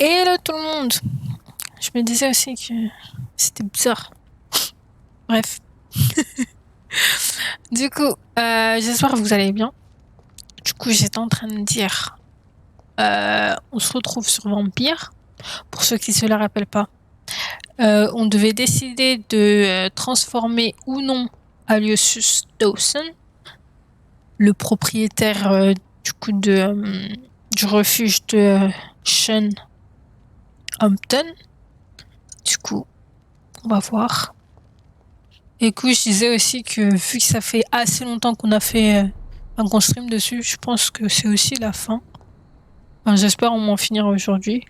Hello tout le monde. Je me disais aussi que c'était bizarre. Bref. Du coup, j'espère que vous allez bien. Du coup, j'étais en train de dire, on se retrouve sur Vampyr. Pour ceux qui ne se le rappellent pas, on devait décider de transformer ou non Aloysius Dawson, le propriétaire du coup du refuge de Sean Hampton. Du coup, on va voir. Et coup, je disais aussi que vu que ça fait assez longtemps qu'on a fait qu'on stream dessus, je pense que c'est aussi la fin. Enfin, j'espère au moins finir aujourd'hui.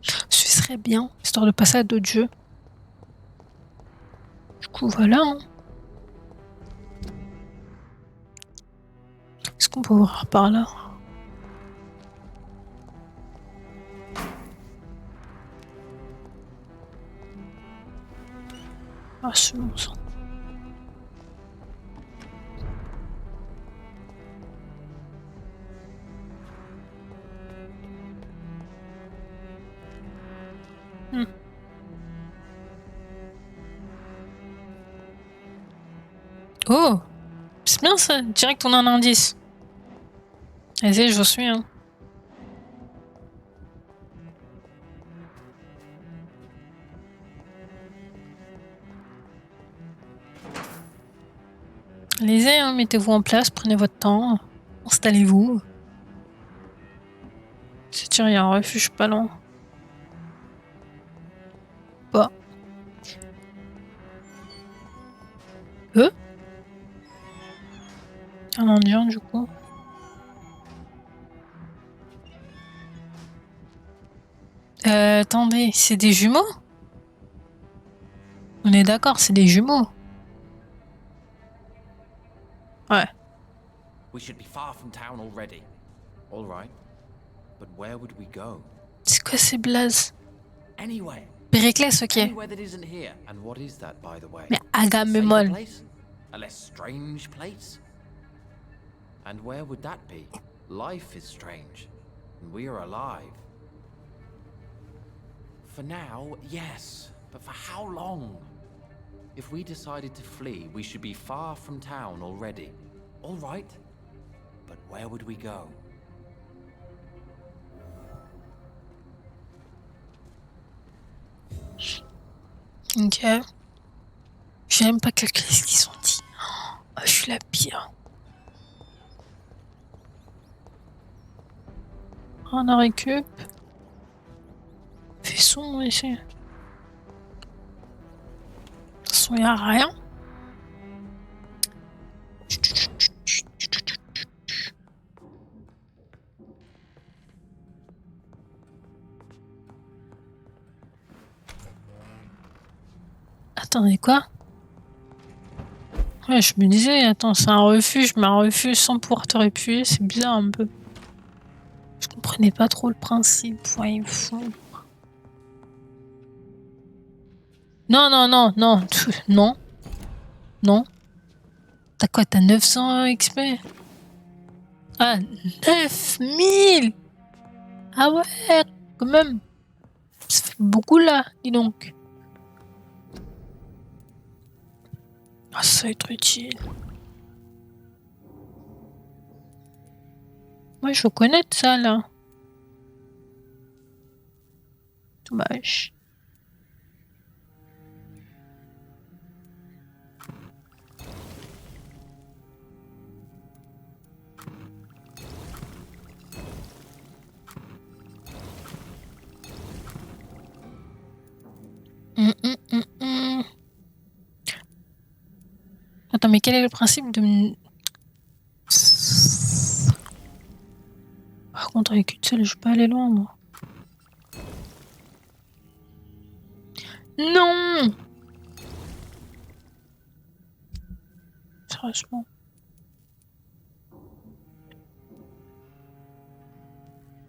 Ce serait bien, histoire de passer à d'autres jeux. Du coup, voilà. Hein. Est-ce qu'on peut voir par là? Ah, c'est bon ça. Oh, c'est bien ça. Direct, on a un indice. Vas-y, je suis. Hein. Allez-y, hein, mettez-vous en place, prenez votre temps, installez-vous. C'est tiens, il y a un refuge pas loin. Pas. Un indien, du coup. Attendez, c'est des jumeaux? On est d'accord, c'est des jumeaux. Ouais. We should be far from town already. All right. But where would we go? C'est quoi ces blazes? Anyway. Périclès, ok. Anywhere that isn't here. And what is that, by the way? Mais Agamemnon. A less strange place? And where would that be? Life is strange. And we are alive. For now, yes. But for how long? If we decided to flee, we should be far from town already. All right. But where would we go? Ok. J'ai même pas calculé ce qu'ils ont dit. Oh, je suis la pire. On a récup. Fait sombre ici. De toute façon, y'a rien. Attendez, quoi? Ouais, je me disais, attends, c'est un refuge, mais un refuge sans pouvoir te réfugier, c'est bizarre un peu. Je comprenais pas trop le principe. Ouais, ils font. Non, non, non, non, non, non. T'as quoi, t'as 900 XP? Ah, 9000! Ah ouais, quand même. Ça fait beaucoup là, dis donc. Ah, ça va être utile. Moi, je veux connaître ça là. Dommage. Attends, mais quel est le principe de... Par contre, avec une seule, je peux aller loin, moi. Non! Sérieusement.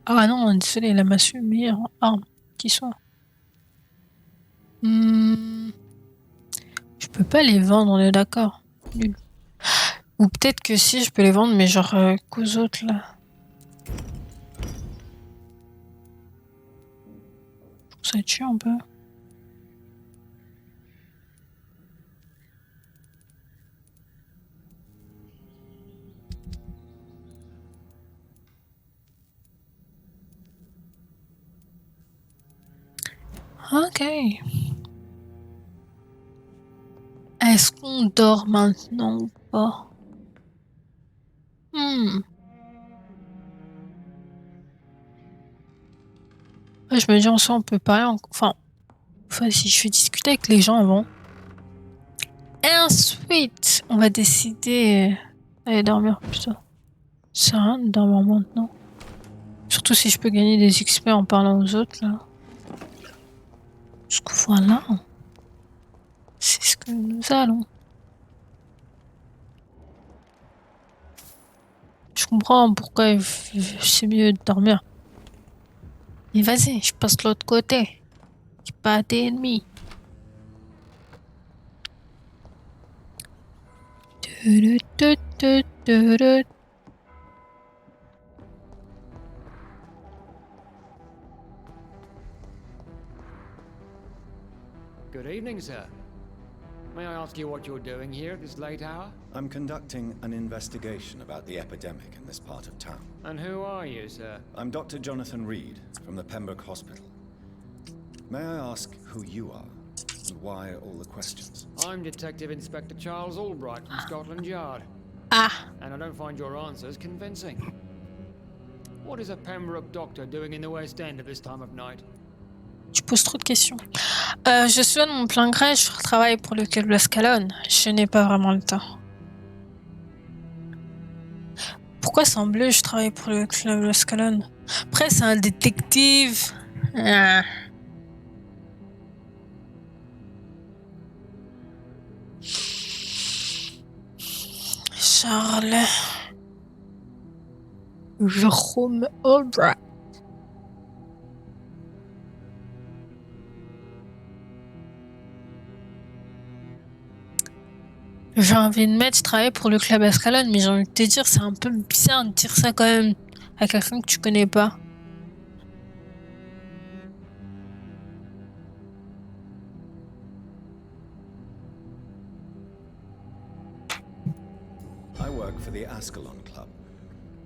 Ah non, désolé, la massue, meilleure arme qui soit. Je peux pas les vendre, on est d'accord. Nul. Ou peut-être que si, je peux les vendre, mais genre qu'aux autres, là. Ça tue un peu. Ok. Est-ce qu'on dort maintenant ou pas? Ouais, je me dis en soi on peut parler enfin si je vais discuter avec les gens avant. Et ensuite, on va décider d'aller dormir plutôt. Ça sert à rien de dormir maintenant. Surtout si je peux gagner des XP en parlant aux autres là. Parce que voilà. C'est ce que nous allons. Je comprends pourquoi c'est mieux de dormir. Mais vas-y, je passe de l'autre côté. J'ai pas d'ennemis. Good evening, sir. May I ask you what you're doing here at this late hour? I'm conducting an investigation about the epidemic in this part of town. And who are you, sir? I'm Dr. Jonathan Reed from the Pembroke Hospital. May I ask who you are and why all the questions? I'm Detective Inspector Charles Albright from Scotland Yard. Ah. And I don't find your answers convincing. What is a Pembroke doctor doing in the West End at this time of night? Tu poses trop de questions. Je suis là de mon plein gré, je travaille pour le club Ascalon. Je n'ai pas vraiment le temps. Pourquoi c'est en bleu, je travaille pour le club Ascalon? Après, c'est un détective. Ah. Charles. Jérôme Albright. J'ai envie de mettre, je travaille pour le club Ascalon, mais j'ai envie de te dire, c'est un peu bizarre de dire ça quand même à quelqu'un que tu connais pas. I work for the Ascalon Club.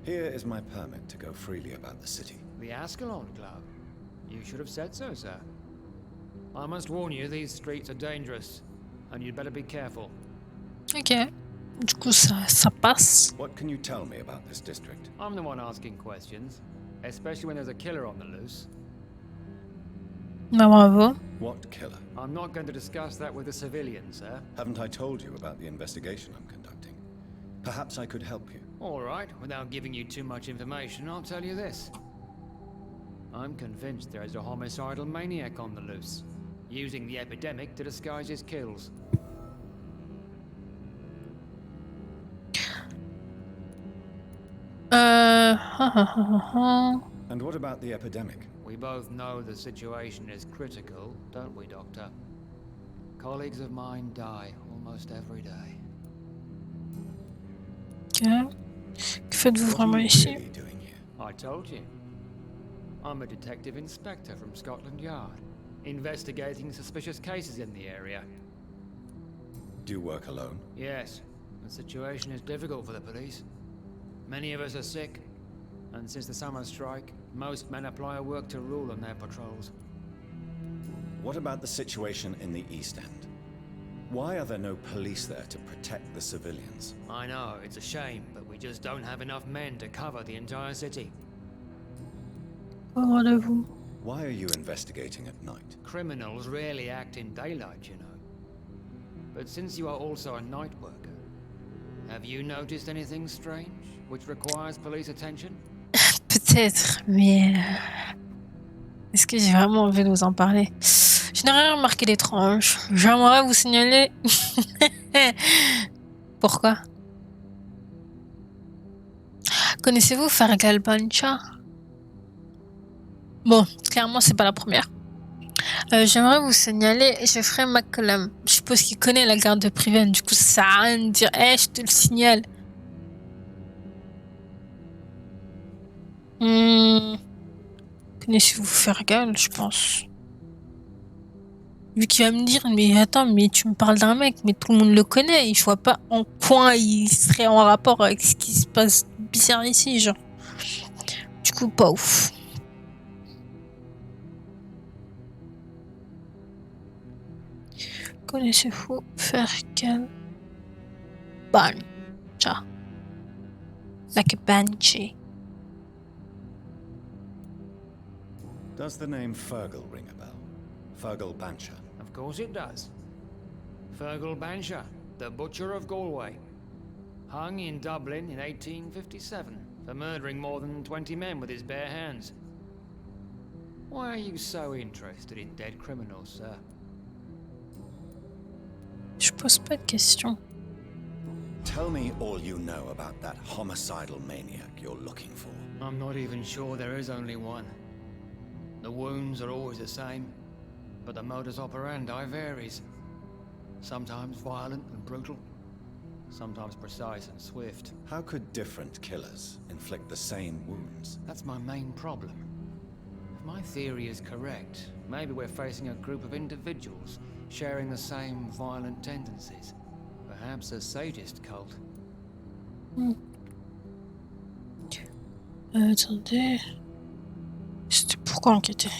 Here is my permit to go freely about the city. The Ascalon Club? You should have said so, sir. I must warn you, these streets are dangerous, and you'd better be careful. Ok. Du coup, ça passe. What can you tell me about this district? I'm the one asking questions, especially when there's a killer on the loose. Bah, bravo. What killer? I'm not going to discuss that with the civilians, sir. Haven't I told you about the investigation I'm conducting? Perhaps I could help you. All right, without giving you too much information, I'll tell you this. I'm convinced there is a homicidal maniac on the loose, using the epidemic to disguise his kills. And what about the epidemic? We both know the situation is critical, don't we, Doctor? Colleagues of mine die almost every day. Ok. Que faites-vous What are vraiment you ici? really doing here? I told you. I'm a detective inspector from Scotland Yard, investigating suspicious cases in the area. Do you work alone? Yes, the situation is difficult for the police. Many of us are sick, and since the summer strike, most men apply a work to rule on their patrols. What about the situation in the East End? Why are there no police there to protect the civilians? I know, it's a shame, but we just don't have enough men to cover the entire city. Pauvre de vous. Why are you investigating at night? Criminals rarely act in daylight, you know. But since you are also a night worker, have you noticed anything strange, which requires police attention? Peut-être, mais est-ce que j'ai vraiment envie de vous en parler? Je n'ai rien remarqué d'étrange. J'aimerais vous signaler. Pourquoi? Connaissez-vous Fargal Bancha? Bon, clairement, c'est pas la première. J'aimerais vous signaler Jeffrey McCollum. Je suppose qu'il connaît la garde de Priven. Du coup, ça sert à rien de dire je te le signale. Connaissez-vous Fargal, je pense. Vu qu'il va me dire, mais attends, mais tu me parles d'un mec, mais tout le monde le connaît, et je vois pas en quoi il serait en rapport avec ce qui se passe bizarre ici, genre. Du coup, pas ouf. Connaissez-vous faire quel bancha? Like a banshee. Does the name Fergal ring a bell? Fergal Bancha. Of course it does. Fergal Bansha, the Butcher of Galway. Hung in Dublin in 1857 for murdering more than 20 men with his bare hands. Why are you so interested in dead criminals, sir? Je pose pas de questions. Tell me all you know about that homicidal maniac you're looking for. I'm not even sure there is only one. The wounds are always the same, but the modus operandi varies. Sometimes violent and brutal, sometimes precise and swift. How could different killers inflict the same wounds? That's my main problem. If my theory is correct, maybe we're facing a group of individuals sharing the same violent tendencies. Perhaps a sadist cult. Attendez. C'était pourquoi enquêter?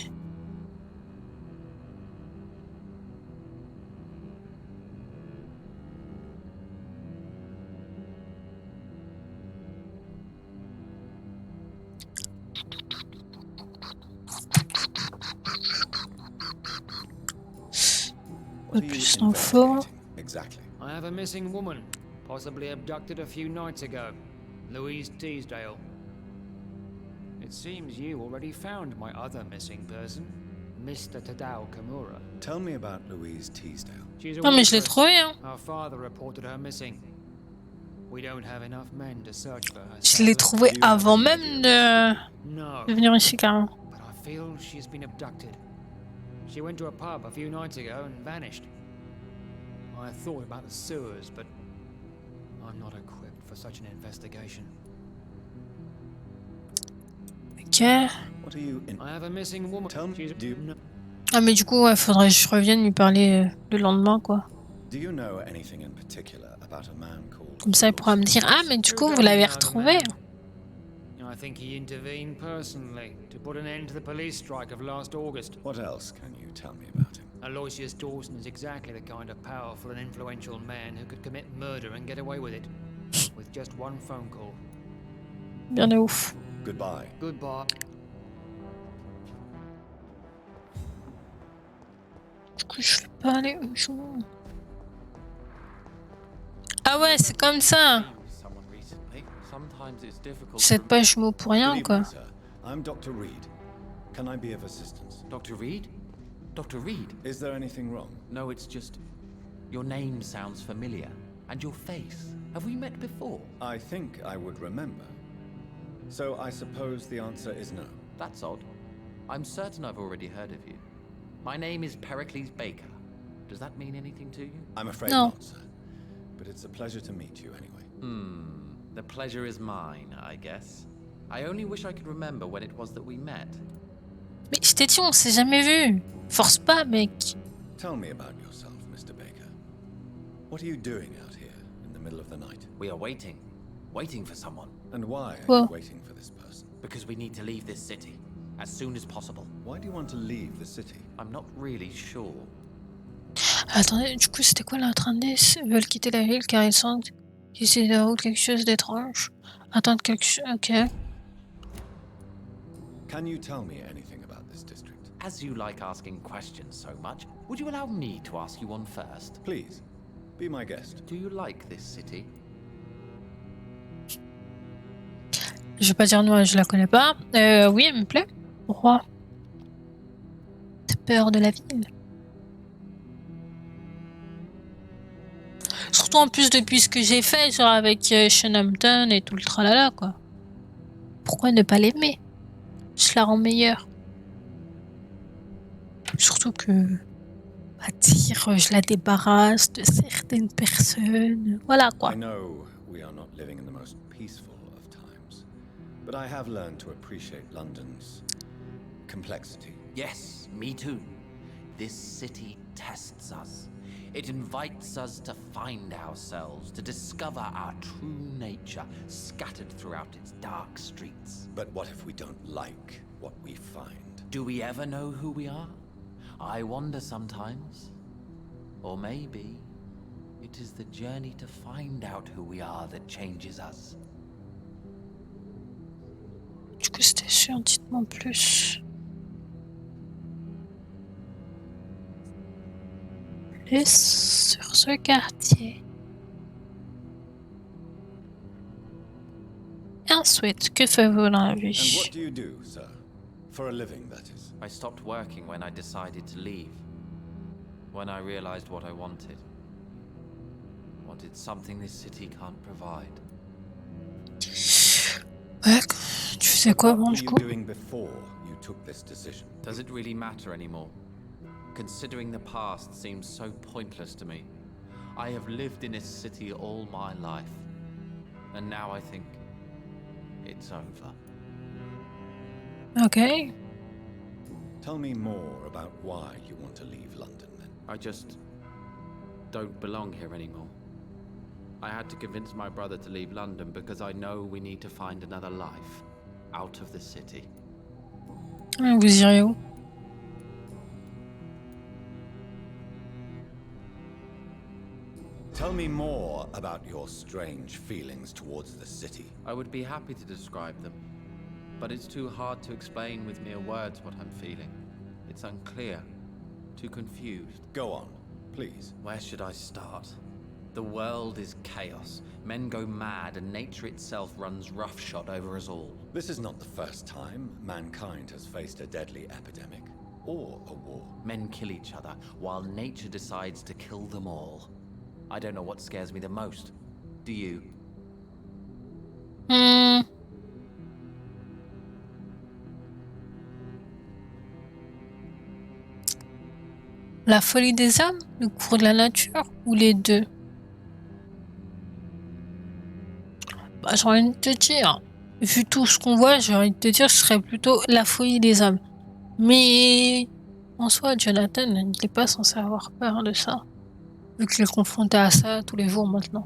What are you Plus d'infos. investigating exactly? I have a missing woman, possibly abducted a few nights ago. Louise Teasdale. It seems you already found my other missing person, Mr. Tadao Kimura. Tell me about Louise Teasdale. She's a Non mais je l'ai waitress. trouvé, hein. Our father reported her missing. We don't have enough men to search for her. Je l'ai trouvé avant même de No, venir ici carrément. but I feel she's been abducted. She went to a pub a few nights ago and vanished. I thought about the sewers, but I'm not equipped for such an investigation. Ok. What are you in? I have a missing woman. Tell me, She's do you, Ah mais du coup, ouais, faudrait que je revienne lui parler le lendemain, quoi. do you know anything in particular about a man called? Comme ça, il pourra me dire, ah mais du coup, vous l'avez retrouvé. I think he intervened personally to put an end to the police strike of last August. What else can you tell me about him? Aloysius Dawson is exactly the kind of powerful and influential man who could commit murder and get away with it. With just one phone call. Bien de ouf. Goodbye. Goodbye. Du coup, je vais pas aller où je veux. Ah ouais, c'est comme ça. Someone recently. Sometimes it's difficult Cette to... page mot pour rien, Good quoi. evening, sir. I'm Dr. Reed. Can I be of assistance? Dr. Reed? Dr. Reed? Is there anything wrong? No, it's just... Your name sounds familiar. And your face. Have we met before? I think I would remember. So I suppose the answer is no. That's odd. I'm certain I've already heard of you. My name is Pericles Baker. Does that mean anything to you? I'm afraid No. not, sir. But it's a pleasure to meet you anyway. The pleasure is mine, I guess. I only wish I could remember when it was that we met. Mais je t'ai dit, on s'est jamais vu. Force pas, mec. Tell me about yourself, Mr. Baker. What are you doing out here in the middle of the night? We are waiting. Waiting for someone. And why are Well- you waiting for this person? Because we need to leave this city. As soon as possible. Why do you want to leave the city? I'm not really sure. Attendez, du coup, c'était quoi l'autre indice? Ils veulent quitter la ville car ils sentent qu'ils se déroule quelque chose d'étrange. Attendre quelque chose. Ok. Can you tell me anything about this district? As you like asking questions so much, would you allow me to ask you one first? Please, be my guest. Do you like this city? Je vais pas dire non, je la connais pas. Oui, elle me plaît. Pourquoi? T'as peur de la ville? Surtout en plus depuis ce que j'ai fait, genre avec Hampton et tout le tralala, quoi. Pourquoi ne pas l'aimer? Je la rends meilleure. Surtout que, à dire, je la débarrasse de certaines personnes. Voilà, quoi. I know we are not living in the most peaceful of times, but I have learned to appreciate London's complexity. Yes, me too. This city tests us. It invites us to find ourselves, to discover our true nature scattered throughout its dark streets. But what if we don't like what we find? Do we ever know who we are? I wonder sometimes. Or maybe it is the journey to find out who we are that changes us. Du coup, c'était sûr, dites-moi plus. Plus sur ce quartier. Ensuite, que faites-vous dans la And vie? what do you do, sir? For a living, that is. I stopped working when I decided to leave. When I realized what I wanted. Wanted something this city can't provide. Ouais, tu faisais quoi What avant were du you coup? doing before you took this decision? Does it really matter anymore? Considering the past seems so pointless to me. I have lived in this city all my life. And now I think it's over. Ok. Tell me more about why you want to leave London, then. I just don't belong here anymore. I had to convince my brother to leave London because I know we need to find another life out of the city. Vous irez où? Tell me more about your strange feelings towards the city. I would be happy to describe them, but it's too hard to explain with mere words what I'm feeling. It's unclear, too confused. Go on, please. Where should I start? The world is chaos. Men go mad and nature itself runs roughshod over us all. This is not the first time mankind has faced a deadly epidemic or a war. Men kill each other while nature decides to kill them all. I don't know what scares me the most. Do you? La folie des âmes, le cours de la nature ou les deux? Bah, j'ai envie de te dire, vu tout ce qu'on voit, j'ai envie de te dire ce serait plutôt la folie des âmes. Mais en soi, Jonathan, il n'est pas censé avoir peur de ça, vu qu'il est confronté à ça tous les jours maintenant.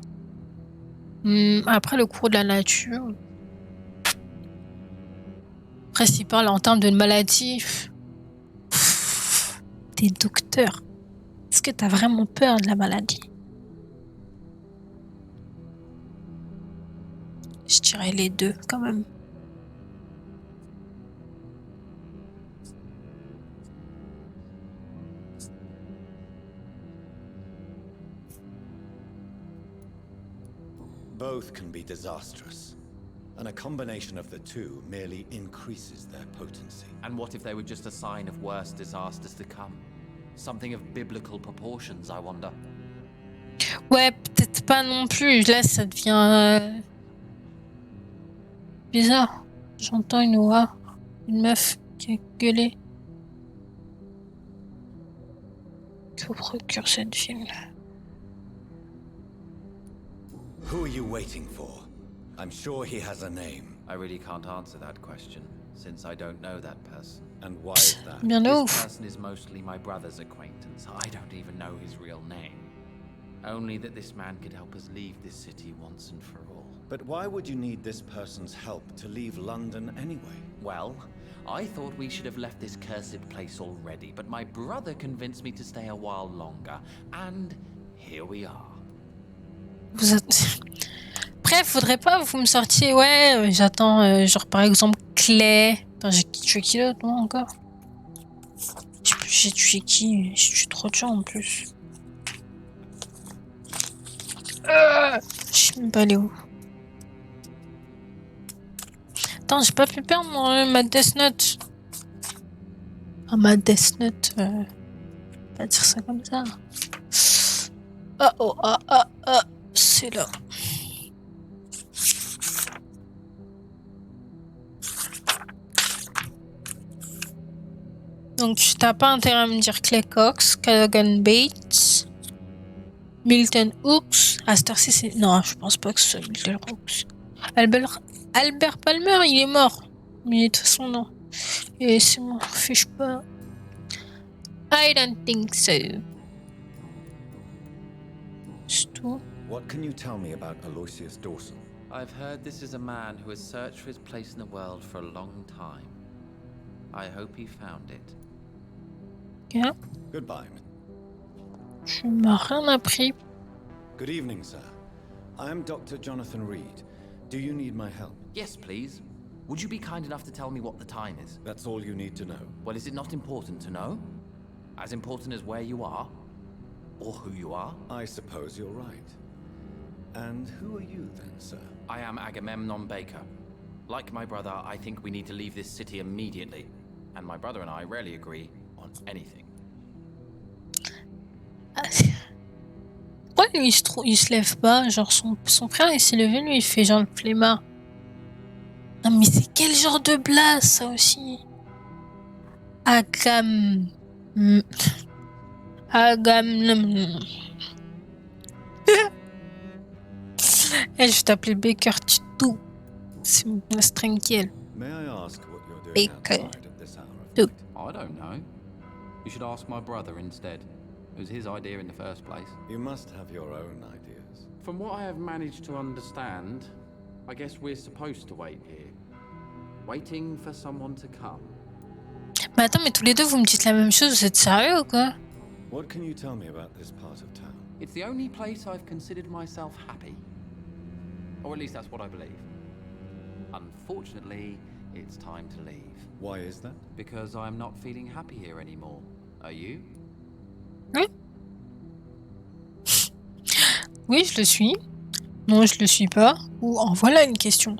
Après, le cours de la nature. Après, s'il parle en termes de maladie, t'es docteur. Est-ce que t'as vraiment peur de la maladie? Je dirais les deux, quand même. Both can be disastrous, and a combination of the two merely increases their potency. And what if they were just a sign of worse disasters to come? Something of biblical proportions, I wonder. Ouais, peut-être pas non plus. Là, ça devient bizarre. J'entends une voix, une meuf qui a gueulé. Il faut procurer cette film. Who are you waiting for? I'm sure he has a name. I really can't answer that question, since I don't know that person. And why is that? Bien de This ouf. person is mostly my brother's acquaintance. I don't even know his real name. Only that this man could help us leave this city once and for all. But why would you need this person's help to leave London anyway? Well, I thought we should have left this cursed place already, but my brother convinced me to stay a while longer, and here we are. Vous êtes... Bref, faudrait pas que vous me sortiez, ouais, j'attends, genre par exemple, Clay. Attends, j'ai tué qui d'autre, moi, encore? Je sais plus, j'ai tué qui? J'ai tué trop de gens, en plus. Je sais même pas aller où. Attends, j'ai pas pu perdre ma Death Note. Ah, ma Death Note, pas dire ça comme ça. C'est là. Donc tu t'as pas intérêt à me dire Clay Cox, Callaghan Bates, Milton Hooks. À cette heure-ci, c'est... Non, je pense pas que ce soit Milton Hooks. Albert Palmer, il est mort. Mais de toute façon, non. Et c'est moi, fiche pas. I don't think so. C'est tout. What can you tell me about Aloysius Dawson? I've heard this is a man who has searched for his place in the world for a long time. I hope he found it. Ok. Goodbye. Tu m'as rien appris. Good evening, sir. I am Dr. Jonathan Reed. Do you need my help? Yes, please. Would you be kind enough to tell me what the time is? That's all you need to know. Well, is it not important to know? As important as where you are? Or who you are? I suppose you're right. And who are you then, sir? I am Agamemnon Baker. Like my brother, I think we need to leave this city immediately. And my brother and I rarely agree on anything. Pourquoi lui il se lève pas? Genre son frère il s'est levé, lui il fait genre le flemmard. Non mais c'est quel genre de blase ça aussi? Agam... Eh, je vais t'appeler Baker, tu tout. C'est tranquille. May I ask what you're doing Baker. outside at this hour of Do. night? I don't know. You should ask my brother instead. It was his idea in the first place. You must have your own ideas. From what I have managed to understand, I guess we're supposed to wait here. Waiting for someone to come. Mais attends, mais tous les deux vous me dites la même chose, vous êtes sérieux ou quoi? What can you tell me about this part of town? It's the only place I've considered myself happy. Or at least that's what I believe. Unfortunately, it's time to leave. Why is that? Because I'm not feeling happy here anymore. Are you? Oui. Oui, je le suis. Non, je le suis pas. Ou en voilà une question.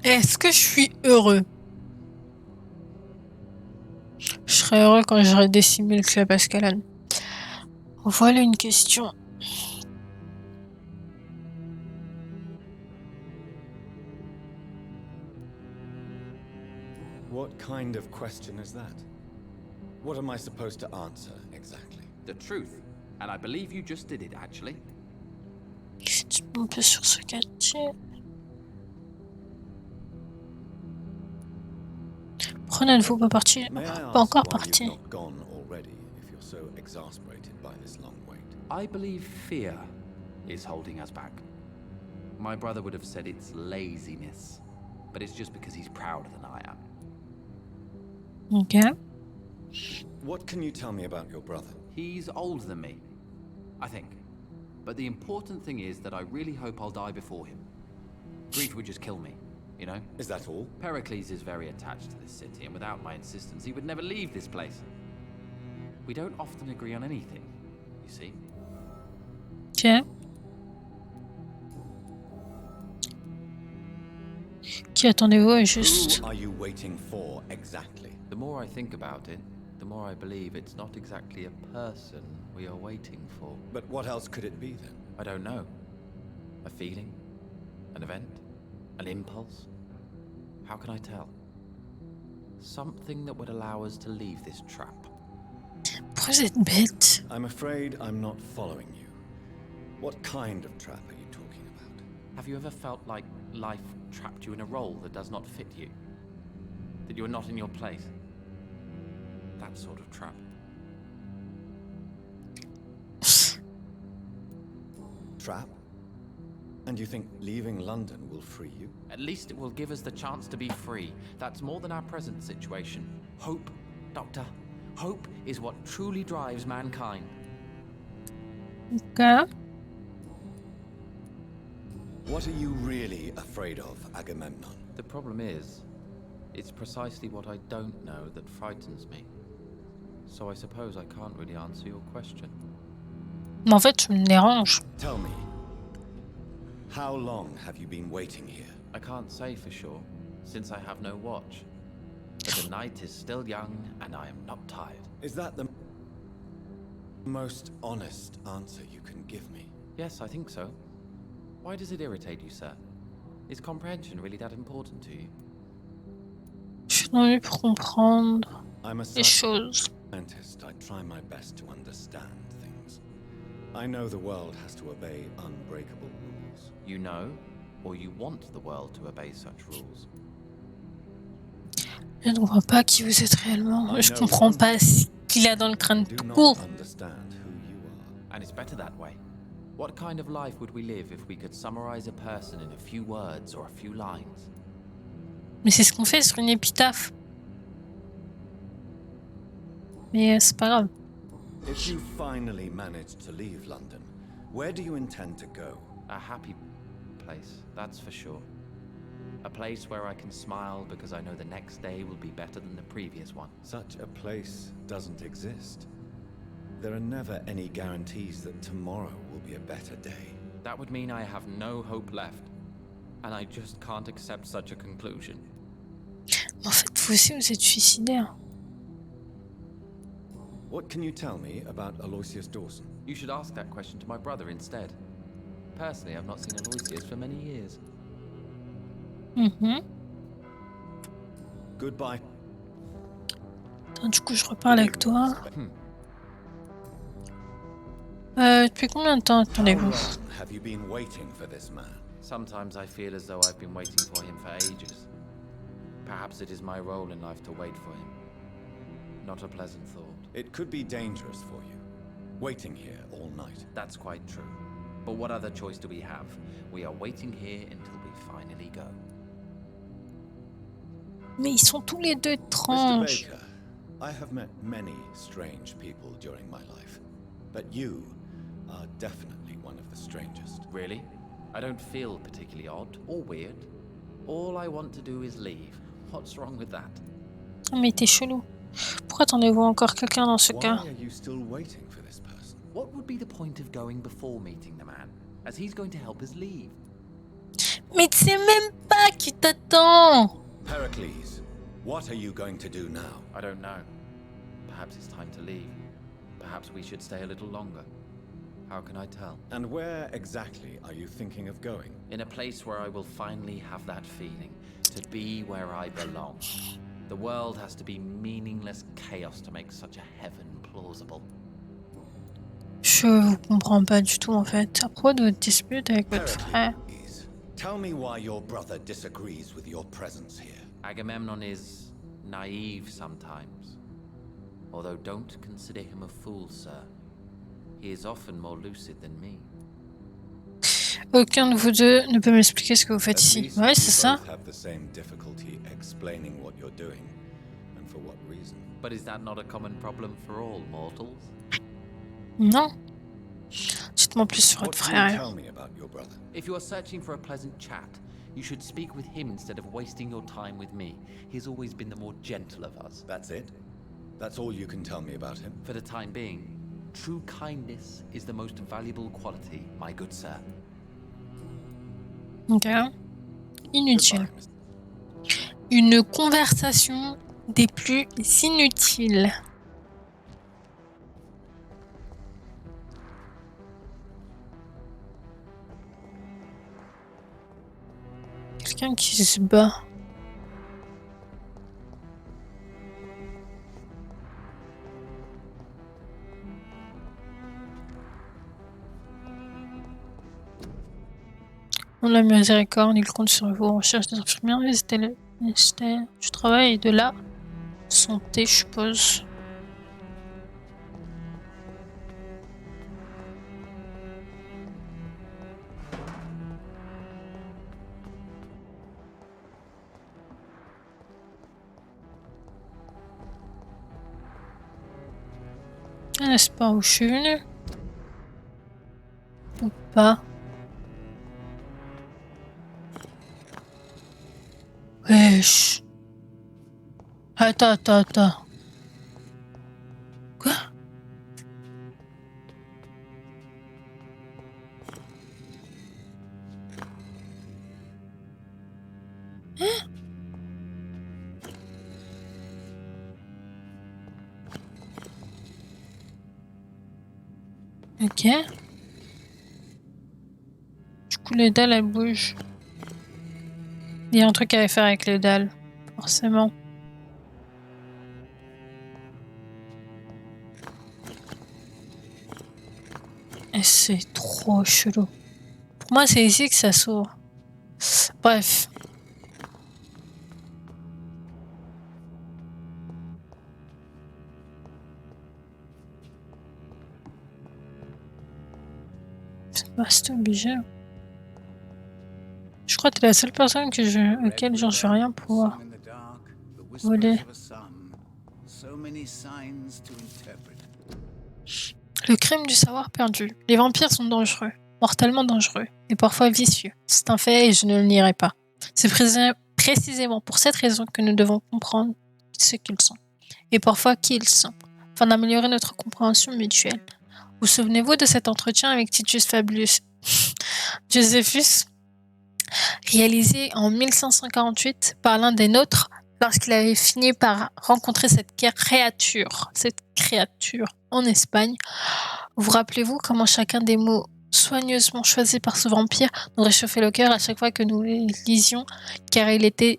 Est-ce que je suis heureux? Je serai heureux quand j'aurai décimé le club Ascalon. Voilà une question. What kind of question is that? What am I supposed to answer exactly? The truth. And I believe you just did it, actually. Je suis un peu sur ce quartier. Pourquoi n'êtes-vous pas parti? May I Pas ask encore why parti. you've not gone already if you're so exasperated by this long wait? I believe fear is holding us back. My brother would have said it's laziness, but it's just because he's prouder than I am. Ok. What can you tell me about your brother? He's older than me, I think. But the important thing is that I really hope I'll die before him. Grief would just kill me, you know? Is that all? Pericles is very attached to this city, and without my insistence, he would never leave this place. We don't often agree on anything, you see. Ok. Qui attendez-vous juste? Who are you waiting for exactly? The more I think about it, the more I believe it's not exactly a person we are waiting for. But what else could it be then? I don't know. A feeling? An event? An impulse? How can I tell? Something that would allow us to leave this trap. Pourquoi vous êtes bête? I'm afraid I'm not following you. What kind of trap are you talking about? Have you ever felt like life trapped you in a role that does not fit you? That you are not in your place? That sort of trap. Trap? And you think leaving London will free you? At least it will give us the chance to be free. That's more than our present situation. Hope, Doctor. Hope is what truly drives mankind. Ok. What are you really afraid of, Agamemnon? The problem is, it's precisely what I don't know that frightens me. So I suppose I can't really answer your question. Mais en fait, tu me déranges. Tell me, how long have you been waiting here? I can't say for sure, since I have no watch. But the night is still young, and I am not tired. Is that the most honest answer you can give me? Yes, I think so. Why does it irritate you, sir? Is comprehension really that important to you? Je suis dans lui pour comprendre I'm a les choses. scientist. I try my best to understand things. I know the world has to obey unbreakable rules. You know, or you want the world to obey such rules. Je ne vois pas qui vous êtes réellement. Je comprends pas ce qu'il a dans le crâne Do tout not court. understand who better that way. What kind of life would we live if we could summarize a person in a few words or a few lines? Mais c'est ce qu'on fait sur une épitaphe. Mais c'est pas grave. If you finally manage to leave London, where do you intend to go? A happy place, that's for sure. A place where I can smile because I know the next day will be better than the previous one. Such a place doesn't exist. There are never any guarantees that tomorrow will be a better day. That would mean I have no hope left. And I just can't accept such a conclusion. En fait, vous aussi, vous êtes suicidaire. What can you tell me about Aloysius Dawson? You should ask that question to my brother instead. Personally, I've not seen Aloysius for many years. Goodbye. Attends, du coup, je reparle avec toi. Depuis combien de temps How attendez-vous? long have you been waiting for this man? Sometimes I feel as though I've been waiting for him for ages. Perhaps it is my role in life to wait for him. Not a pleasant thought. It could be dangerous for you, waiting here all night. That's quite true. But what other choice do we have? We are waiting here until we finally go. Mais ils sont tous les deux Mr. étranges. Baker, I have met many strange people during my life, but you are definitely one of the strangest. Really? I don't feel particularly odd or weird. All I want to do is leave. What's wrong with that? Ah, mais t'es chelou. Pourquoi attendez-vous encore quelqu'un dans ce Why cas? are you still waiting for this person? What would be the point of going before meeting the man, as he's going to help us leave? Mais tu sais même pas qui t'attend. Pericles, what are you going to do now? I don't know. Perhaps it's time to leave. Perhaps we should stay a little longer. How can I tell? And where exactly are you thinking of going? In a place where I will finally have that feeling, to be where I belong. The world has to be meaningless chaos to make such a heaven plausible. Je vous comprends pas du tout en fait. À propos de votre dispute avec votre frère. Pericles, tell me why your brother disagrees with your presence here. Agamemnon is naive sometimes. Although don't consider him a fool, sir. He is often more lucid than me. Aucun de vous deux ne peut m'expliquer ce que vous faites At ici. least Ouais, you c'est ça. both have the same difficulty explaining what you're doing, and for what reason. But is that not a common problem for all mortals? Non. Dites-moi plus sur What votre can you frère. tell me about your brother? If you are searching for a pleasant chat, you should speak with him instead of wasting your time with me. He's always been the more gentle of us. That's it? That's all you can tell me about him? For the time being, true kindness is the most valuable quality, my good sir. Ok. Inutile. Goodbye, Mr. Une conversation des plus inutiles. Quelqu'un qui se bat. On la miséricorde, il compte sur vous en recherche des infirmières. Visitez le ministère du travail et de la santé, je suppose. Ah, n'est-ce pas où je suis venue? Ou pas? Wesh. Attends. Quoi? Hein? Ok. Du coup, les dalles, elles bougent. Il y a un truc à faire avec les dalles, forcément. Et c'est trop chelou. Pour moi, c'est ici que ça s'ouvre. Bref. Bah, c'est obligé. Je crois que t'es la seule personne auquel genre, je vais rien pouvoir voler. Le crime du savoir perdu. Les vampires sont dangereux, mortellement dangereux, et parfois vicieux. C'est un fait et je ne le nierai pas. C'est précisément pour cette raison que nous devons comprendre ce qu'ils sont, et parfois qui ils sont, afin d'améliorer notre compréhension mutuelle. Vous souvenez-vous de cet entretien avec Titus Fabius Josephus, réalisé en 1548 par l'un des nôtres lorsqu'il avait fini par rencontrer cette créature en Espagne? Vous rappelez-vous comment chacun des mots soigneusement choisis par ce vampire nous réchauffait le cœur à chaque fois que nous les lisions, car ils étaient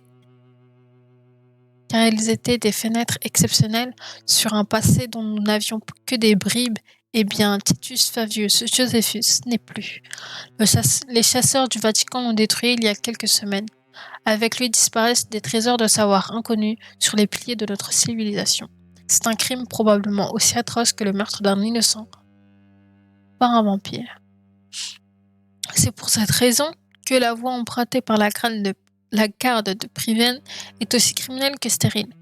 des fenêtres exceptionnelles sur un passé dont nous n'avions que des bribes. Eh bien, Titus Fabius Josephus n'est plus. Les chasseurs du Vatican l'ont détruit il y a quelques semaines. Avec lui disparaissent des trésors de savoir inconnus sur les piliers de notre civilisation. C'est un crime probablement aussi atroce que le meurtre d'un innocent par un vampire. C'est pour cette raison que la voie empruntée par la garde de Priven est aussi criminelle que stérile.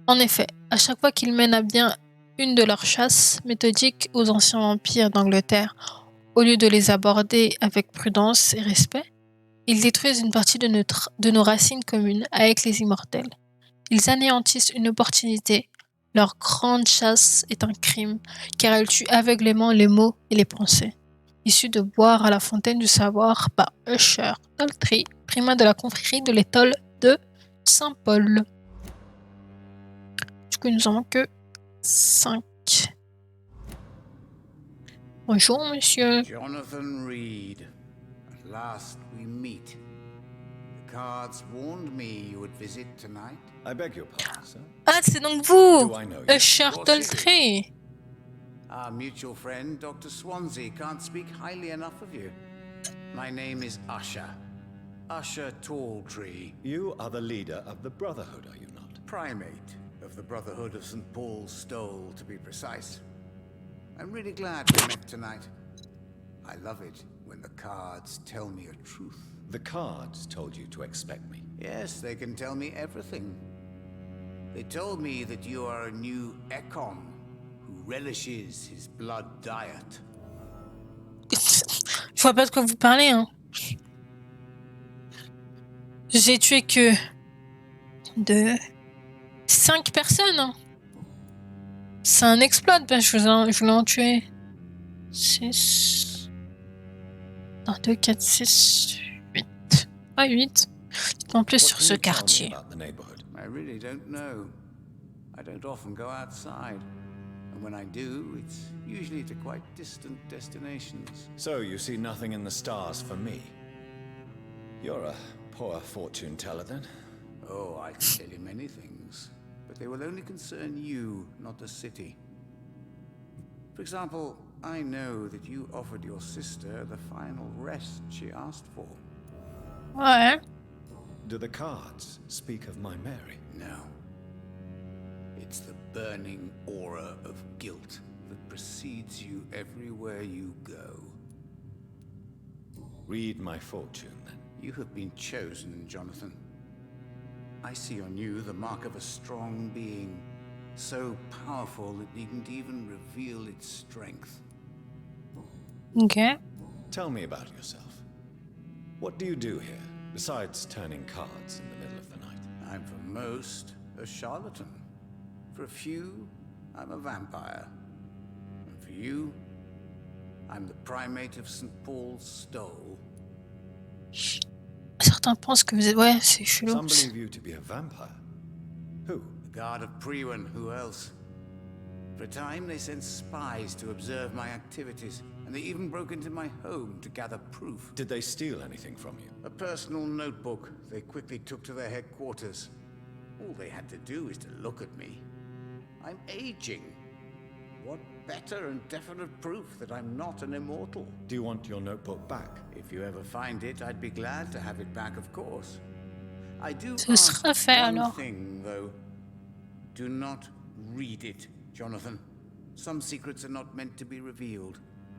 En effet, à chaque fois qu'ils mènent à bien une de leurs chasses méthodiques aux anciens vampires d'Angleterre, au lieu de les aborder avec prudence et respect, ils détruisent une partie de nos racines communes avec les immortels. Ils anéantissent une opportunité. Leur grande chasse est un crime, car elle tue aveuglément les mots et les pensées. Issu de boire à la fontaine du savoir par Usher Daltrey, primat de la confrérie de l'étole de Saint-Paul. Du coup, nous n'avons que 5. Bonjour, monsieur. Jonathan Reed. At last we meet. The cards warned me you would visit tonight. I beg your pardon, sir. Ah, c'est donc vous, Do I know you? Usher Daltrey. Our mutual friend, Dr. Swansea, can't speak highly enough of you. My name is Usher. Usher Talltree. You are the leader of the Brotherhood, are you not? Primate of the Brotherhood of St. Paul's Stole, to be precise. I'm really glad we met tonight. I love it when the cards tell me a truth. The cards told you to expect me. Yes, they can tell me everything. They told me that you are a new Ekon who relishes his blood diet. Je vois pas de quoi vous parlez, hein. J'ai tué que 5 personnes. Hein. C'est un exploit, ben je voulais en tuer 6. 1, 2, 4, 6, 8. Ah, 8. En plus sur ce quartier. I really don't know. I don't often go outside. And when I do, it's usually to quite distant destinations. So you see nothing in the stars for me? You're a poor fortune teller then. Oh, I can tell you many things, but they will only concern you, not the city. For example, I know that you offered your sister the final rest she asked for. Ouais. Do the cards speak of my Mary? No. It's the burning aura of guilt that precedes you everywhere you go. Read my fortune then. You have been chosen, Jonathan. I see on you the mark of a strong being, so powerful it needn't even reveal its strength. Ok. Tell me about yourself. What do you do here, besides turning cards in the middle of the night? I'm for most a charlatan. For a few, I'm a vampire. And for you, I'm the primate of St. Paul's Stole. Certains pensent que vous êtes... Ouais, c'est chelou. Some believe you to be a vampire. Who? The guard of Priwen, who else? For a time, they sent spies to observe my activities, and they even broke into my home to gather proof. Did they steal anything from you? A personal notebook they quickly took to their headquarters. All they had to do is to look at me. I'm aging. What better and definite proof that I'm not an immortal? Do you want your notebook back? If you ever find it, I'd be glad to have it back, of course. I do Ce sera ask fait one alors. thing, though. Do not read it, Jonathan. Some secrets are not meant to be revealed,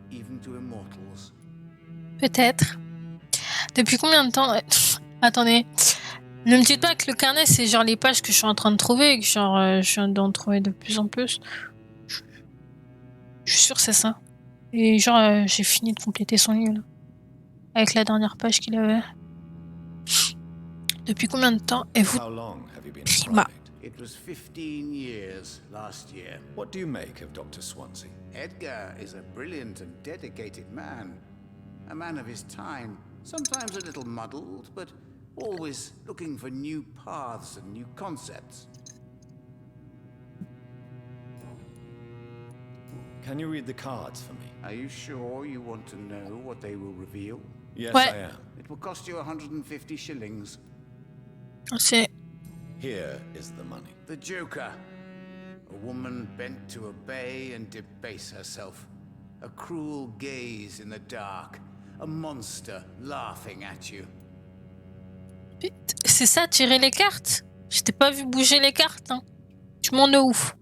even to immortals. Peut-être. Depuis combien de temps Attendez. Ne me dites pas que le carnet, c'est genre les pages que je suis en train de trouver et que genre, je viens d'en trouver de plus en plus. Je suis sûre que c'est ça. Et genre, j'ai fini de compléter son livre, là. Avec la dernière page qu'il avait. Depuis combien de temps êtes-vous How long have you been a Prima. primate? It was 15 years last year. What do you make of Dr. Swansea? Edgar is a brilliant and dedicated man. A man of his time. Sometimes a little muddled, but always looking for new paths and new concepts. Can you read the cards for me? Are you sure you want to know what they will reveal? Yes, Ouais. I am. It will cost you 150 shillings. C'est Here is the money. The Joker. A woman bent to obey and debase herself. A cruel gaze in the dark. A monster laughing at you. c'est ça, tirer les cartes. Je t'ai pas vu bouger les cartes. Hein. Tu m'en es ouf.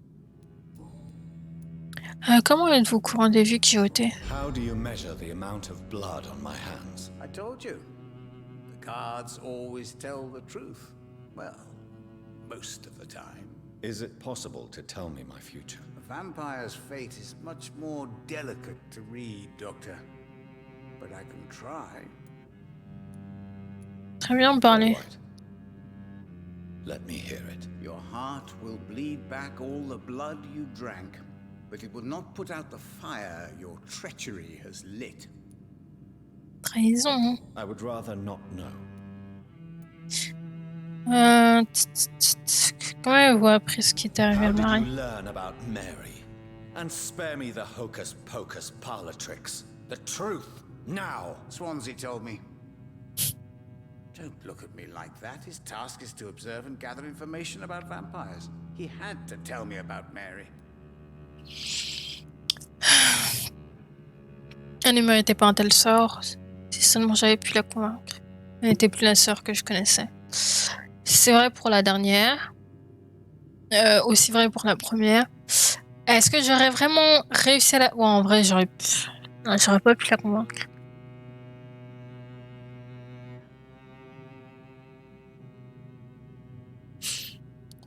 Comment êtes-vous au courant des vues qui ont été How do you measure the amount of blood on my hands? I told you. The cards always tell the truth. Well, most of the time. Is it possible to tell me my future? A vampire's fate is much more delicate to read, Doctor. But I can try. Très bien parlé. All right. Let me hear it. Your heart will bleed back all the blood you drank, but it will not put out the fire your treachery has lit. Trahison. Hein. I would rather not know. Comment avez-vous appris ce qui est arrivé à How did Marie you learn about Mary? And spare me the hocus-pocus parlor tricks. The truth, now! Swansea told me. Don't look at me like that. His task is to observe and gather information about vampires. He had to tell me about Mary. Elle ne méritait pas un tel sort. Si seulement j'avais pu la convaincre. Elle n'était plus la sœur que je connaissais. C'est vrai pour la dernière. Aussi vrai pour la première. Est-ce que j'aurais vraiment réussi à la... Ouais, en vrai, j'aurais pas pu la convaincre.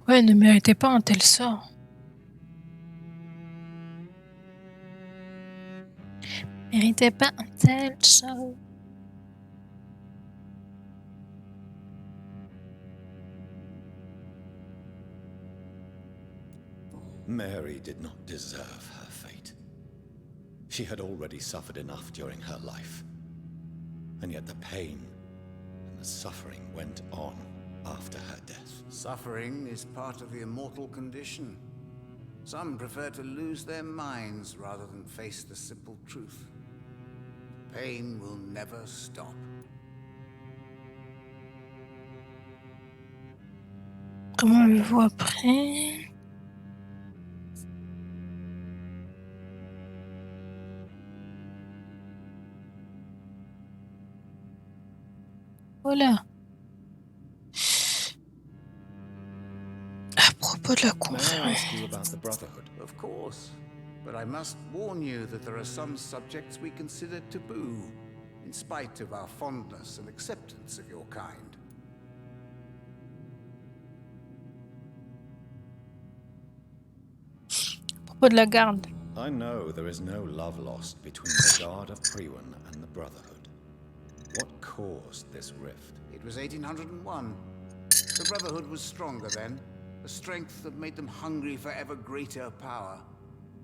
Ouais, elle ne méritait pas un tel sort. Méritait pas un tel sort. Mary did not deserve her fate. She had already suffered enough during her life. And yet the pain and the suffering went on after her death. Suffering is part of the immortal condition. Some prefer to lose their minds rather than face the simple truth. Pain will never stop. Comment avez-vous appris? Voilà. À propos de la May I confrérie. ask you about the Brotherhood? Of course. But I must warn you that there are some subjects we consider taboo, in spite of our fondness and acceptance of your kind. À propos de la garde. I know there is no love lost between the Guard of Priwen and the Brotherhood. What caused this rift? It was 1801. The Brotherhood was stronger then, a strength that made them hungry for ever greater power.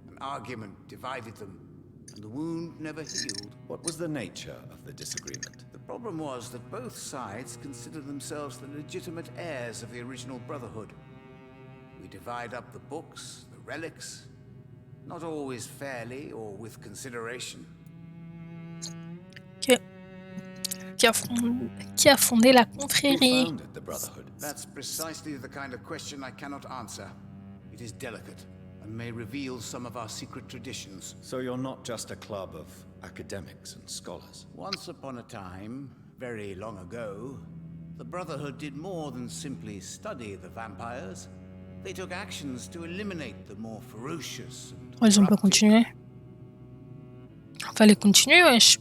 An argument divided them, and the wound never healed. What was the nature of the disagreement? The problem was that both sides considered themselves the legitimate heirs of the original Brotherhood. We divide up the books, the relics, not always fairly or with consideration. Qui a fondé la Who confrérie? founded the Brotherhood? That's precisely the kind of question I cannot answer. It is delicate, and may reveal some of our secret traditions. So you're not just a club of academics and scholars. Once upon a time, very long ago, the Brotherhood did more than simply study the vampires. They took actions to eliminate the more ferocious and Ils ont pas corrupting. continué. Fallait continuer, wesh.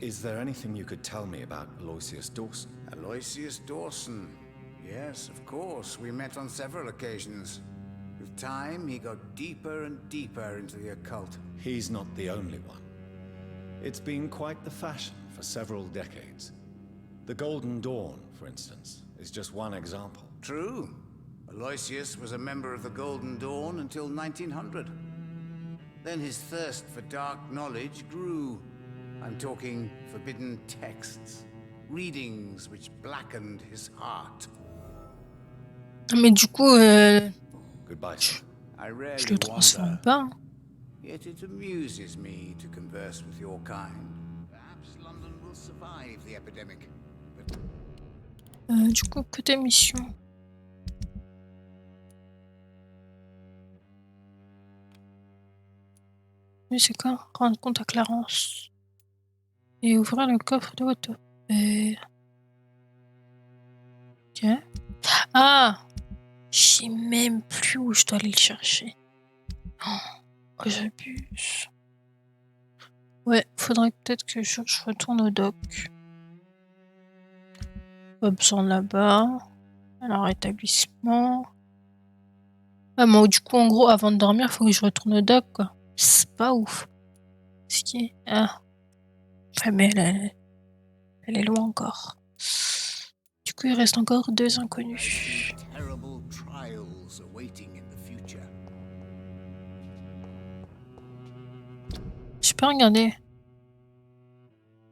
Is there anything you could tell me about Aloysius Dawson? Aloysius Dawson. Yes, of course. We met on several occasions. With time, he got deeper and deeper into the occult. He's not the only one. It's been quite the fashion for several decades. The Golden Dawn, for instance, is just one example. True. Aloysius was a member of the Golden Dawn until 1900. Then his thirst for dark knowledge grew. I'm talking forbidden texts, readings which blackened his heart. Mais du coup, Goodbye, sir. I je rarely le transforme wander, pas. yet it amuses me to converse with your kind. Perhaps London will survive the epidemic. But Du coup, côté mission. Oui, c'est quoi? Rendre compte à Clarence. Et ouvrir le coffre de votre... Ok. Ah! Je sais même plus où je dois aller le chercher. Oh, j'abuse. Ouais, faudrait peut-être que je retourne au doc. Pas besoin là-bas. Alors, établissement. Ah, moi, du coup, en gros, avant de dormir, faut que je retourne au doc, quoi. C'est pas ouf. Ce qui est... Ah. Ouais, mais elle est loin encore. Du coup, il reste encore 2 inconnus. terrible trials awaiting in the future. Je peux regarder.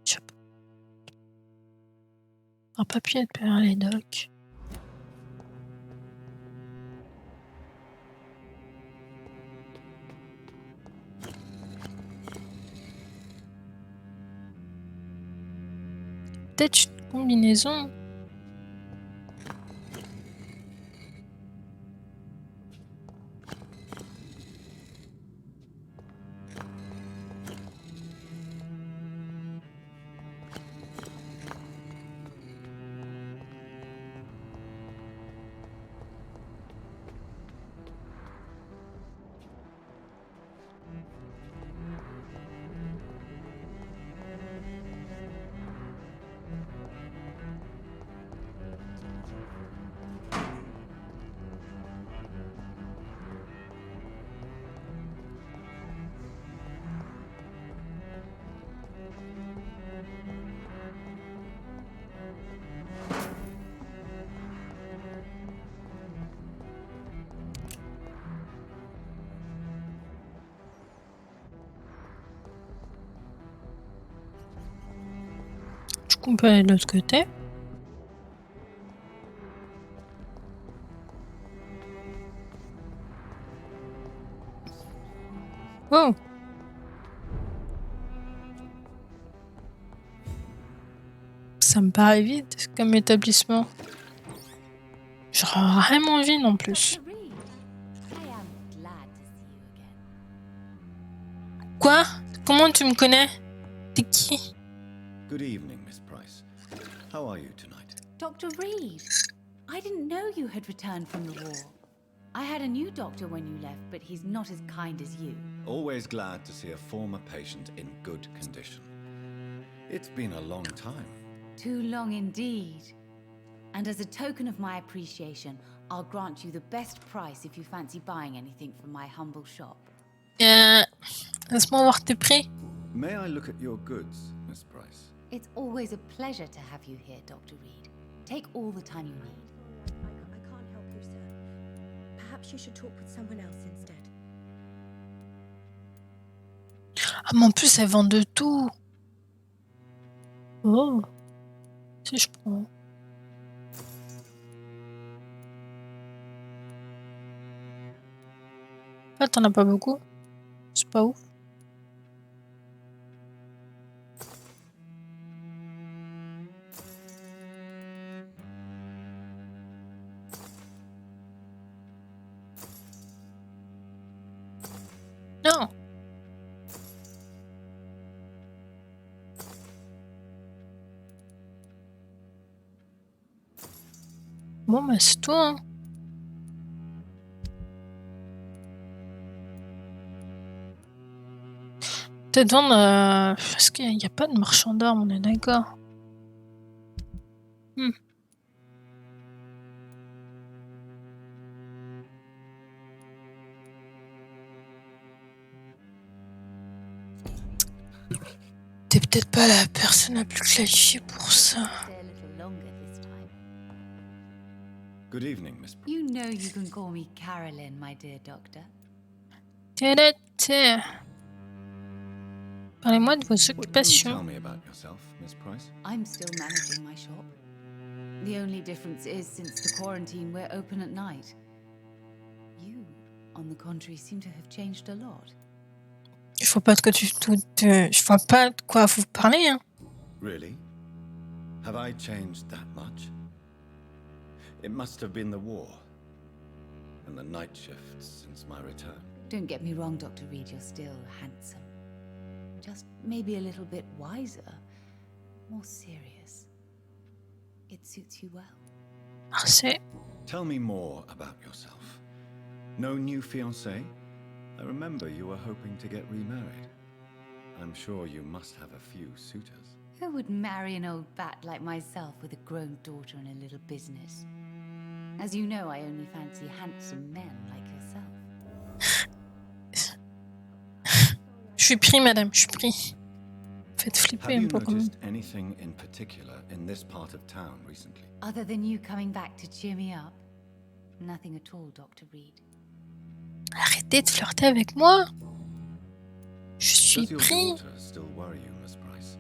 Je sais pas. Un papier de faire les docs. Peut-être une combinaison. Du coup, on peut aller de l'autre côté. Oh! Ça me paraît vide comme établissement. Genre vraiment vide en plus. Dr. Reed, I am glad to see you again. Quoi? Comment tu me connais? T'es qui? Good evening, Miss Price. How are you tonight? Dr. Reed, I didn't know you had returned from the war. I had a new doctor when you left, but he's not as kind as you. Always glad to see a former patient in good condition. It's been a long time. Too long indeed. And as a token of my appreciation, I'll grant you the best price if you fancy buying anything from my humble shop. Laisse-moi voir tes prix. May I look at your goods, Miss Price? It's always a pleasure to have you here, Dr. Reed. Take all the time you need. I can't help you, sir. Perhaps you should talk with someone else instead. Ah, mais en plus, elles vendent de tout. Oh. Si je prends. En fait, t'en as pas beaucoup. C'est pas ouf. Non. Bon, bah c'est tout, hein. Peut-être vendre. Parce qu'il n'y a pas de marchand d'armes, on est d'accord. T'es peut-être pas la personne la plus qualifiée pour ça. Stay a little longer this time. Good evening, Miss. You know you can call me Carolyn, my dear doctor. Parlez-moi de vos What can you occupations. tell me about yourself, Miss Price? I'm still managing my shop. The only difference is since the quarantine, we're open at night. You, on the contrary, seem to have changed a lot. Je vois pas de quoi je vois pas de quoi vous parlez, hein. Really? Have I changed that much? It must have been the war and the night shifts since my return. Don't get me wrong, Dr. Reed, you're still handsome. Just maybe a little bit wiser, more serious. It suits you well. Merci. Tell me more about yourself. No new fiancé? I remember you were hoping to get remarried. I'm sure you must have a few suitors. Who would marry an old bat like myself with a grown daughter and a little business? As you know, I only fancy handsome men like yourself. Je suis pris, madame, je suis pris. Faites flipper Have un you peu quand même. noticed anything in particular in this part of town recently? Other than you coming back to cheer me up? Nothing at all, Dr. Reed. Arrêtez de flirter avec moi. Je suis Does your pris. daughter still worry you, Miss Price?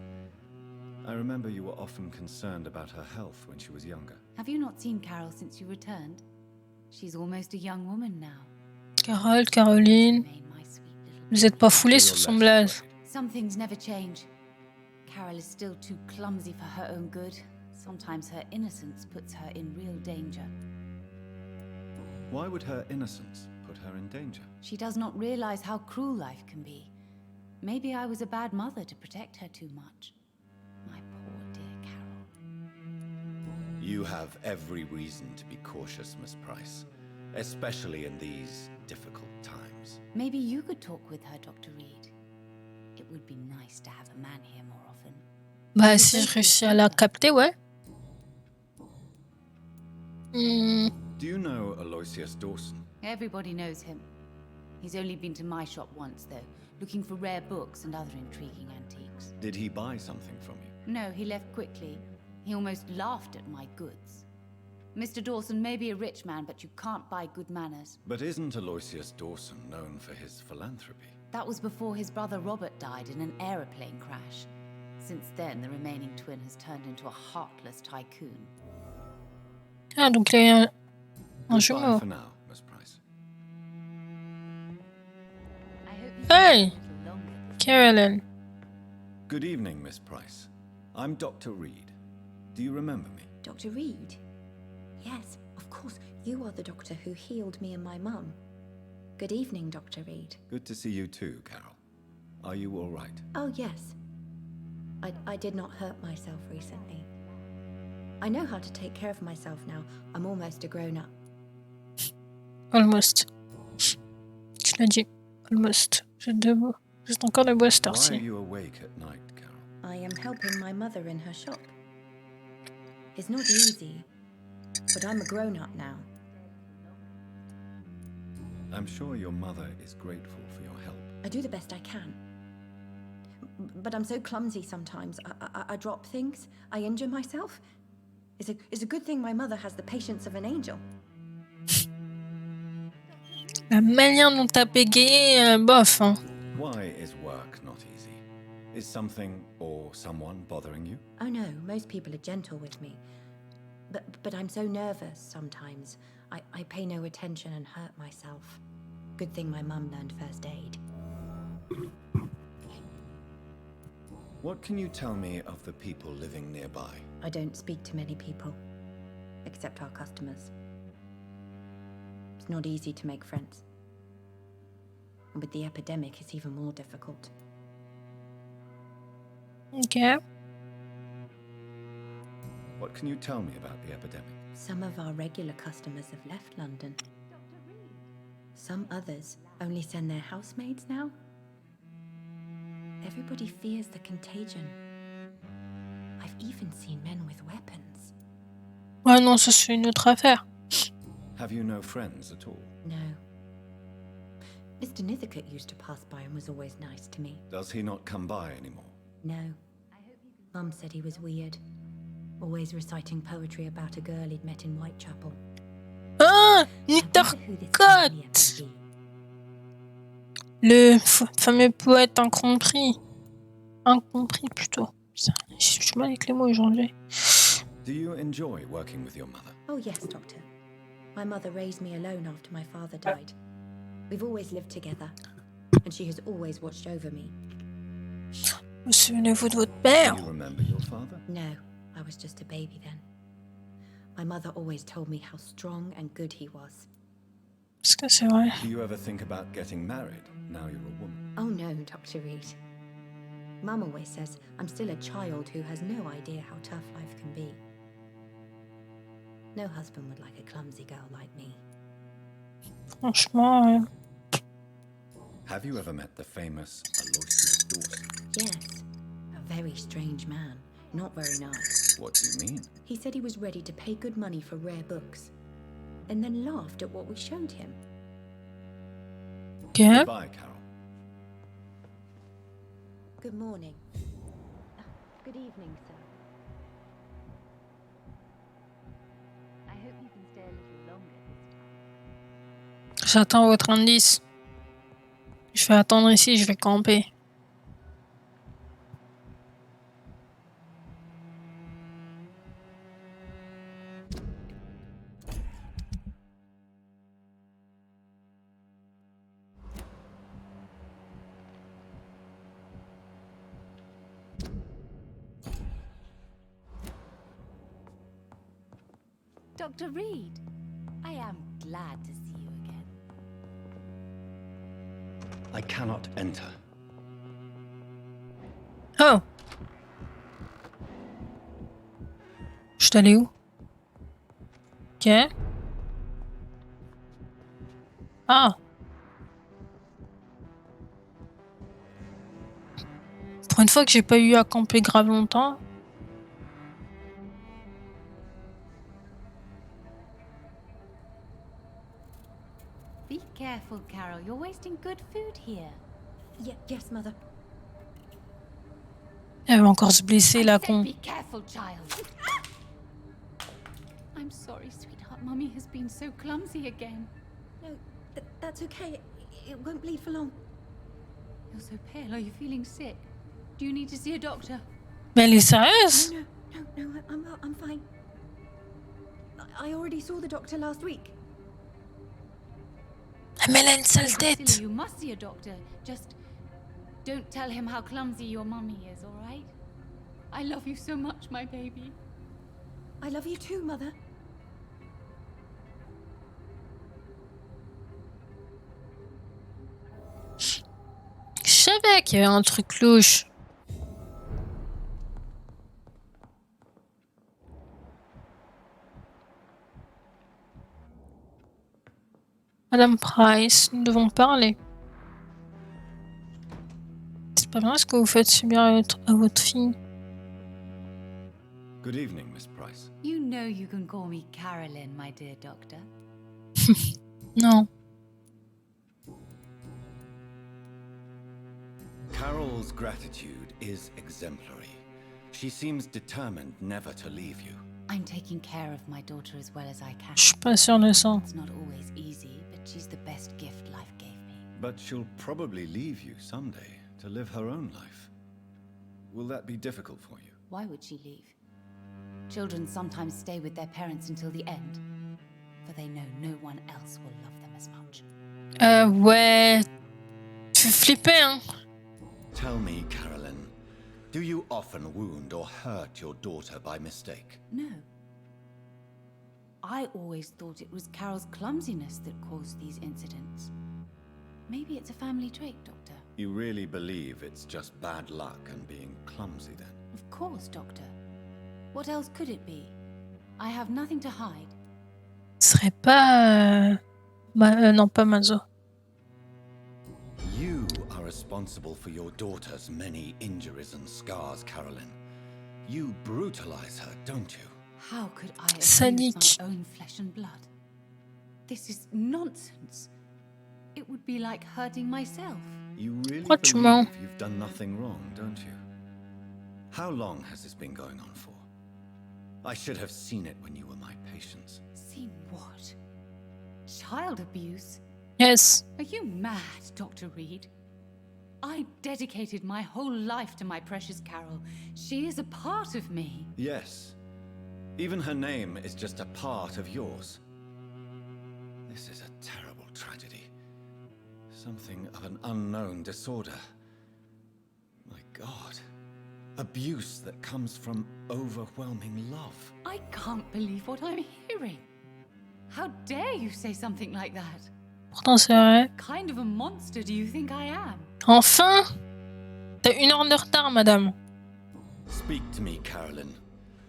I remember you were often concerned about her health when she was younger. Have you not seen Carol since you returned? She's almost a young woman now. Caroline, Remain my sweet little vous êtes pas So foulé you're sur son less blaze. afraid. Some things never change. Carol is still too clumsy for her own good. Sometimes her innocence puts her in real danger. Why would her innocence put her in danger? She does not realize how cruel life can be. Maybe I was a bad mother to protect her too much. My poor dear Carol. You have every reason to be cautious, Miss Price, especially in these difficult times. Maybe you could talk with her, Dr. Reed. It would be nice to have a man here more often. Bah, si je réussis à la capter, ouais. Do you know Aloysius Dawson? Everybody knows him. He's only been to my shop once, though, looking for rare books and other intriguing antiques. Did he buy something from you? No, he left quickly. He almost laughed at my goods. Mr. Dawson may be a rich man, but you can't buy good manners. But isn't Aloysius Dawson known for his philanthropy? That was before his brother Robert died in an aeroplane crash. Since then, the remaining twin has turned into a heartless tycoon. Ah, donc il y a un Goodbye jumeau. for now, Miss Price. I hope you Hey! stay a little longer this Caroline. Good evening, Miss Price. I'm Dr. Reed. Do you remember me? Dr. Reed? Yes, of course. You are the doctor who healed me and my mum. Good evening, Dr. Reed. Good to see you too, Carol. Are you all right? Oh, yes. I did not hurt myself recently. I know how to take care of myself now. I'm almost a grown-up. Almost. Tu l'as dit. Almost. Juste encore debout à cette Why are heure-ci. you awake at night, Carol? I am helping my mother in her shop. It's not easy, but I'm a grown-up now. I'm sure your mother is grateful for your help. I do the best I can. But I'm so clumsy sometimes. I drop things. I injure myself. It's a good thing my mother has the patience of an angel. La manière dont t'as bégayé, bof. Hein. Why is work not easy? Is something or someone bothering you? Oh no, most people are gentle with me. But I'm so nervous sometimes. I pay no attention and hurt myself. Good thing my mum learned first aid. What can you tell me of the people living nearby? I don't speak to many people, except our customers. It's not easy to make friends. And with the epidemic, it's even more difficult. Ok. What can you tell me about the epidemic? Some of our regular customers have left London. Some others only send their housemaids now. Everybody fears the contagion. I've even seen men with weapons. Ouais, non, ça c'est une autre affaire. Have you no friends at all? No. Mr. Nithicut used to pass by and was always nice to me. Does he not come by anymore? No. Mum said he was weird. Always reciting poetry about a girl he'd met in Whitechapel. Ah, I wonder who this family Nithicut, might be. le fameux poète incompris. Incompris plutôt. Putain, j'ai du mal avec les mots aujourd'hui. Do you enjoy working with your mother? Oh yes, Doctor. My mother raised me alone after my father died. We've always lived together, and she has always watched over me. Vous souvenez-vous de votre père? Do you remember your father? No, I was just a baby then. My mother always told me how strong and good he was. Est-ce que c'est vrai? Do you ever think about getting married now you're a woman? Oh no, Dr. Reed. Mum always says I'm still a child who has no idea how tough life can be. No husband would like a clumsy girl like me. Franchement, Have you ever met the famous Aloysius Dawson? Yes, a very strange man. Not very nice. What do you mean? He said he was ready to pay good money for rare books, and then laughed at what we showed him. ok. Goodbye, Carol. Good morning. Good evening, sir. I hope you can stay a little longer this time. J'attends votre indice. Je vais attendre ici, je vais camper. Dr. Reed, I am glad to see you again. I cannot enter. Oh! Je suis allé où? Ok. Ah! Pour une fois que j'ai pas eu à camper grave longtemps. Be careful, Carol. You're wasting good food here. Yes, mother. Elle va encore se blesser, I la said con. be careful, child. I'm sorry, sweetheart. Mummy has been so clumsy again. No, that's okay. It won't bleed for long. You're so pale. Are you feeling sick? Do you need to see a doctor? Mais elle est sérieuse? No, I'm fine. I already saw the doctor last week. Mais elle a une sale Silly, tête. you must see a doctor. Just don't tell him how clumsy your mummy is, all right? I love you so much, my baby. I love you too, mother. Je savais qu'il y avait un truc louche. Madame Price, nous devons parler. C'est pas bien ce que vous faites subir à votre fille. Good evening, Miss Price. You know you can call me Carolyn, my dear doctor. Non. Carol's gratitude is exemplary. She seems determined never to leave you. I'm taking care of my daughter as well as I can. Je suis pas sûre de ça. It's not always easy, but she's the best gift life gave me. But she'll probably leave you someday to live her own life. Will that be difficult for you? Why would she leave? Children sometimes stay with their parents until the end, for they know no one else will love them as much. Ouais. Tu fais flipper, hein. Tell me, Carolyn, do you often wound or hurt your daughter by mistake? No. I always thought it was Carol's clumsiness that caused these incidents. Maybe it's a family trait, Doctor. You really believe it's just bad luck and being clumsy then? Of course, Doctor. What else could it be? I have nothing to hide. Ce serait pas... non, pas Mazo. You are are responsible for your daughter's many injuries and scars, Carolyn. You brutalize her, don't you? How could I abuse Sadique. my own flesh and blood? This is nonsense. It would be like hurting myself. You really Pourquoi tu mens? believe you've done nothing wrong, don't you? How long has this been going on for? I should have seen it when you were my patients. See what? Child abuse? Yes. Are you mad, Dr. Reed? I dedicated my whole life to my precious Carol. She is a part of me. Yes. Even her name is just a part of yours. This is a terrible tragedy. Something of an unknown disorder. My God. Abuse that comes from overwhelming love. I can't believe what I'm hearing. How dare you say something like that? Pourtant, c'est vrai. What kind of a monster do you think I am? Enfin! T'as 1 heure de retard, madame. Speak to me, Carolyn.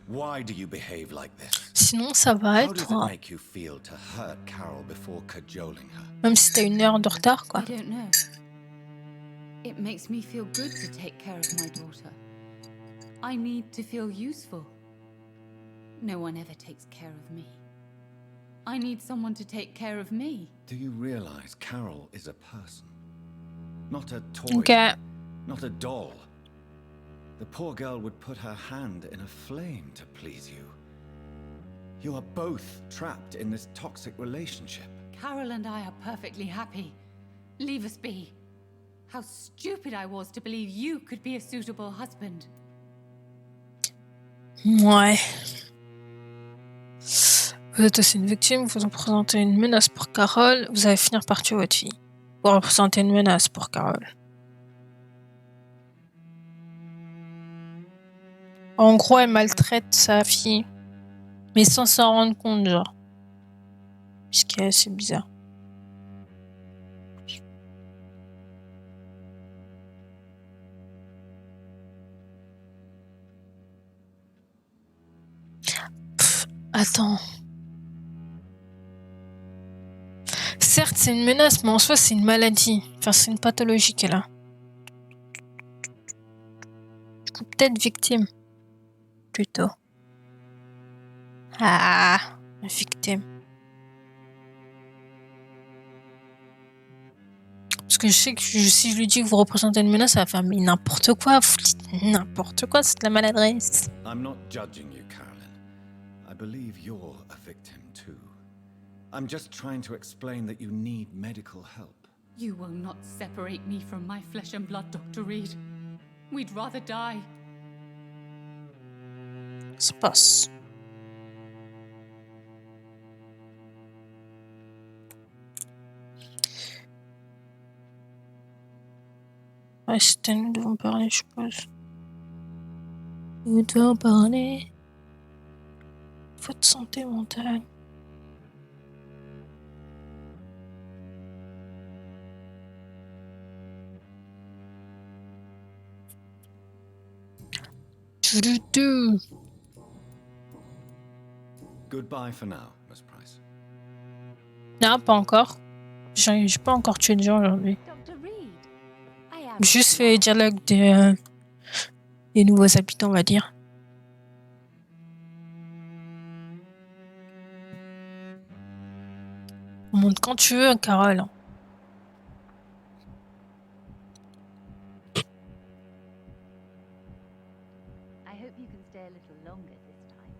Why do you behave like this? Sinon, ça va How does it être... make you feel to hurt Carol before cajoling her? Même si t'as 1 heure de retard, quoi. I don't know. It makes me feel good to take care of my daughter. I need to feel useful. No one ever takes care of me. I need someone to take care of me. Do you realize Carol is a person? Not a toy. Ok. Not a doll. The poor girl would put her hand in a flame to please you. You are both trapped in this toxic relationship. Carol and I are perfectly happy. Leave us be. How stupid I was to believe you could be a suitable husband. Ouais. Vous êtes aussi une victime, vous représentez une menace pour Carol, vous allez finir par tuer votre fille. Vous représentez une menace pour Carol. En gros, elle maltraite sa fille, mais sans s'en rendre compte, genre. Ce qui est assez bizarre. Attends. Certes, c'est une menace, mais en soi, c'est une maladie. Enfin, c'est une pathologie qu'elle a. Du coup, peut-être victime. Plutôt. Ah, victime. Parce que je sais que si je lui dis que vous représentez une menace, elle va faire mais n'importe quoi, vous dites n'importe quoi, c'est de la maladresse. I'm not judging you, Carolyn. I believe you're a victim too. I'm just trying to explain that you need medical help. You will not separate me from my flesh and blood, Dr. Reed. We'd rather die. Ça passe. Ouais, c'était nous devons parler, je suppose. Nous devons parler. Votre santé mentale. Goodbye for now, Miss Price. Non, pas encore. J'ai pas encore tué de gens aujourd'hui. Dr. Reed, I am Juste fait dialogue des nouveaux habitants, on va dire. On monte quand tu veux, Carole. I hope you can stay a little longer this time.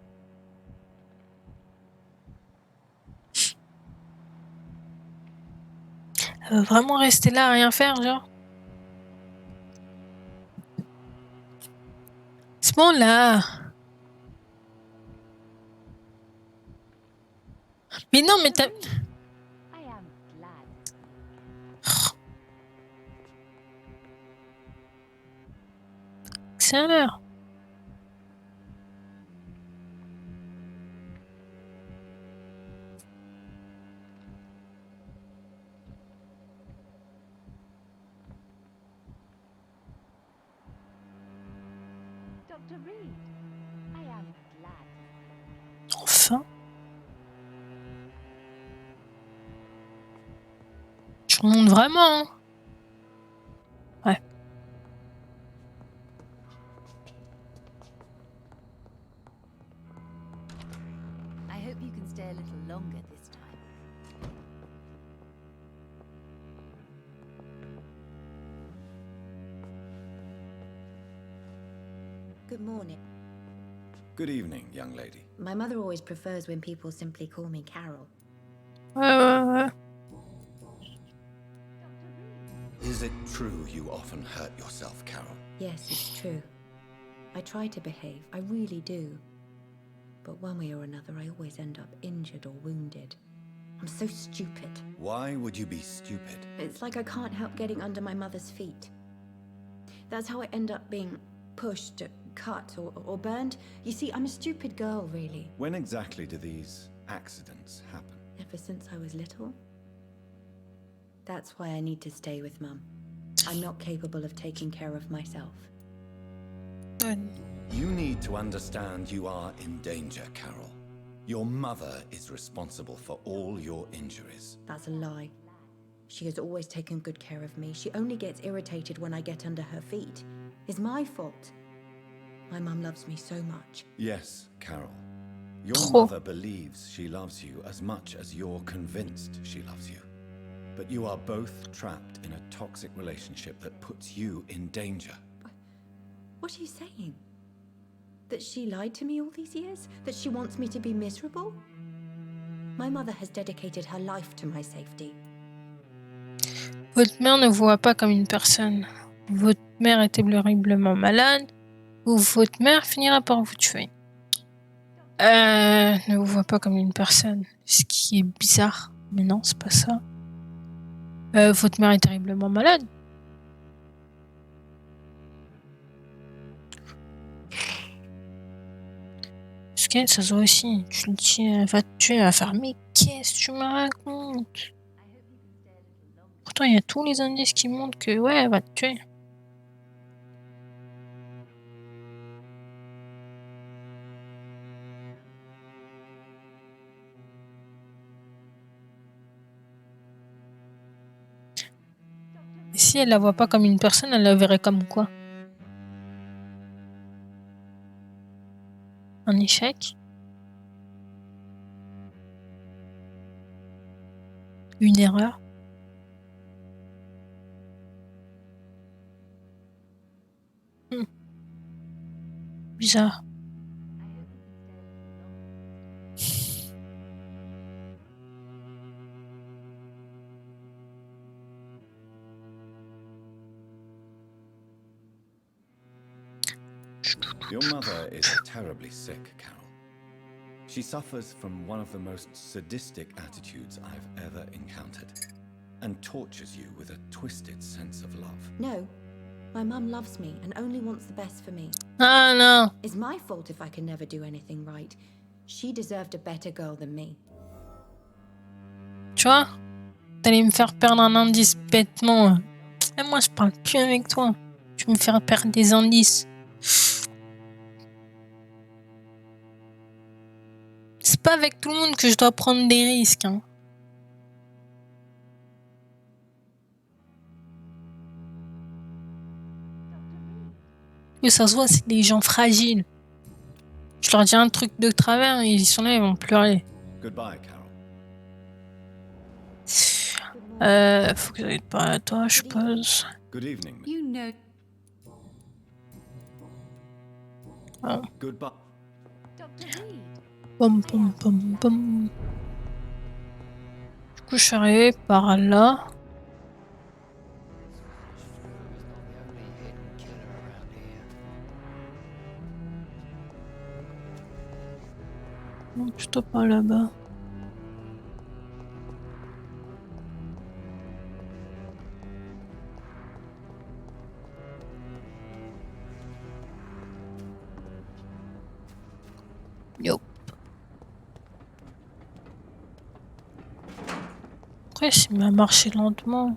Elle veut vraiment rester là à rien faire, genre. C'est bon, là. Mais non, mais t'as... I am glad. C'est à l'heure. Dr. Reed, I am glad. Enfin. Je remonte vraiment. Hein. Good morning. Good evening, young lady. My mother always prefers when people simply call me Carol. Ouais. Is it true you often hurt yourself, Carol? Yes, it's true. I try to behave, I really do. But one way or another, I always end up injured or wounded. I'm so stupid. Why would you be stupid? It's like I can't help getting under my mother's feet. That's how I end up being pushed, cut, or burned. You see, I'm a stupid girl, really. When exactly do these accidents happen? Ever since I was little. That's why I need to stay with Mum. I'm not capable of taking care of myself. You need to understand you are in danger, Carol. Your mother is responsible for all your injuries. That's a lie. She has always taken good care of me. She only gets irritated when I get under her feet. It's my fault. My mum loves me so much. Yes, Carol. Your mother believes she loves you as much as you're convinced she loves you. But you are both trapped in a toxic relationship that puts you in danger. What are you saying? That she lied to me all these years? That she wants me to be miserable? My mother has dedicated her life to my safety. Votre mère ne vous voit pas comme une personne. Votre mère est horriblement malade, ou votre mère finira par vous tuer. Ne vous voit pas comme une personne. Ce qui est bizarre. Mais non, c'est pas ça. Votre mère est terriblement malade. Parce que ça se voit aussi. Tu le dis, elle va te tuer, elle va faire mais qu'est-ce que tu me racontes? Pourtant, il y a tous les indices qui montrent que ouais, elle va te tuer. Et si elle la voit pas comme une personne, elle la verrait comme quoi? Un échec? Une erreur? Bizarre. Your mother is terribly sick, Carol. She suffers from one of the most sadistic attitudes I've ever encountered, and tortures you with a twisted sense of love. No, my mum loves me and only wants the best for me. Ah non. It's my fault if I can never do anything right. She deserved a better girl than me. Tu vois? T'allais me faire perdre un indice bêtement. Et moi, je parle plus avec toi. Tu me fais perdre des indices. C'est pas avec tout le monde que je dois prendre des risques. Hein. Que ça se voit, c'est des gens fragiles. Je leur dis un truc de travers et ils sont là, ils vont pleurer. Goodbye, Carol. Faut que j'aille parler à toi, je suppose. Good evening. You know. Oh. Goodbye. Dr. Reed. Pom, pom, pom, pom. Du coup, je suis arrivé par là. Non, plutôt par là-bas. Yo. Après, il m'a marché lentement.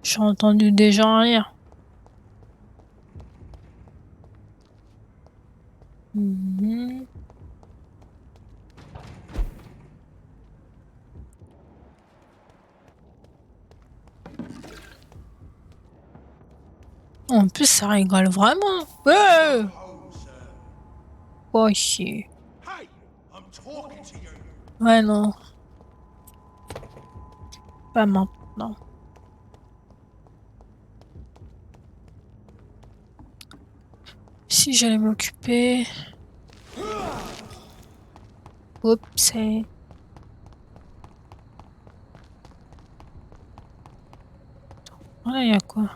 J'ai entendu des gens rire. En plus, ça rigole vraiment. Ouais. Oh, chier. Ouais, non. Pas maintenant. Si j'allais m'occuper... Oups, c'est... Voilà, il y a quoi?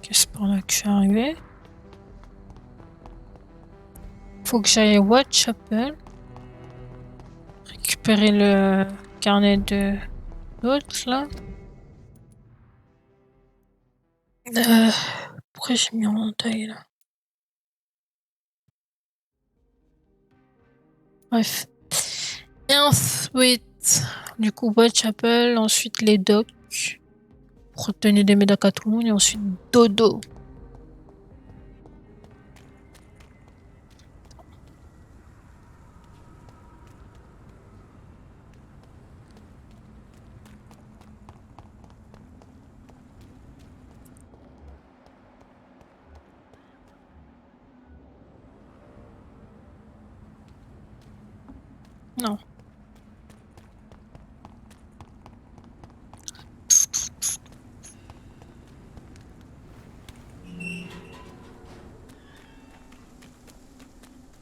Qu'est-ce par là que je suis arrivé? Faut que j'aille à Whitechapel. Récupérer le carnet de l'autre, là. Pourquoi j'ai mis en taille, là? Bref. Et ensuite, du coup, Whitechapel, ensuite les docks. Pour obtenir des médailles à tout le monde, et ensuite dodo. Non.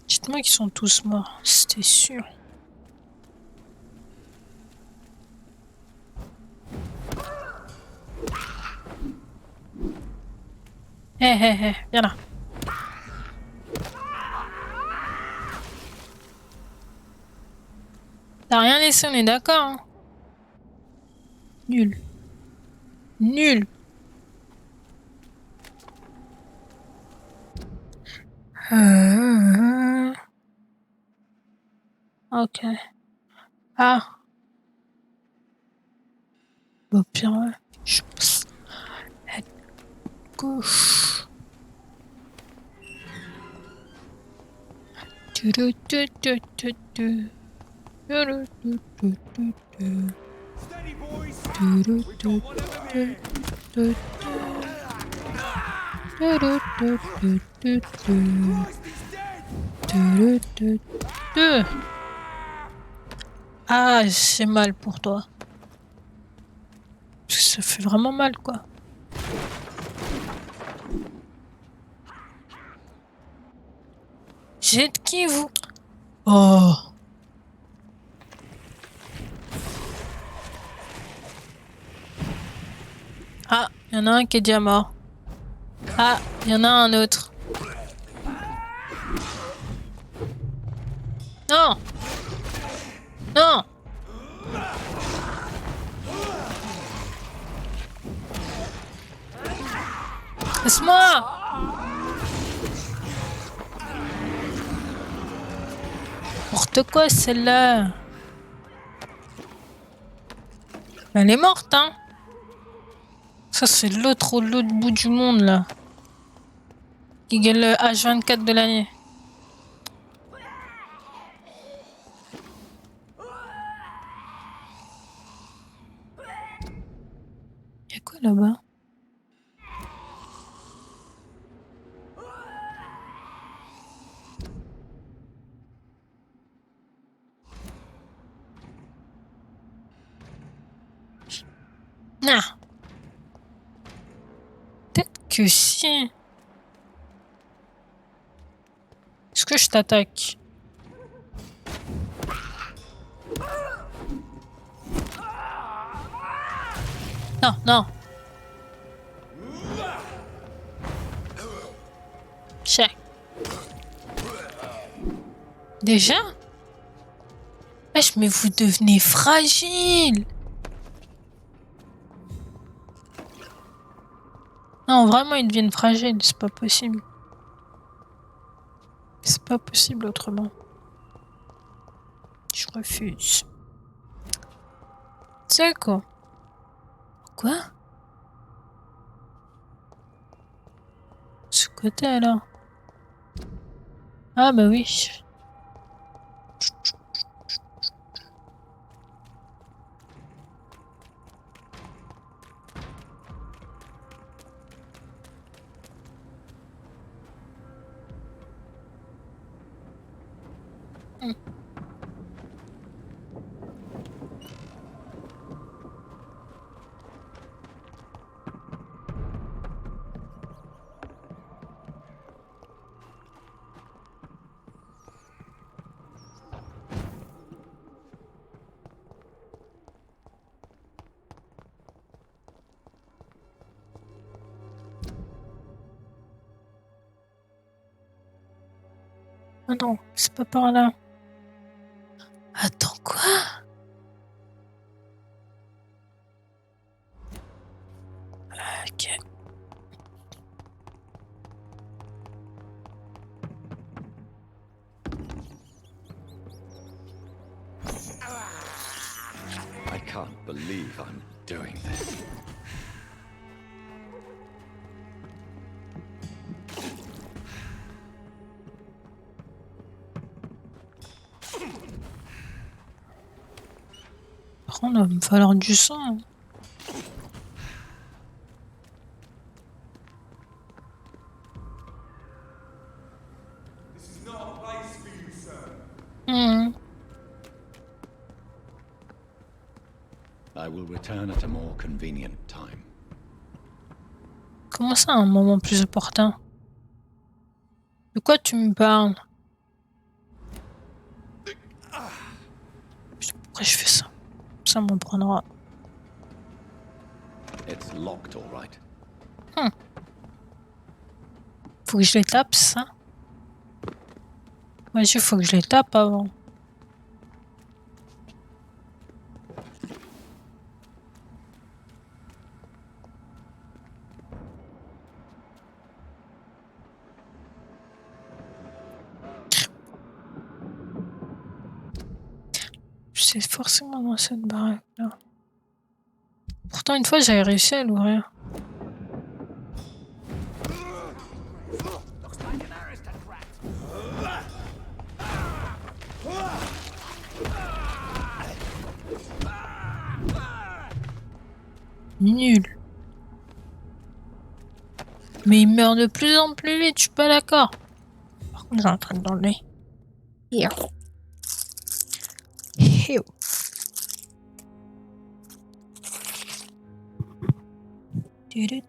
Dites-moi qu'ils sont tous morts, c'était sûr. Hé, viens là. T'as rien laissé, on est d'accord, hein? Nul. Nul. Ok. Ah. Au pire, ouais. Je pense à gauche. Ah, c'est mal pour toi. Parce que ça fait vraiment mal, quoi. Vous êtes qui, vous? Oh. Ah, il y en a un qui est déjà mort. Ah, il y en a un autre. Non! Non! Laisse-moi! N'importe quoi, celle-là. Elle est morte, hein? Ça, c'est l'autre bout du monde, là. Qui gagne le H24 de l'année. Y'a quoi là-bas? Ah! Peut-être que si. Est-ce que je t'attaque? Non, non. Check. Déjà? Wesh, mais vous devenez fragile. Non, vraiment, ils deviennent fragiles. C'est pas possible. C'est pas possible autrement. Je refuse. C'est quoi? Quoi? Ce côté alors? Ah bah oui. Ah non, c'est pas par là. Attends, quoi? Ok. I can't believe I'm doing this. Par contre, il va me falloir du sang. I will return at a more convenient time. Comment ça, un moment plus opportun? De quoi tu me parles? Putain, pourquoi je fais ça? Ça m'en prendra. It's locked, all right. Faut que je les tape, ça? Vas-y, faut que je les tape avant. C'est forcément dans cette baraque-là. Pourtant, une fois, j'avais réussi à l'ouvrir. Nul. Mais il meurt de plus en plus vite, je suis pas d'accord. Par contre, j'ai un truc dans le nez. Here. Here. Tudut.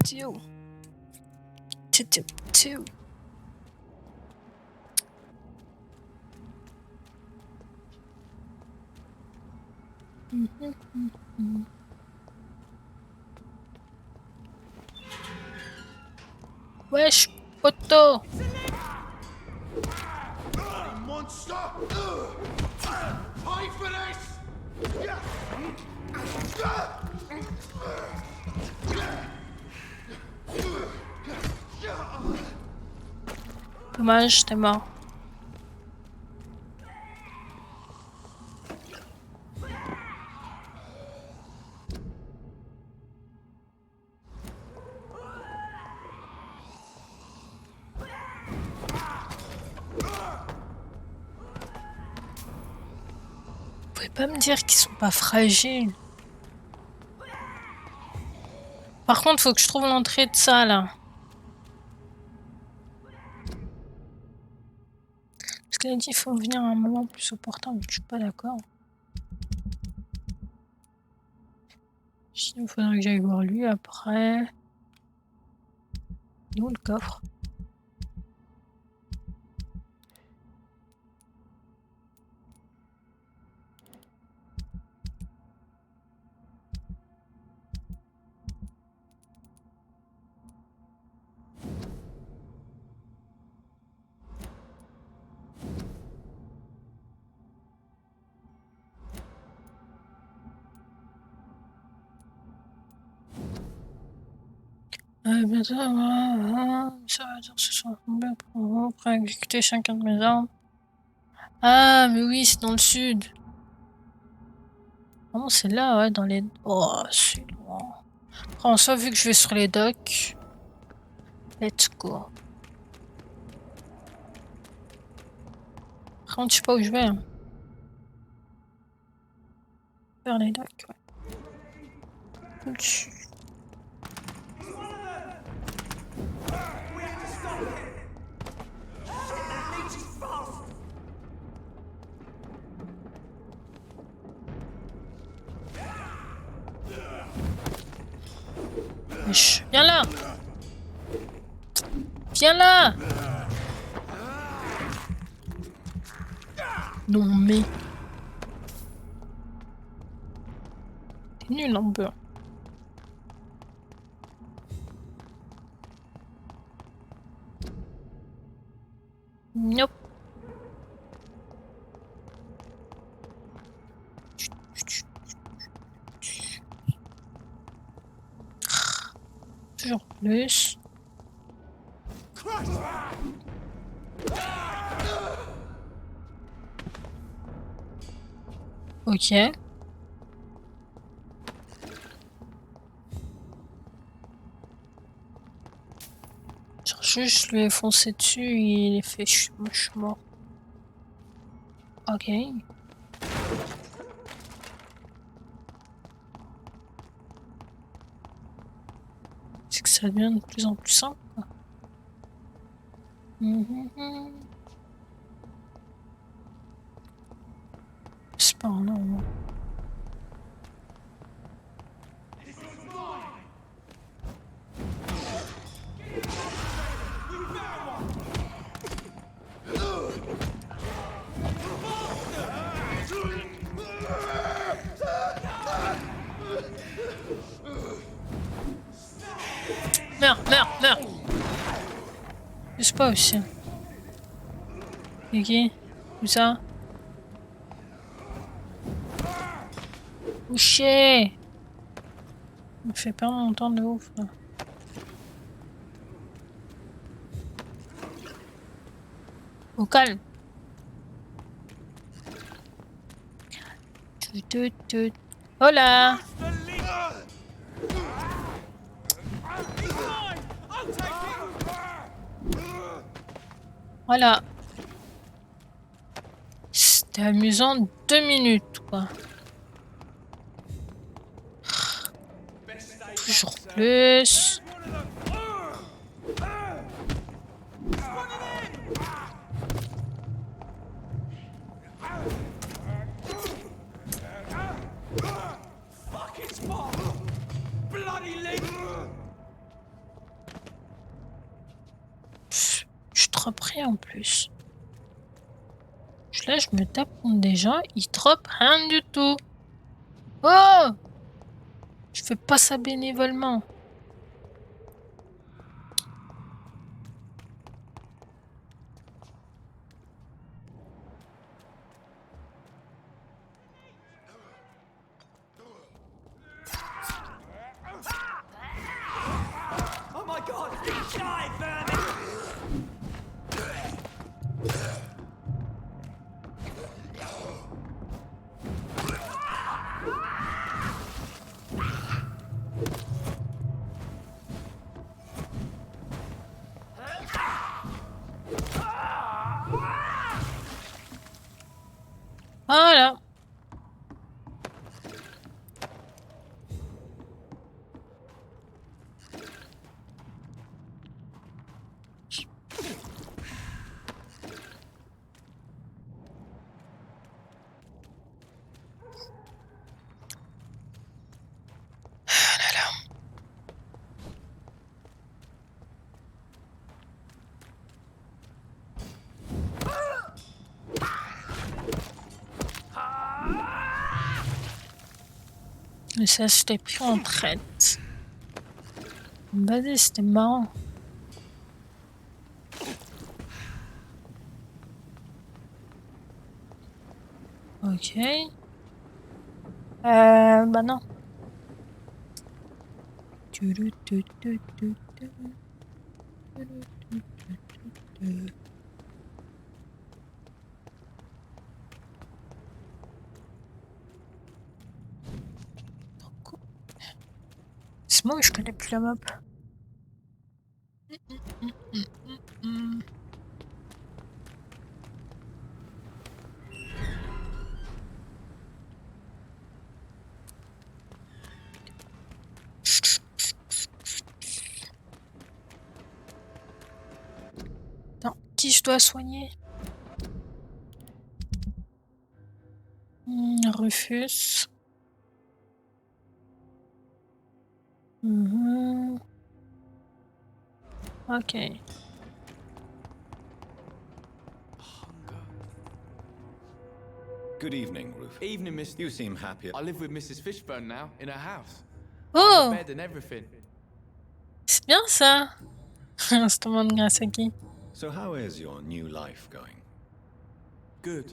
Two. Two. Wesh, poteau. Monster! Pay for this! Dommage, t'es mort. Vous pouvez pas me dire qu'ils sont pas fragiles. Par contre, faut que je trouve l'entrée de ça là. Parce qu'il a dit qu'il faut venir à un moment plus opportun, mais je suis pas d'accord. Sinon, il faudrait que j'aille voir lui après. Il est où le coffre? Bientôt, ça va dire ce soir. Pour vous, prêt à exécuter chacun de mes armes. Ah, mais oui, c'est dans le sud. Vraiment, c'est là, ouais, dans les... Oh, c'est loin. Après, en soi, vu que je vais sur les docks... Let's go. Par contre, je sais pas où je vais. Hein. vers les lacs, ouais. Au-dessus. Wesh, viens là! Viens là! Non mais... T'es nul un peu. Nope. Toujours plus. Ok. Genre juste je lui ai foncé dessus et il est fait je suis mort. Ok. C'est que ça devient de plus en plus simple, quoi. C'est pas normal. Meurs! Je sais pas aussi. Ok. Où ça? Couché! Il me fait perdre mon temps de ouf, là. Au calme! Hola! Voilà. C'était amusant 2 minutes, quoi. Toujours plus. Pff, je suis trop pris en plus. Là, je me tape contre des gens, ils dropent rien du tout. Oh! Je fais pas ça bénévolement. Oh my god! Die, vermin! Voilà. Mais ça, je t'ai pris en traite. Vas-y, c'était marrant. Ok. Bah non. C'est moi, je connais plus la map. Qui je dois soigner? Rufus. Ok. Good evening, Rufus. Evening, Mr. You seem happier. I live with Mrs. Fishburne now, in her house. Oh! Bed and everything. C'est bien ça! On se demande grâce à qui? So how is your new life going? Good.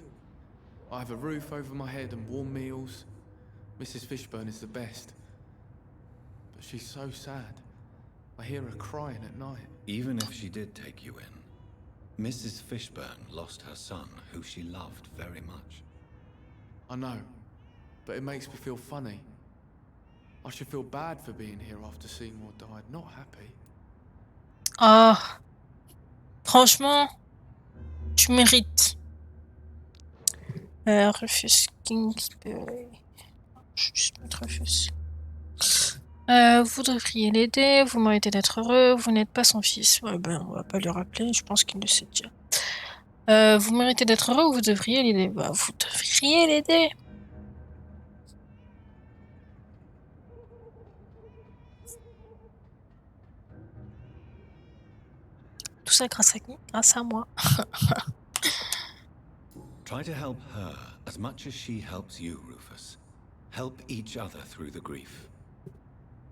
I have a roof over my head and warm meals. Mrs. Fishburne is the best. But she's so sad. I hear her crying at night. Even if she did take you in, Mrs. Fishburne lost her son, who she loved very much. I know, but it makes me feel funny. I should feel bad for being here after Seymour died, not happy. Ah! Franchement, tu mérites. Rufus Kingsbury. Je vais juste mettre Rufus. Vous devriez l'aider, vous méritez d'être heureux, vous n'êtes pas son fils. Ouais, ben, on va pas lui rappeler, je pense qu'il le sait déjà. Vous méritez d'être heureux ou vous devriez l'aider? Bah, vous devriez l'aider. Tout ça grâce à qui? Grâce à moi. Try to help her as much as she helps you, Rufus. Help each other through the grief.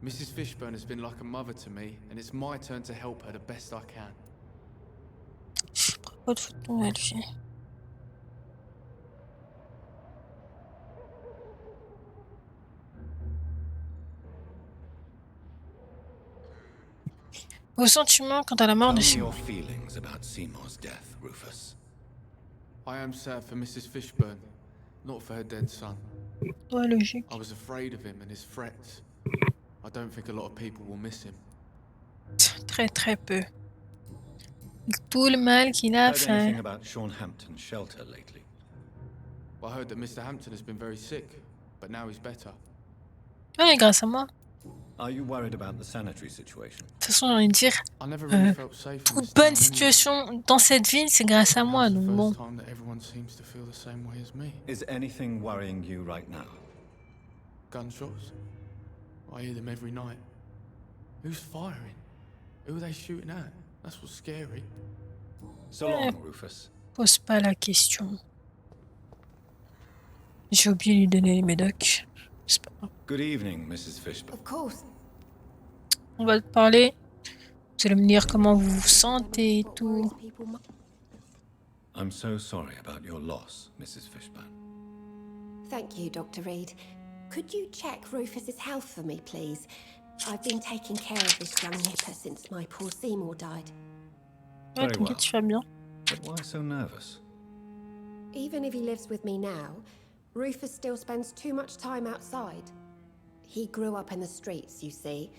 Mrs. Fishburne has been like a mother to me, and it's my turn to help her the best I can. Pas de faute de nouvelle fille. Vos sentiments quant à la mort Tell de me Seymour. your feelings about Seymour's death, Rufus. I am sad for Mrs. Fishburne, not for her dead son. Ouais, logique. I was afraid of him and his threats. I don't think a lot of people will miss him. Très très peu. Tout le mal qu'il a Heard fait. anything about Hampton shelter lately? I heard that Mr. Hampton has been very sick, but now he's better. Ouais, grâce à moi. Are you worried about the sanitary situation? De toute façon, j'ai envie de dire, I never really felt safe in toute this bonne town anyway. situation dans cette ville, c'est grâce à moi, Now's the donc bon. first time that everyone seems to feel the same way as me. Is anything worrying you right now? Gunshots? I hear them every night. Who's firing? Who are they shooting at? That's what's scary. So long, Rufus. Pose pas la question. J'ai oublié de lui donner les médocs. C'est pas grave. Good evening, Mrs. Fishburne. Of course. On va te parler. Vous allez me dire comment vous vous sentez et tout. I'm so sorry about your loss, Mrs. Fishburne. Thank you, Dr. Reed. Could you check Rufus's health for me, please? I've been taking care of this young nipper since my poor Seymour died. Ouais, Very well. t'inquiète, tu vas bien. But why so nervous? Even if he lives with me now, Rufus still spends too much time outside. He grew up in the streets, you see,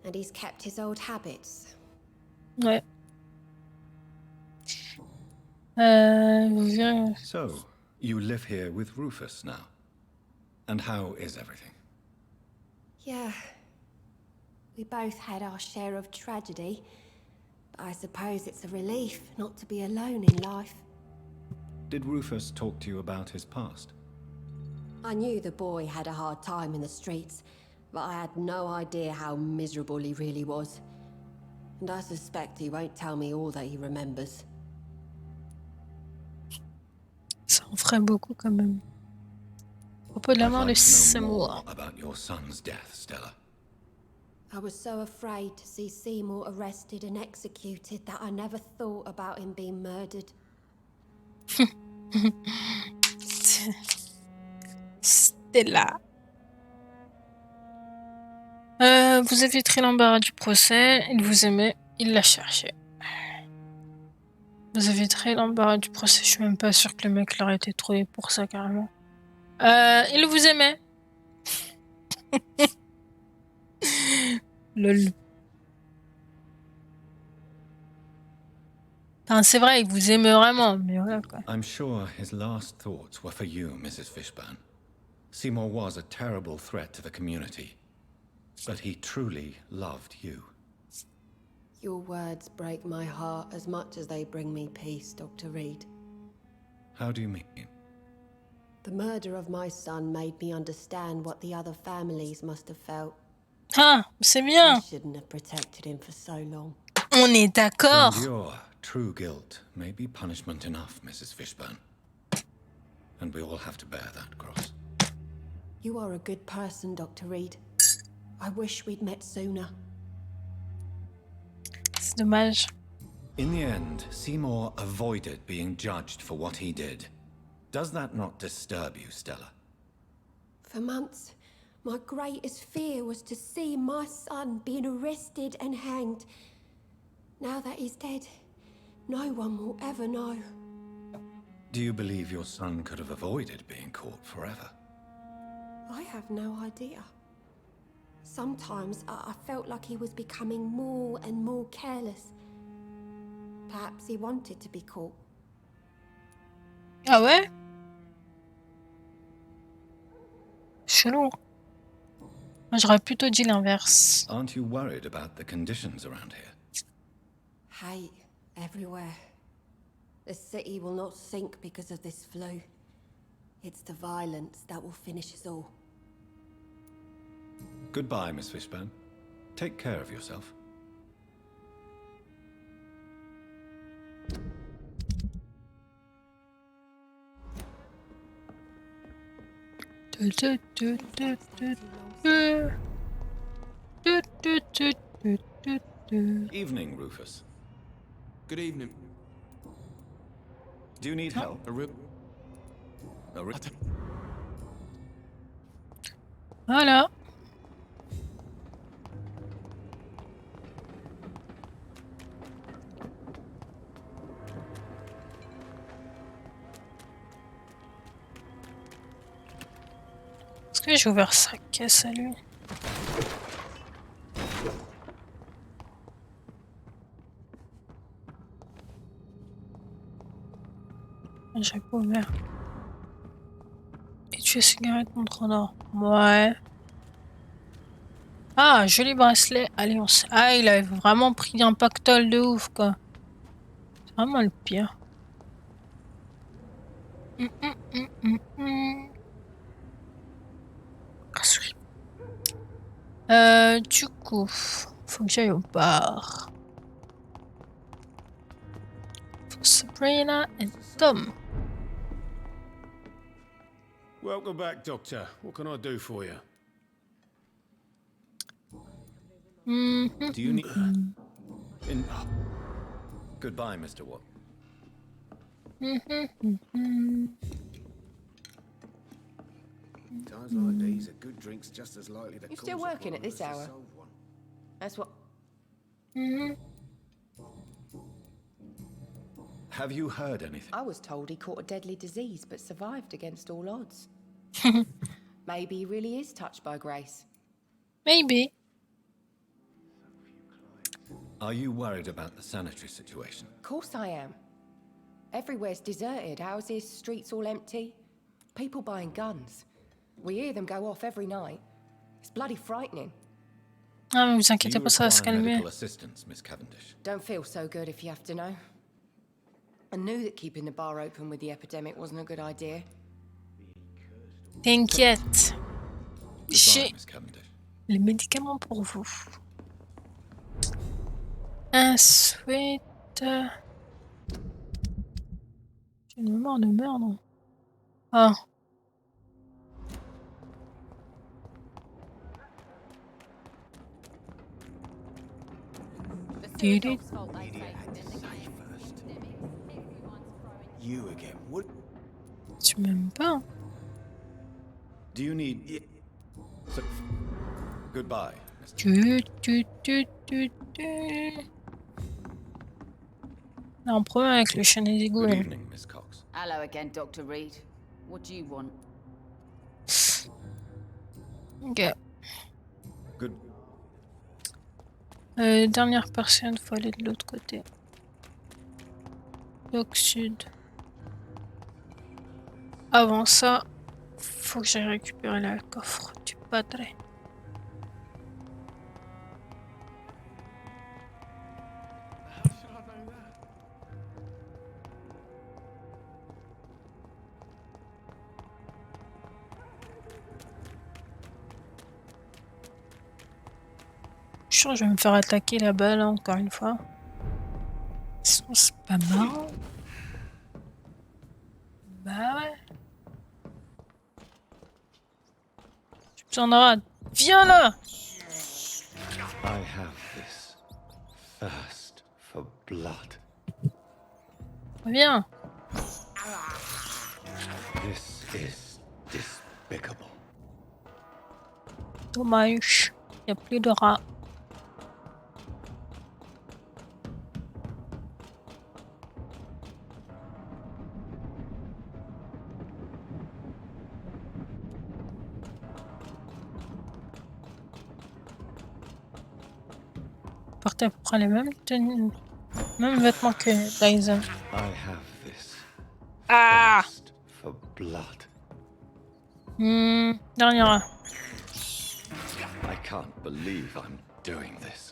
and he's kept his old habits. Ouais. Viens. So, you live here with Rufus now. And how is everything? Yeah. We both had our share of tragedy, but I suppose it's a relief not to be alone in life. Did Rufus talk to you about his past? I knew the boy had a hard time in the streets, but I had no idea how miserable he really was. And I suspect he won't tell me all that he remembers. Ça en ferait beaucoup quand même. À propos de la I'd mort de like to know Seymour. more about your son's death, Stella. I was so afraid to see Seymour arrested and executed that I never thought about him being murdered. Stella. Vous avez très l'embarras du procès. Il vous aimait. Il l'a cherché. Vous avez très l'embarras du procès. Je suis même pas sûre que le mec l'aurait été trouvé pour ça carrément. Il vous aimait. Lol. Enfin, c'est vrai, il vous aimait vraiment, mais voilà quoi. I'm sure his last thoughts were for you, Mrs. Fishburne. Seymour was a terrible threat to the community, but he truly loved you. Your words break my heart as much as they bring me peace, Dr. Reed. How do you mean? The murder of my son made me understand what the other families must have felt. Ah, c'est I bien. shouldn't have protected him for so long. On est To d'accord. endure true guilt may be punishment enough, Mrs. Fishburne. And we all have to bear that cross. You are a good person, Dr. Reed. I wish we'd met sooner. C'est dommage. In the end, Seymour avoided being judged for what he did. Does that not disturb you, Stella? For months, my greatest fear was to see my son being arrested and hanged. Now that he's dead, no one will ever know. Do you believe your son could have avoided being caught forever? I have no idea. Sometimes I felt like he was becoming more and more careless. Perhaps he wanted to be caught. Ah ouais? Chelou. Moi, j'aurais plutôt dit l'inverse. Aren't you worried about the conditions around here? Hate everywhere. The city will not sink because of this flu. It's the violence that will finish us all. Goodbye, Miss Fishburne. Take care of yourself. Du, du, du, du, du, du. Du, du, du, du, du, du. Evening, Rufus. Good evening. Do you need help? Voilà. Est-ce que j'ai ouvert sa caisse à lui? J'ai pas ouvert. Et tu es cigarette contre en or. Ouais. Ah, joli bracelet. Allez, on se... Ah, il avait vraiment pris un pactole de ouf, quoi. C'est vraiment le pire. Du coup, faut que j'aille au bar. Pour Sabrina et Tom. Welcome back, Doctor. What can I do for you? Do you need... Goodbye, Mr. Watt. Times like these, a good drink's just as likely to. You still working at this hour? That's what. Have you heard anything? I was told he caught a deadly disease but survived against all odds. Maybe he really is touched by grace. Maybe. Are you worried about the sanitary situation? Of course I am. Everywhere's deserted, houses, streets all empty. People buying guns. We hear them go off every night. It's bloody frightening. Ah, mais vous Do inquiétez you pas, ça va se require calmer. medical assistance, Miss Cavendish? Don't feel so good if you have to know. I knew that keeping the bar open with the epidemic wasn't a good idea. T'inquiète. Goodbye, J'ai Miss Cavendish. les médicaments pour vous. Ensuite... J'ai une mémoire de merde. Ah. Didi. You again? What? Tu m'aimes pas? Do you need... So... Goodbye, Mr. Non, problème avec le chien des égouts. Good Là. evening, Miss Cox. Hello again, Dr. Reed. What do you want? Ok. Good... Dernière personne, faut aller de l'autre côté. Donc sud. Avant ça, faut que j'aille récupérer le coffre du padre. Je suis sûr que je vais me faire attaquer là-bas, là, encore une fois. Sinon, c'est pas marrant. Bah ouais. Tu besoin de rade. Viens là! I have this thirst for blood. Viens. This is despicable. Dommage. Y a plus de rats. Portez à peu près les mêmes tenues, mêmes vêtements que Dyson. I have this Ah! thirst for blood. Dernière. I can't believe I'm doing this.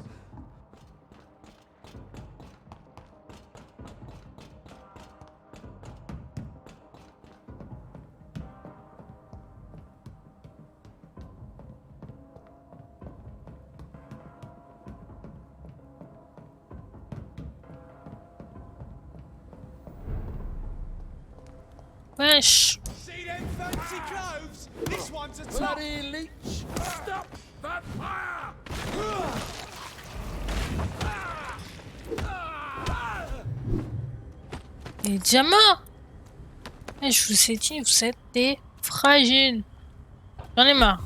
Wesh! See them fancy clothes? This one's a top. Bloody leech! Stop that fire! Les diamants! Eh, je vous ai dit, vous êtes des fragiles. J'en ai marre.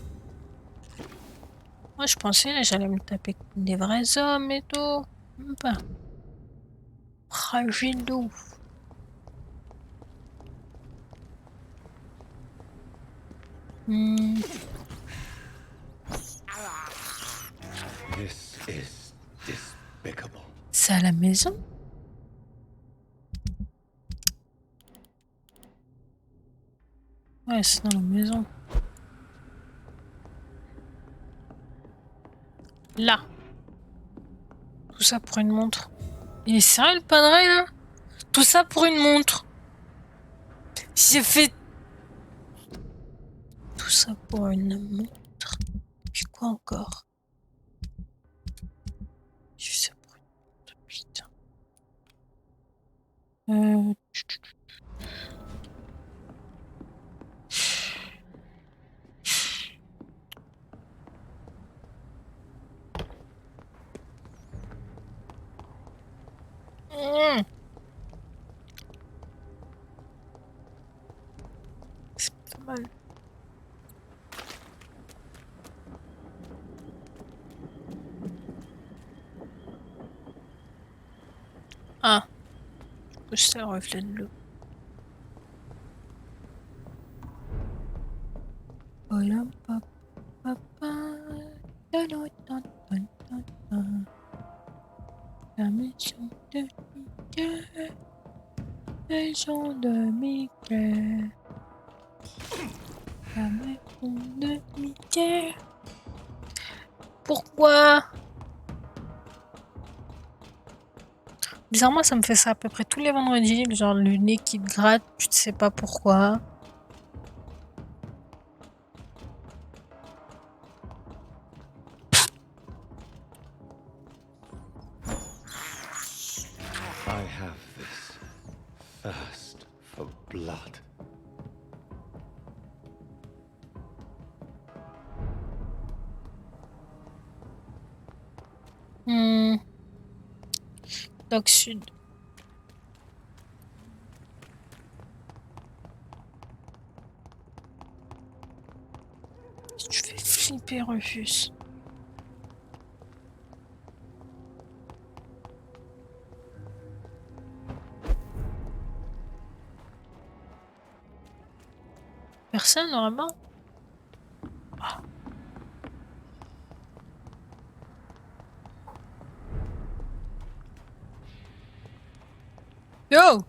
Moi, je pensais, là, j'allais me taper des vrais hommes et tout. Même pas. Fragile de ouf. This is despicable. C'est à la maison? Ouais, c'est dans la maison. Là. Tout ça pour une montre. Il est sérieux le padre là? Tout ça pour une montre. J'ai fait... Tout ça pour une montre. Puis quoi encore? Je sais pour une montre, putain. C'est pas mal. Ah. C'est le reflet de l'eau. Voilà, papa. La maison de Mickey. Maison de Mickey. La maison de Mickey. Pourquoi? Bizarrement, ça me fait ça à peu près tous les vendredis. Genre le nez qui te gratte, tu ne sais pas pourquoi. I have this thirst for blood. Dock Sud. Tu fais flipper Rufus. Personne vraiment? Ah. Yo!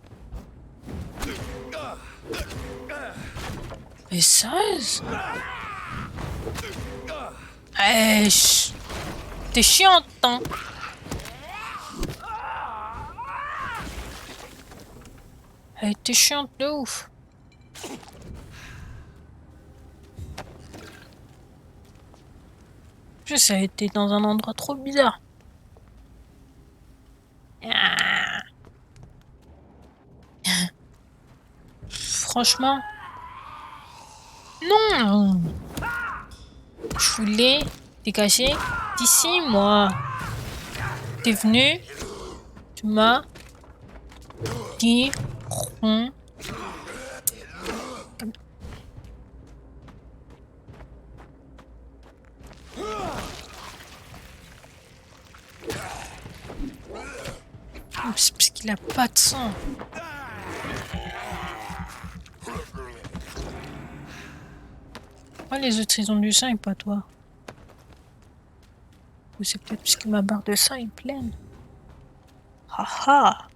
Mais sérieuse? Wesh! T'es chiante, hein? Elle était chiante de ouf. plus, ça a été dans un endroit trop bizarre. Ah. Franchement. Non! Je voulais dégager d'ici, moi. T'es venu, tu m'as dit rond. C'est parce qu'il a pas de sang. Pourquoi les autres ils ont du sang et pas toi? Ou c'est peut-être parce que ma barre de sang est pleine. Haha.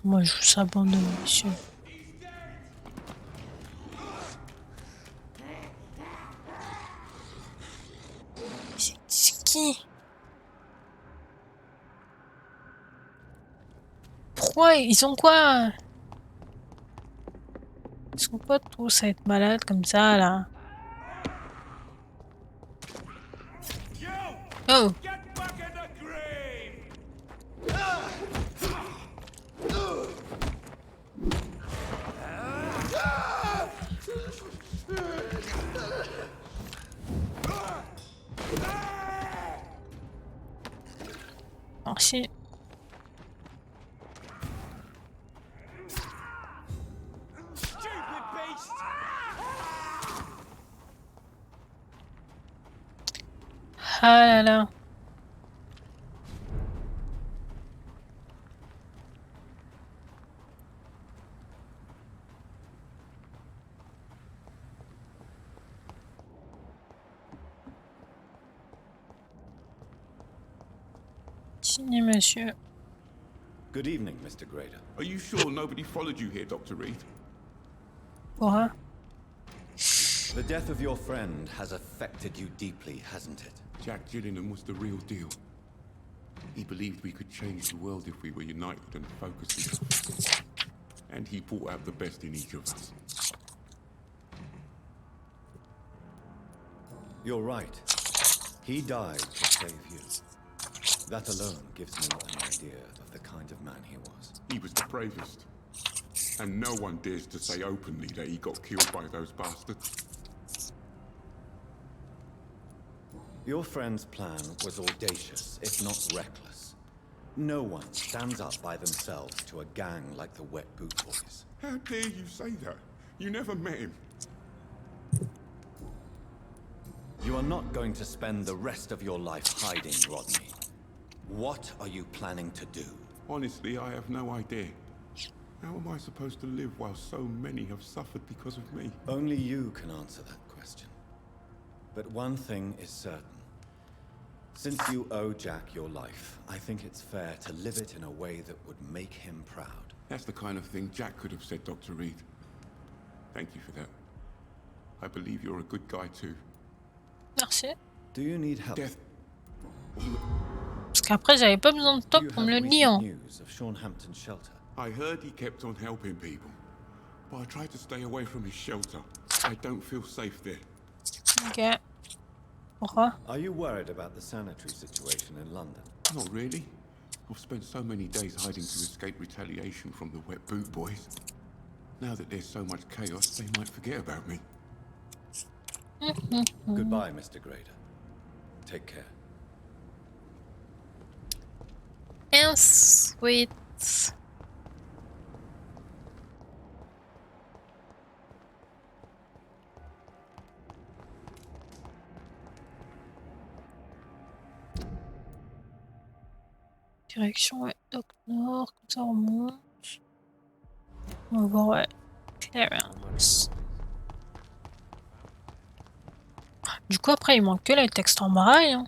Moi je vous abandonne, monsieur. C'est qui? Pourquoi? Ils ont quoi? Ils sont pas tous à être malades comme ça là. Oh! Merci. Ah là là. Signé, monsieur. Good evening, Mr. Grader. Are you sure nobody followed you here, Dr. Reed? Pourquoi? The death of your friend has affected you deeply, hasn't it? Jack Gillingham was the real deal. He believed we could change the world if we were united and focused enough. And he brought out the best in each of us. You're right. He died to save you. That alone gives me an idea of the kind of man he was. He was the bravest. And no one dares to say openly that he got killed by those bastards. Your friend's plan was audacious, if not reckless. No one stands up by themselves to a gang like the Wet Boot Boys. How dare you say that? You never met him. You are not going to spend the rest of your life hiding, Rodney. What are you planning to do? Honestly, I have no idea. How am I supposed to live while so many have suffered because of me? Only you can answer that question. But one thing is certain. Since you owe Jack your life, I think it's fair to live it in a way that would make him proud. That's the kind of thing Jack could have said, Dr. Reed. Thank you for that. I believe you're a good guy too. Merci. Do you need help? Death. Parce qu'après, j'avais pas besoin de toi pour me le dire. News of Shaunhampton shelter. I heard he kept on helping people, but I tried to stay away from his shelter. I don't feel safe there. Ok. Pourquoi? Are you worried about the sanitary situation in London? Not really. I've spent so many days hiding to escape retaliation from the Wet Boot Boys. Now that there's so much chaos, they might forget about me. Goodbye, Mr. Grader. Take care. Ensuite. Direction, ouais, donc nord, comme ça on remonte. On va voir, ouais. Clearance. Du coup, après, il manque que le texte en braille. Hein.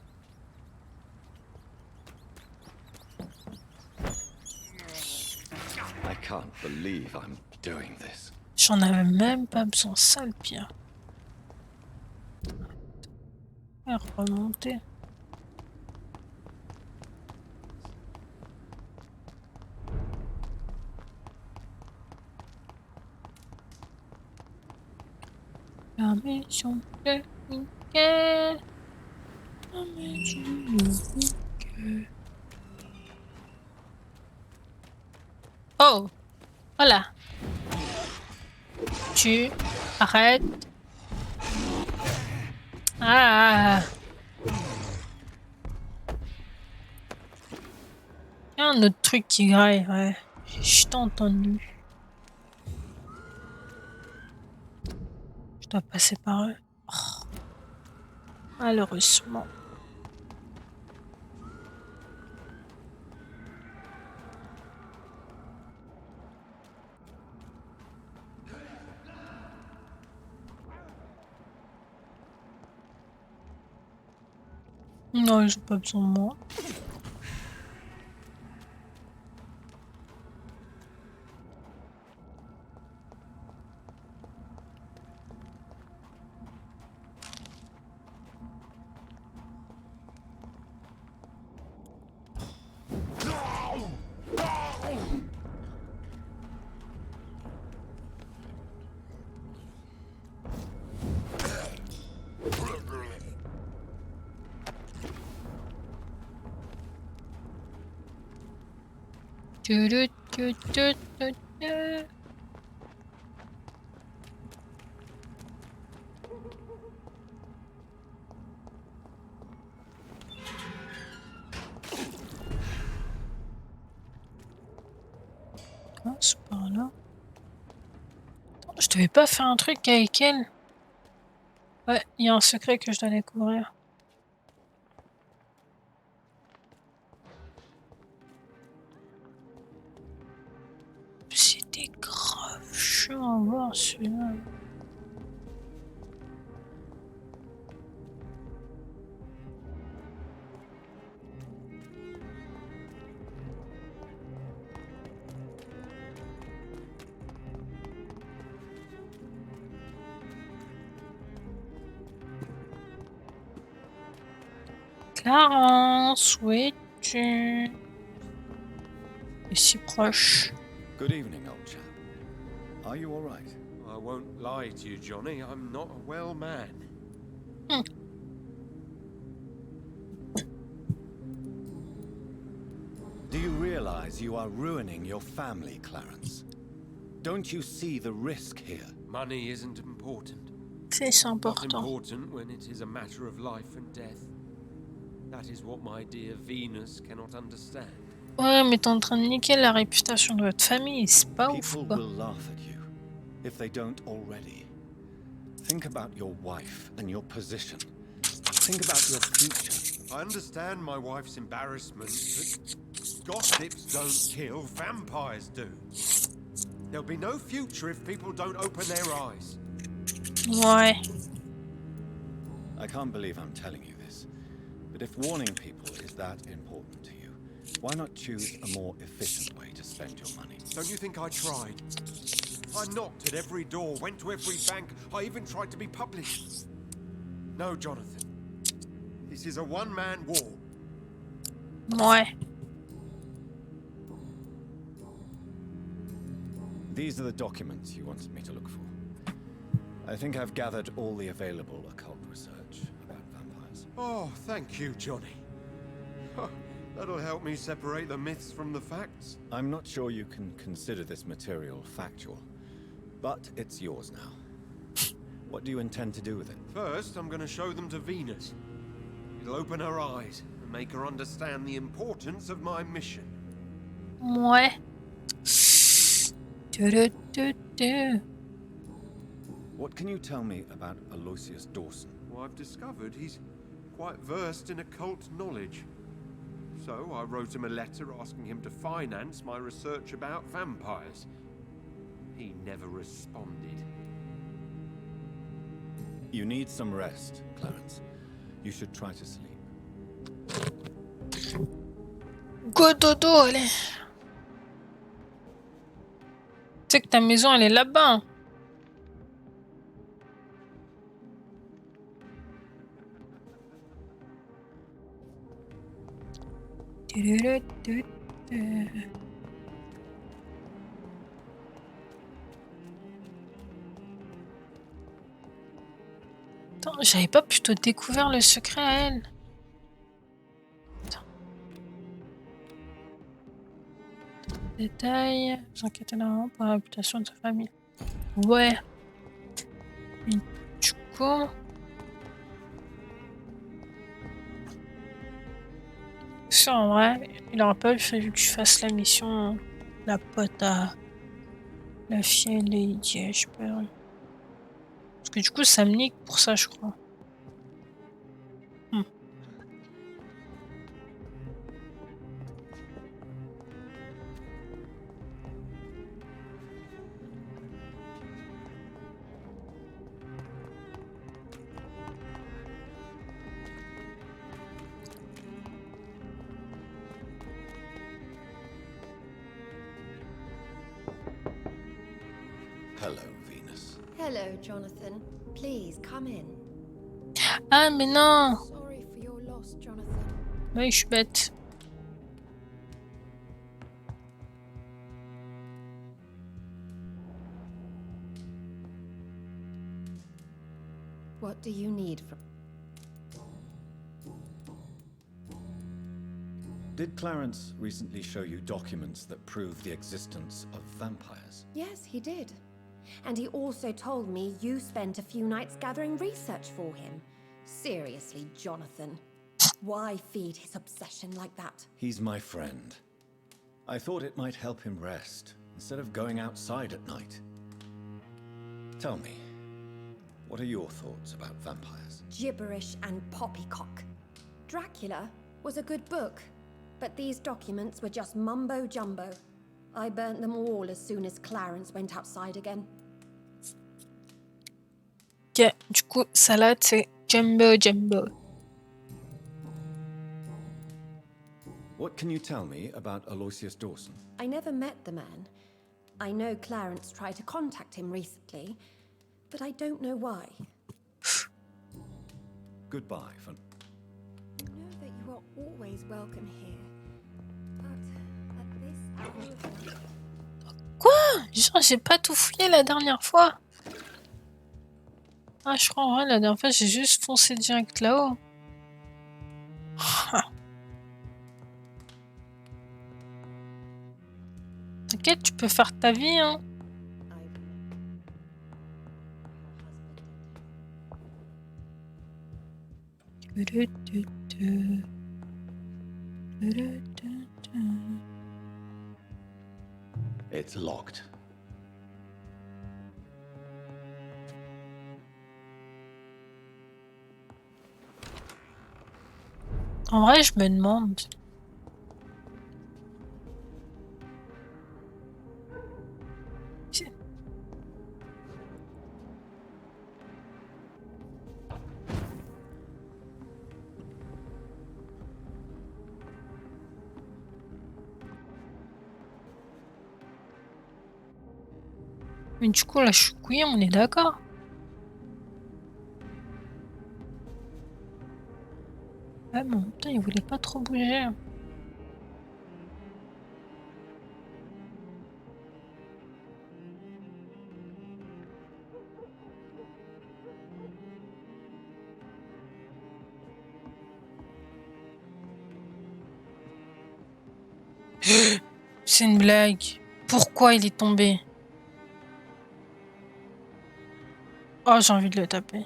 I can't believe I'm doing this. J'en avais même pas besoin, ça le pire. Remonter. maison de Mickey. La maison de Mickey. Oh, voilà. Tu arrêtes. Ah. Il y a un autre truc qui graille, ouais. Je t'ai entendu. Je dois passer par eux. Oh. Malheureusement. Non, ils ont pas besoin de moi. Tu, tu, tu, tu, tu, tu. Ah, c'est par là. Attends, je devais pas faire un truc avec elle. Ouais, il y a un secret que je dois découvrir. C'était grave chiant à voir celui-là. Clarence, où es-tu? Et si proche. Good evening, old chap. Are you all right? I won't lie to you, Johnny. I'm not a well man. Do you realize you are ruining your family, Clarence? Don't you see the risk here? Money isn't important. C'est Not important. important when it is a matter of life and death. That is what my dear Venus cannot understand. Ouais, mais t'es en train de niquer la réputation de votre famille. C'est pas ouf, People quoi. will laugh at you, if they don't already. Think about your wife and your position. Think about your future. I understand my wife's embarrassment, but gossips don't kill, vampires do. There'll be no future if people don't open their eyes. Ouais. I can't believe I'm telling you this, but if warning people is that important to you, why not choose a more efficient way to spend your money? Don't you think I tried? I knocked at every door, went to every bank, I even tried to be published. No, Jonathan. This is a one-man war. Ouais. These are the documents you wanted me to look for. I think I've gathered all the available occult research about vampires. Oh, thank you, Johnny. That'll help me separate the myths from the facts. I'm not sure you can consider this material factual, but it's yours now. What do you intend to do with it? First, I'm going to show them to Venus. It'll open her eyes and make her understand the importance of my mission. Ouais. Du, du, du. What can you tell me about Aloysius Dawson? Well, I've discovered he's quite versed in occult knowledge. So I wrote him a letter asking him to finance my research about vampires. He never responded. You need some rest, Clarence. You should try to sleep. Go dodo, allez. Tu sais que ta maison, elle est là-bas. J'avais pas plutôt découvert le secret à elle. Attends. Détail. J'enquêtais normalement pour la réputation de sa famille. Ouais. Et du coup... Ça, en vrai, il aurait pas fallu que je fasse la mission la pote à la fille Lady, je sais pas. Parce que du coup, ça me nique pour ça, je crois. Hello, Venus. Hello, Jonathan. Please, come in. Ah, mais non! Sorry for your loss, Jonathan. Oui, je suis bête. What do you need from... Did Clarence recently show you documents that prove the existence of vampires? Yes, he did. And he also told me you spent a few nights gathering research for him. Seriously, Jonathan. Why feed his obsession like that? He's my friend. I thought it might help him rest, instead of going outside at night. Tell me, what are your thoughts about vampires? Gibberish and poppycock. Dracula was a good book, but these documents were just mumbo-jumbo. I burnt them all as soon as Clarence went outside again. Ok, du coup, salade, c'est jumbo. What can you tell me about Aloysius Dawson? I never met the man. I know Clarence tried to contact him recently, but I don't know why. Goodbye, for... I know that you are always welcome here, but at this hour of night... Quoi? Genre, j'ai pas tout fouillé la dernière fois. Ah, je crois, en vrai, la dernière fois, j'ai juste foncé direct là-haut. T'inquiète, tu peux faire ta vie, hein. It's locked. En vrai, je me demande. Mais du coup, là, je suis couillé, on est d'accord. Ah bon, putain, il voulait pas trop bouger. C'est une blague. Pourquoi il est tombé? Oh, j'ai envie de le taper.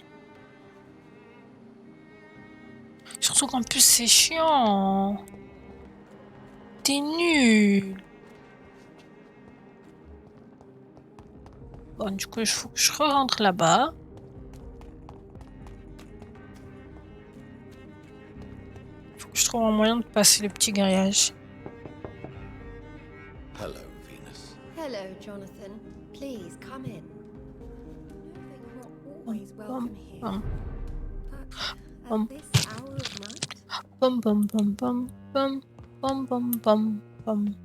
Surtout qu'en plus, c'est chiant. T'es nul. Bon, du coup, il faut que je rentre là-bas. Faut que je trouve un moyen de passer le petit grillage. Hello, Venus. Hello, Jonathan. Please, come in. I know that you are always welcome here, but at this hour of night... Bum bum bum bum bum bum bum bum bum.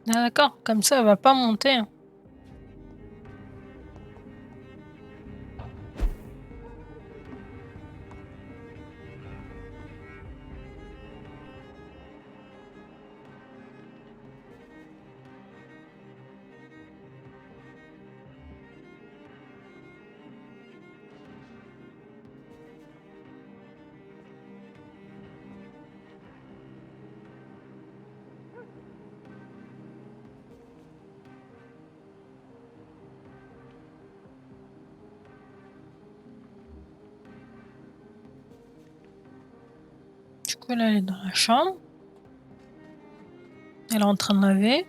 Ah, d'accord, comme ça, elle va pas monter. Hein. Du coup, là, elle est dans la chambre. Elle est en train de laver.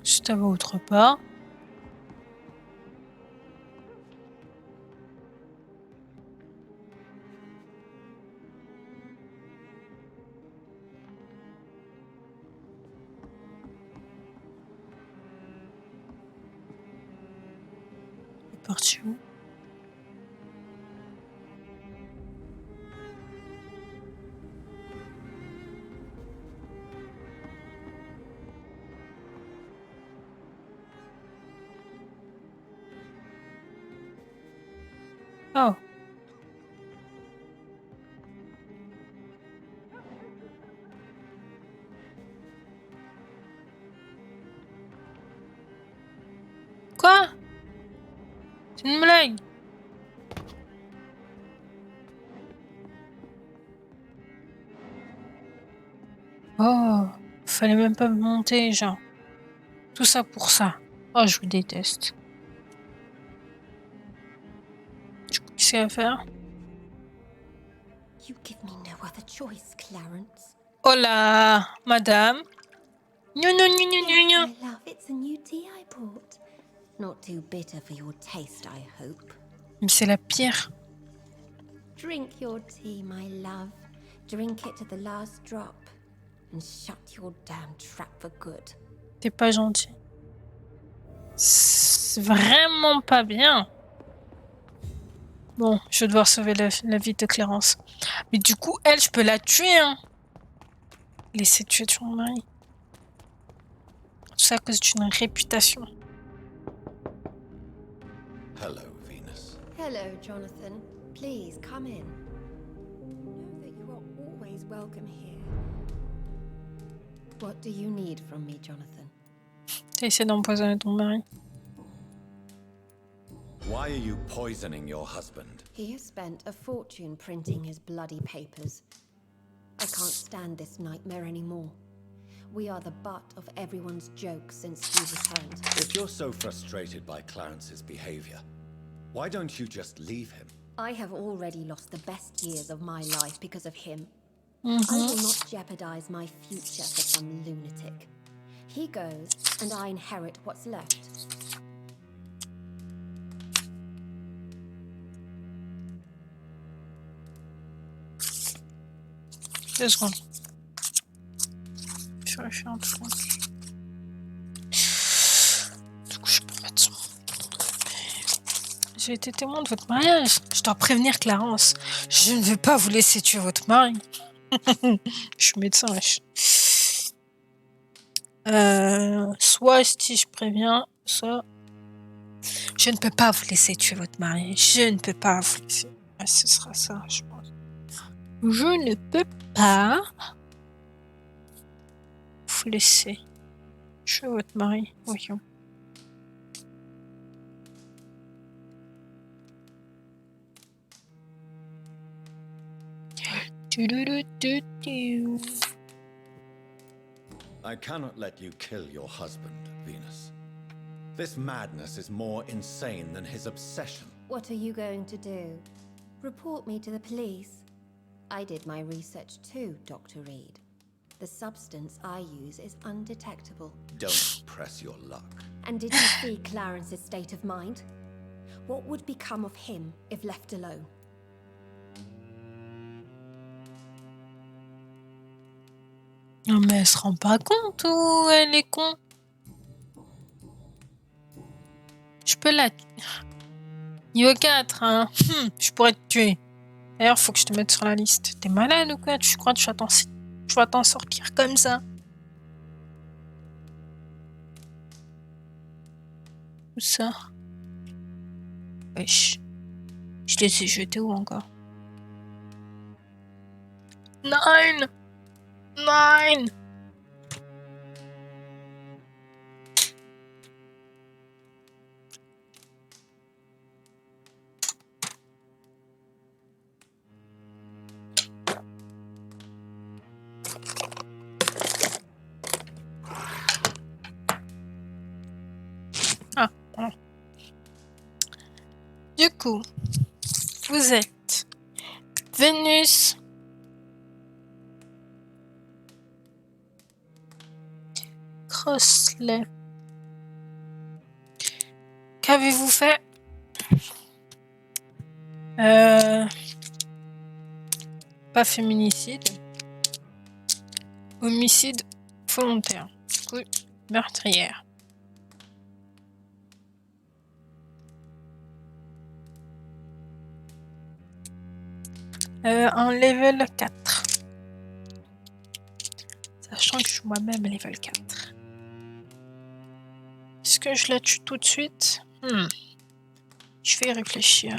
Juste avant autre part. Elle est partie où? Oh. Quoi? C'est une blague. Oh, fallait même pas me monter, genre. Tout ça pour ça. Oh, je vous déteste. Du coup, qu'est-ce qu'elle va faire? You give me no other choice, Clarence. Oh là, madame. Non, non, non, non, non, non. My love, it's a new tea I bought. Not too bitter for your taste, I hope. Mais c'est la pire. Drink your tea, my love. Drink it to the last drop. And shut your damn trap for good. T'es pas gentil. C'est vraiment pas bien. Bon, je vais devoir sauver la vie de Clarence. Mais du coup, elle, je peux la tuer, hein. Laisser tuer ton mari. Tout ça à cause d'une réputation. Hello, Venus. Hello, Jonathan. Please, come in. Know that you are always welcome here. What do you need from me, Jonathan? T'as essayé d'empoisonner ton mari. Why are you poisoning your husband? He has spent a fortune printing his bloody papers. I can't stand this nightmare anymore. We are the butt of everyone's jokes since he returned. If you're so frustrated by Clarence's behavior, why don't you just leave him? I have already lost the best years of my life because of him. Mm-hmm. I will not jeopardize my future for some lunatic. He goes, and I inherit what's left. Deux secondes. Je vérifie un truc. Du coup, je peux mettre son... J'ai été témoin de votre mariage. Je dois prévenir Clarence. Je ne veux pas vous laisser tuer votre mari. Je suis médecin, wesh. Soit si je préviens, soit... Je ne peux pas vous laisser tuer votre mari. Je ne peux pas vous laisser... Ah, ce sera ça, je pense. Je ne peux pas vous laisser tuer votre mari. Voyons. I cannot let you kill your husband, Venus. This madness is more insane than his obsession. What are you going to do? Report me to the police? I did my research too, Dr. Reed. The substance I use is undetectable. Don't press your luck. And did you see Clarence's state of mind? What would become of him if left alone? Non, mais elle se rend pas compte ou elle est con. Je peux la... Niveau 4, hein. Je pourrais te tuer. D'ailleurs, faut que je te mette sur la liste. T'es malade ou quoi? Tu crois que tu vas t'en sortir comme ça? Où ça? Wesh. Je les ai jetés où encore? Nine! Nine! Ah, bon. Du coup, vous êtes Vénus, Crossley. Qu'avez-vous fait? Pas féminicide. Homicide volontaire. Du coup, meurtrière. En level 4. Sachant que je suis moi-même level 4. Est-ce que je la tue tout de suite? Je vais y réfléchir.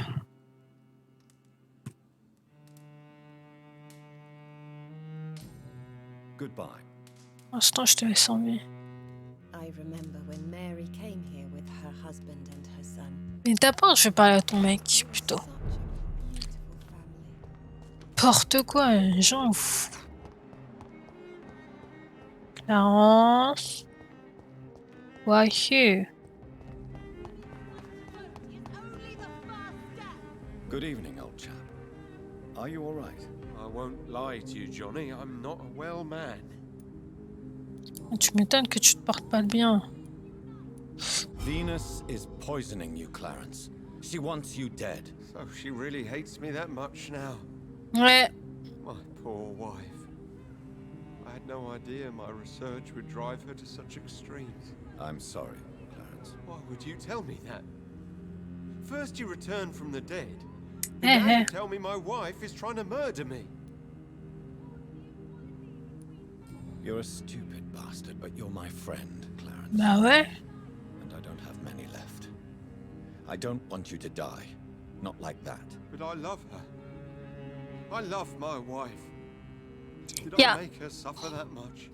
Goodbye. Pour l'instant, je te laisse en vie. I remember when Mary came here with her husband and her son. Mais d'abord, je vais parler à ton mec, plutôt. Such a beautiful family. N'importe quoi, les gens. Clarence. Why here? Good evening, old chap. Are you all right? I won't lie to you, Johnny. I'm not a well man. Tu m'étonnes que tu te portes pas bien. Venus is poisoning you, Clarence. She wants you dead. So she really hates me that much now. Ouais. My poor wife. I had no idea my research would drive her to such extremes. I'm sorry, Clarence. Why would you tell me that? First you return from the dead, and now you tell me my wife is trying to murder me. You're a stupid bastard, but you're my friend, Clarence. Bah ouais. And I don't have many left. I don't want you to die. Not like that. But I love her. I love my wife. Did Yeah. I make her suffer that much?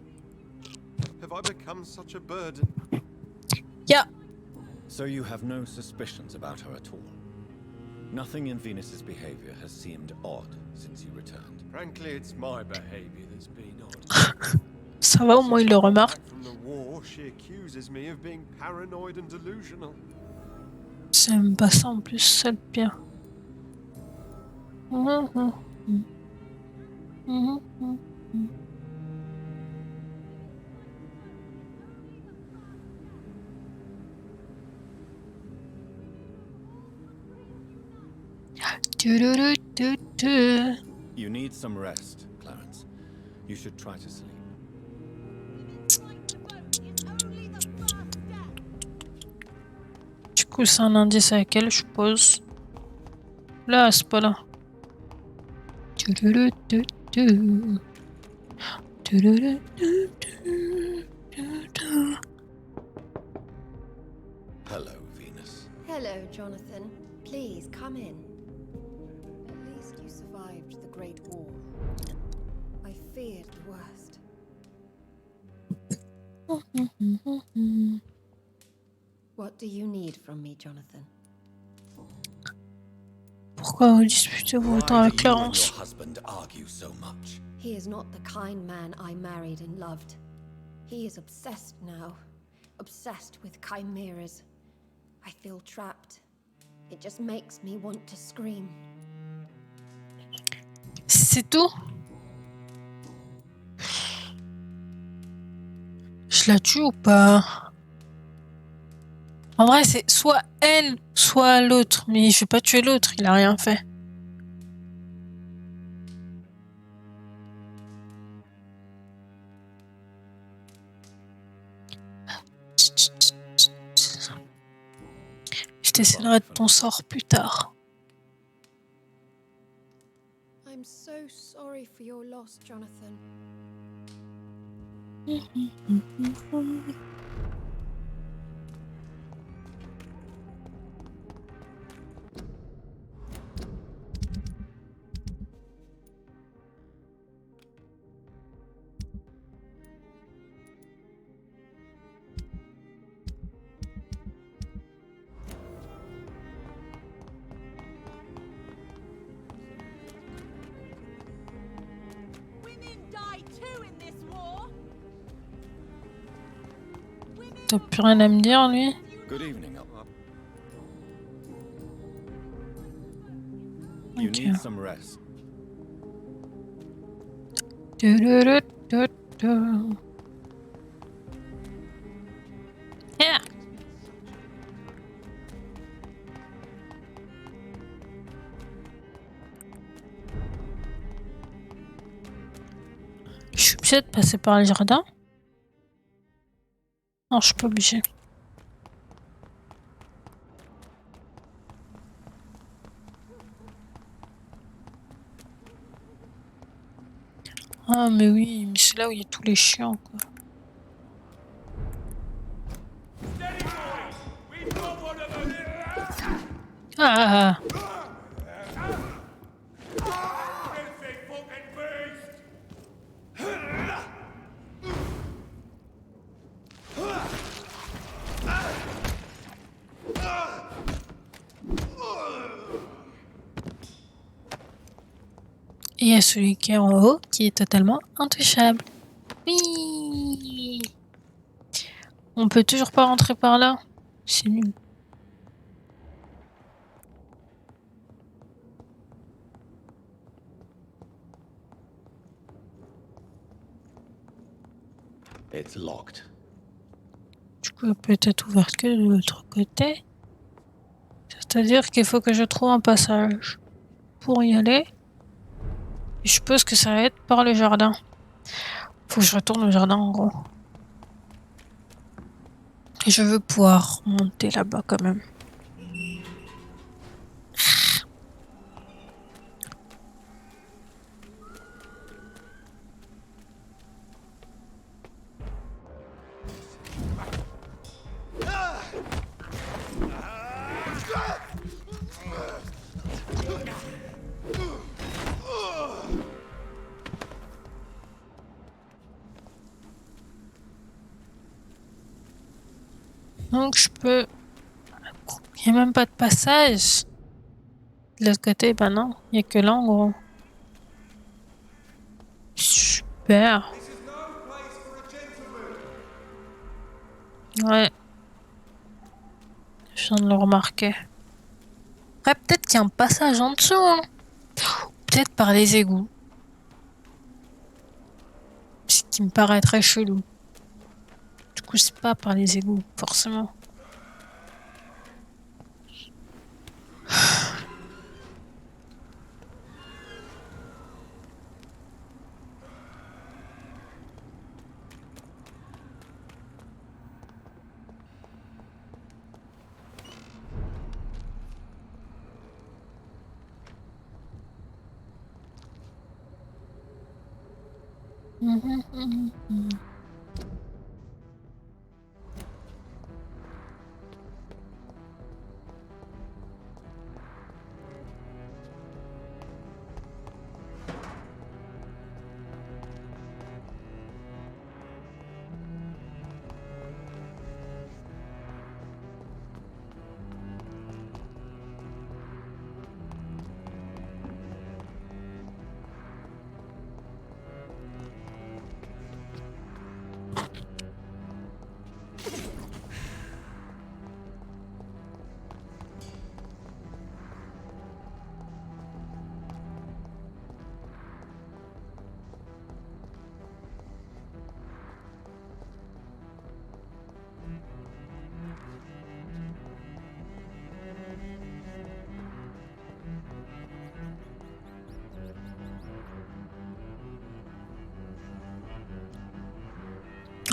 Have I become such a burden? Yeah. So you have no suspicions about her at all? Nothing in Venus's behavior has seemed odd since you returned. Frankly, it's my behavior that's been odd. Ça va, au moins il le remarque. Back from the war, she accuses me of being paranoid and delusional. C'est même pas ça en plus, c'est le pire. You need some rest, Clarence. You should try to sleep. Du coup, c'est un indice avec elle, je suppose. Là, c'est pas là. Hello, Venus. Hello, Jonathan. Please, come in. At least you survived the Great War. I feared the worst. What do you need from me, Jonathan? Pourquoi vous disputez-vous autant avec You and Clarence? your husband argue so much. He is not the kind man I married and loved. He is obsessed now. Obsessed with chimeras. I feel trapped. It just makes me want to scream. C'est tout? Je la tue ou pas? En vrai, c'est soit elle, soit l'autre. Mais je vais pas tuer l'autre, il a rien fait. décideras de ton sort plus tard. I'm so sorry for your loss, Jonathan. T'as plus rien à me dire, lui? Good evening. You Ok. need some rest. Yeah. Je suis obligée de passer par le jardin? Non, je suis pas obligée. Ah mais oui, mais c'est là où il y a tous les chiens, quoi. Ah. Et il y a celui qui est en haut, qui est totalement intouchable. Oui. On peut toujours pas rentrer par là. C'est nul. It's locked. Du coup, elle peut être ouverte que de l'autre côté. C'est-à-dire qu'il faut que je trouve un passage pour y aller. Et je suppose que ça va être par le jardin. Faut que je retourne au jardin en gros. Et je veux pouvoir monter là-bas quand même. Donc je peux... Il n'y a même pas de passage. De l'autre côté, ben non. Il n'y a que là en gros. Super. Ouais. Je viens de le remarquer. Après, peut-être qu'il y a un passage en dessous. Hein. Peut-être par les égouts. Ce qui me paraît très chelou. Du coup, c'est pas par les égouts, forcément.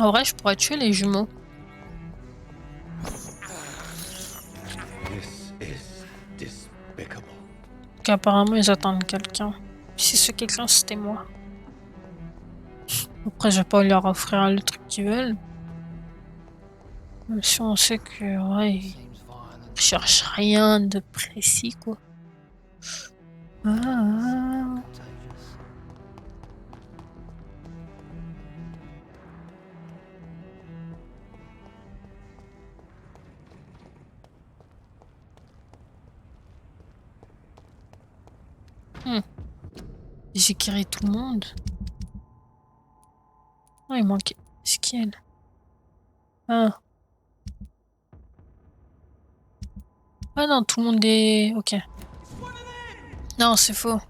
En vrai, je pourrais tuer les jumeaux. This qu'apparemment ils attendent quelqu'un. Si ce quelqu'un c'était moi. Après je vais pas leur offrir le truc qu'ils veulent. Même si on sait que ouais, ils cherchent rien de précis quoi. Ah. J'ai guéri tout le monde. Ah, il manquait. C'est qui elle? Ah. Ah non, tout le monde est. Ok. Non, c'est faux.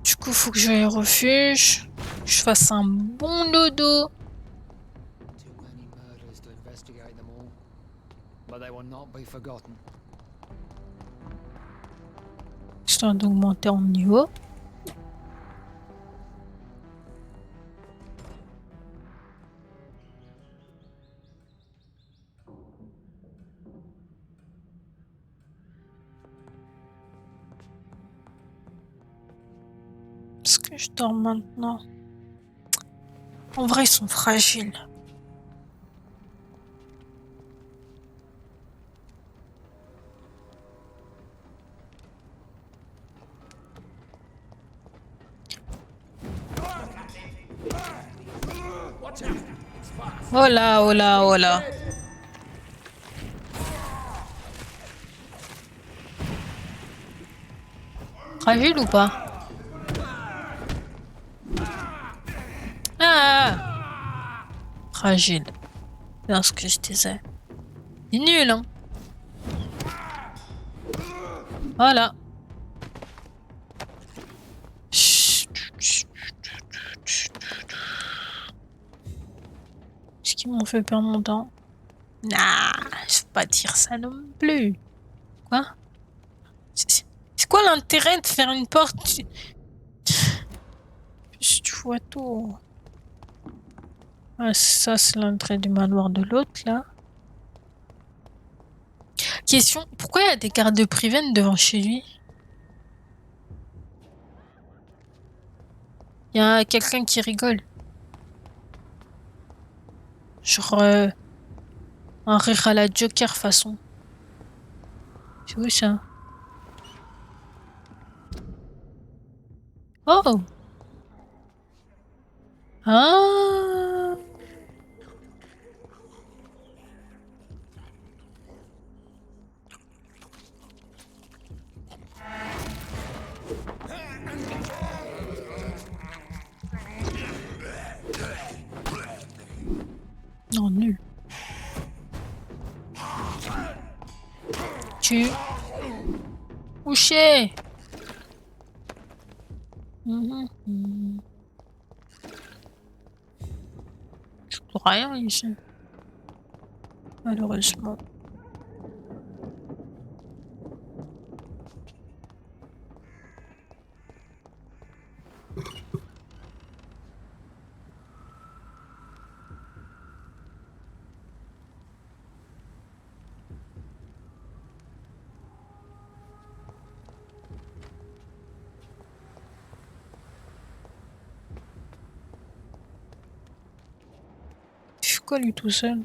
Du coup, faut que je aille au refuge. Que je fasse un bon dodo. Too many murders to investigate them all, but they will not be forgotten. Histoire d'augmenter en niveau. Est-ce que je dors maintenant? En vrai, ils sont fragiles. Oh là, oh là, oh là. Fragile ou pas? Ah! Fragile. C'est bien ce que je disais. Il est nul, hein? Voilà. Est-ce qu'ils m'ont fait perdre mon temps? Nah, je peux pas dire ça non plus. Quoi? C'est quoi l'intérêt de faire une porte? Tu vois tout. Ah, ça, c'est l'entrée du manoir de l'autre, là. Question, pourquoi il y a des gardes de Priven devant chez lui? Il y a quelqu'un qui rigole. Genre, un rire à la Joker façon. C'est où ça? Oh! Ah! Non, nul. Tu. Couché! Je trouve rien ici. Malheureusement. Il fait quoi lui tout seul?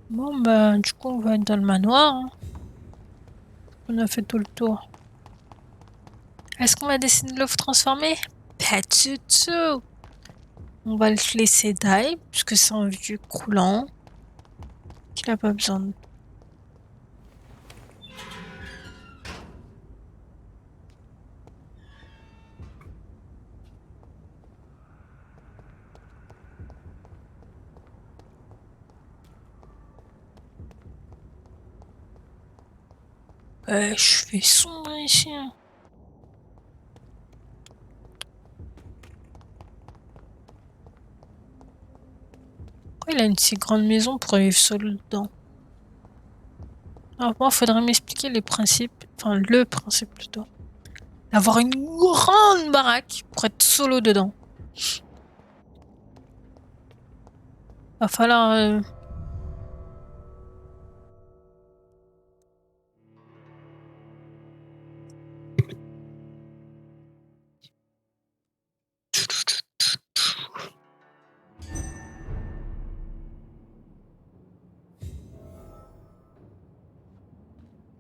Bon bah du coup on va être dans le manoir. Hein. On a fait tout le tour. Est-ce qu'on va décider de le transformer? Pas du tout. On va le laisser die puisque c'est un vieux croulant. Qu'il a pas besoin de... je fais sombre ici. Hein. Pourquoi il a une si grande maison pour vivre seul dedans? Alors moi, il faudrait m'expliquer les principes, enfin le principe plutôt. D'avoir une grande baraque pour être solo dedans. Va falloir...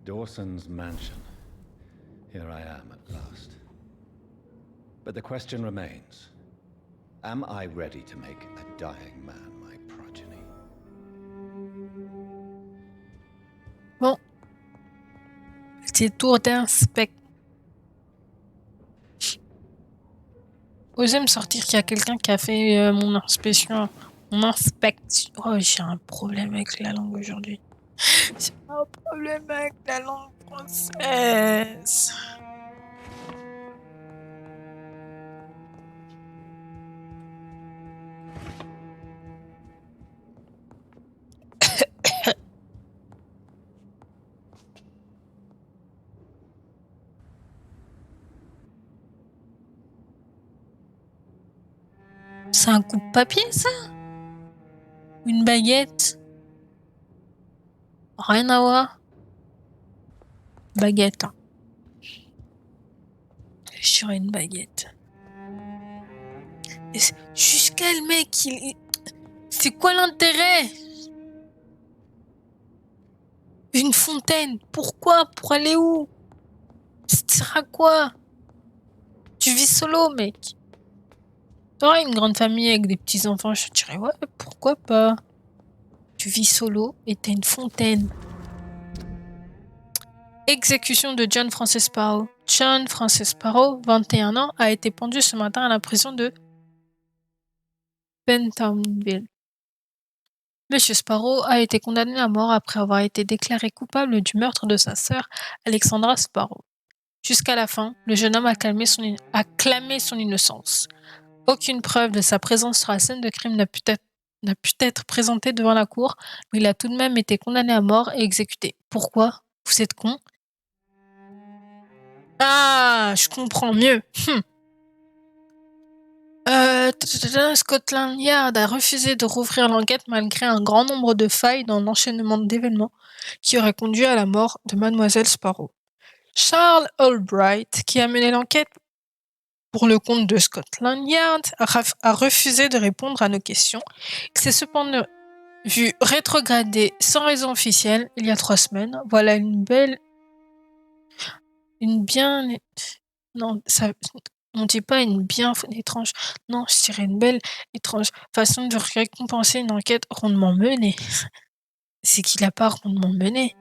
Dawson's mansion. Here I am at last. But the question remains. Am I ready to make a dying man my progeny? Bon. C'est tour d'inspect. Osez me sortir qu'il y a quelqu'un qui a fait mon inspection. Mon inspection. Oh, j'ai un problème avec la langue aujourd'hui. J'ai un problème avec la langue française. C'est un coup de papier, ça? Une baguette? Rien à voir. Baguette. Hein. Sur une baguette. Jusqu'à le mec, c'est quoi l'intérêt? Une fontaine. Pourquoi? Pour aller où? Ça sert à quoi? Tu vis solo, mec. T'aurais une grande famille avec des petits-enfants, je te dirais, ouais, pourquoi pas? Tu vis solo et t'as une fontaine. Exécution de John Francis Sparrow. John Francis Sparrow, 21 ans, a été pendu ce matin à la prison de Pentonville. Monsieur Sparrow a été condamné à mort après avoir été déclaré coupable du meurtre de sa sœur, Alexandra Sparrow. Jusqu'à la fin, le jeune homme a clamé son innocence. Aucune preuve de sa présence sur la scène de crime n'a pu être présentée devant la cour, mais il a tout de même été condamné à mort et exécuté. Pourquoi? Vous êtes con? Ah, je comprends mieux. Scotland Yard a refusé de rouvrir l'enquête malgré un grand nombre de failles dans l'enchaînement d'événements qui auraient conduit à la mort de Mademoiselle Sparrow. Charles Albright, qui a mené l'enquête pour le compte de Scotland Yard, a refusé de répondre à nos questions. Il s'est cependant vu rétrogradé sans raison officielle il y a 3 semaines. Voilà une bien... Non, ça... On dit pas une bien étrange... Non, je dirais une belle étrange façon de récompenser une enquête rondement menée. C'est qu'il a pas rondement mené.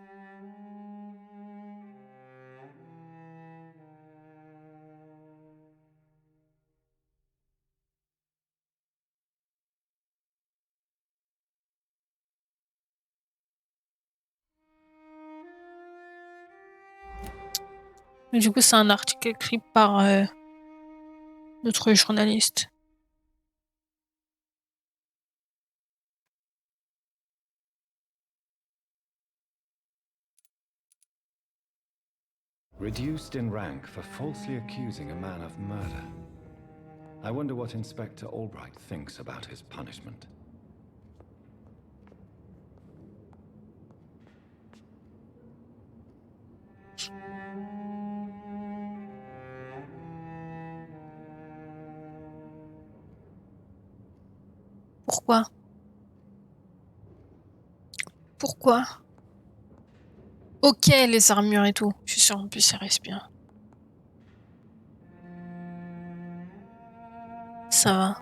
Mais du coup, c'est un article écrit par notre journaliste. Reduced in rank for falsely accusing a man of murder. I wonder what Inspector Albright thinks about his punishment. Pourquoi? Pourquoi? Ok, les armures et tout. Je suis sûr, en plus, ça reste bien. Ça va.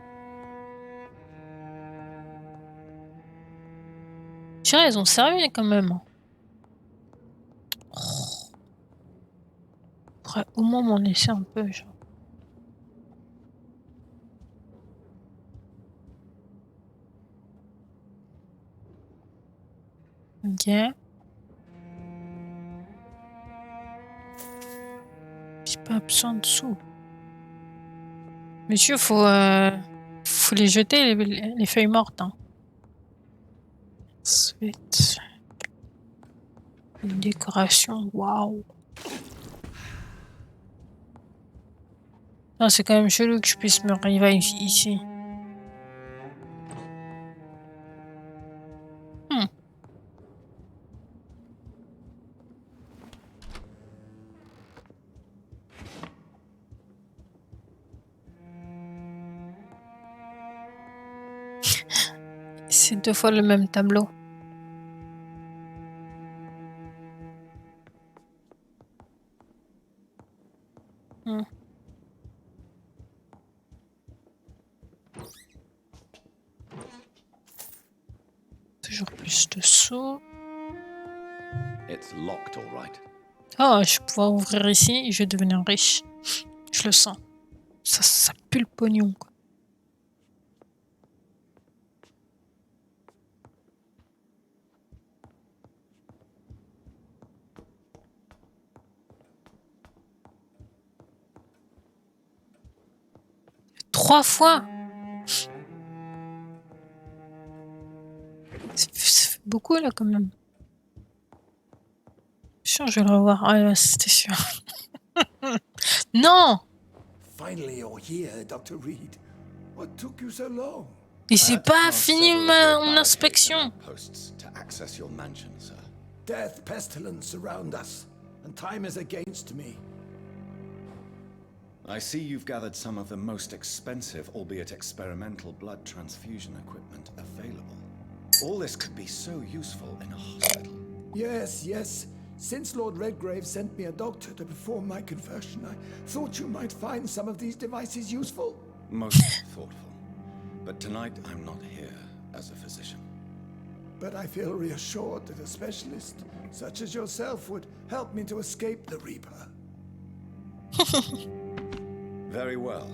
Tiens, elles ont servi quand même. Oh. Pourrait au moins m'en laisser un peu, genre. Ok. J'ai pas besoin de sous. Monsieur, faut les jeter, les feuilles mortes. Hein. Ensuite, une décoration, waouh. Non, c'est quand même chelou que je puisse me arriver ici. C'est 2 fois le même tableau. Toujours plus de sous. It's locked, all right. Oh, je vais pouvoir ouvrir ici et je vais devenir riche. Je le sens. Ça pue le pognon, quoi. Trois fois. Ça fait beaucoup là quand même. Sûr, je vais le revoir. Ah ouais, c'était sûr. Non. Finally, you're here, Dr. Reed. What took you so long? Et c'est pas fini mon inspection. Posts to access your mansion, sir. Death, pestilence surround us, and time is against me. I see you've gathered some of the most expensive, albeit experimental, blood transfusion equipment available. All this could be so useful in a hospital. Yes, yes. Since Lord Redgrave sent me a doctor to perform my conversion, I thought you might find some of these devices useful. Most thoughtful. But tonight I'm not here as a physician. But I feel reassured that a specialist such as yourself would help me to escape the Reaper. Very well.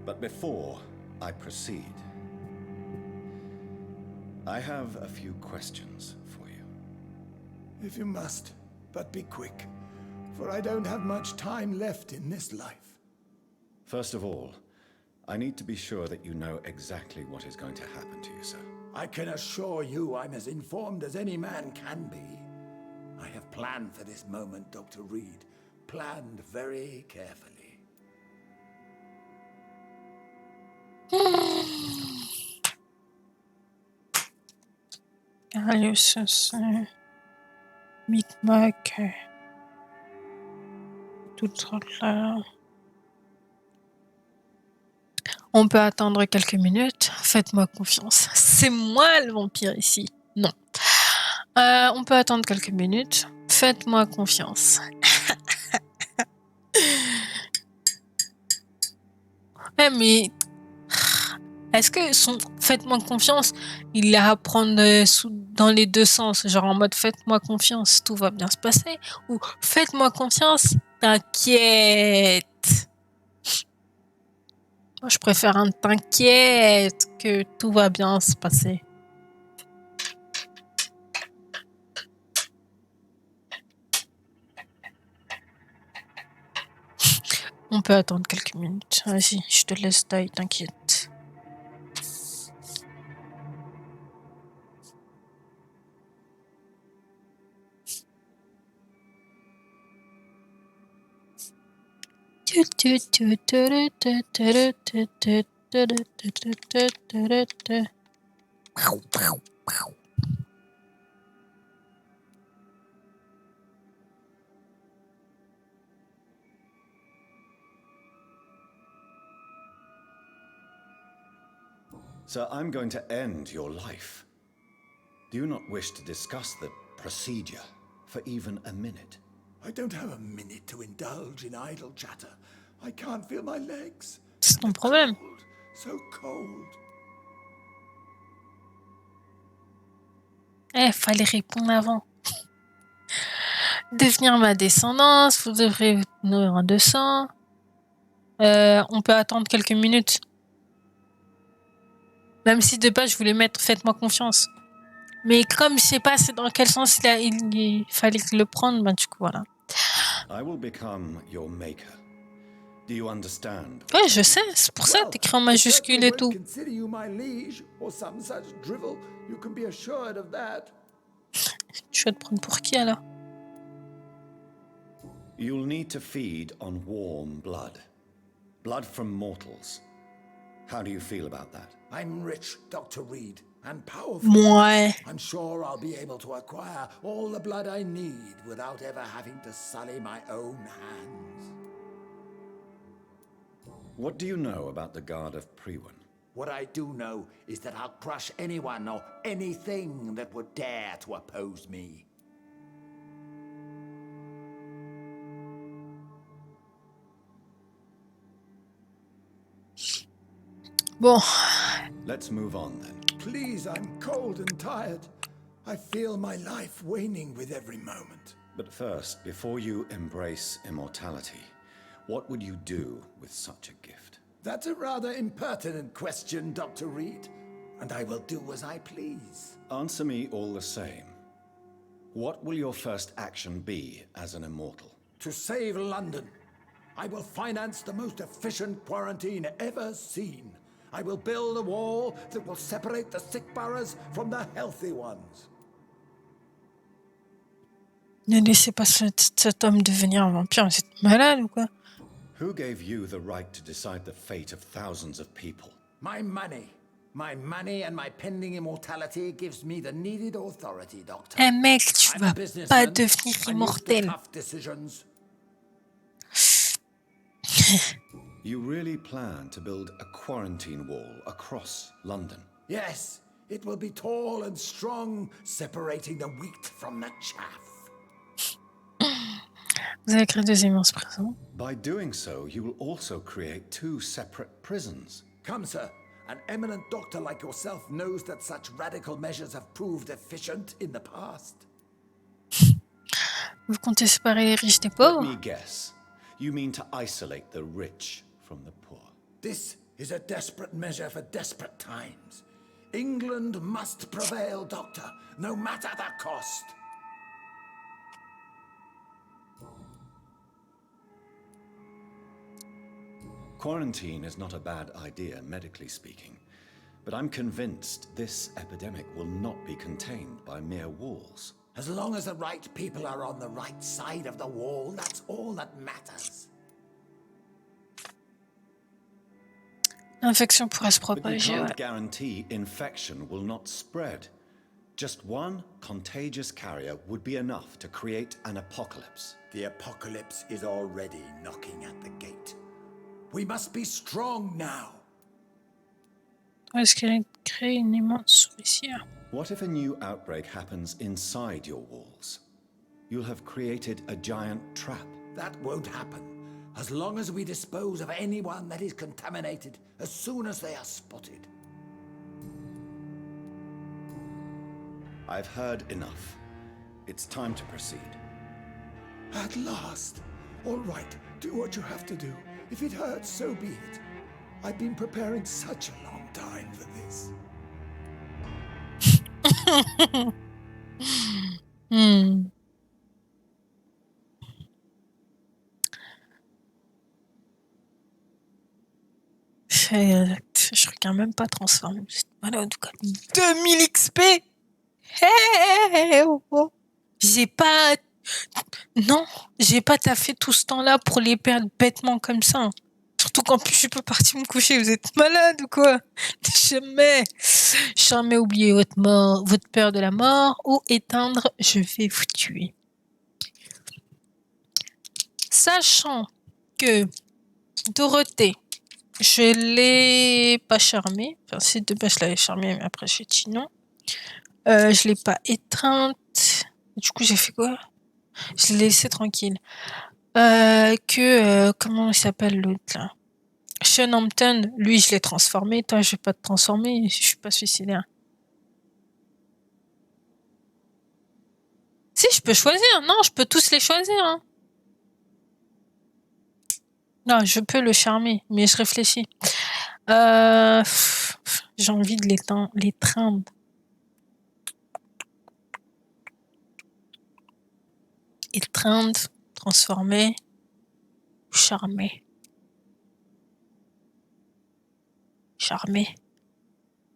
But before I proceed, I have a few questions for you. If you must, but be quick, for I don't have much time left in this life. First of all, I need to be sure that you know exactly what is going to happen to you, sir. I can assure you I'm as informed as any man can be. I have planned for this moment, Dr. Reed. Planned very carefully. Allez, Micmac. Tout ça là. On peut attendre quelques minutes. Faites-moi confiance. C'est moi le vampire ici. Non. On peut attendre quelques minutes. Faites-moi confiance. Mais est-ce que son faites-moi confiance, il l'a à prendre dans les deux sens, genre en mode faites-moi confiance, tout va bien se passer, ou faites-moi confiance, t'inquiète. Moi, je préfère un t'inquiète que tout va bien se passer. On peut attendre quelques minutes. Vas-y, je te laisse taille, t'inquiète. Sir, I'm going to end your life. Do you not wish to discuss the procedure for even a minute? I don't have a minute to indulge in idle chatter. I can't feel my legs. C'est ton problème. Cold, so cold. Fallait répondre avant. Devenir ma descendance, vous devrez vous nourrir en 200. On peut attendre quelques minutes. Même si de base je voulais mettre faites-moi confiance. Mais comme je sais pas c'est dans quel sens il fallait le prendre, ben du coup voilà. I will become your maker. Do you understand? Ouais, je sais, c'est pour ça que t'écris en majuscule et tout. Consider you my liege or some such drivel. You can be assured of that. Tu vas te prendre pour qui alors? You'll need to feed on warm blood. Blood from mortals. How do you feel about that? I'm rich, Dr. Reed, and powerful. Ouais. I'm sure I'll be able to acquire all the blood I need without ever having to sully my own hands. What do you know about the Guard of Priwen? What I do know is that I'll crush anyone or anything that would dare to oppose me. Bon. Let's move on then. Please, I'm cold and tired. I feel my life waning with every moment. But first, before you embrace immortality, what would you do with such a gift? That's a rather impertinent question, Dr. Reed, and I will do as I please. Answer me all the same. What will your first action be as an immortal? To save London, I will finance the most efficient quarantine ever seen. I will build a wall that will separate the sick boroughs from the healthy ones. Ne laissez pas cet homme devenir un vampire, vous êtes malade ou quoi? Who gave you the right to decide the fate of thousands of people? My money. My money and my pending immortality gives me the needed authority, Doctor. Eh mec, tu vas pas devenir immortel. Tough decisions. You really plan to build a quarantine wall across London? Yes, it will be tall and strong, separating the wheat from the chaff. Vous avez créé deux immenses prisons. By doing so, you will also create two separate prisons. Come, sir. An eminent doctor like yourself knows that such radical measures have proved efficient in the past. Vous comptez séparer les riches des pauvres? Let me guess. You mean to isolate the rich from the poor. This is a desperate measure for desperate times. England must prevail, Doctor, no matter the cost. Quarantine is not a bad idea, medically speaking, but I'm convinced this epidemic will not be contained by mere walls. As long as the right people are on the right side of the wall, that's all that matters. L'infection pourrait se But you propager. can't guarantee infection will not spread. Just one contagious carrier would be enough to create an apocalypse. The apocalypse is already knocking at the gate. We must be strong now. Est-ce qu'elle crée une immense souricière? What if a new outbreak happens inside your walls? You'll have created a giant trap. That won't happen. As long as we dispose of anyone that is contaminated as soon as they are spotted. I've heard enough. It's time to proceed. At last. All right, do what you have to do. If it hurts, so be it. I've been preparing such a long time for this. Je regarde même pas transformer. Vous êtes malade ou quoi? 2000 XP! Hey, oh, oh. J'ai pas... Non, j'ai pas taffé tout ce temps-là pour les perdre bêtement comme ça. Surtout qu'en plus, je peux partir me coucher. Vous êtes malade ou quoi? Jamais oublier votre peur de la mort ou éteindre, je vais vous tuer. Sachant que Dorothée, je l'ai pas charmée. Enfin, si de base je l'avais charmée, mais après j'ai dit non. Je l'ai pas étreinte. Du coup, j'ai fait quoi? Je l'ai laissé tranquille. Comment il s'appelle l'autre là? Sean Hampton, lui, je l'ai transformé. Toi, je vais pas te transformer. Je suis pas suicidaire. Si, je peux choisir. Non, je peux tous les choisir. Hein. Non, je peux le charmer, mais je réfléchis. J'ai envie de l'étreindre. Étreindre, transformer, charmer. Charmé.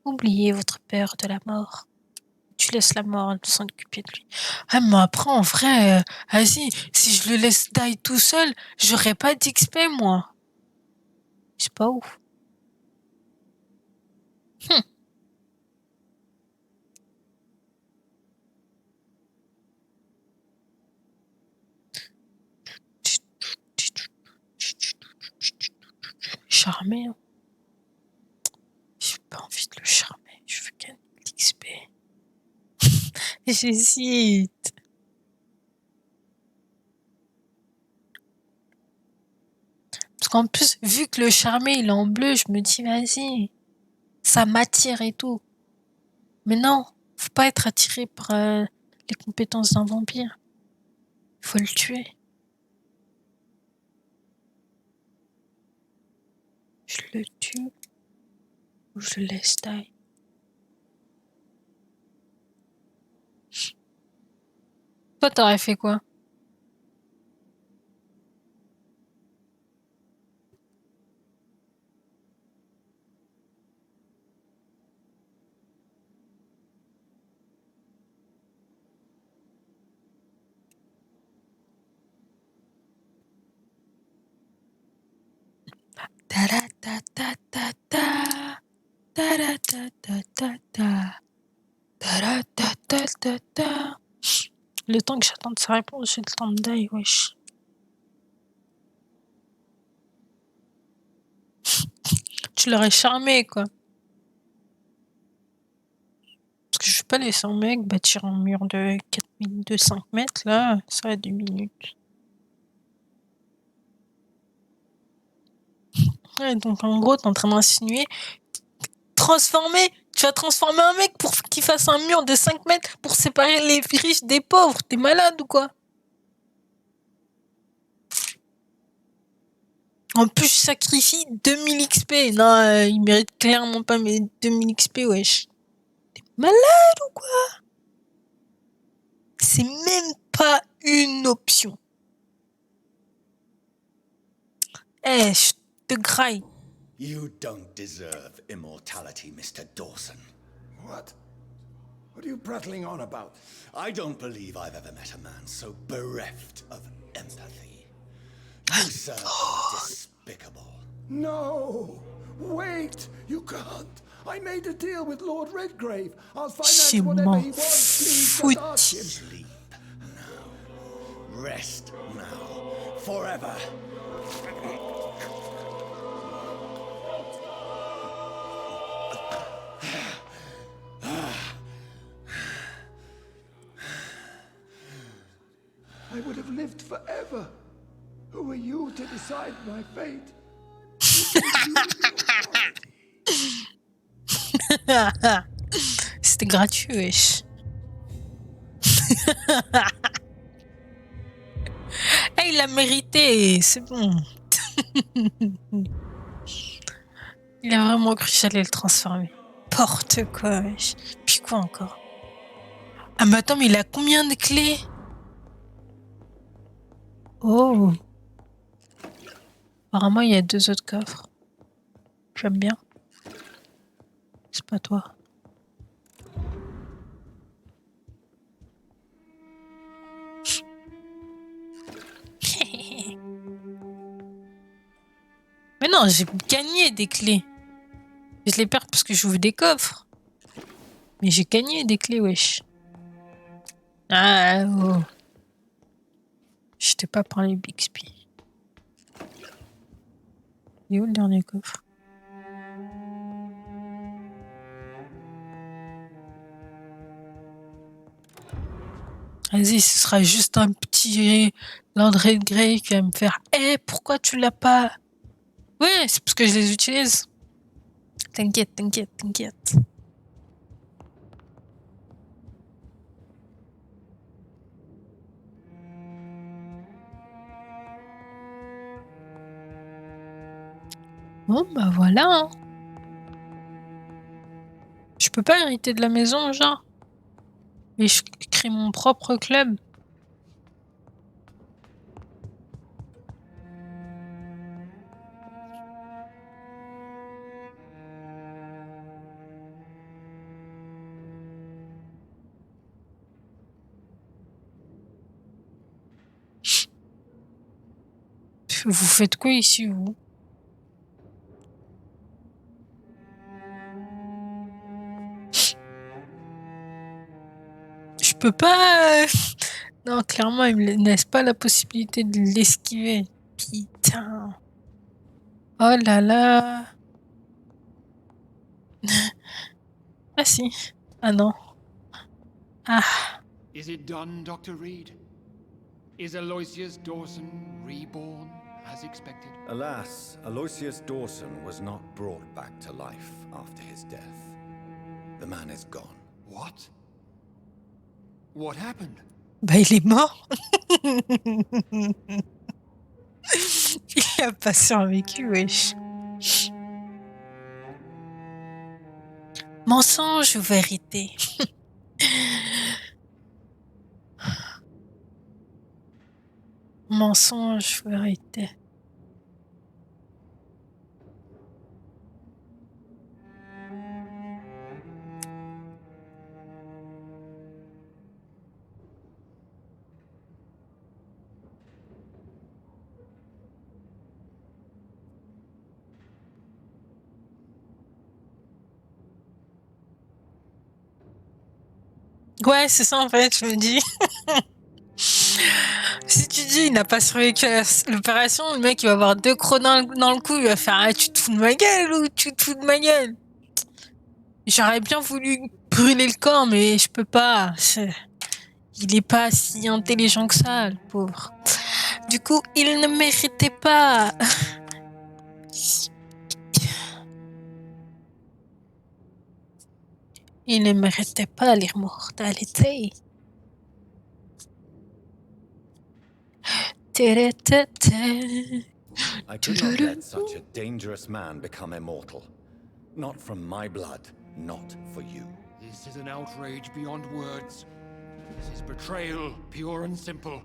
Oubliez votre peur de la mort. Tu laisses la mort s'en occuper de lui. Ah, mais après, en vrai, vas-y, si je le laisse die tout seul, j'aurais pas d'XP, moi. C'est pas ouf. Charmé, hein. J'ai pas envie de le charmer. Je veux gagner de l'XP. J'hésite. Parce qu'en plus, vu que le charmé il est en bleu, je me dis, vas-y, ça m'attire et tout. Mais non, faut pas être attiré par les compétences d'un vampire. Il faut le tuer. Je le tue ou je le laisse die. Toi, t'aurais fait quoi? Ta-ra-ta-ta-ta-ta. Ta-ra-ta-ta-ta-ta. Ta-ra-ta-ta-ta-ta. Le temps que j'attende sa réponse, j'ai le temps de die, wesh. Tu l'aurais charmé, quoi. Parce que je vais pas laisser un mec bâtir un mur de 5 mètres, là, ça a 2 minutes. Ouais, donc en gros, t'es en train d'insinuer tu vas transformer un mec pour qu'il fasse un mur de 5 mètres pour séparer les riches des pauvres. T'es malade ou quoi? En plus, je sacrifie 2000 XP. Non, il mérite clairement pas mes 2000 XP, wesh. T'es malade ou quoi? C'est même pas une option. Eh, je te graille. You don't deserve immortality, Mr. Dawson. What? What are you prattling on about? I don't believe I've ever met a man so bereft of empathy. You, sir, are despicable. No! Wait! You can't! I made a deal with Lord Redgrave. I'll finance whatever he wants. Please just ask him. Sleep now. Rest now. Forever. I would have lived forever. Who are you to decide my fate? C'était gratuit, wesh. Eh, il l'a mérité, c'est bon. Il a vraiment cru que j'allais le transformer. Porte quoi, wesh. Puis quoi encore? Ah mais attends, mais il a combien de clés? Oh. Apparemment, il y a 2 autres coffres. J'aime bien. C'est pas toi. Mais non, j'ai gagné des clés. Je les perds parce que j'ouvre des coffres. Mais j'ai gagné des clés, wesh. Ah, oh. Je t'ai pas parlé Bixby. Il est où le dernier coffre? Vas-y, ce sera juste un petit Landry Grey qui va me faire « Eh, pourquoi tu l'as pas ?» Ouais, c'est parce que je les utilise. T'inquiète, t'inquiète, t'inquiète. Bon, bah voilà. Hein. Je peux pas hériter de la maison, genre. Et je crée mon propre club. Vous faites quoi ici, vous? Je peux pas... Non, clairement, il me laisse pas la possibilité de l'esquiver. Putain. Oh là là. Ah si. Ah non. Ah. Is it done, Dr. Reed? Is Aloysius Dawson reborn as expected? Alas, Aloysius Dawson was not brought back to life after his death. The man is gone. What? What happened? Bah, il est mort. Il a pas survécu, wesh. Mensonge ou vérité? Mensonge ou vérité? Ouais, c'est ça en fait, je me dis. Si tu dis il n'a pas survécu à l'opération, le mec il va avoir 2 crocs dans le cou, il va faire ah, tu te fous de ma gueule ou tu te fous de ma gueule. J'aurais bien voulu brûler le corps, mais je peux pas. Il est pas si intelligent que ça, le pauvre. Du coup, il ne méritait pas. Il ne méritait pas l'immortalité. I could not let such a dangerous man become immortal. Not from my blood, not for you. This is an outrage beyond words. This is betrayal, pure and simple.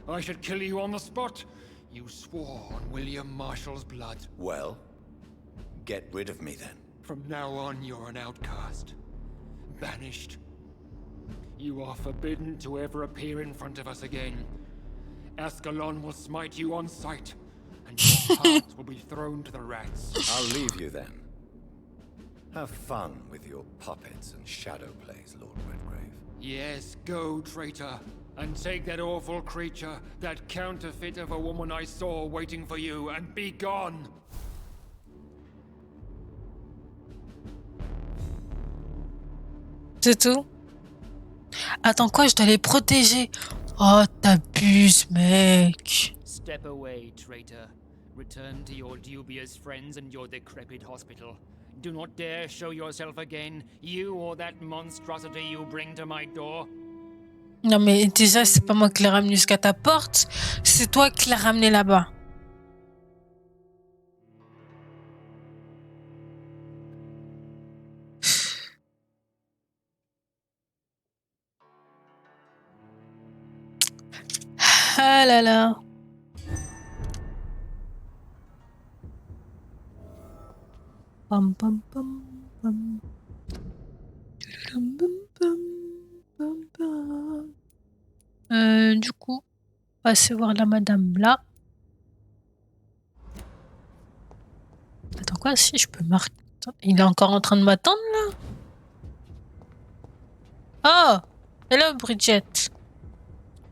I should kill you on the spot. You swore on William Marshall's blood. Well, get rid of me then. From now on, you're an outcast. Banished. You are forbidden to ever appear in front of us again. Ascalon will smite you on sight, and your heart will be thrown to the rats. I'll leave you then. Have fun with your puppets and shadow plays, Lord Redgrave. Yes, go, traitor, and take that awful creature, that counterfeit of a woman I saw waiting for you, and be gone! C'est tout? Attends quoi, je dois les protéger. Oh, t'abuses, mec. Step away, traitor. Return to your dubious friends and your decrepit hospital. Do not dare show yourself again, you or that monstrosity you bring to my door. Non mais déjà, c'est pas moi qui l'ai ramené jusqu'à ta porte, c'est toi qui l'as ramené là-bas. Ah là là. Pam pam pam pam. Du coup, on va se voir la madame là. Attends quoi, si je peux marquer. Il est encore en train de m'attendre là. Oh, hello Bridget.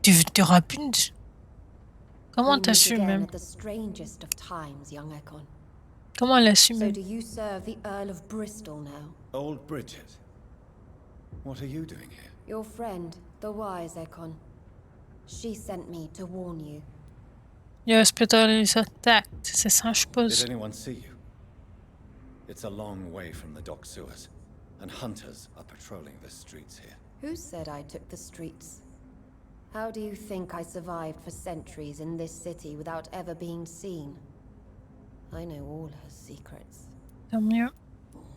Tu rapide. Comment t'as su même? Comment elle a su même? So do you serve the Earl of Bristol now? Old Bridget, what are you doing here? Your friend, the wise Ekon. She sent me to warn you. Le hospital is attacked. C'est ça, je suppose. Did anyone see you? It's a long way from the dock sewers, and hunters are patrolling the streets here. Who said I took the streets? How do you think I survived for centuries in this city without ever being seen? I know all her secrets. Tant mieux.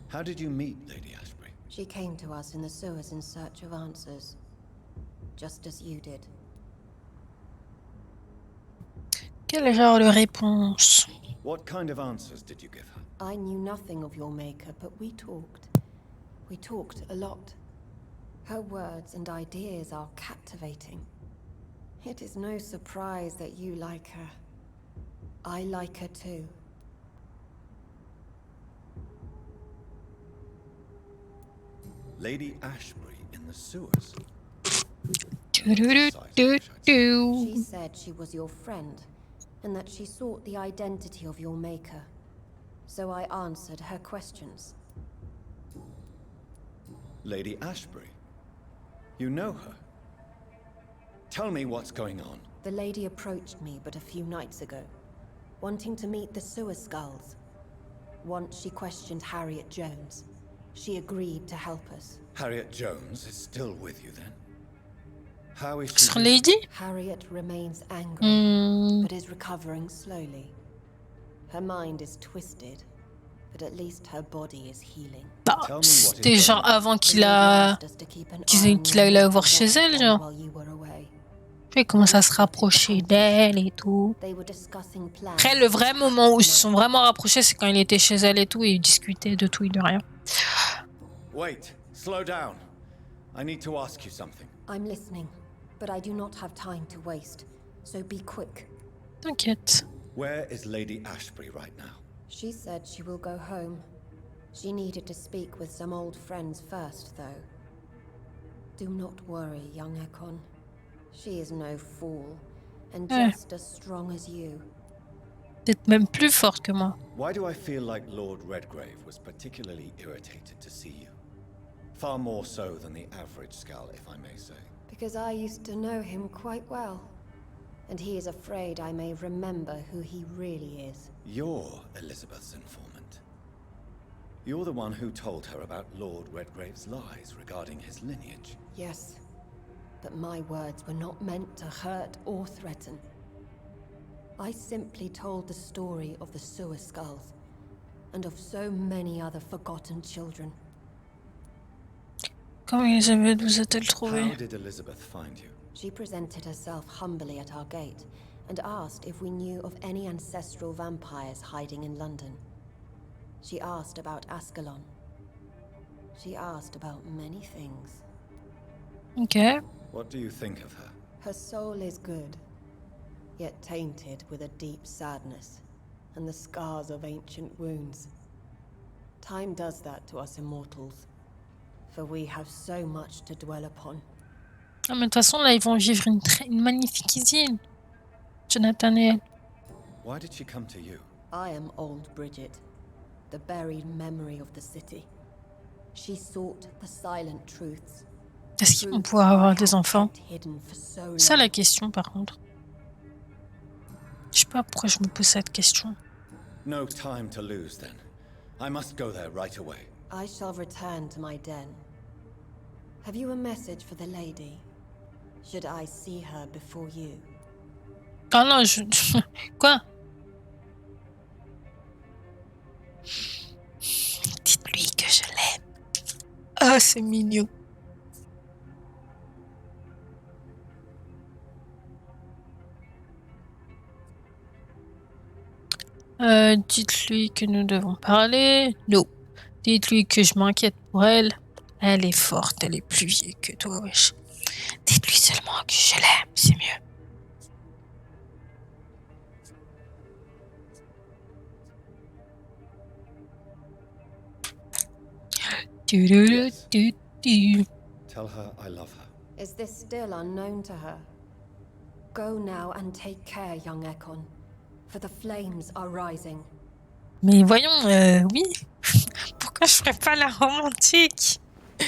How did you meet Lady Ashbury? She came to us in the sewers in search of answers. Just as you did. Quel genre de réponse? What kind of answers did you give her? I knew nothing of your maker, but we talked. We talked a lot. Her words and ideas are captivating. It is no surprise that you like her. I like her too. Lady Ashbury in the sewers. She said she was your friend, and that she sought the identity of your maker. So I answered her questions. Lady Ashbury? You know her? Tell me what's going on. The lady approached me but a few nights ago, wanting to meet the sewer skulls. Once she questioned Harriet Jones. She agreed to help us. Harriet Jones is still with you then? How is Sur she? Lady? Harriet remains angry, but is recovering slowly. Her mind is twisted, but at least her body is healing. Bah, c'était genre avant qu'il aille la voir chez elle, genre. Puis il commence à se rapprocher d'elle et tout. Après, le vrai moment où ils se sont vraiment rapprochés, c'est quand il était chez elle et tout, et ils discutaient de tout et de rien. Wait, slow down. I need to ask you something. I'm listening, but I do not have time to waste, so be quick. T'inquiète. Where is Lady Ashbury right now? She said she will go home. She needed to speak with some old friends first, though. Do not worry, young Ekon. She is no fool, and just as strong as you. Peut-être même plus forte que moi. Why do I feel like Lord Redgrave was particularly irritated to see you? Far more so than the average Skull, if I may say. Because I used to know him quite well. And he is afraid I may remember who he really is. You're Elizabeth's informant. You're the one who told her about Lord Redgrave's lies regarding his lineage. Yes, but my words were not meant to hurt or threaten. I simply told the story of the sewer skulls, and of so many other forgotten children. Comment Elizabeth vous a-t-elle trouvé? How did Elizabeth find you? She presented herself humbly at our gate, and asked if we knew of any ancestral vampires hiding in London. She asked about Ascalon. She asked about many things. Okay. What do you think of her? Her soul is good, yet tainted with a deep sadness, and the scars of ancient wounds. Time does that to us immortals, for we have so much to dwell upon. Ah, mais de toute façon, là, ils vont vivre une magnifique idylle. Jonathan et elle. Why did she come to you? I am old Bridget, the buried memory of the city. She sought the silent truths. Est-ce qu'ils vont pouvoir avoir des enfants? C'est ça la question, par contre. Je sais pas pourquoi je me pose cette question. No time to lose then. I must go there right away. I shall return to my den. Have you a message for the lady? Should I see her before you? Ah non, Quoi? Dites-lui que je l'aime. Ah, c'est mignon. Dites-lui que nous devons parler. Non. Dites-lui que je m'inquiète pour elle. Elle est forte, elle est plus vieille que toi, wesh. Dites-lui seulement que je l'aime, c'est mieux. Yes. Tell her I love her. Is this still unknown to her? Go now and take care, young Ekon, for the flames are rising. Mais voyons, oui. Pourquoi je ferais pas la romantique? De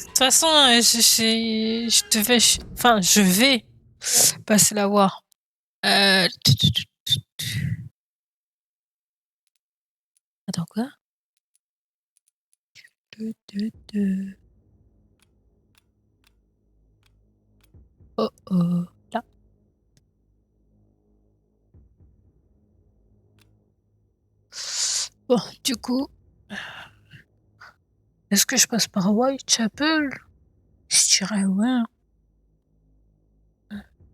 toute façon, je vais passer la voir. Attends, quoi? Oh oh, là. Bon, du coup, est-ce que je passe par Whitechapel? Je dirais ouais.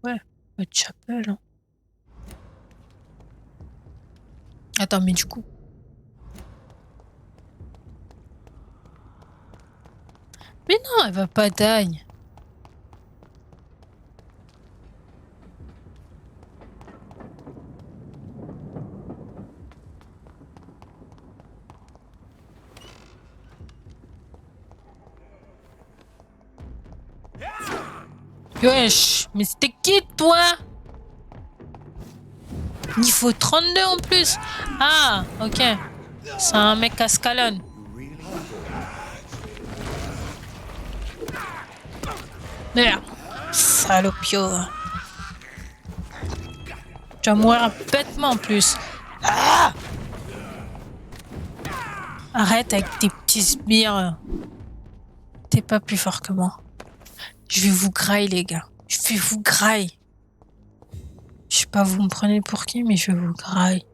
Ouais, Whitechapel. Hein. Attends, mais du coup. Mais non, elle va pas taille. Wesh, mais c'était qui toi? Niveau 32 en plus. Ah, ok. C'est un mec Ascalon. Merde. Salopio. Tu vas mourir bêtement en plus. Ah! Arrête avec tes petits sbires. T'es pas plus fort que moi. Je vais vous grailler, les gars. Je vais vous grailler. Je sais pas, vous me prenez pour qui, mais je vais vous grailler.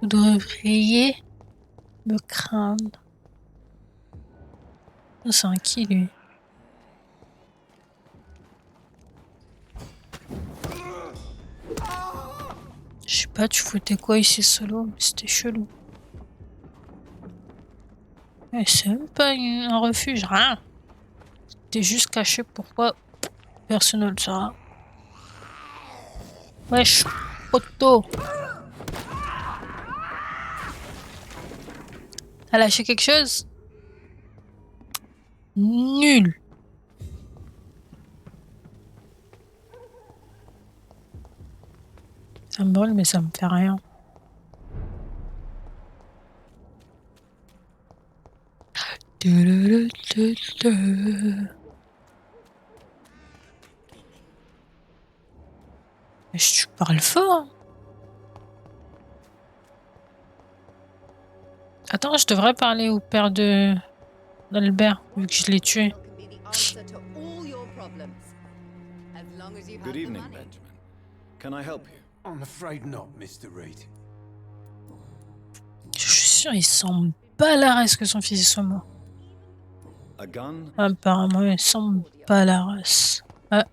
Vous devriez me craindre. C'est un qui, lui? Je sais pas, tu foutais quoi ici solo? C'était chelou. C'est même pas un refuge, rien. T'es juste caché, pourquoi? Personne ne le saura. Wesh, poteau. T'as lâché quelque chose? Nul. Ça me brûle, mais ça me fait rien. Tu parles fort. Attends, je devrais parler au père d'Albert, vu que je l'ai tué. Good evening, Benjamin. Can I help you? I'm afraid not, Mr. Reed. Je suis sûr, il semble pas la race que son fils soit mort. A gun? Apparemment, il semble pas la race. Ouais.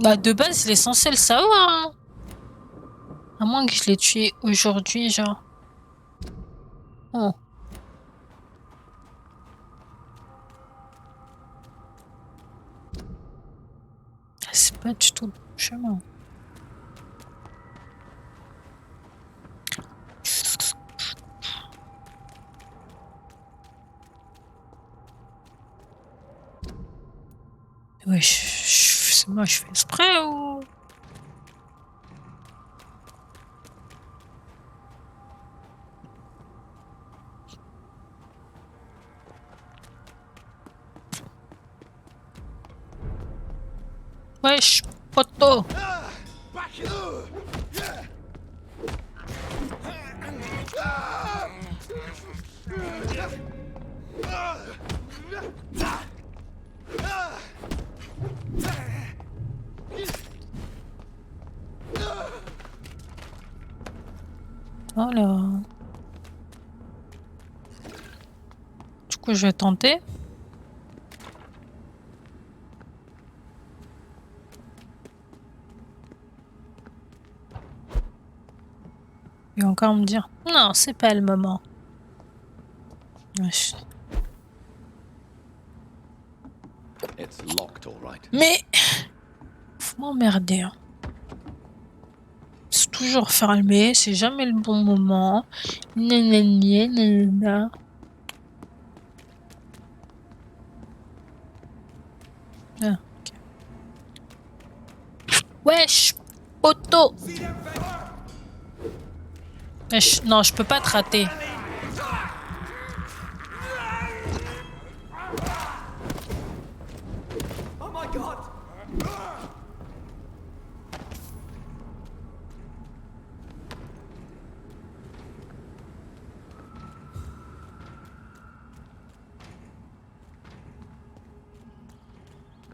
Bah, de base, il est censé le savoir, hein. À moins que je l'ai tué aujourd'hui, genre. Oh. C'est pas du tout le chemin. Ouais, c'est moi, je fais exprès ou... Wesh, poteau. Voilà. Du coup, je vais tenter. Il va encore me dire non, c'est pas le moment. Wesh. Mais faut m'emmerder. Hein. C'est toujours fermé, c'est jamais le bon moment. Nanana, nanana. Ah, ok. Wesh, poteau. Wesh, non, je peux pas te rater.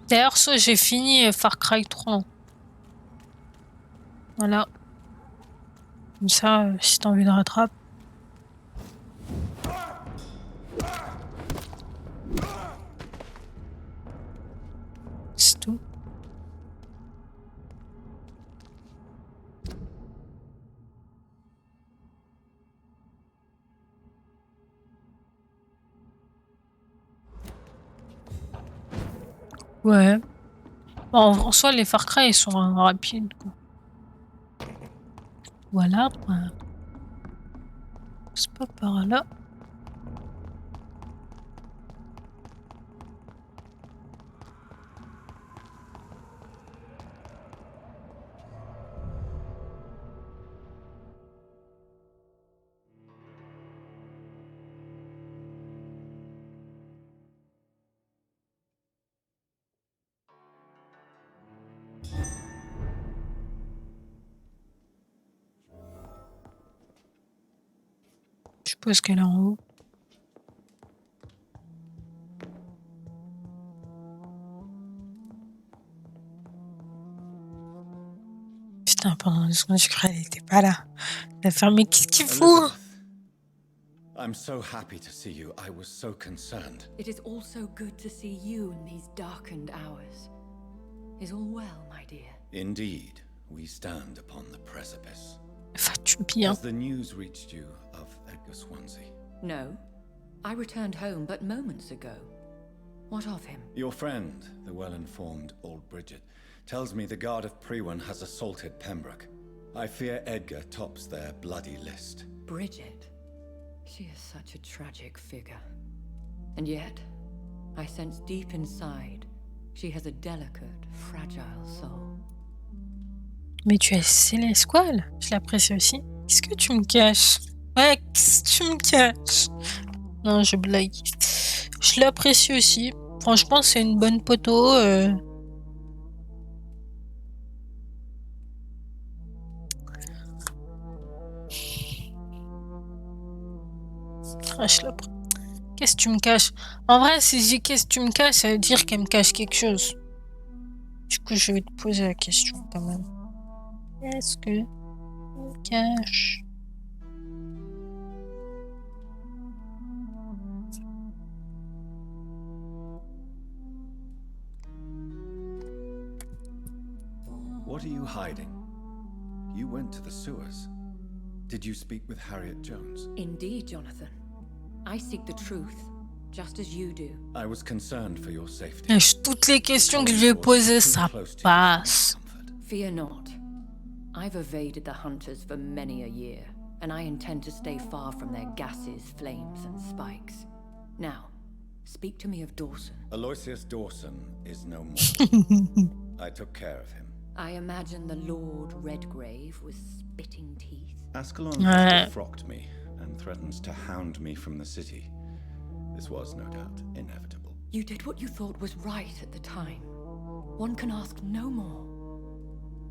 D'ailleurs, ça, j'ai fini Far Cry 3. Voilà. Comme ça, si t'as envie de rattraper. C'est tout. Ouais. Bon, en soi, les Far Cry, ils sont rapides, quoi. Voilà. C'est pas par là. Je suppose qu'elle est en haut. Putain, pendant 2 secondes, je croyais qu'elle était pas là. Elle a fermé, qu'est-ce qu'il fout? Elizabeth, I'm so happy to see you. I was so concerned. It is also good to see you in these darkened hours. Is all well, my dear? Indeed, we stand upon the precipice. Vas-tu bien? Has the news reached you of Edgar Swansea? No. I returned home but moments ago. What of him? Your friend, the well-informed old Bridget, tells me the Guard of Prewan has assaulted Pembroke. I fear Edgar tops their bloody list. Bridget? She is such a tragic figure. And yet, I sense deep inside, she has a delicate, fragile soul. Mais tu es Céleste Squall? Je l'apprécie aussi. Qu'est-ce que tu me caches? Ouais, qu'est-ce que tu me caches? Non, je blague. Je l'apprécie aussi. Franchement, c'est une bonne poteau. Ah, qu'est-ce que tu me caches? En vrai, si je dis qu'est-ce que tu me caches, ça veut dire qu'elle me cache quelque chose. Du coup, je vais te poser la question quand même. Qu'est-ce que tu me caches? What are you hiding? You went to the sewers. Did you speak with Harriet Jones? Indeed, Jonathan. I seek the truth, just as you do. I was concerned for your safety. Toutes les questions que je vais poser, ça passe. Fear not. I've evaded the hunters for many a year, and I intend to stay far from their gases, flames, and spikes. Now, speak to me of Dawson. Aloysius Dawson is no more. I took care of him. I imagine the Lord Redgrave with spitting teeth. Ascalon has defrocked me and threatens to hound me from the city. This was, no doubt, inevitable. You did what you thought was right at the time. One can ask no more.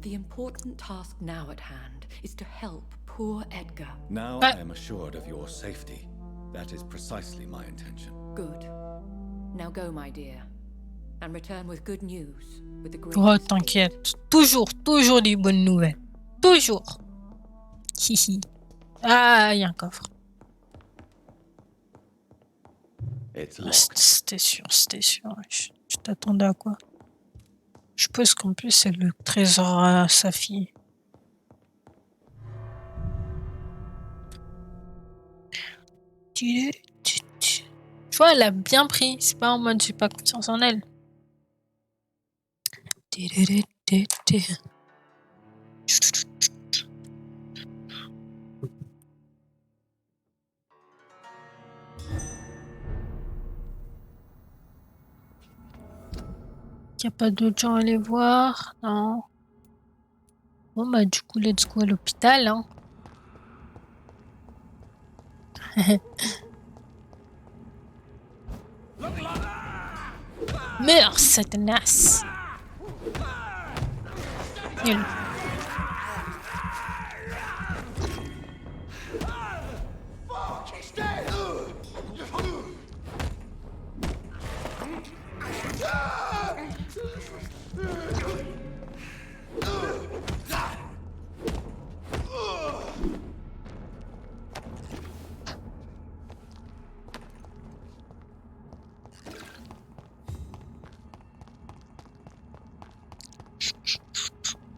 The important task now at hand is to help poor Edgar. Now I am assured of your safety. That is precisely my intention. Good. Now go, my dear, and return with good news. Oh, t'inquiète. Toujours des bonnes nouvelles. Toujours. Hihi. Ah, il y a un coffre. C'était sûr. Je t'attendais à quoi? Je suppose qu'en plus, c'est le trésor à sa fille. Tu vois, elle a bien pris. C'est pas en mode j'ai pas confiance en elle. Y a pas d'autres gens à aller voir? Non. Bon bah du coup let's go à l'hôpital hein. Meurs Satanas. Nul.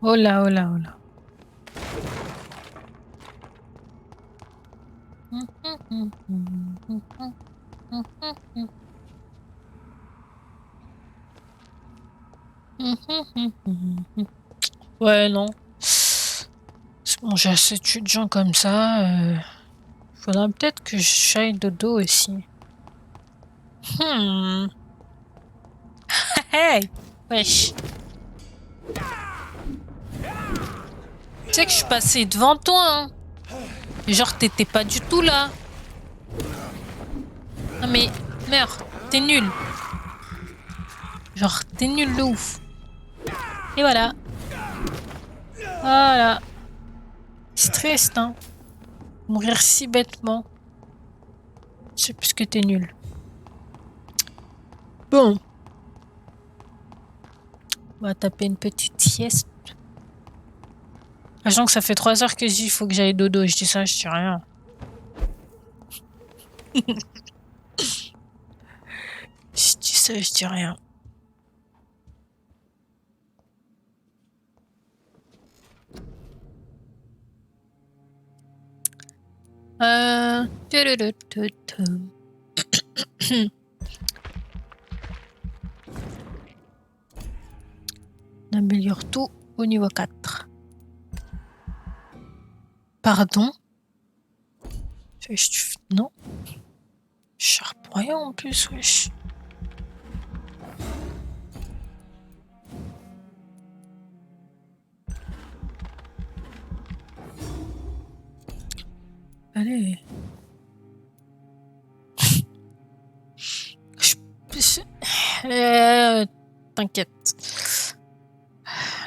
Oh là. Ouais, non. C'est bon, j'ai assez tué de gens comme ça. Faudra peut-être que j'aille dodo aussi. Hey! Wesh. Tu sais que je suis passé devant toi, hein. Genre, t'étais pas du tout là. Non mais, meurs. T'es nul. Genre, t'es nul de ouf. Et voilà. Voilà. C'est triste, hein. Mourir si bêtement. C'est parce que t'es nul. Bon. On va taper une petite sieste. Sachant que ça fait 3 heures que je dis il faut que j'aille dodo. Je dis ça, je dis rien. Je dis ça, je dis rien. On améliore tout au niveau 4. Pardon? Non. Sharp rien en plus, wesh. Allez. T'inquiète.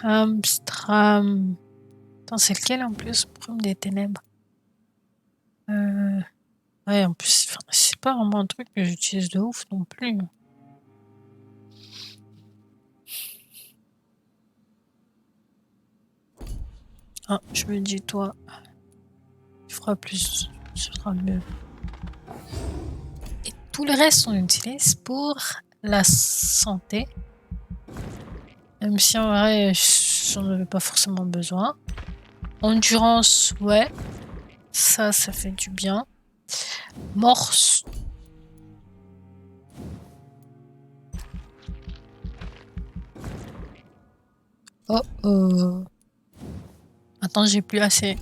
Amstram. Attends, c'est lequel en plus? Brume des ténèbres. Ouais, en plus, c'est pas vraiment un truc que j'utilise de ouf non plus. Ah, je me dis, toi, tu feras plus, ce sera mieux. Et tout le reste, on utilise pour la santé. Même si en vrai, j'en avais pas forcément besoin. Endurance, ouais. Ça fait du bien. Morse. Oh. Attends, j'ai plus assez.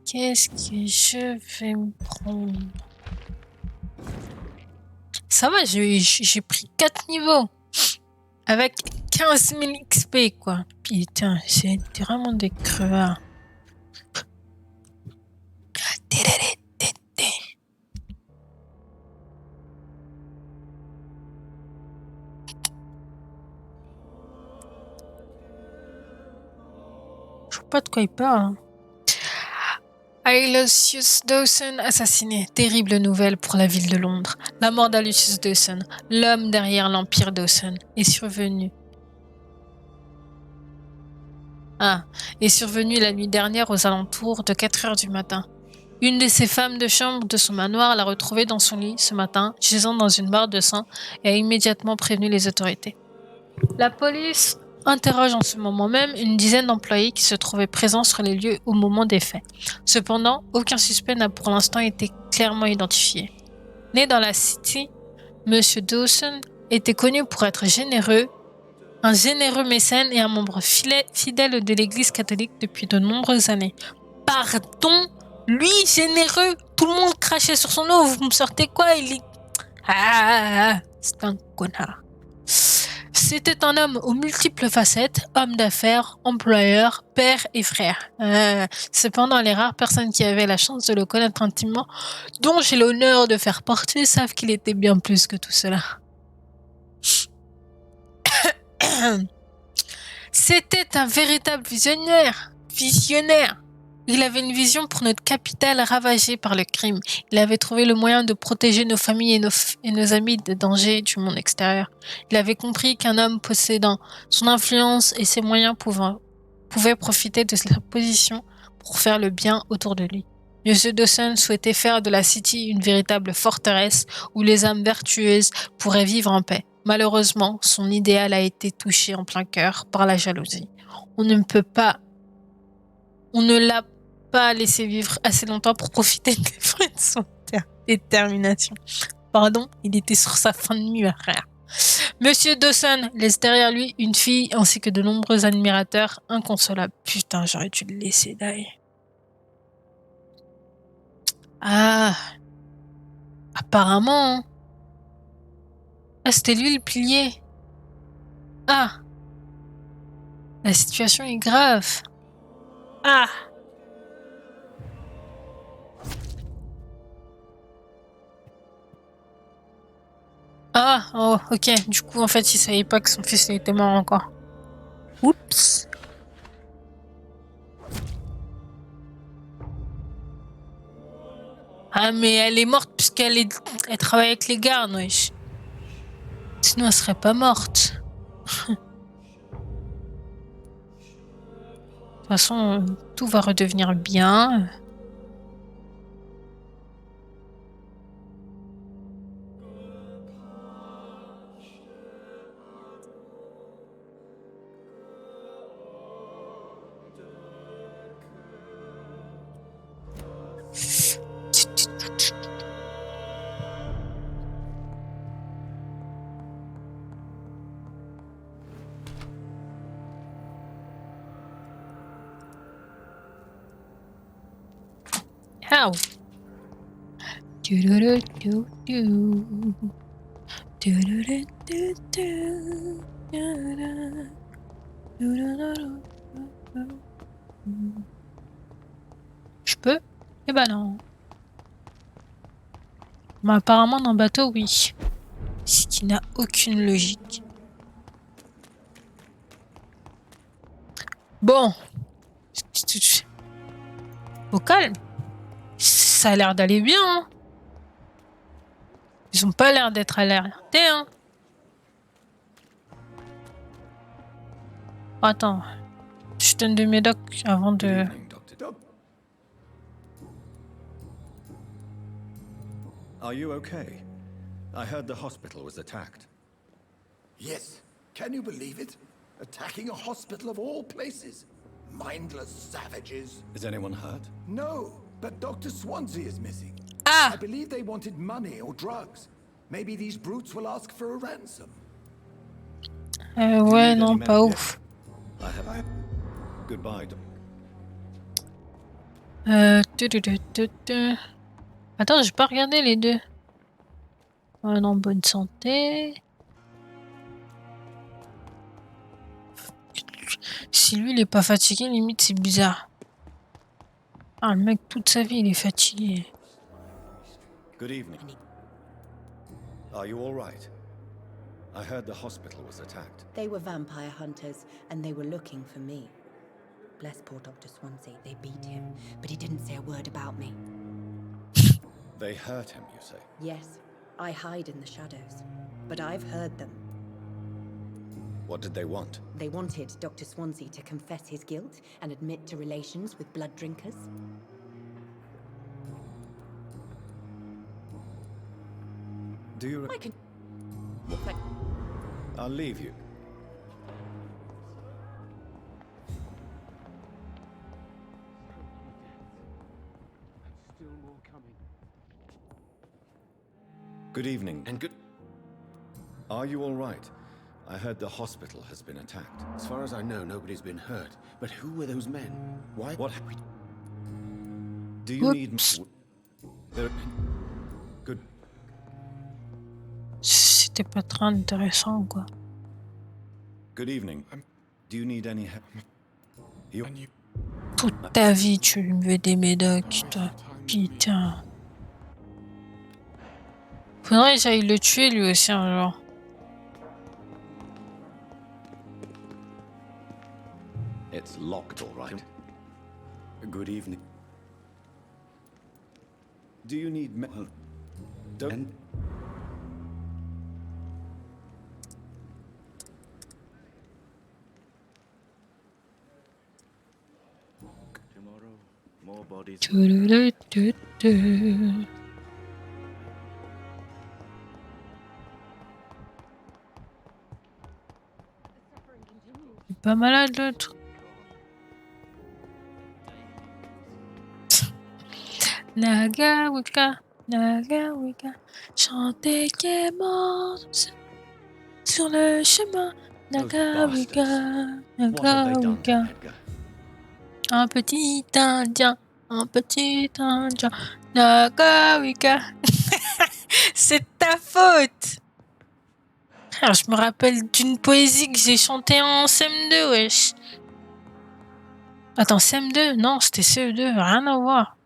Qu'est-ce que je vais me prendre? Ça va, j'ai pris 4 niveaux. Avec 15 000 XP, quoi. Putain, c'est vraiment des crevards. Je vois pas de quoi il parle. Hein. Lucius Dawson assassiné. Terrible nouvelle pour la ville de Londres. La mort d'Lucius Dawson, l'homme derrière l'Empire Dawson, est survenue. Est survenue la nuit dernière aux alentours de 4 heures du matin. Une de ses femmes de chambre de son manoir l'a retrouvée dans son lit ce matin, gisant dans une mare de sang, et a immédiatement prévenu les autorités. La police interroge en ce moment même une dizaine d'employés qui se trouvaient présents sur les lieux au moment des faits. Cependant, aucun suspect n'a pour l'instant été clairement identifié. Né dans la City, M. Dawson était connu pour être généreux, un généreux mécène et un membre fidèle de l'Église catholique depuis de nombreuses années. Pardon? Lui, généreux? Tout le monde crachait sur son eau, vous me sortez quoi? Il est... c'est un connard. C'était un homme aux multiples facettes, homme d'affaires, employeur, père et frère. Cependant, les rares personnes qui avaient la chance de le connaître intimement, dont j'ai l'honneur de faire partie, savent qu'il était bien plus que tout cela. C'était un véritable visionnaire. Il avait une vision pour notre capitale ravagée par le crime. Il avait trouvé le moyen de protéger nos familles et nos amis des dangers du monde extérieur. Il avait compris qu'un homme possédant son influence et ses moyens pouvait profiter de sa position pour faire le bien autour de lui. M. Dawson souhaitait faire de la City une véritable forteresse où les âmes vertueuses pourraient vivre en paix. Malheureusement, son idéal a été touché en plein cœur par la jalousie. On ne l'a pas laissé vivre assez longtemps pour profiter des fruits de son détermination. Pardon, il était sur sa fin de mue, frère. Monsieur Dawson laisse derrière lui une fille ainsi que de nombreux admirateurs inconsolables. Putain, j'aurais dû le laisser d'ailleurs. Ah, apparemment. Hein. Ah, c'était lui le pilier. Ah, la situation est grave. Ah. Ah, oh, ok. Du coup, en fait, il savait pas que son fils était mort encore. Oups. Ah, mais elle est morte elle travaille avec les gardes, wesh. Sinon, elle serait pas morte. De toute façon, tout va redevenir bien. How? Je peux? Eh ben non. Mais apparemment, dans le bateau, oui. Ce qui n'a aucune logique. Bon. Au calme. Ça a l'air d'aller bien. Hein. Ils ont pas l'air d'être alertés. Hein. Attends. Je donne de mes docs avant de... Are you okay? I heard the hospital was attacked. Yes. Can you believe it? Attacking a hospital of all places. Mindless savages. Is anyone hurt? No, but Dr. Swansea is missing. Ah! I believe they wanted money or drugs. Maybe these brutes will ask for a ransom. Ouais, non, pas ouf. Goodbye. Attends, j'ai pas regardé les deux. On est en bonne santé. Si lui, il est pas fatigué, limite, c'est bizarre. Ah, le mec, toute sa vie, il est fatigué. Good evening. Are you all right? I heard the hospital was attacked. They were vampire hunters, and they were looking for me. Bless poor Dr. Swansea. They beat him, but he didn't say a word about me. They hurt him, you say? Yes, I hide in the shadows, but I've heard them. What did they want? They wanted Dr. Swansea to confess his guilt and admit to relations with blood drinkers. Do you... I can... I'll leave you. Good evening. And good... Are you all right? I heard the hospital has been attacked. As far as I know, nobody's been hurt. But who were those men? Why? What? Do you need... Good... C'était pas très intéressant, quoi. Good evening. Do you need any help? Toute ta vie, tu me veux des médocs, toi. Putain. Faudrait que j'aille le tuer, lui aussi, un jour. It's locked, all right. Good evening. Do you need don't... Tomorrow, more bodies. Il est pas malade, l'autre. Naga Wika, chantez qui est mort. sur le chemin. Nagawika, What have they done to Nagawika. Edgar? Un petit indien, un petit indien. Nagawika. C'est ta faute. Frère, je me rappelle d'une poésie que j'ai chantée en CM2, wesh. Attends, CM2? Non, c'était CE2, rien à voir.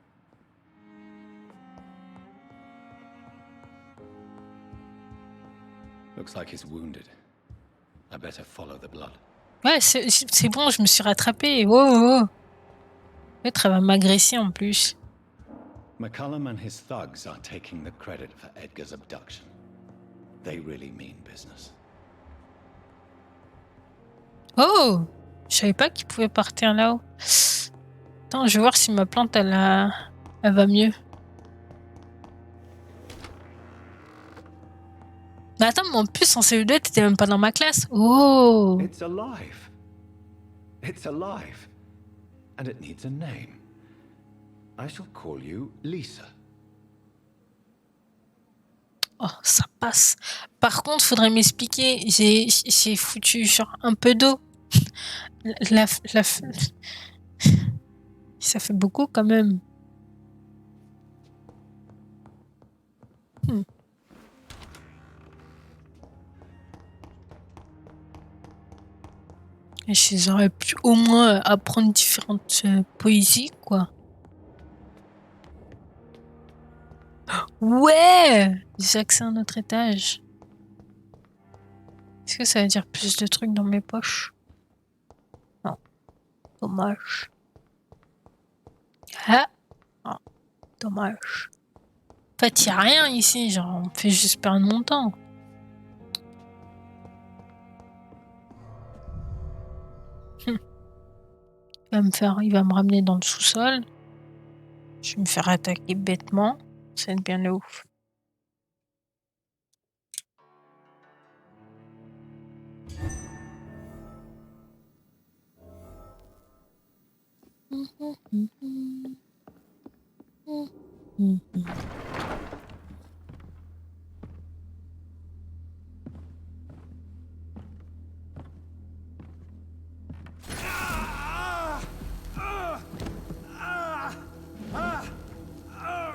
Looks like he's wounded. I better follow the blood. Ouais, c'est bon, je me suis rattrapée. Oh, oh, oh. Peut-être elle va m'agresser en plus. McCullum and his thugs are taking the credit for Edgar's abduction. They really mean business. Oh! Je savais pas qu'il pouvait partir là-haut. Attends, je vais voir si ma plante, elle va mieux. Mais attends, mais en plus, en CE2, t'étais même pas dans ma classe. Oh! It's alive. It's alive. And it needs a name. I shall call you Lisa. Oh, ça passe. Par contre, faudrait m'expliquer. J'ai foutu genre un peu d'eau. Ça fait beaucoup quand même. Et j'aurais pu au moins apprendre différentes poésies, quoi. Ouais! J'ai accès à un autre étage. Est-ce que ça veut dire plus de trucs dans mes poches? Non. Dommage. Ah! Oh, dommage. En fait, il n'y a rien ici. Genre, on me fait juste perdre mon temps. Il va me ramener dans le sous-sol. Je vais me faire attaquer bêtement. C'est bien le ouf.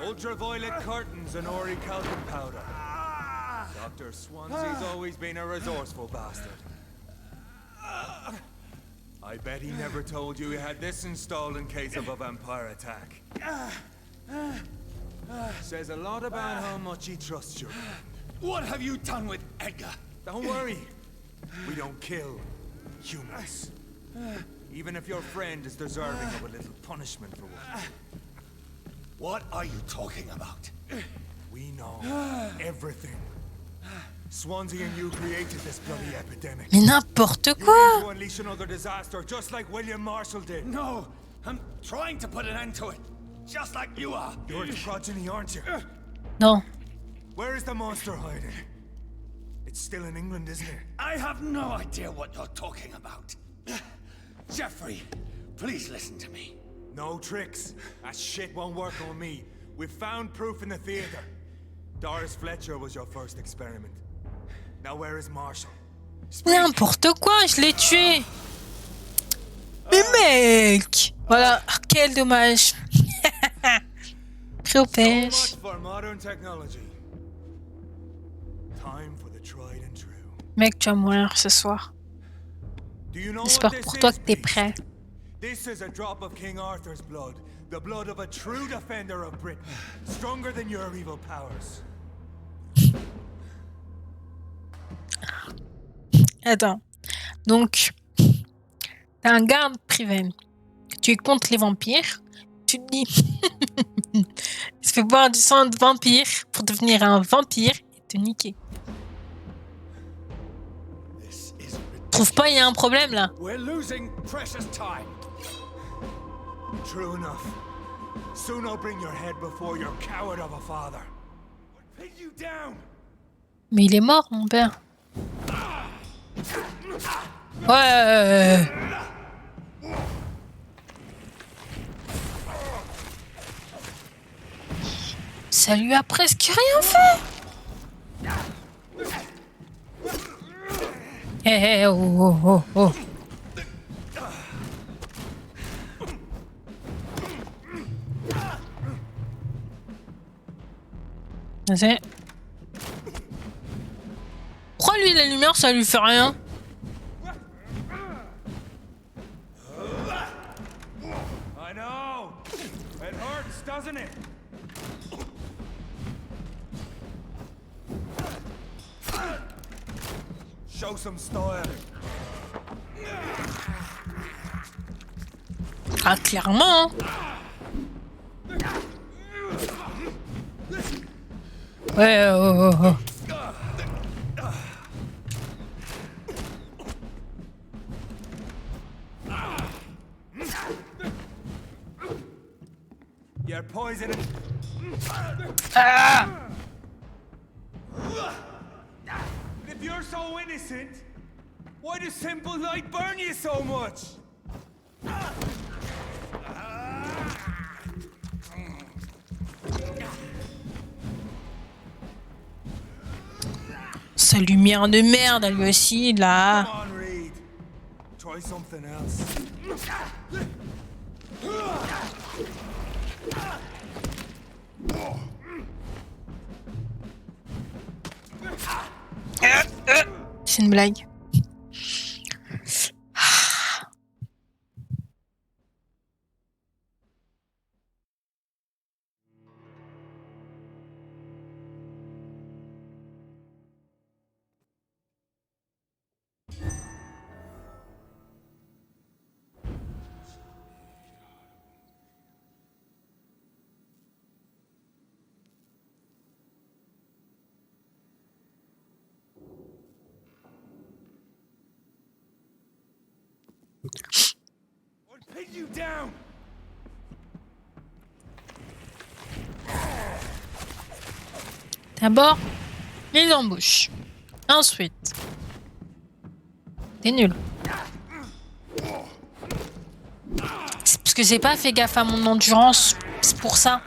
Ultraviolet curtains and orichalcum powder. Dr. Swansea's always been a resourceful bastard. I bet he never told you he had this installed in case of a vampire attack. Says a lot about how much he trusts you. What have you done with Edgar? Don't worry. We don't kill humans. Even if your friend is deserving of a little punishment for what. What are you talking about? We know everything. Swansea and you created this bloody epidemic. Mais n'importe quoi! You aim to unleash another disaster, just like William Marshall did. No, I'm trying to put an end to it, just like you are. You're the progeny, aren't you? Non. Where is the monster hiding? It's still in England, isn't it? I have no idea what you're talking about. Jeffrey, please listen to me. No tricks. That shit won't work on me. We've found proof in the theater. Doris Fletcher was your first experiment. Now where is Marshall? N'importe quoi, je l'ai tué. Mais mec! Voilà, quel dommage. Pris au pêche. So much for modern technology. Time for the tried and true. Mec, tu vas mourir ce soir. Do you know J'espère what pour this toi is, que t'es Beast? prêt. This is a drop of King Arthur's blood. The blood of a true defender of Britain. Stronger than your evil powers. Attends. Donc, t'as un garde privé. Tu es contre les vampires. Tu te dis, il se fait boire du sang de vampire pour devenir un vampire et te niquer. Trouve pas, il y a un problème là. We're losing precious time. True enough. Soon I'll bring your head before your coward of a father. Pin you down. Mais il est mort, mon père. Ouais. Ça lui a presque rien fait. Hé, oh, oh, oh, oh. Vas-y. Pourquoi lui, la lumière, ça lui fait rien? I know. It hurts, doesn't it? Show some style. Ah, clairement. Ouais, oh, oh, oh. You're poisoning. Ah! If you're so innocent, why does simple light burn you so much? Sa lumière de merde, à lui aussi, là. Come on, Reed. Try something else. C'est une blague. I'll pin you down. D'abord, les embauches. Ensuite, t'es nul. C'est parce que j'ai pas fait gaffe à mon endurance. C'est pour ça.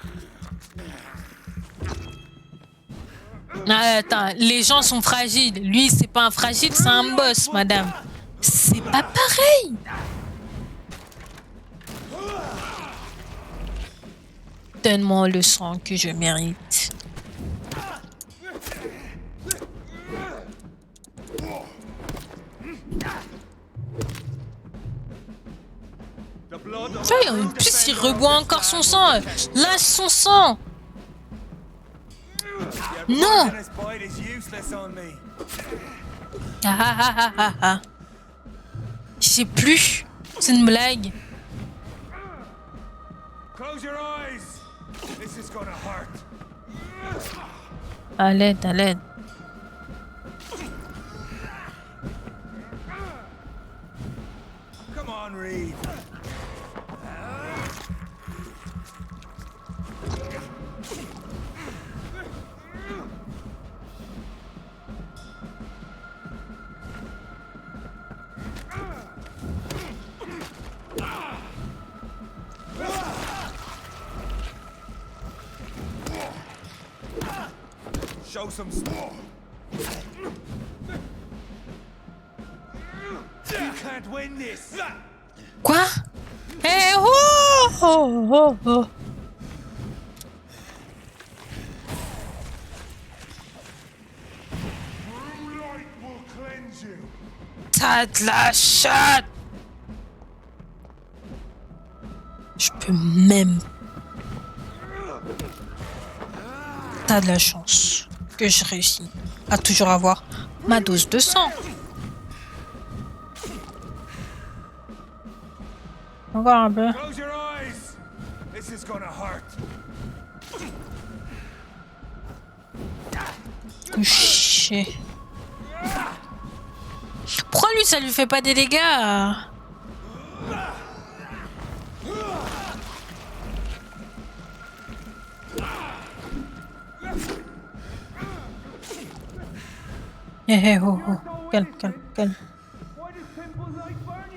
Ah, attends, les gens sont fragiles. Lui, c'est pas un fragile, c'est un boss, madame. C'est pas pareil. Donne-moi le sang que je mérite. Ça y est, en plus, il reboit encore son sang. Lâche son sang. Non. Ah ah ah ah ah ah. Je sais plus. C'est une blague. À l'aide, à l'aide. Come on, Reed. Show some store. You can't win this. Quoi? Eh oh, oh, oh, oh. T'as de la chatte. Je peux même. T'as de la chance que je réussis à toujours avoir ma dose de sang. Encore un peu. Close your eyes. This is gonna hurt. Couché. Pourquoi lui ça lui fait pas des dégâts? Eh oh oh, calme, calme, calme.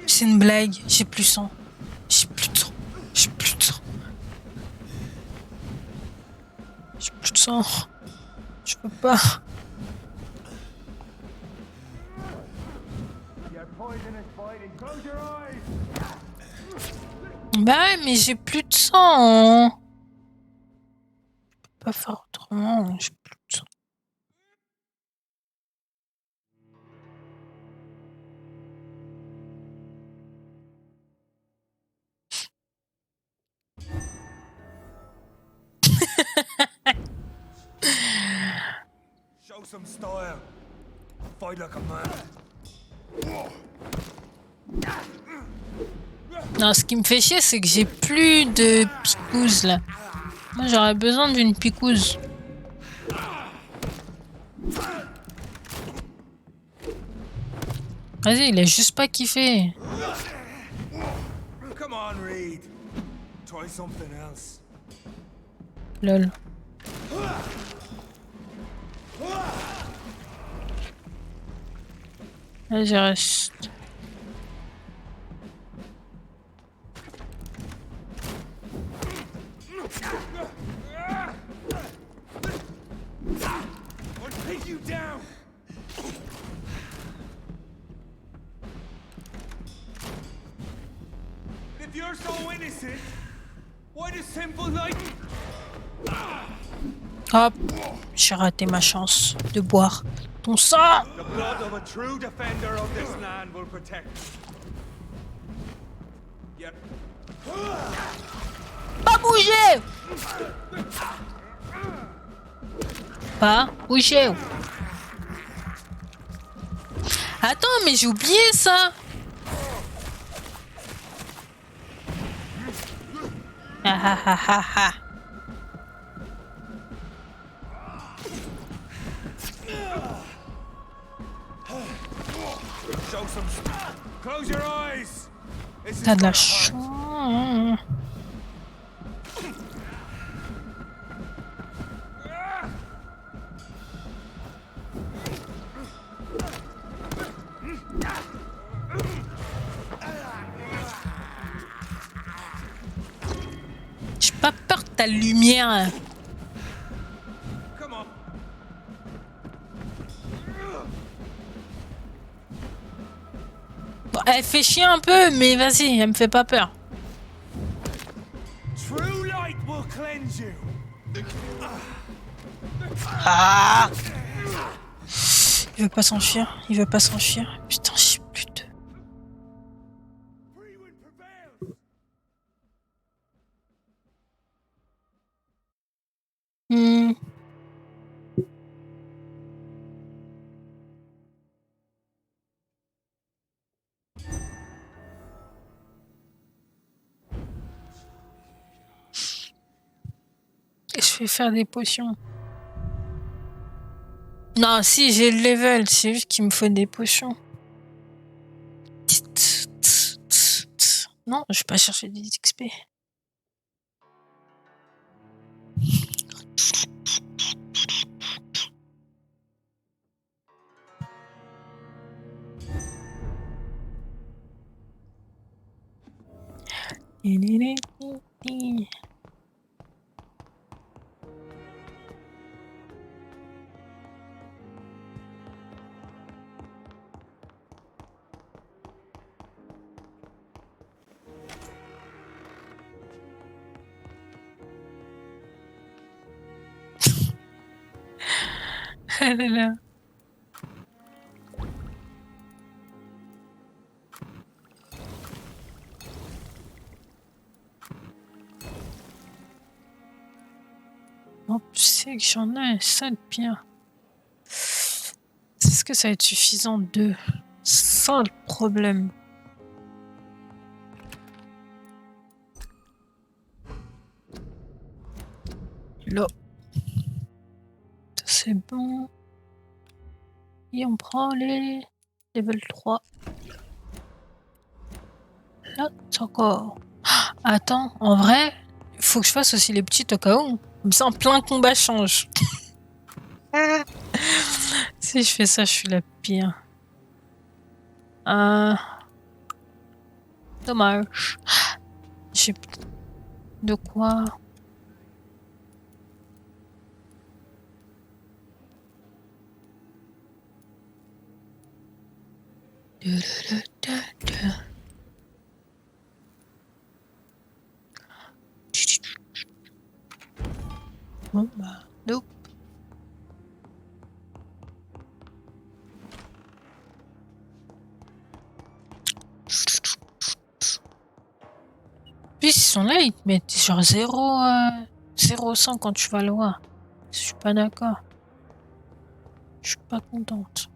C'est une blague, j'ai plus sang. J'ai plus de sang. J'ai plus de sang. J'ai plus de sang. Je peux pas. Bah ouais, mais j'ai plus de sang. Je peux pas faire autrement, j'ai plus de sang. Show some style. Fight like a man. Non, ce qui me fait chier, c'est que j'ai plus de picouse là. Moi, j'aurais besoin d'une picouse. Vas-y, il a juste pas kiffé. Come on, Reed. Try something else. Lol. Vas-y, reste. I'll take you down. If you're so innocent, why does simple like... Hop, j'ai raté ma chance de boire ton sang. The blood of a true defender of this land will protect. Yep. Pas bouger. Pas bouger. Attends, mais j'ai oublié ça. Ah ah ah ah ah. Show some... Close your eyes. T'as de la chance. J'ai pas peur de ta lumière. Bon, elle fait chier un peu, mais vas-y, elle me fait pas peur. True light will cleanse you. Ah! Il veut pas s'enfuir, il veut pas s'enfuir. Putain, j'ai plus de... Je vais faire des potions. Non, si, j'ai le level, c'est juste qu'il me faut des potions. Non, je vais pas chercher des XP. Ah là là. Oh, tu sais que j'en ai, ça le pire. Est-ce que ça va être suffisant de... Ça le problème. Là. C'est bon. Et on prend les level 3. Là, c'est encore. Attends, en vrai, il faut que je fasse aussi les petits au cas où. Comme ça, en plein combat change. Si je fais ça, je suis la pire. Dommage. J'ai de quoi. Bon bah, nope. Puis ils sont là, ils te mettent sur 0,100 quand tu vas loin. Je suis pas d'accord. Je suis pas contente.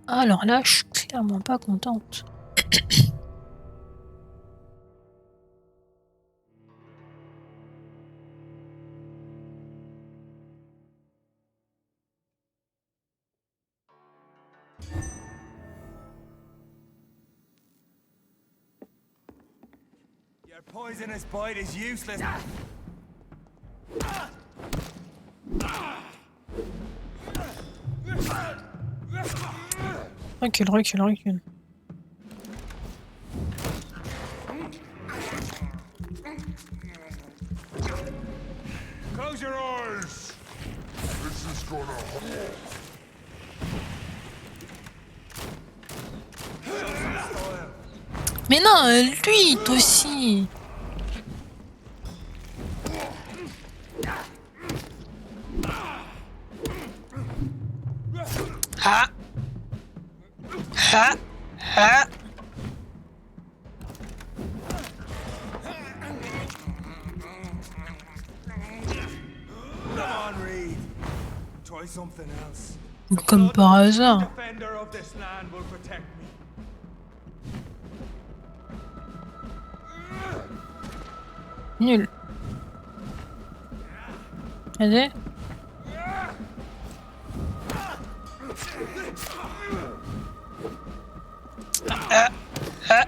Ah, alors là, je suis clairement pas contente. Your poisonous bite is useless. Recule, recule, recule. Close your eyes. This is gonna hurt. Mais non, lui, toi aussi. Ah. Ah. Ah. Come on, Reed. Try something else. Comme par hasard. Defender of this land will protect me. Nul. Allez. Ah, ah,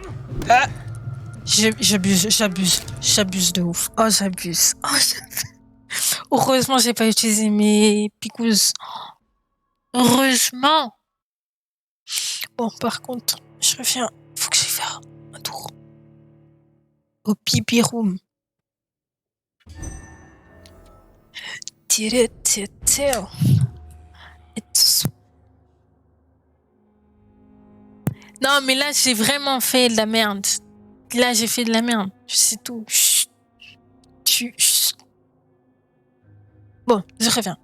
ah. J'abuse de ouf. Oh, j'abuse. Oh, j'abuse. Heureusement, j'ai pas utilisé mes picouzes. Heureusement. Bon, par contre, je reviens. Faut que j'aille faire un tour au pipi room. Non, mais là, j'ai vraiment fait de la merde. Là, j'ai fait de la merde. C'est tout. Chut. Chut. Bon, je reviens.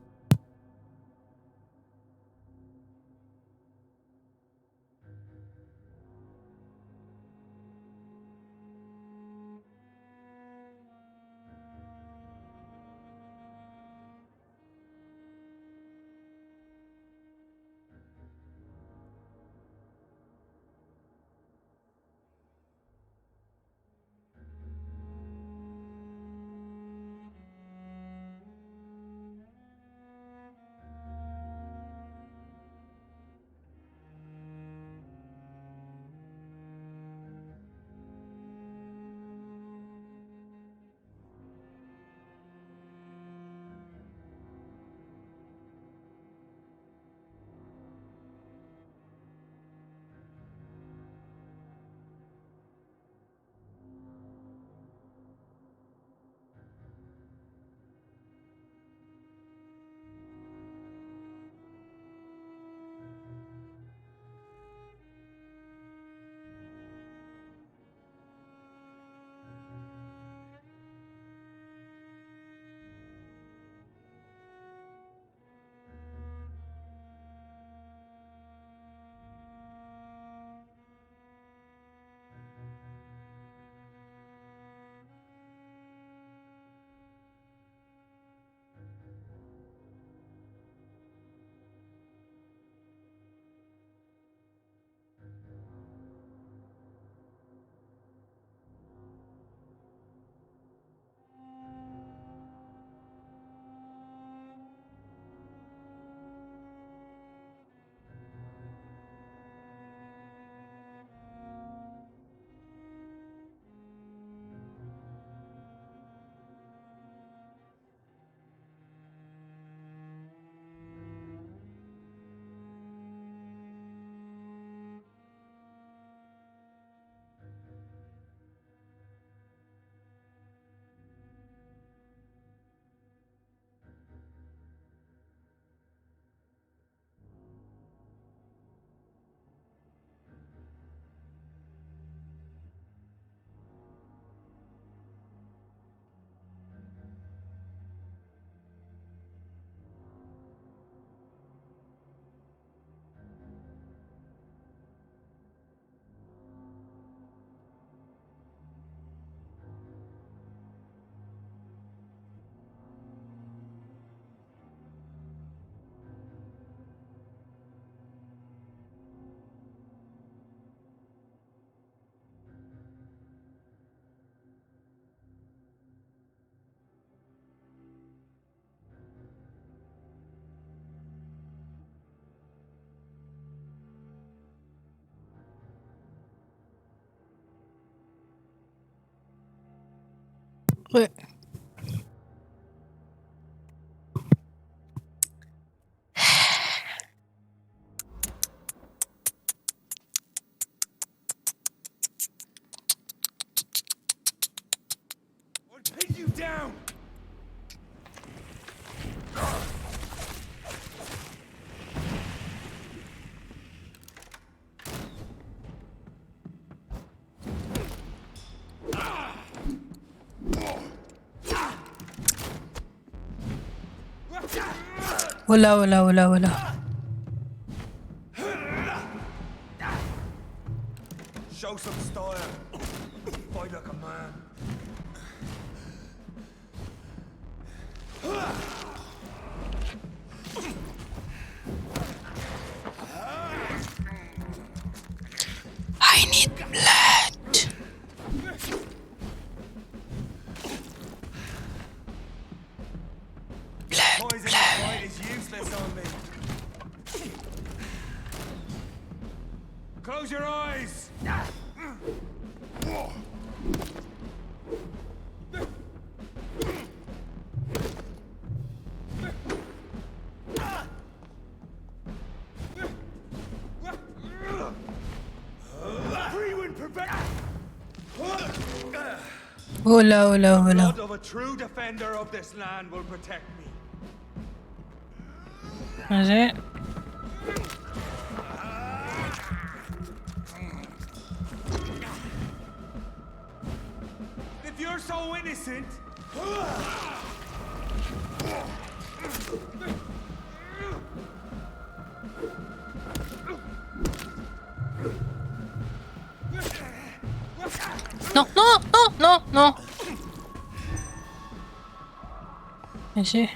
Ouais. Pin you down! Voilà, voilà, voilà, voilà. Show some style. Fight like a man. I need blood. Poison fight is useless on me. Close your eyes. Voilà, voilà, voilà. The blood of a true defender of this land will protect me. Vas-y. If you're so innocent. Non, non, non, non, non. Vas-y.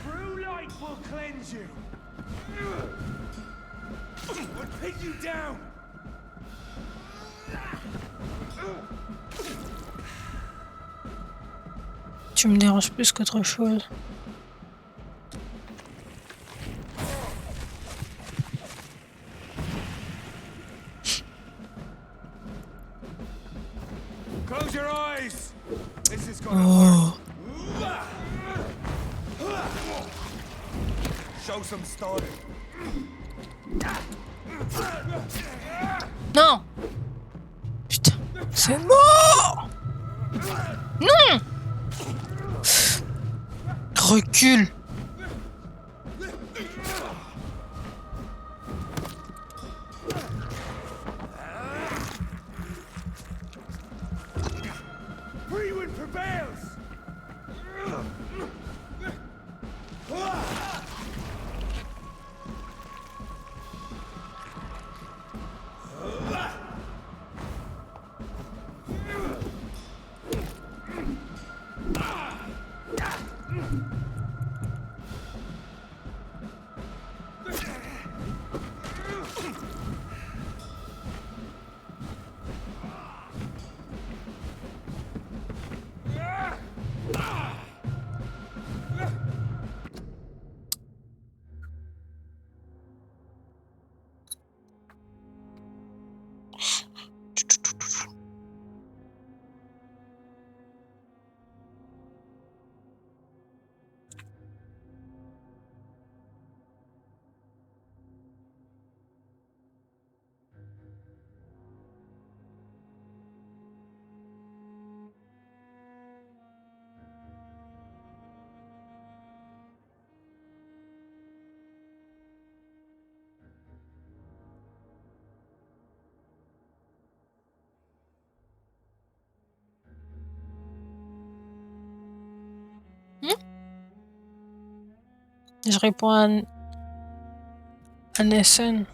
True light will cleanse you. Will pin you down. Tu me déranges plus qu'autre chose. Close your eyes. This is gonna hurt. Show some style. Non. Putain, c'est mort. Non. Recule. Freewind prevails. Je réponds à Nessun.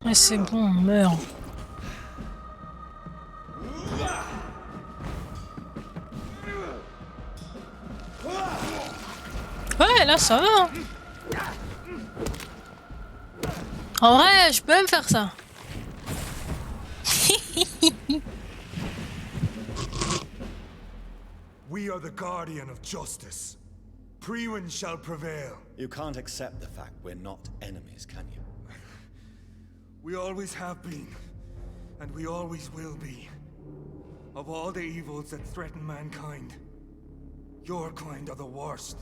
Mais c'est bon, on meurt. Ouais, là ça va. En vrai, je peux même faire ça. We are the guardian of justice. Priwen shall prevail. You can't accept the fact we're not enemies, can you? We always have been, and we always will be. Of all the evils that threaten mankind, your kind are the worst.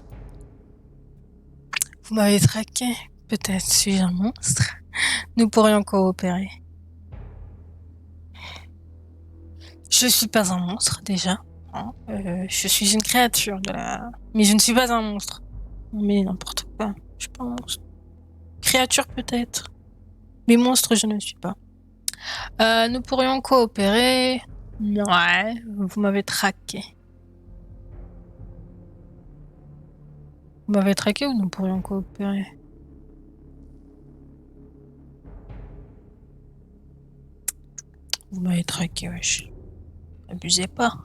Vous m'avez traqué. Peut-être suis-je un monstre. Nous pourrions coopérer. Je suis pas un monstre, déjà. Hein. Je suis une créature de la... Mais je ne suis pas un monstre. Mais n'importe quoi. Je suis pas un monstre. Créature, peut-être. Mais monstre, je ne suis pas. Nous pourrions coopérer. Ouais, vous m'avez traqué. Vous m'avez traqué ou nous pourrions coopérer? Vous m'avez traqué, wesh. N'abusez pas.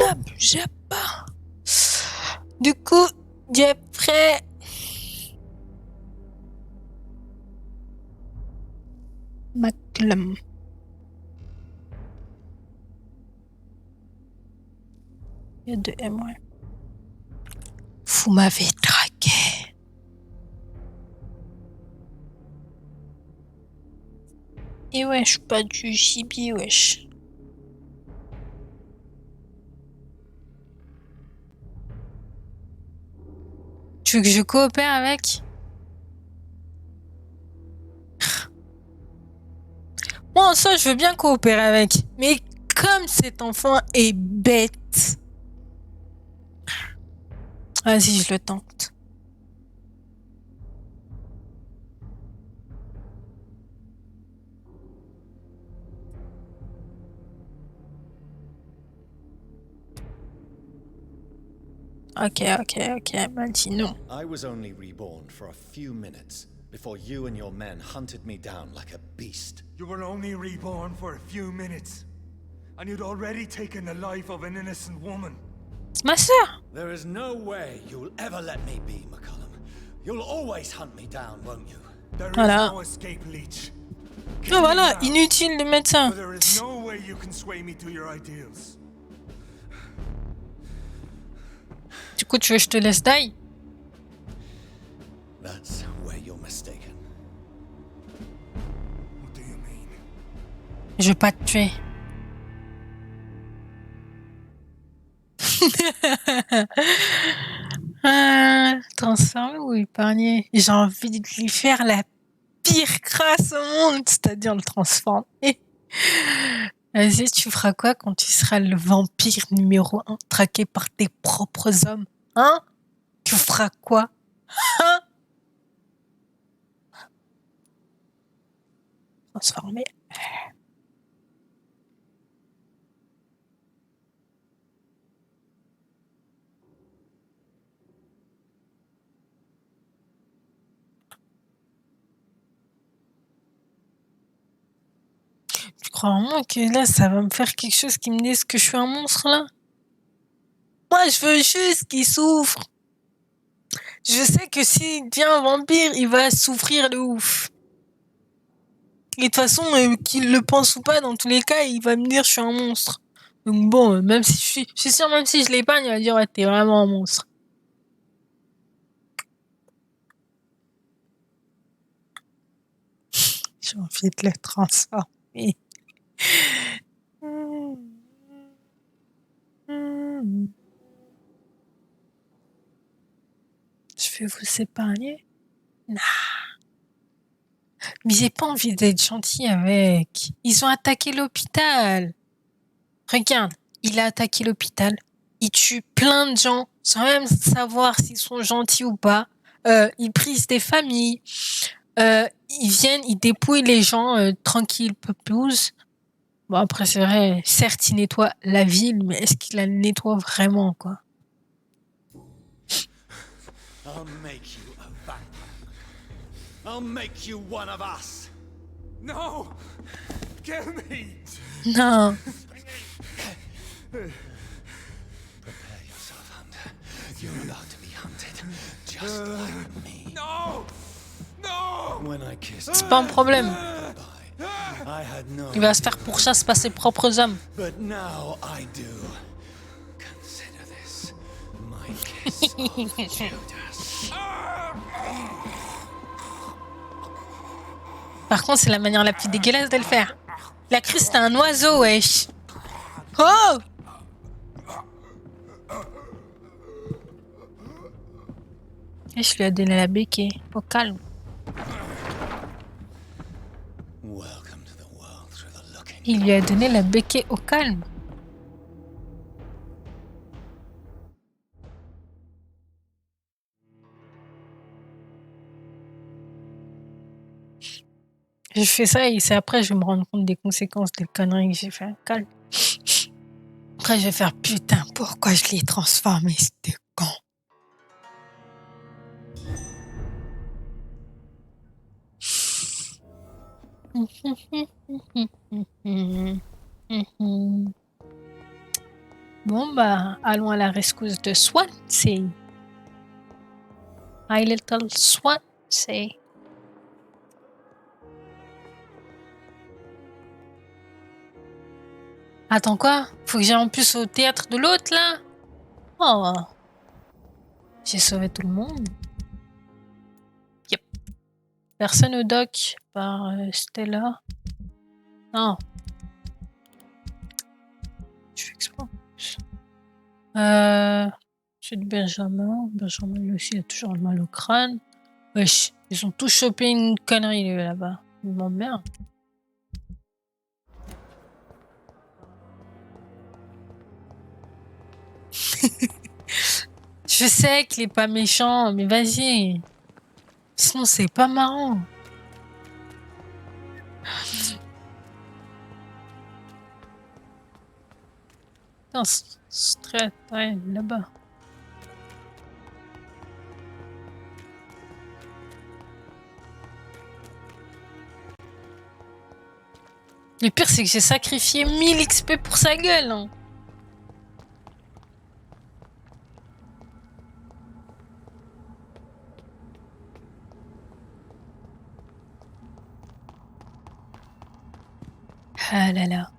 N'abusez pas. Du coup, j'ai prêt. Maclum. Il y a 2 M, ouais. Vous m'avez traqué. Et wesh, pas du gibier, wesh. Tu veux que je coopère avec? Moi, en soi, je veux bien coopérer avec. Mais comme cet enfant est bête. Vas-y, je le tente. Ok, m'a dit non. I was only reborn for a few minutes before you and your men hunted me down like a beast. You were only reborn for a few minutes, and you'd already taken the life of an innocent woman. C'est ma sœur. There is no way you'll ever let me be, McCullum. You'll always hunt me down, won't you? There is Voilà. no escape, Leech. Oh voilà, inutile de mettre ça. But there is no way you can sway me to your ideals. Du coup, tu veux que je te laisse die? That's where you're mistaken. What do you mean? Je vais pas te tuer. Transformer ou épargner? J'ai envie de lui faire la pire crasse au monde, c'est-à-dire le transformer. Vas-y, tu feras quoi quand tu seras le vampire numéro 1, traqué par tes propres hommes? Hein? Tu feras quoi? Hein? Transformer. Tu crois vraiment que là, ça va me faire quelque chose qui me dise que je suis un monstre, là? Moi, je veux juste qu'il souffre. Je sais que s'il devient un vampire, il va souffrir de ouf. Et de toute façon, qu'il le pense ou pas, dans tous les cas, il va me dire je suis un monstre. Donc bon, même si je suis sûr, même si je l'épargne, il va dire ouais, t'es vraiment un monstre. J'ai envie de le transformer. Je vais vous épargner. Nah. Mais j'ai pas envie d'être gentil avec. Ils ont attaqué l'hôpital. Regarde, il a attaqué l'hôpital. Il tue plein de gens sans même savoir s'ils sont gentils ou pas. Ils prisent des familles. Ils viennent, ils dépouillent les gens tranquilles, pepeuse. Bon, après, c'est vrai, certes, il nettoie la ville, mais est-ce qu'il la nettoie vraiment, quoi? I'll make you a vampire. I'll make you one of us. No! Kill me! Non. Prepare yourself, Hunter. You're about to be hunted, just like me. No! No! C'est pas un problème. Il va se faire pourchasser par ses propres hommes. Par contre, c'est la manière la plus dégueulasse de le faire. Il a cru que c'était un oiseau, wesh. Oh! Et je lui ai donné la béquille. Au calme. Il lui a donné la béquille au calme. Je fais ça et c'est après je vais me rendre compte des conséquences des conneries que j'ai fait. Calme. Après je vais faire putain, pourquoi je l'ai transformé, c'était con. Bon bah, allons à la rescousse de Swansea. My little Swansea. Attends quoi? Faut que j'aille en plus au théâtre de l'autre là? Oh. J'ai sauvé tout le monde. Yep. Personne au doc par Stella. Non. Je fais exprès. C'est de Benjamin. Benjamin lui aussi a toujours le mal au crâne. Wesh, ils ont tous chopé une connerie là-bas. Ils m'emmerdent. Je sais qu'il est pas méchant, mais vas-y. Sinon, c'est pas marrant. Putain, c'est très... Ouais, là-bas. Le pire, c'est que j'ai sacrifié 1000 XP pour sa gueule. Hein. Ah là là.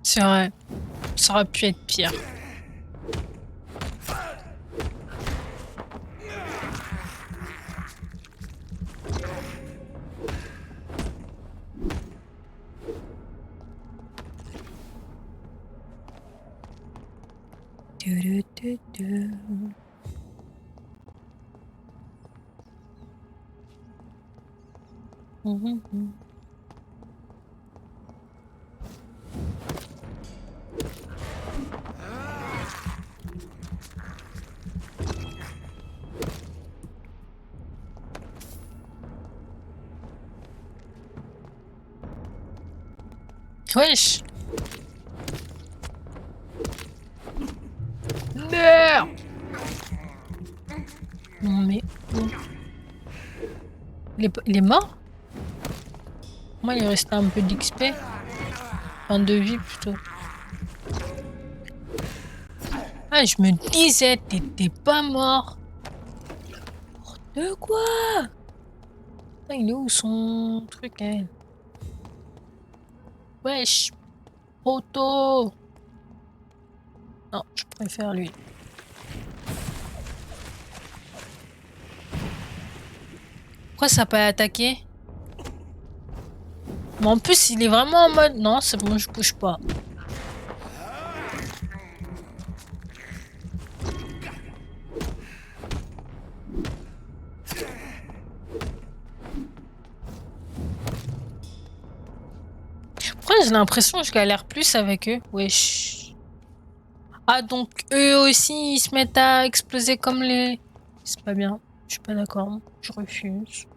C'est vrai. Ça aurait pu être pire. Wesh. Merde. Non mais... Il est mort? Moi, il restait un peu d'XP. Enfin, de vie, plutôt. Ah, je me disais, t'étais pas mort. De quoi? Ah, il est où son truc, elle? Wesh. Proto. Non, je préfère lui. Pourquoi ça n'a pas attaqué? Mais en plus, il est vraiment en mode... Non, c'est bon, je bouge pas. Pourquoi j'ai l'impression que je galère plus avec eux? Wesh. Ah, donc eux aussi, ils se mettent à exploser comme les... C'est pas bien. Je suis pas d'accord. Je refuse.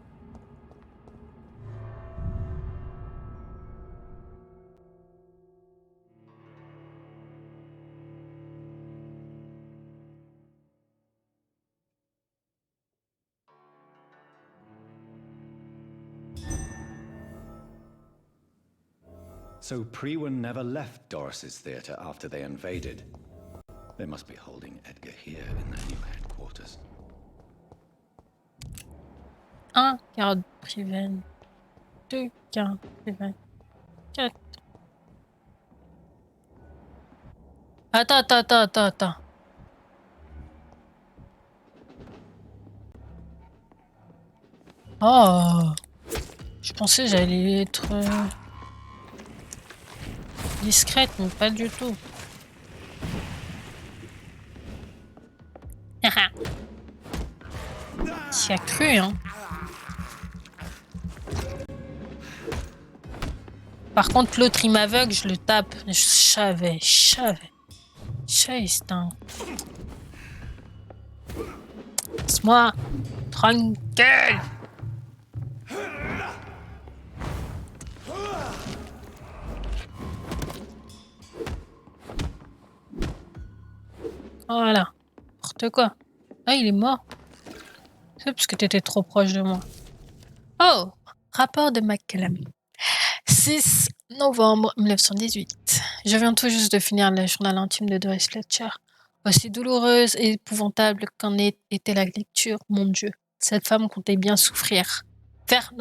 So Priwen never left Doris's theater after they invaded. They must be holding Edgar here in their new headquarters. Un garde Priwen. 2 gardes Priwen. 4. Attends. Oh, je pensais que j'allais être discrète, mais pas du tout. T'y as cru, hein. Par contre, l'autre, il m'aveugle, je le tape. Je savais. Chahistin. Laisse-moi tranquille. Voilà. N'importe quoi. Ah, il est mort. C'est parce que t'étais trop proche de moi. Oh, rapport de McCallum. 6 novembre 1918. Je viens tout juste de finir le journal intime de Doris Fletcher. Aussi douloureuse et épouvantable qu'en était la lecture, mon Dieu. Cette femme comptait bien souffrir. Faire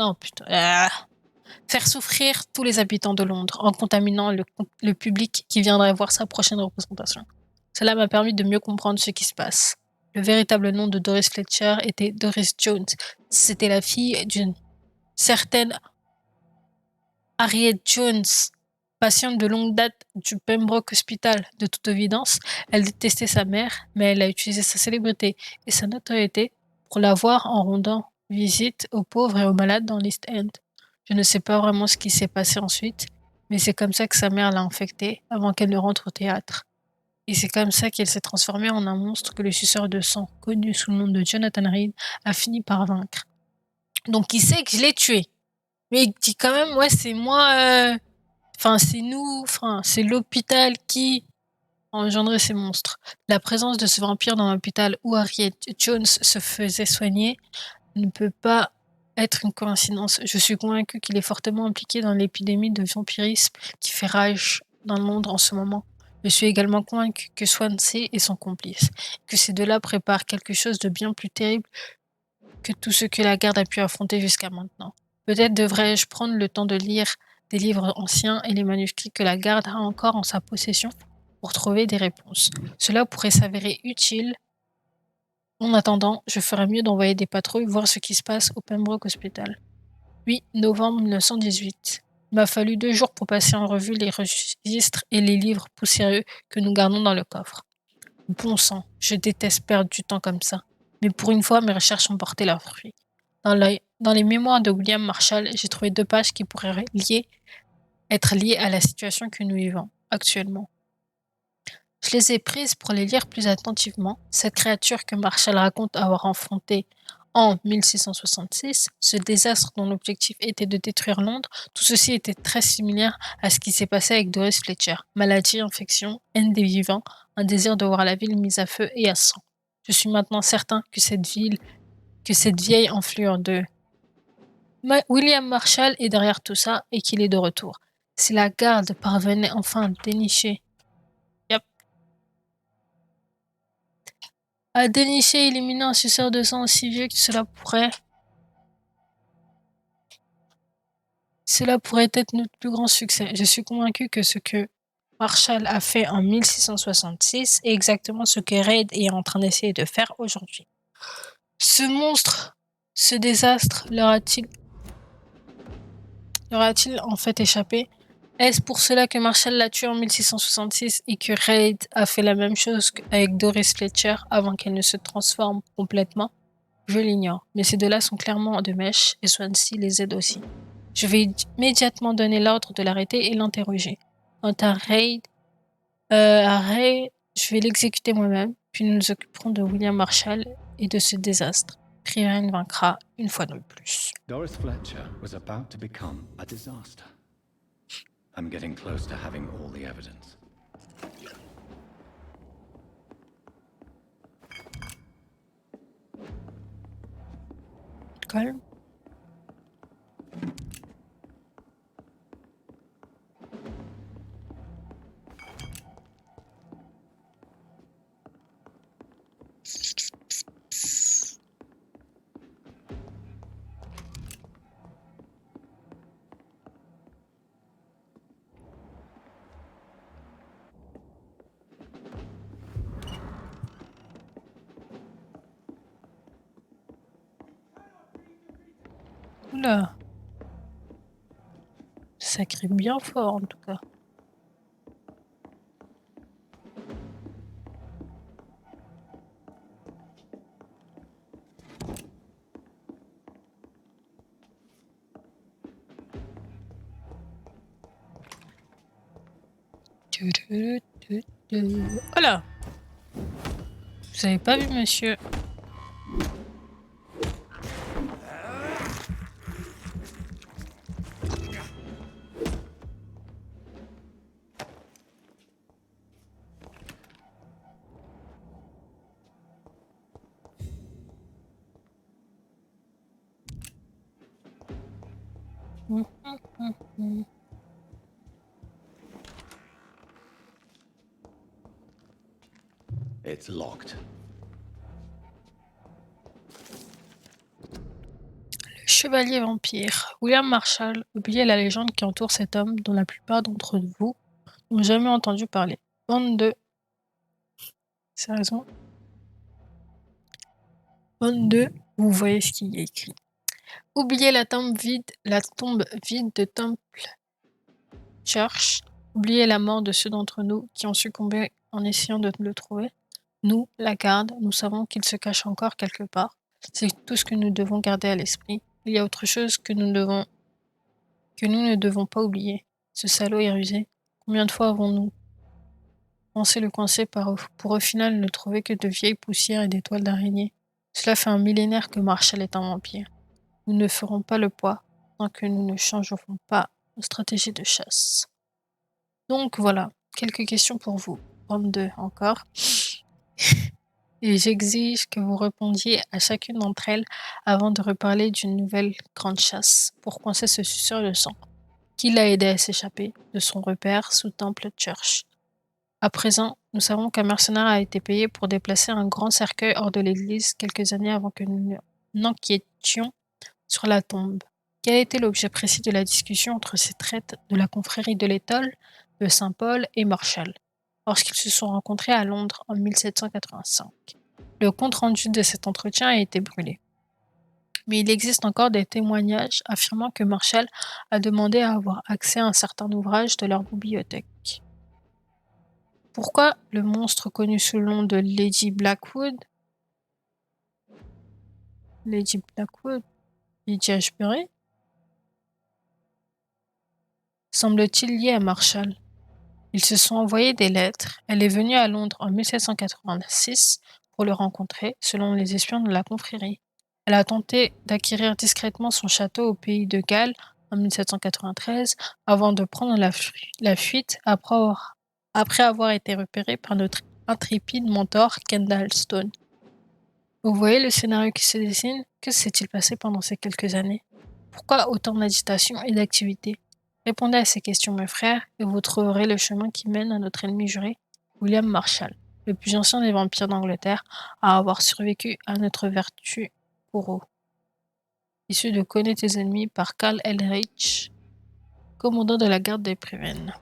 souffrir tous les habitants de Londres en contaminant le public qui viendrait voir sa prochaine représentation. Cela m'a permis de mieux comprendre ce qui se passe. Le véritable nom de Doris Fletcher était Doris Jones. C'était la fille d'une certaine Harriet Jones, patiente de longue date du Pembroke Hospital. De toute évidence, elle détestait sa mère, mais elle a utilisé sa célébrité et sa notoriété pour la voir en rendant visite aux pauvres et aux malades dans l'East End. Je ne sais pas vraiment ce qui s'est passé ensuite, mais c'est comme ça que sa mère l'a infectée avant qu'elle ne rentre au théâtre. Et c'est comme ça qu'elle s'est transformée en un monstre que le suceur de sang, connu sous le nom de Jonathan Reed, a fini par vaincre. Donc il sait que je l'ai tué. Mais il dit quand même, ouais, c'est moi, c'est nous, c'est l'hôpital qui a engendré ces monstres. La présence de ce vampire dans l'hôpital où Harriet Jones se faisait soigner ne peut pas être une coïncidence. Je suis convaincue qu'il est fortement impliqué dans l'épidémie de vampirisme qui fait rage dans Londres en ce moment. Je suis également convaincue que Swansea est son complice, que ces deux-là préparent quelque chose de bien plus terrible que tout ce que la garde a pu affronter jusqu'à maintenant. Peut-être devrais-je prendre le temps de lire des livres anciens et les manuscrits que la garde a encore en sa possession pour trouver des réponses. Cela pourrait s'avérer utile. En attendant, je ferais mieux d'envoyer des patrouilles voir ce qui se passe au Pembroke Hospital. 8 novembre 1918. Il m'a fallu 2 jours pour passer en revue les registres et les livres poussiéreux que nous gardons dans le coffre. Bon sang, je déteste perdre du temps comme ça. Mais pour une fois, mes recherches ont porté leurs fruits. Dans les mémoires de William Marshall, j'ai trouvé 2 pages qui pourraient être liées à la situation que nous vivons actuellement. Je les ai prises pour les lire plus attentivement. Cette créature que Marshall raconte avoir affrontée en 1666, ce désastre dont l'objectif était de détruire Londres, tout ceci était très similaire à ce qui s'est passé avec Doris Fletcher. Maladie, infection, haine des vivants, un désir de voir la ville mise à feu et à sang. Je suis maintenant certain que cette vieille enflure de William Marshall est derrière tout ça et qu'il est de retour. Si la garde parvenait enfin à dénicher et éliminer un suceur de sang aussi vieux que cela pourrait être notre plus grand succès. Je suis convaincu que ce que Marshall a fait en 1666 est exactement ce que Reid est en train d'essayer de faire aujourd'hui. Ce monstre, ce désastre, leur a-t-il en fait échappé? Est-ce pour cela que Marshall l'a tué en 1666 et que Reid a fait la même chose avec Doris Fletcher avant qu'elle ne se transforme complètement? Je l'ignore, mais ces deux-là sont clairement de mèche et Swansea les aide aussi. Je vais immédiatement donner l'ordre de l'arrêter et l'interroger. Quant à Reid, je vais l'exécuter moi-même, puis nous nous occuperons de William Marshall et de ce désastre. Priwen vaincra une fois de plus. Doris Fletcher was about to become a disaster. I'm getting close to having all the evidence. Calme. Oula. Ça crie bien fort en tout cas. Oh là! Vous avez pas vu, monsieur? It's locked. Le chevalier vampire. William Marshall oubliait la légende qui entoure cet homme dont la plupart d'entre vous n'ont jamais entendu parler. Bande de... C'est raison. Bande de... Vous voyez ce qu'il y a écrit. Oubliez la tombe vide de Temple Church. Oubliez la mort de ceux d'entre nous qui ont succombé en essayant de le trouver. Nous, la garde, nous savons qu'il se cache encore quelque part. C'est tout ce que nous devons garder à l'esprit. Il y a autre chose que nous ne devons pas oublier. Ce salaud est rusé. Combien de fois avons-nous pensé le coincer pour au final ne trouver que de vieilles poussières et des toiles d'araignée? Cela fait un millénaire que Marshall est un vampire. Nous ne ferons pas le poids tant que nous ne changerons pas nos stratégies de chasse. Donc voilà, quelques questions pour vous. 22 encore. Et j'exige que vous répondiez à chacune d'entre elles avant de reparler d'une nouvelle grande chasse pour coincer ce suceur de sang. Qui l'a aidé à s'échapper de son repère sous Temple Church? À présent, nous savons qu'un mercenaire a été payé pour déplacer un grand cercueil hors de l'église quelques années avant que nous n'enquêtions sur la tombe. Quel était l'objet précis de la discussion entre ces traites de la confrérie de l'étole, de Saint-Paul et Marshall, lorsqu'ils se sont rencontrés à Londres en 1785? Le compte-rendu de cet entretien a été brûlé. Mais il existe encore des témoignages affirmant que Marshall a demandé à avoir accès à un certain ouvrage de leur bibliothèque. Pourquoi le monstre connu sous le nom de Lady Blackwood, Lady Ashbury, semble-t-il lié à Marshall? Ils se sont envoyés des lettres. Elle est venue à Londres en 1786 pour le rencontrer, selon les espions de la confrérie. Elle a tenté d'acquérir discrètement son château au pays de Galles en 1793 avant de prendre la fuite après avoir été repérée par notre intrépide mentor Kendall Stone. Vous voyez le scénario qui se dessine? Que s'est-il passé pendant ces quelques années? Pourquoi autant d'agitation et d'activité? Répondez à ces questions, mes frères, et vous trouverez le chemin qui mène à notre ennemi juré, William Marshall, le plus ancien des vampires d'Angleterre à avoir survécu à notre vertu bourreau. Issu de Connais tes ennemis par Carl Elrich, commandant de la garde des Prévennes.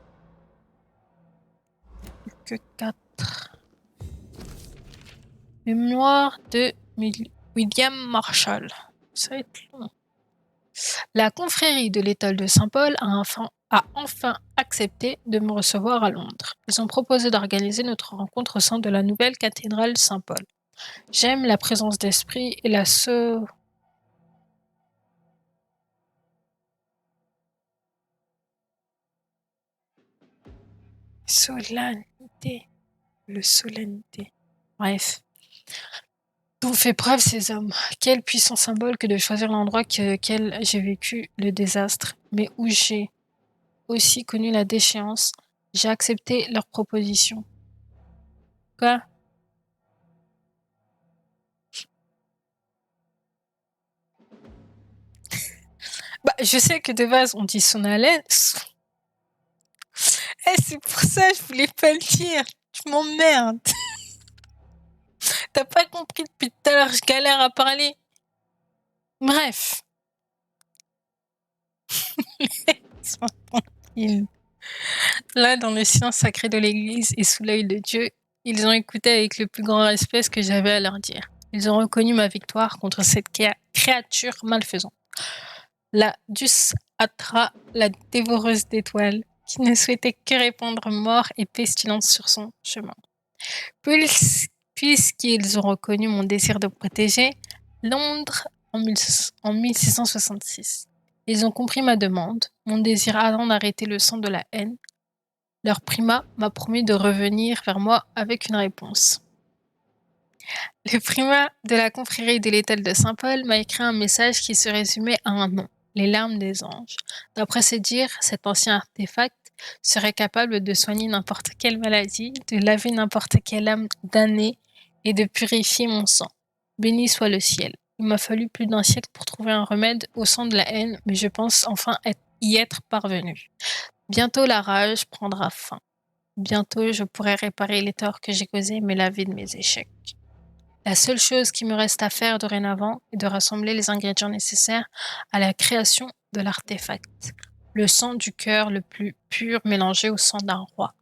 Que 4. Mémoire de William Marshall. Ça va être long. La confrérie de l'étole de Saint-Paul a enfin accepté de me recevoir à Londres. Ils ont proposé d'organiser notre rencontre au sein de la nouvelle cathédrale Saint-Paul. J'aime la présence d'esprit et la solennité. Bref. Dont fait preuve ces hommes. Quel puissant symbole que de choisir l'endroit auquel j'ai vécu le désastre, mais où j'ai aussi connu la déchéance. J'ai accepté leur proposition. Quoi? Bah, je sais que de base, on dit Sonalen. C'est pour ça que je voulais pas le dire. Tu m'emmerdes. T'as pas compris depuis tout à l'heure, je galère à parler. Bref. Laisse-moi tranquille. Là, dans le silence sacré de l'église et sous l'œil de Dieu, ils ont écouté avec le plus grand respect ce que j'avais à leur dire. Ils ont reconnu ma victoire contre cette créature malfaisante. la Dus Atra, la dévoreuse d'étoiles, qui ne souhaitait que répandre mort et pestilence sur son chemin. Puisqu'ils ont reconnu mon désir de protéger Londres en 1666. Ils ont compris ma demande, mon désir ardent d'arrêter le sang de la haine. Leur primat m'a promis de revenir vers moi avec une réponse. Le primat de la confrérie de l'étale de Saint-Paul m'a écrit un message qui se résumait à un nom, les larmes des anges. D'après ses dires, cet ancien artefact serait capable de soigner n'importe quelle maladie, de laver n'importe quelle âme damnée et de purifier mon sang. Béni soit le ciel. Il m'a fallu plus d'un siècle pour trouver un remède au sang de la haine, mais je pense enfin y être parvenu. Bientôt la rage prendra fin. Bientôt je pourrai réparer les torts que j'ai causés, mais laver de mes échecs. La seule chose qui me reste à faire dorénavant est de rassembler les ingrédients nécessaires à la création de l'artefact. Le sang du cœur le plus pur mélangé au sang d'un roi.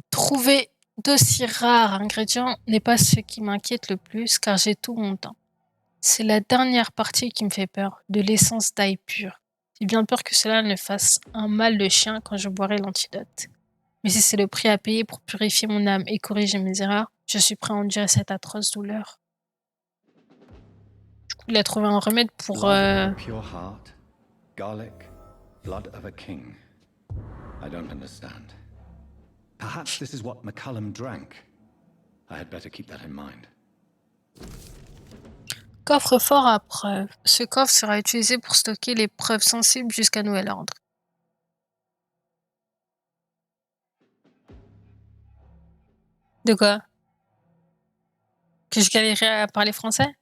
Trouver d'aussi rares ingrédients n'est pas ce qui m'inquiète le plus, car j'ai tout mon temps. C'est la dernière partie qui me fait peur, de l'essence d'ail pur. J'ai bien peur que cela ne fasse un mal de chien quand je boirai l'antidote. Mais si c'est le prix à payer pour purifier mon âme et corriger mes erreurs, je suis prêt à endurer cette atroce douleur. Du coup, il a trouvé un remède pour... Blood of a pure heart, garlic, blood of a king. I don't understand. Perhaps this is what McCullum drank. I had better keep that in mind. Coffre-fort à preuves. Ce coffre sera utilisé pour stocker les preuves sensibles jusqu'à nouvel ordre. De quoi? Que je galérais à parler français?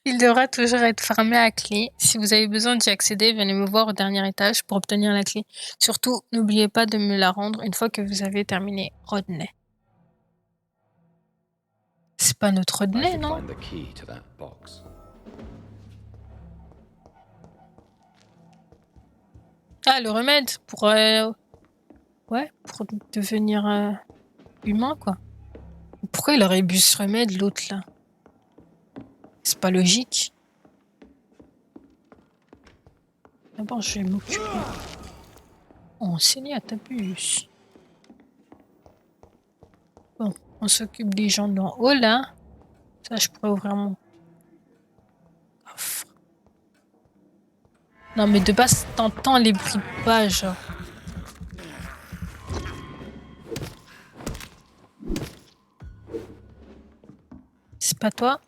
Il devra toujours être fermé à clé. Si vous avez besoin d'y accéder, venez me voir au dernier étage pour obtenir la clé. Surtout, n'oubliez pas de me la rendre une fois que vous avez terminé. Rodney. C'est pas notre Rodney, non? Ah, le remède pour... Ouais, pour devenir humain, quoi. Pourquoi il aurait bu ce remède, l'autre, là? C'est pas logique. D'abord, je vais m'occuper. Oh, Célia, t'abuses. Bon, on s'occupe des gens d'en haut, là. Ça, je pourrais ouvrir mon coffre. Non, mais de base, t'entends les bruits de pas, genre. C'est pas toi?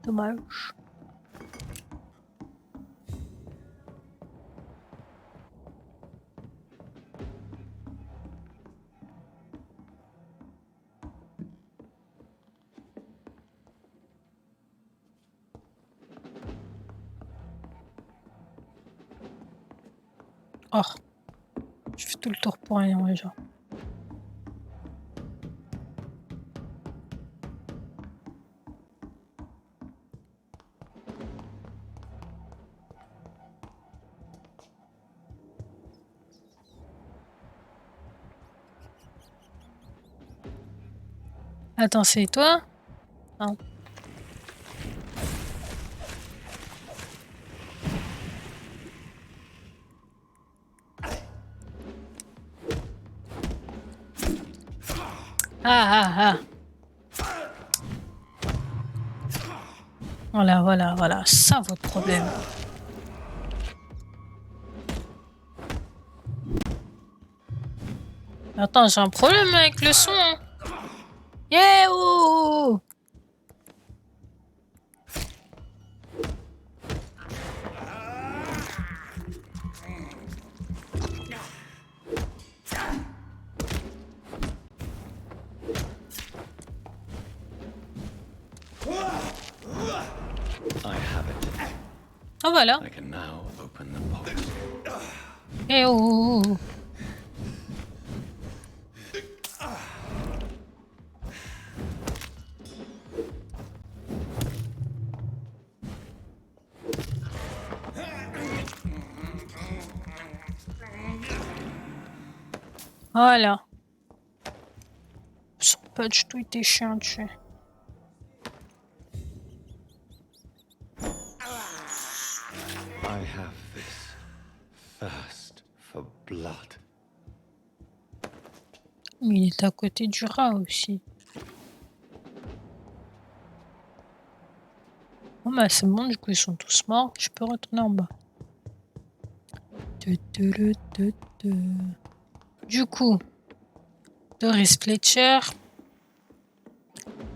Dommage. Oh. Je fais tout le tour pour rien, déjà. Attends, c'est toi? Non. Ah. Voilà. Ça, votre problème. Attends, j'ai un problème avec le son. Yeah, ouh. Ah, voilà. Eh oh. Voilà. Ils sont pas du tout été chiants dessus. Mais il est à côté du rat aussi. Bon bah c'est bon, du coup ils sont tous morts. Je peux retourner en bas. Du coup, Doris Fletcher,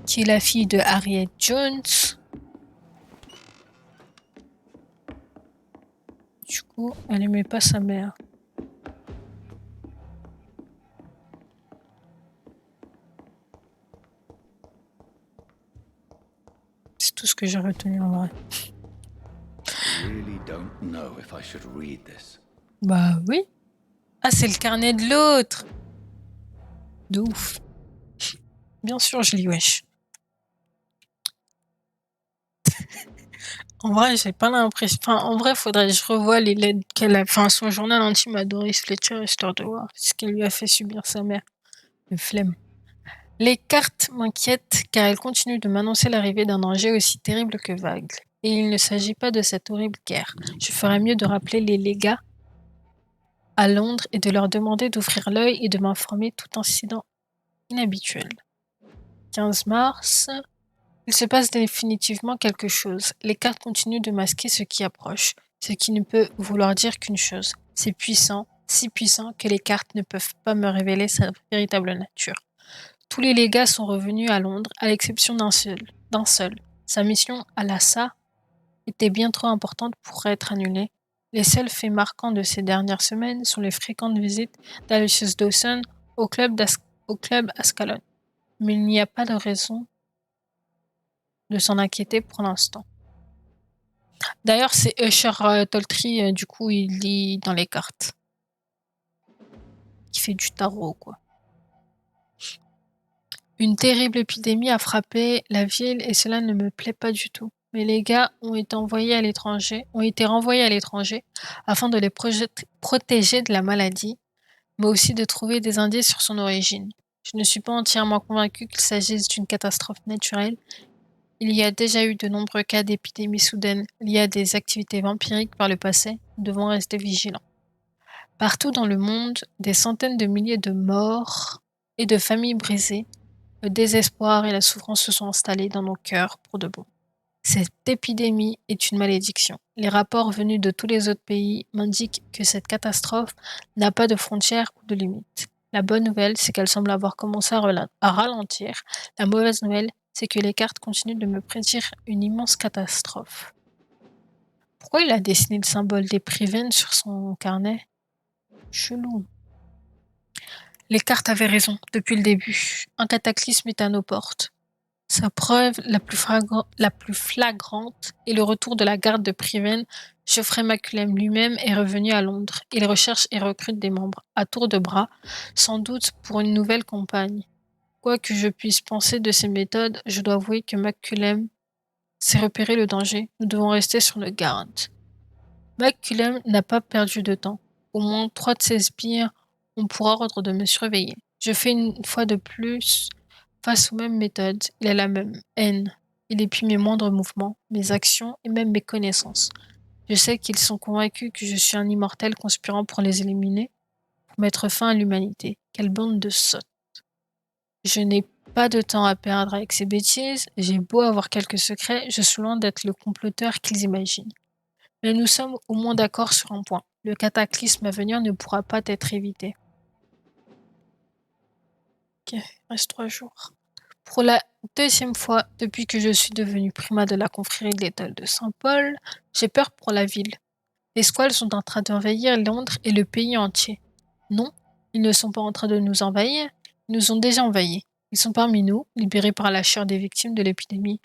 qui est la fille de Harriet Jones. Du coup, elle aimait pas sa mère. C'est tout ce que j'ai retenu en vrai. I really don't know if I should read this. Bah oui. Ah, c'est le carnet de l'autre. De ouf. Bien sûr, je lis, wesh. En vrai, j'ai pas l'impression. Enfin, en vrai, faudrait que je revoie les lettres qu'elle a. Enfin, son journal intime à Doris Fletcher, histoire de voir ce qu'elle lui a fait subir sa mère. Le flemme. Les cartes m'inquiètent car elles continuent de m'annoncer l'arrivée d'un danger aussi terrible que vague. Et il ne s'agit pas de cette horrible guerre. Je ferais mieux de rappeler les légats à Londres et de leur demander d'ouvrir l'œil et de m'informer tout incident inhabituel. 15 mars. Il se passe définitivement quelque chose. Les cartes continuent de masquer ce qui approche, ce qui ne peut vouloir dire qu'une chose. C'est puissant, si puissant que les cartes ne peuvent pas me révéler sa véritable nature. Tous les légats sont revenus à Londres, à l'exception d'un seul. Sa mission à Lhasa était bien trop importante pour être annulée. Les seuls faits marquants de ces dernières semaines sont les fréquentes visites d'Aloysius Dawson au club Ascalon. Mais il n'y a pas de raison de s'en inquiéter pour l'instant. D'ailleurs, c'est Usher Toltry, du coup, il lit dans les cartes. Il fait du tarot, quoi. Une terrible épidémie a frappé la ville et cela ne me plaît pas du tout. Mais les gars ont été renvoyés à l'étranger afin de les protéger de la maladie, mais aussi de trouver des indices sur son origine. Je ne suis pas entièrement convaincue qu'il s'agisse d'une catastrophe naturelle. Il y a déjà eu de nombreux cas d'épidémies soudaines liées à des activités vampiriques par le passé. Nous devons rester vigilants. Partout dans le monde, des centaines de milliers de morts et de familles brisées, le désespoir et la souffrance se sont installés dans nos cœurs pour de bon. Cette épidémie est une malédiction. Les rapports venus de tous les autres pays m'indiquent que cette catastrophe n'a pas de frontières ou de limites. La bonne nouvelle, c'est qu'elle semble avoir commencé à ralentir. La mauvaise nouvelle, c'est que les cartes continuent de me prédire une immense catastrophe. Pourquoi il a dessiné le symbole des Priven sur son carnet? Chelou. Les cartes avaient raison depuis le début. Un cataclysme est à nos portes. Sa preuve la plus flagrante est le retour de la garde de Priven. Geoffrey Maculem lui-même est revenu à Londres. Il recherche et recrute des membres à tour de bras, sans doute pour une nouvelle campagne. Quoi que je puisse penser de ces méthodes, je dois avouer que Maculem sait repérer le danger. Nous devons rester sur nos gardes. Maculem n'a pas perdu de temps. Au moins 3 de ses sbires ont pour ordre de me surveiller. Je fais une fois de plus face aux mêmes méthodes. Il a la même haine. Il épie mes moindres mouvements, mes actions et même mes connaissances. Je sais qu'ils sont convaincus que je suis un immortel conspirant pour les éliminer, pour mettre fin à l'humanité. Quelle bande de sottes. Je n'ai pas de temps à perdre avec ces bêtises. J'ai beau avoir quelques secrets, je suis loin d'être le comploteur qu'ils imaginent. Mais nous sommes au moins d'accord sur un point. Le cataclysme à venir ne pourra pas être évité. Ok, il reste 3 jours. Pour la deuxième fois depuis que je suis devenue primat de la confrérie de l'étoile de Saint-Paul, j'ai peur pour la ville. Les squales sont en train d'envahir Londres et le pays entier. Non, ils ne sont pas en train de nous envahir, ils nous ont déjà envahis. Ils sont parmi nous, libérés par la chair des victimes de l'épidémie.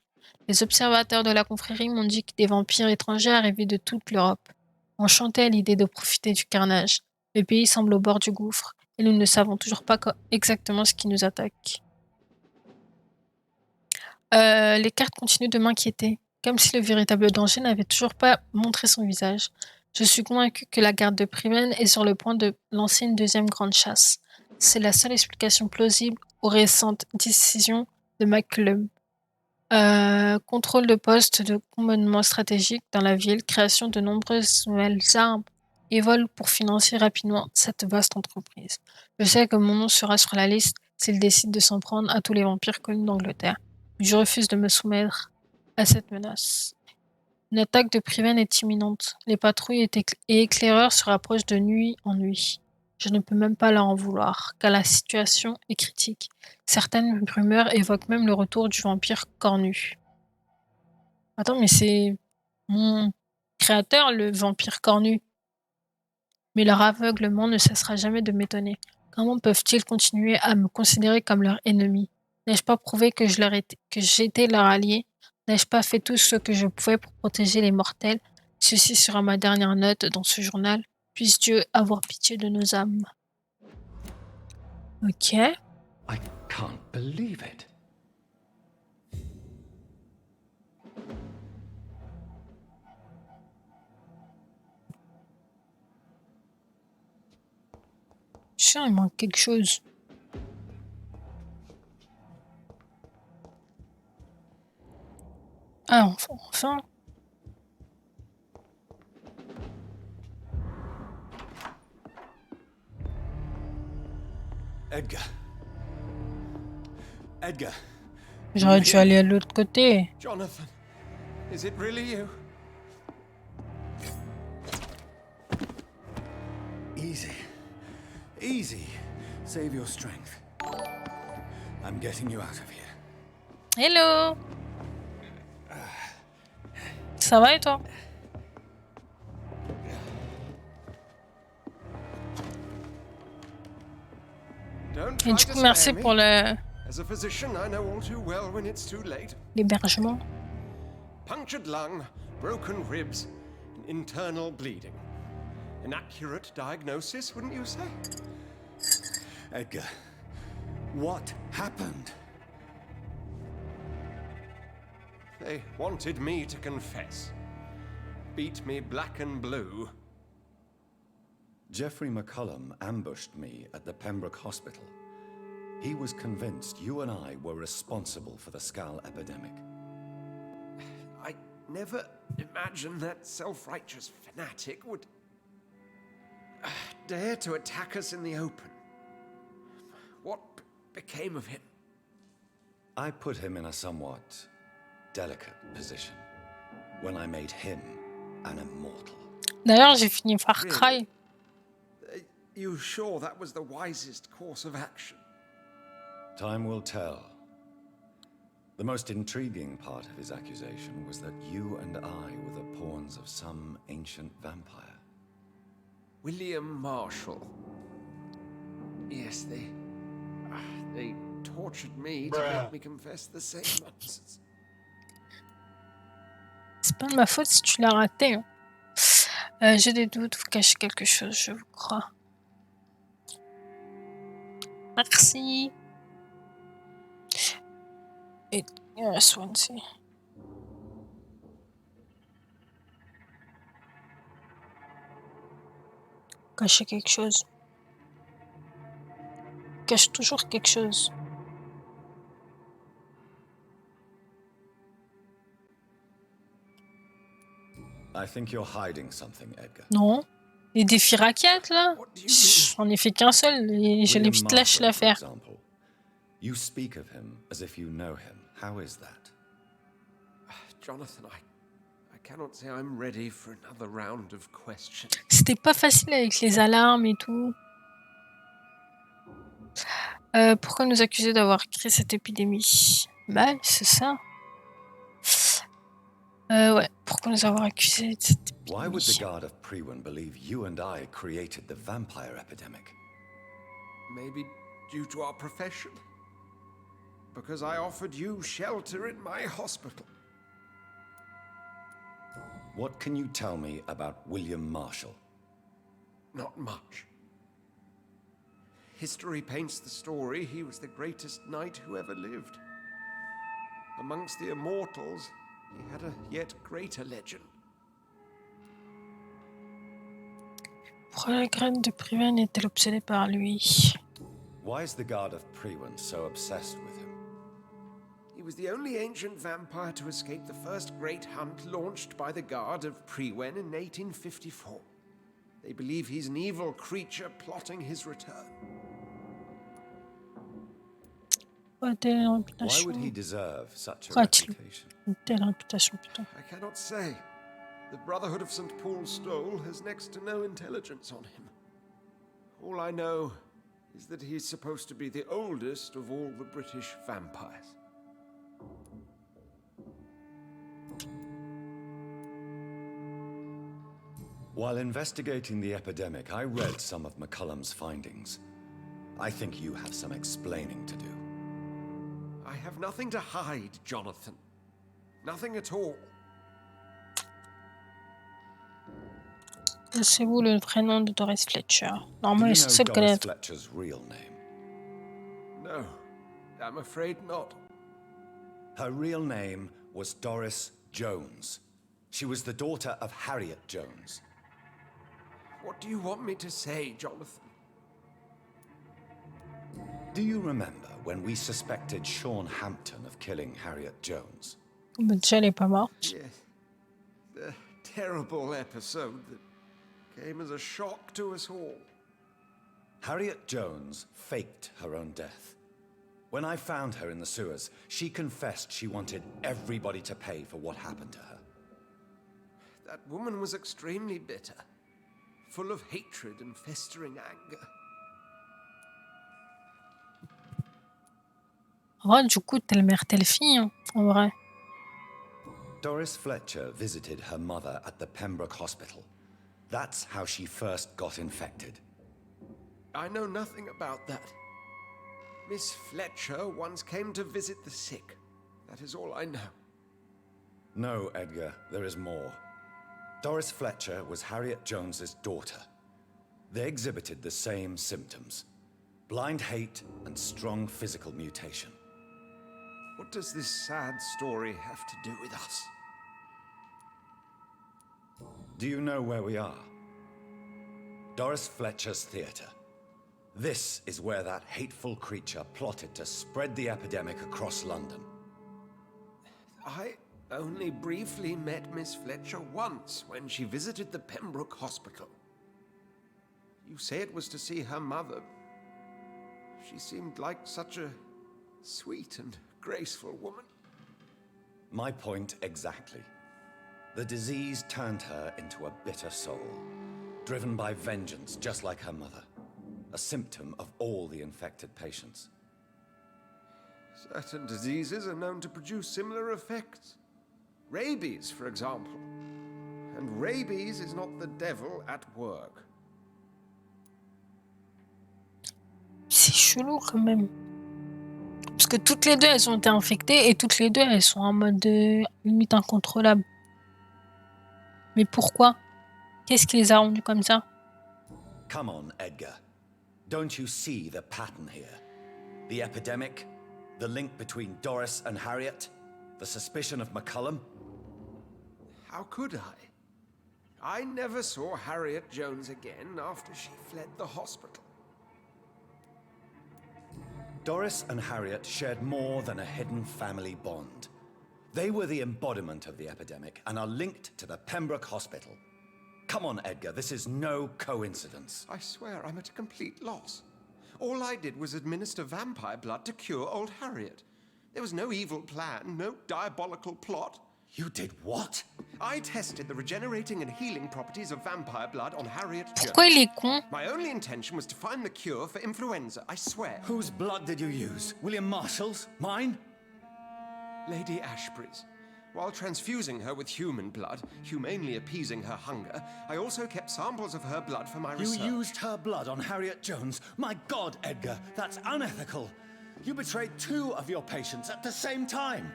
Les observateurs de la confrérie m'ont dit que des vampires étrangers arrivaient de toute l'Europe. Enchanté à l'idée de profiter du carnage. Le pays semble au bord du gouffre, et nous ne savons toujours pas exactement ce qui nous attaque. Les cartes continuent de m'inquiéter, comme si le véritable danger n'avait toujours pas montré son visage. Je suis convaincue que la garde de Priven est sur le point de lancer une deuxième grande chasse. C'est la seule explication plausible aux récentes décisions de McCullum. Contrôle de poste de commandement stratégique dans la ville, création de nombreuses nouvelles armes et vole pour financer rapidement cette vaste entreprise. Je sais que mon nom sera sur la liste s'il décide de s'en prendre à tous les vampires connus d'Angleterre. Je refuse de me soumettre à cette menace. Une attaque de Priven est imminente. Les patrouilles et éclaireurs se rapprochent de nuit en nuit. Je ne peux même pas leur en vouloir, car la situation est critique. Certaines rumeurs évoquent même le retour du vampire cornu. Attends, mais c'est mon créateur, le vampire cornu. Mais leur aveuglement ne cessera jamais de m'étonner. Comment peuvent-ils continuer à me considérer comme leur ennemi? N'ai-je pas prouvé que j'étais leur allié? N'ai-je pas fait tout ce que je pouvais pour protéger les mortels? Ceci sera ma dernière note dans ce journal. Puisse Dieu avoir pitié de nos âmes. Ok. I can't believe it. Tiens, il manque quelque chose. Ah, enfin. Edgar. Edgar. J'aurais dû aller de l'autre côté. Jonathan, is it really you? Easy. Easy. Save your strength. I'm getting you out of here. Hello. Ça va et toi? Et du coup, merci pour l'hébergement. Punctured lung, broken ribs, and internal bleeding. An accurate diagnosis, wouldn't you say? Edgar, what happened? They wanted me to confess. Beat me black and blue. Geoffrey McCullum ambushed me at the Pembroke Hospital. He was convinced you and I were responsible for the Skal epidemic. I never imagined that self-righteous fanatic would dare to attack us in the open. What became of him? I put him in a somewhat delicate position when I made him an immortal. D'ailleurs, j'ai fini Far Cry. You sure that was the wisest course of action? Time will tell. The most intriguing part of his accusation was that you and I were the pawns of some ancient vampire. William Marshall. Yes, they tortured me to make me confess the same nonsense. C'est pas de ma faute si tu l'as raté. J'ai des doutes, vous cachez quelque chose, je vous crois. Merci. Et Swansea. Cacher quelque chose. Cache toujours quelque chose. I think you're hiding something, Edgar. Non. Les défis raquettes, là, j'en ai fait qu'un seul et je l'ai vite lâché l'affaire. You speak of him as if you know him. How is that? Jonathan, I cannot say I'm ready for another round of questions. C'était pas facile avec les alarmes et tout. Pourquoi nous accuser d'avoir créé cette épidémie? Bah, c'est ça. Ouais, pourquoi nous avoir accusés de cette épidémie? Why would the guard of Priwen believe you and I created the vampire epidemic? Maybe due to our profession. Because I offered you shelter in my hospital. What can you tell me about William Marshall? Not much. History paints the story he was the greatest knight who ever lived. Amongst the immortals, he had a yet greater legend. Pourquoi la graine de Priwen est-elle obsédée par lui? Why is the guard of Priwen so obsessed with him? He was the only ancient vampire to escape the first great hunt launched by the guard of Priwen in 1854. They believe he's an evil creature plotting his return. Ouais, telle Why réputation. would he deserve such a Pourquoi a-t-il reputation? une telle réputation, putain? I cannot say. The Brotherhood of St. Paul's Stole has next to no intelligence on him. All I know is that he's supposed to be the oldest of all the British vampires. While investigating the epidemic, I read some of McCullum's findings. I think you have some explaining to do. I have nothing to hide, Jonathan. Nothing at all. C'est-vous le vrai nom de Doris Fletcher? Do Normalement, il you est know censé le Doris connaître. Fletcher's real name? No, I'm afraid not. Her real name was Doris Jones. She was the daughter of Harriet Jones. What do you want me to say, Jonathan? Do you remember when we suspected Sean Hampton of killing Harriet Jones? Bah, déjà, elle est pas morte. Yes. The terrible episode that came as a shock to us all. Harriet Jones faked her own death. When I found her in the sewers, she confessed she wanted everybody to pay for what happened to her. That woman was extremely bitter, full of hatred and festering anger. Ouais, du coup, telle mère, telle fille, hein, en vrai. Doris Fletcher visited her mother at the Pembroke Hospital. That's how she first got infected. I know nothing about that. Miss Fletcher once came to visit the sick. That is all I know. No, Edgar, there is more. Doris Fletcher was Harriet Jones's daughter. They exhibited the same symptoms: blind hate and strong physical mutation. What does this sad story have to do with us? Do you know where we are? Doris Fletcher's theatre. This is where that hateful creature plotted to spread the epidemic across London. I only briefly met Miss Fletcher once when she visited the Pembroke Hospital. You say it was to see her mother. She seemed like such a sweet and graceful woman. My point exactly. The disease turned her into a bitter soul, driven by vengeance just like her mother. A symptom of all the infected patients. Certain diseases are known to produce similar effects. Rabies, for example. And rabies is not the devil at work. C'est chelou quand même. Parce que toutes les deux, elles ont été infectées et toutes les deux, elles sont en mode limite incontrôlable. Mais pourquoi? Qu'est-ce qui les a rendues comme ça? Come on, Edgar. Don't you see the pattern here? The epidemic, the link between Doris and Harriet, the suspicion of McCullum? How could I? I never saw Harriet Jones again after she fled the hospital. Doris and Harriet shared more than a hidden family bond. They were the embodiment of the epidemic and are linked to the Pembroke Hospital. Come on, Edgar, this is no coincidence. I swear I'm at a complete loss. All I did was administer vampire blood to cure old Harriet. There was no evil plan, no diabolical plot. You did what? I tested the regenerating and healing properties of vampire blood on Harriet Jones. Pourquoi il est con? My only intention was to find the cure for influenza, I swear. Whose blood did you use? William Marshall's? Mine? Lady Ashbury's. While transfusing her with human blood, humanely appeasing her hunger, I also kept samples of her blood for my research. You used her blood on Harriet Jones? My God, Edgar, that's unethical. You betrayed 2 of your patients at the same time.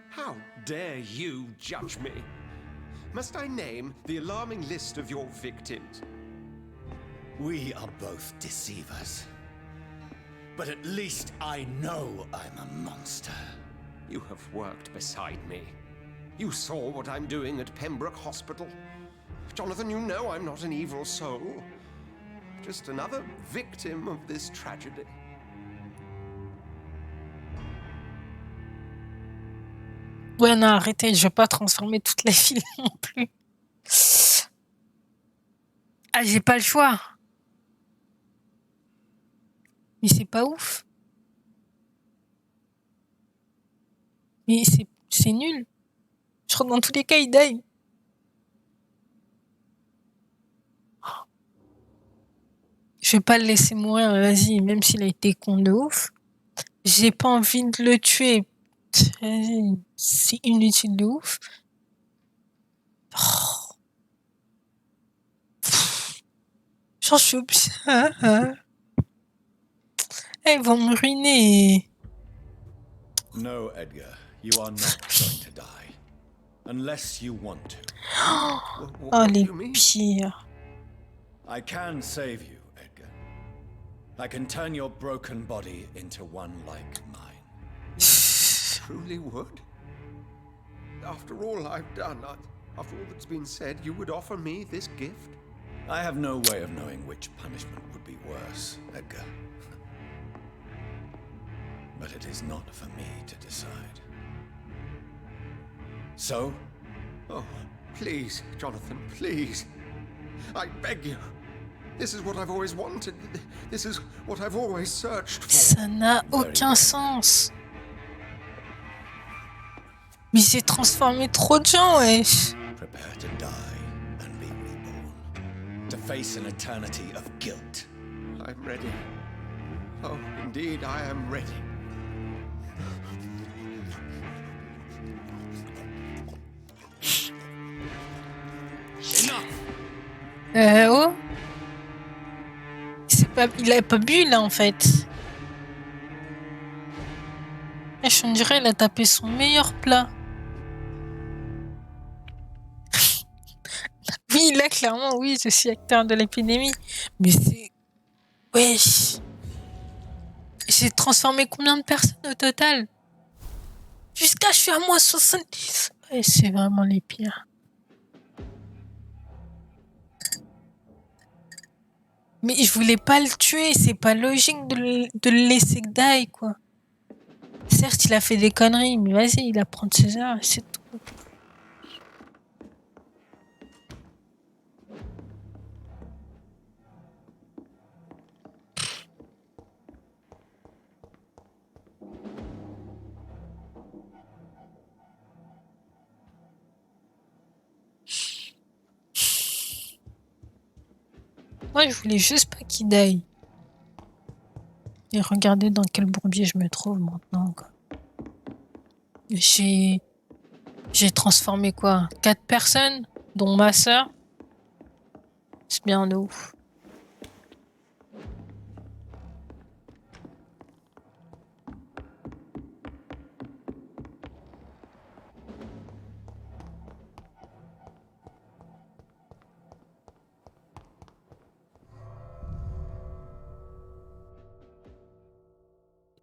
How dare you judge me? Must I name the alarming list of your victims? We are both deceivers. But at least I know I'm a monster. You have worked beside me. You saw what I'm doing at Pembroke Hospital. Jonathan, you know I'm not an evil soul. Just another victim of this tragedy. Ouais, non, arrêtez, je vais pas transformer toute la ville non plus. Ah, j'ai pas le choix. Mais c'est pas ouf. Mais c'est nul. Je crois que dans tous les cas, il die. Je vais pas le laisser mourir, vas-y, même s'il a été con de ouf. J'ai pas envie de le tuer. Vas-y, c'est inutile de ouf. Oh. Genre, je suis obligée. Ils vont me ruiner. No, Edgar, you are not going to die. Unless you want to. Oh, les pires. I can save you, Edgar. I can turn your broken body into one like mine. Truly would? After all I've done, after all that's been said, you would offer me this gift? I have no way of knowing which punishment would be worse, Edgar. But it is not for me to decide. So? Oh, please, Jonathan, please. I beg you. This is what I've always wanted. This is what I've always searched for. Ça n'a aucun sens. Mais j'ai transformé trop de gens, wesh. Prepare to die and be reborn. To face an eternity of guilt. I'm ready. Oh, indeed, I am ready. Oh. Il a pas bu là en fait. On dirait il a tapé son meilleur plat. Oui, là clairement, oui, je suis acteur de l'épidémie. Mais c'est... Wesh. J'ai transformé combien de personnes au total? Jusqu'à je suis à moins 70. Ouais, c'est vraiment les pires. Mais je voulais pas le tuer, c'est pas logique de le laisser die, quoi. Certes, il a fait des conneries, mais vas-y, il apprend de ses erreurs, c'est tout. Moi, je voulais juste pas qu'il die. Et regardez dans quel bourbier je me trouve maintenant, quoi. J'ai transformé quoi? 4 personnes, dont ma sœur. C'est bien de ouf.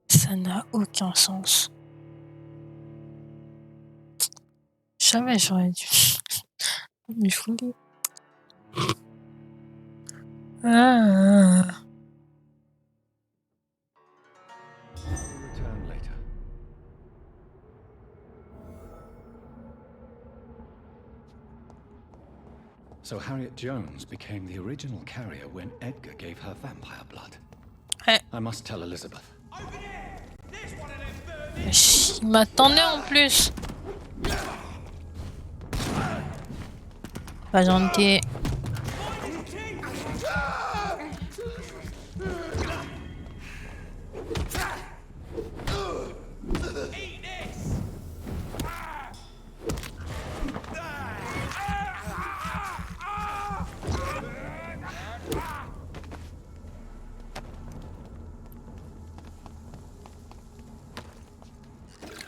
Ça n'a aucun sens. Jamais j'aurais dû. Mais je vous dis. Return later. So Harriet Jones became the original carrier when Edgar gave her vampire blood. I must tell Elizabeth. Il m'attendait en plus. Pas gentil.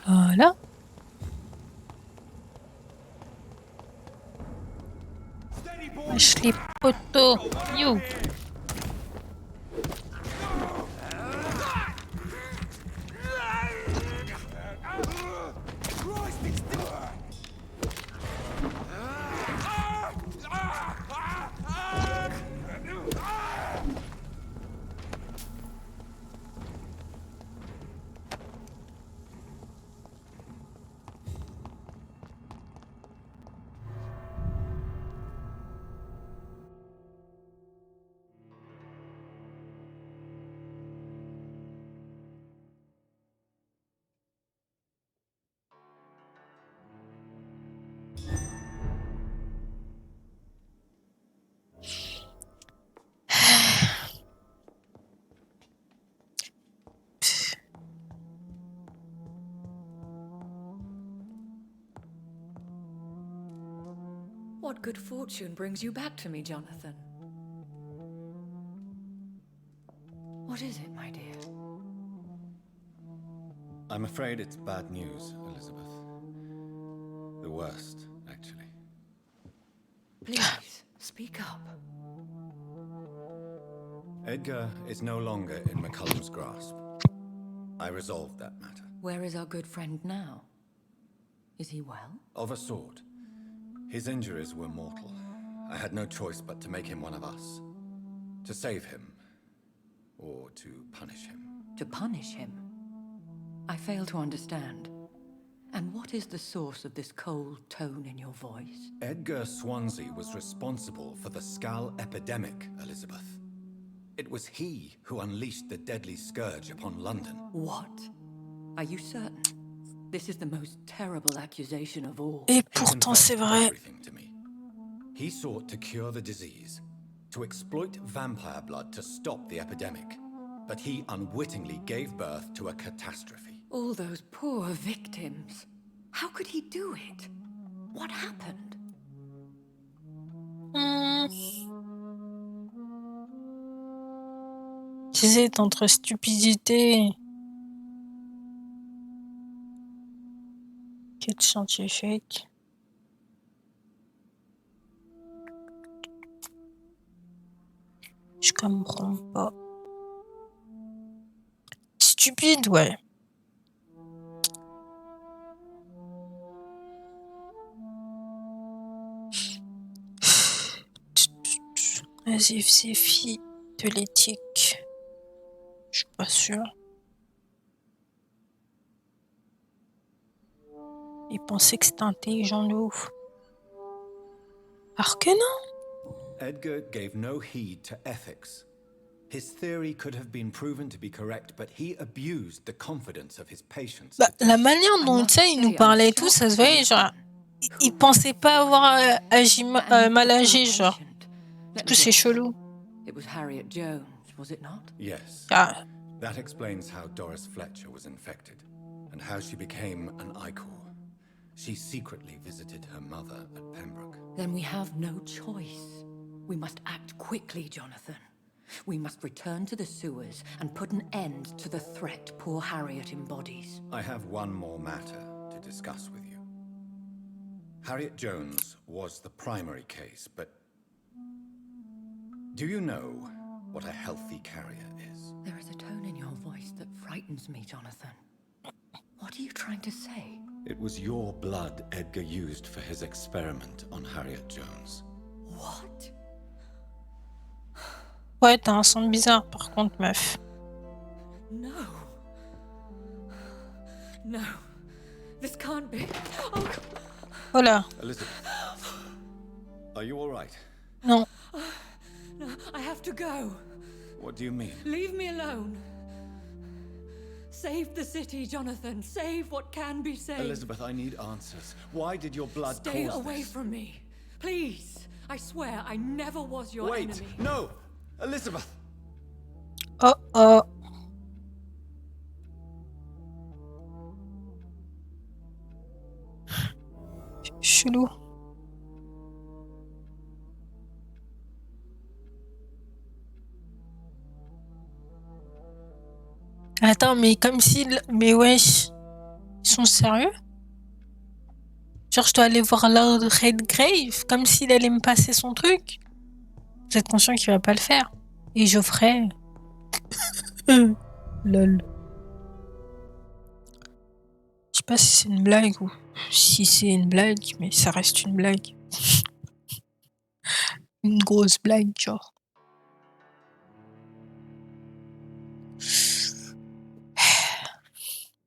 Voilà. Wesh les potos. You. What good fortune brings you back to me, Jonathan? What is it, my dear? I'm afraid it's bad news, Elizabeth. The worst, actually. Please, speak up. Edgar is no longer in McCullum's grasp. I resolved that matter. Where is our good friend now? Is he well? Of a sort. His injuries were mortal. I had no choice but to make him one of us. To save him. Or to punish him. To punish him? I fail to understand. And what is the source of this cold tone in your voice? Edgar Swansea was responsible for the Skal epidemic, Elizabeth. It was he who unleashed the deadly scourge upon London. What? Are you certain? This is the most terrible accusation of all. Et pourtant, c'est vrai. Everything to me. He sought to cure the disease, to exploit vampire blood to stop the epidemic. But he unwittingly gave birth to a catastrophe. All those poor victims. How could he do it? What happened? J'hésite entre stupidité, quête scientifique. Je comprends pas. Stupide, ouais. Vas-y, c'est fille de l'éthique. Je suis pas sûre. Il pensait que c'était intelligent de ouf. Alors que non. Edgar gave no heed to ethics. His theory could have been proven to be correct, but he abused the confidence of his patients. Bah, la manière dont il nous parlait et tout, ça se voyait, genre, il pensait pas avoir agi mal agi, genre. Du coup, c'est chelou. It was Harriet Jones, was it not? Yes. Ah. That explains how Doris Fletcher was infected, and how she became an Icor. She secretly visited her mother at Pembroke. Then we have no choice. We must act quickly, Jonathan. We must return to the sewers and put an end to the threat poor Harriet embodies. I have one more matter to discuss with you. Harriet Jones was the primary case, but do you know what a healthy carrier is? There is a tone in your voice that frightens me, Jonathan. What are you trying to say? It was your blood Edgar used for his experiment on Harriet Jones. What? Ouais, t'as un son bizarre par contre, meuf. No. No. This can't be. Oh. Voilà. Elizabeth, are you all right? Non. No, I have to go. What do you mean? Leave me alone. Save the city, Jonathan. Save what can be saved. Elizabeth, I need answers. Why did your blood Stay cause away this? from me. Please. I swear I never was your enemy. Wait, no! Elizabeth! Oh. Chelou. Attends, mais comme si... Mais wesh. Ils sont sérieux? Genre, je dois aller voir Lord Redgrave comme s'il allait me passer son truc. Vous êtes conscient qu'il va pas le faire. Et Geoffrey... Lol. Je sais pas si c'est une blague ou si c'est une blague, mais ça reste une blague. Une grosse blague, genre.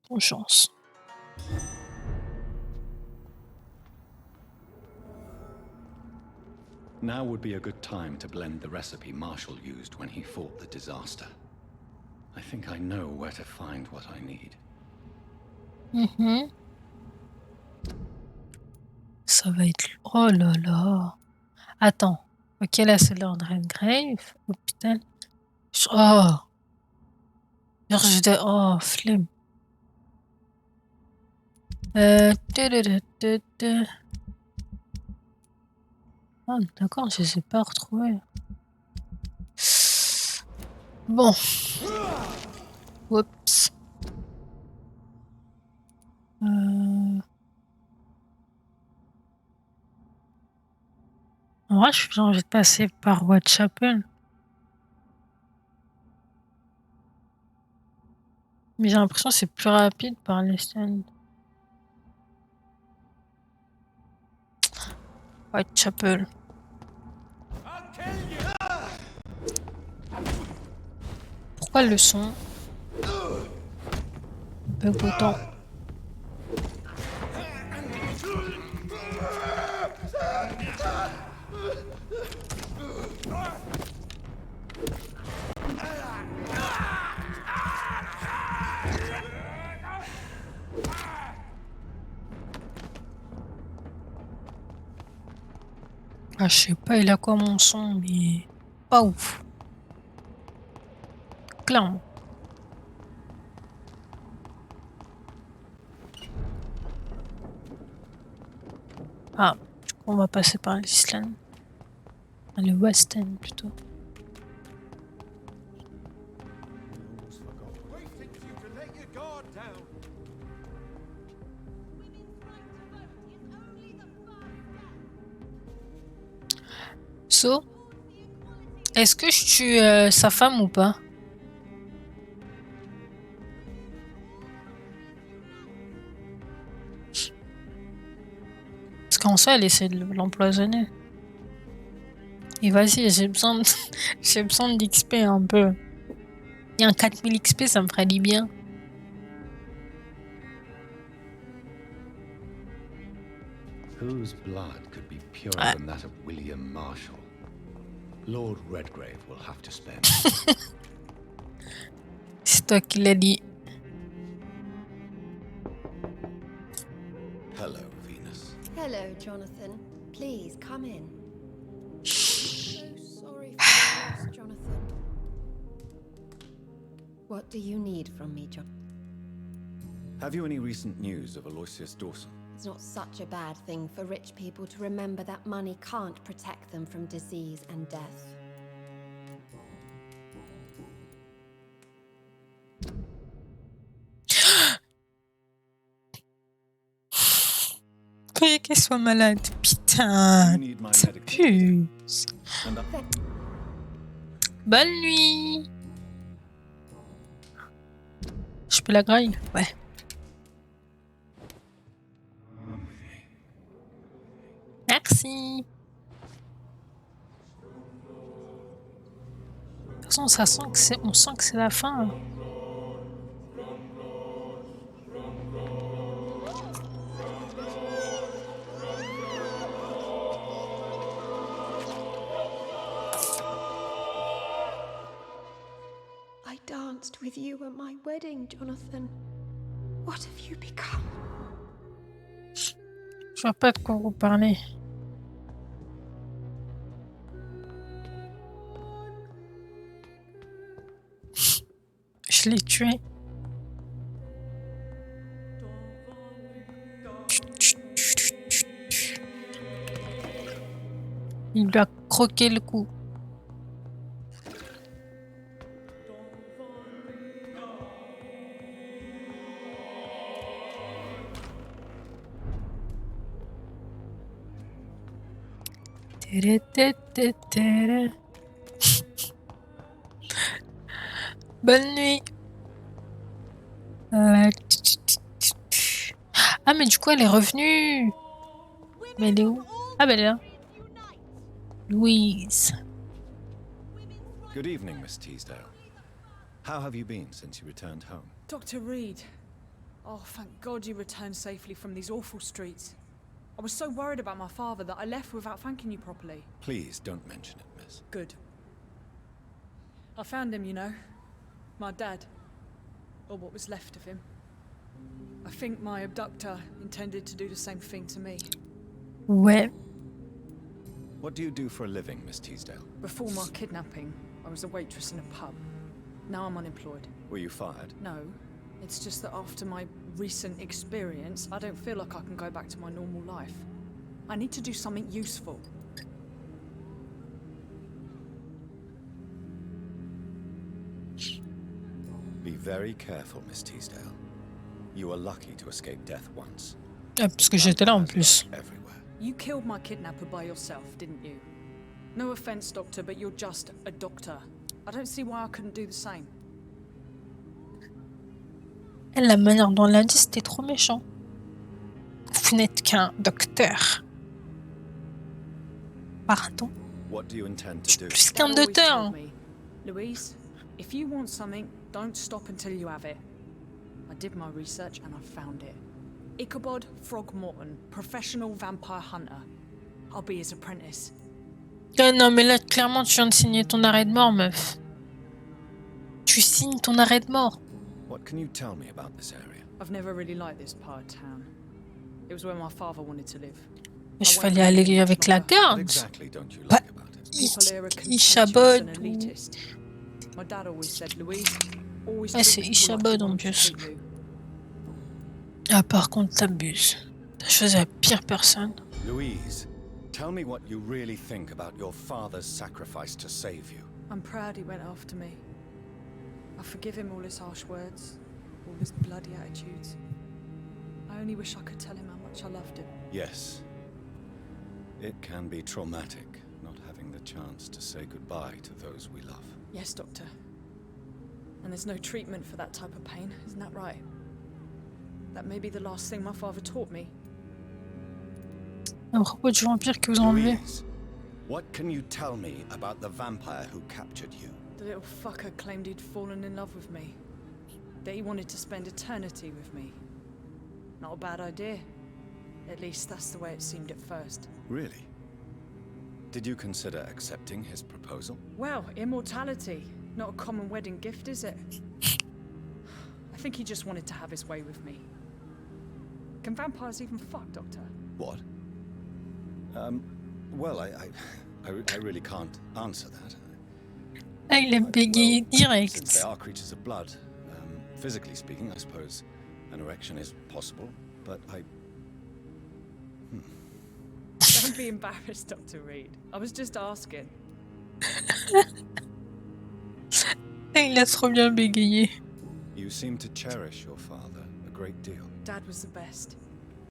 Bonne chance. Now would be a good time to blend the recipe Marshall used when he fought the disaster. I think I know where to find what I need. Ça va être... Oh là là. Attends. Ok, là, c'est Lord Redgrave. Oh, putain. Oh. Genre, je dois... Oh, flemme. Ah, d'accord, je les ai pas retrouvés. Bon. Oups. En vrai, j'ai envie de passer par Whitechapel. Mais j'ai l'impression que c'est plus rapide par l'Est End. Whitechapel. Pourquoi le son bug autant? Ah, je sais pas, il a quoi mon son, mais pas ouf. Clairement. Ah, du coup, on va passer par l'Island. Le West End plutôt. So, est-ce que je tue sa femme ou pas? Parce qu'en soi, elle essaie de l'empoisonner. Et vas-y, j'ai besoin d'XP un peu. Et un 4000 XP, ça me ferait du bien. Whose blood could be purer than that of William Marshall? Lord Redgrave will have to spare me. C'est toi qui l'as dit. Hello, Venus. Hello, Jonathan. Please, come in. I'm so sorry for your loss, Jonathan. What do you need from me, John? Have you any recent news of Aloysius Dawson? It's not such a bad thing for rich people to remember that money can't protect them from disease and death. Croyez qu'elle soit malade. Putain. Ça pue. Bonne nuit. Je peux la graille? Ouais. Merci. De toute façon, on sent que c'est la fin. I danced with you at my wedding, Jonathan. What have you become? Je vois pas de quoi vous parlez. Je l'ai tué. Il lui a croqué le cou. Bonne nuit. Ah, mais du coup, elle est revenue. Mais elle est où? Ah, ben elle est là. Louise. Good evening, Miss Teasdale. How have you been since you returned home? Dr. Reed. Oh, thank God you returned safely from these awful streets. I was so worried about my father that I left without thanking you properly. Please don't mention it, miss. Good. I found him, you know. My dad. Or what was left of him. I think my abductor intended to do the same thing to me. Ouais. What do you do for a living, Miss Teasdale? Before my kidnapping, I was a waitress in a pub. Now I'm unemployed. Were you fired? No. It's just that after my recent experience, I don't feel like I can go back to my normal life. I need to do something useful. very careful, Miss Teasdale. You were lucky to escape death once. Ah, parce que j'étais là en plus. You killed my kidnapper by yourself, didn't you? No offense, Doctor, but you're just a doctor. I don't see why I couldn't do the same. La manière dont on l'a dit, c'était trop méchant. Vous n'êtes qu'un docteur. Pardon? What do you intend to do? Plus qu'un docteur. Louise, if you want something, don't stop until you have it. I did my research and I found it. Ichabod Throgmorton, professional vampire hunter. I'll be his apprentice. Non, mais là, clairement, tu viens de signer ton arrêt de mort, meuf. Tu signes ton arrêt de mort. What can you tell me about this area? I've never really liked this part of town. It was where my father wanted to live. Mais je fallait aller avec la garde. Bah, il chabode. My dad always said, Louise, always Ah, c'est Ichabod en plus. Ah, par contre, t'abuses. T'as choisi la pire personne. Louise, tell me what you really think about your father's sacrifice to save you. I'm proud he went after me. I forgive him all his harsh words, all his bloody attitudes. I only wish I could tell him how much I loved him. Yes. It can be traumatic, not having the chance to say goodbye to those we love. Yes, Doctor. And there's no treatment for that type of pain, isn't that right? That may be the last thing my father taught me. À propos du vampire que vous enlevez. Louise, what can you tell me about the vampire who captured you? The little fucker claimed he'd fallen in love with me. That he wanted to spend eternity with me. Not a bad idea. At least that's the way it seemed at first. Really? Did you consider accepting his proposal? Well, immortality. Not a common wedding gift, is it? I think he just wanted to have his way with me. Can vampires even fuck, Doctor? What? Well, I really can't answer that. Ah, il a bégayé direct. Since they are creatures of blood, physically speaking, I suppose an erection is possible, but Don't be embarrassed, Dr. Reed. I was just asking. Il a trop bien bégayé. You seem to cherish your father a great deal. Dad was the best.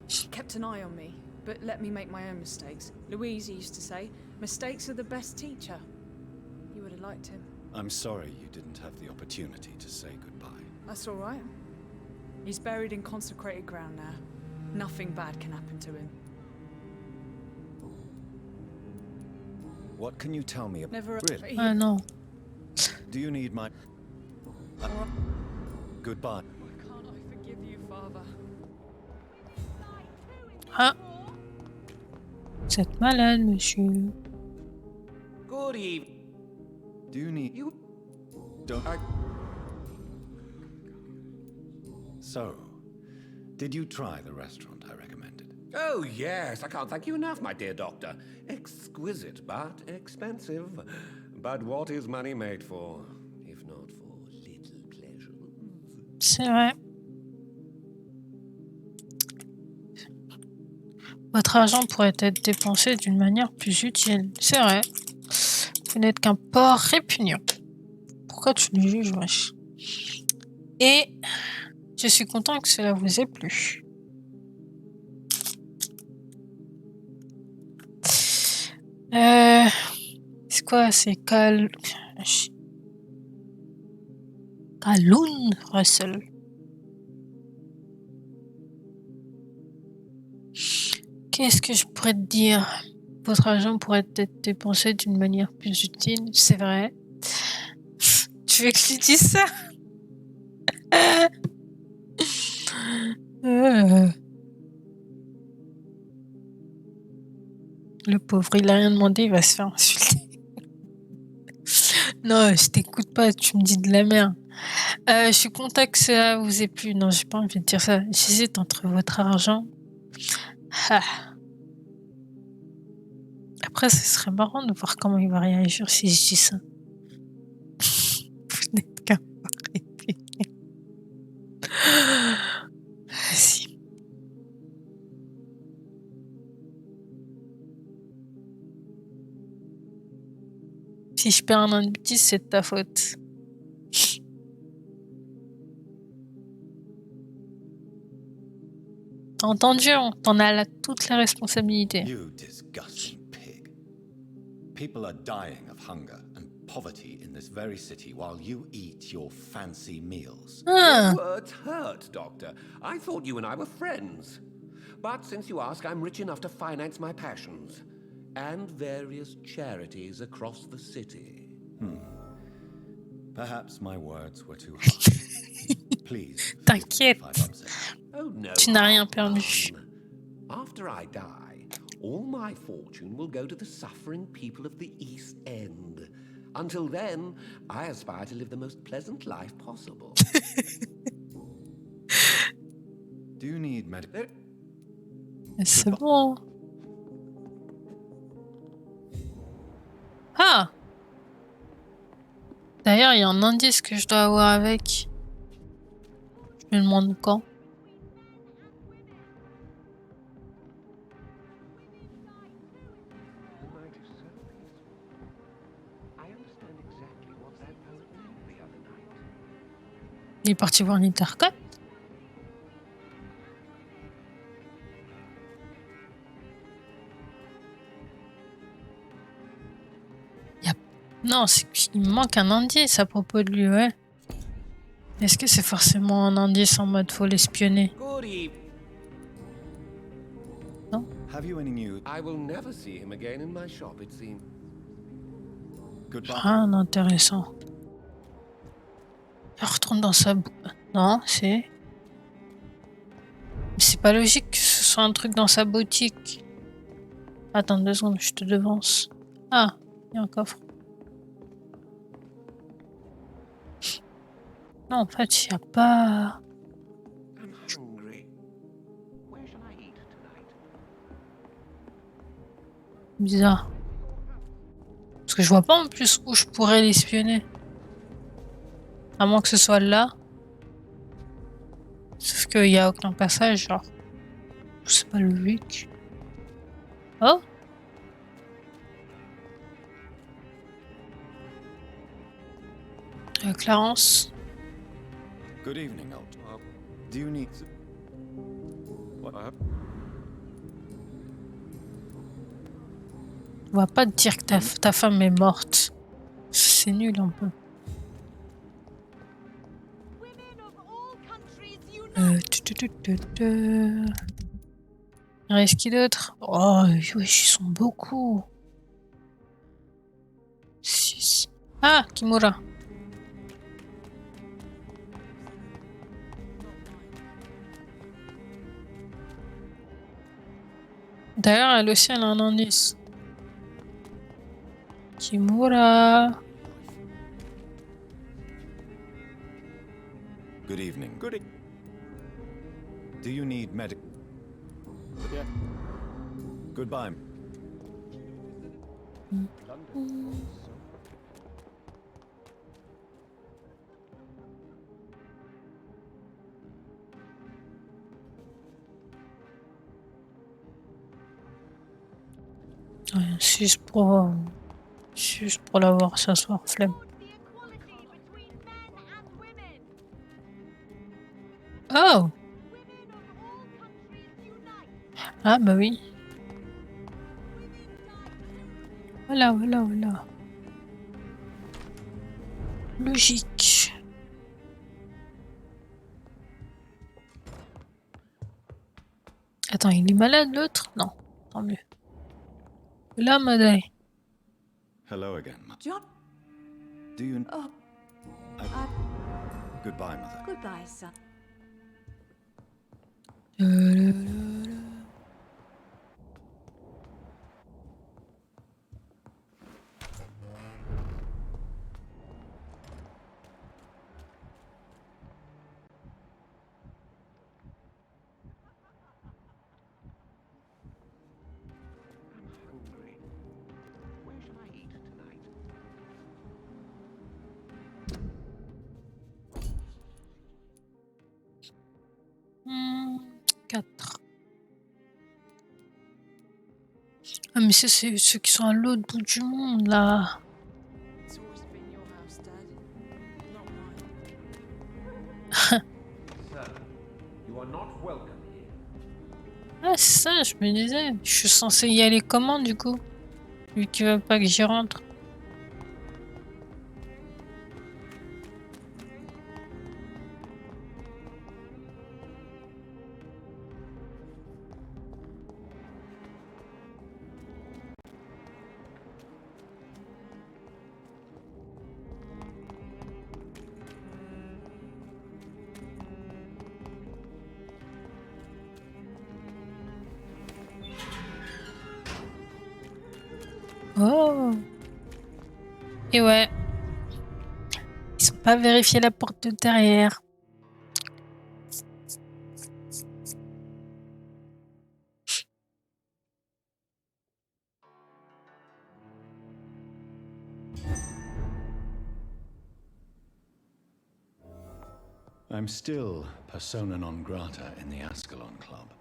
He kept an eye on me, but let me make my own mistakes. Louise used to say, mistakes are the best teacher. You would have liked him. I'm sorry you didn't have the opportunity to say goodbye. That's all right. He's buried in consecrated ground now. Nothing bad can happen to him. What can you tell me about... Never... Really? Ah non. Do you need my... Goodbye. Why can't I forgive you, Father? Ah. Vous êtes malade, monsieur. Good evening. Do you need... You... Don't... So, did you try the restaurant I recommended? Oh, yes. I can't thank you enough, my dear doctor. Exquisite, but expensive. But what is money made for, if not for little pleasures? C'est vrai. Votre argent pourrait être dépensé d'une manière plus utile. C'est vrai. Vous n'êtes qu'un porc répugnant. Pourquoi tu le juges, wesh? Et je suis content que cela vous ait plu. C'est quoi? C'est Caloon Russell. Qu'est-ce que je pourrais te dire? Votre argent pourrait être dépensé d'une manière plus utile, c'est vrai. Tu veux que je lui dise ça? Le pauvre, il a rien demandé, il va se faire insulter. Non, je t'écoute pas, tu me dis de la merde. Je suis content que ça vous ait plu. Non, j'ai pas envie de dire ça. J'hésite entre votre argent. Ah. Après, ce serait marrant de voir comment il va réagir si je dis ça. Vous n'êtes qu'un arrêté. Vas-y. Si je perds un indice, c'est de ta faute. T'as entendu? T'en as toutes les responsabilités. You disgusting pig. People are dying of hunger and poverty in this very city while you eat your fancy meals. Your words hurt, Doctor. I thought you and I were friends. But since you ask, I'm rich enough to finance my passions. And various charities across the city. Perhaps my words were too harsh. Please. T'inquiète. Oh, no Tu n'as rien harm perdu. done. After I die, all my fortune will go to the suffering people of the East End. Until then, I aspire to live the most pleasant life possible. Do you need medical? C'est bon. Ah! D'ailleurs, il y a un indice que je dois avoir avec. Je me demande quand. Il est parti voir l'Intercot. Non, c'est qu'il me manque un indice à propos de lui, ouais. Est-ce que c'est forcément un indice en mode faut l'espionner? Non? Have you any news? I will never see him again in my shop, it seems. Rien d'intéressant. Il retourne dans sa... Non, c'est... C'est pas logique que ce soit un truc dans sa boutique. Attends 2 secondes, je te devance. Ah, il y a un coffre. Non, en fait, il n'y a pas... Bizarre. Parce que je vois pas en plus où je pourrais l'espionner. À moins que ce soit là. Sauf qu'il n'y a aucun passage, genre. C'est pas logique. Oh! Clarence. Good evening, old. Do you need... What? On va pas te dire que ta femme est morte. C'est nul un peu. Il reste qui d'autre? Oh, oui, ils sont beaucoup. 6. Ah, Kimura. D'ailleurs, elle aussi, elle a un indice. Kimura. Good evening. Good. Do you need medic? Yeah. Goodbye. Ouais, juste pour la voir s'asseoir, flemme. Oh! Ah bah oui. Voilà. Logique. Attends, il est malade l'autre? Non, tant mieux. Là, madame. Hello again. John? Do you... Oh. Goodbye, mother. Goodbye, son. Hmm, 4. Ah mais c'est ceux qui sont à l'autre bout du monde là. Sir, you are not welcome here. Ah, c'est ça, je me disais. Je suis censée y aller comment, du coup? Vu qu'il veut pas que j'y rentre. Oh! Et ouais. Ils ont pas vérifié la porte de derrière. I'm still persona non grata in the Ascalon Club.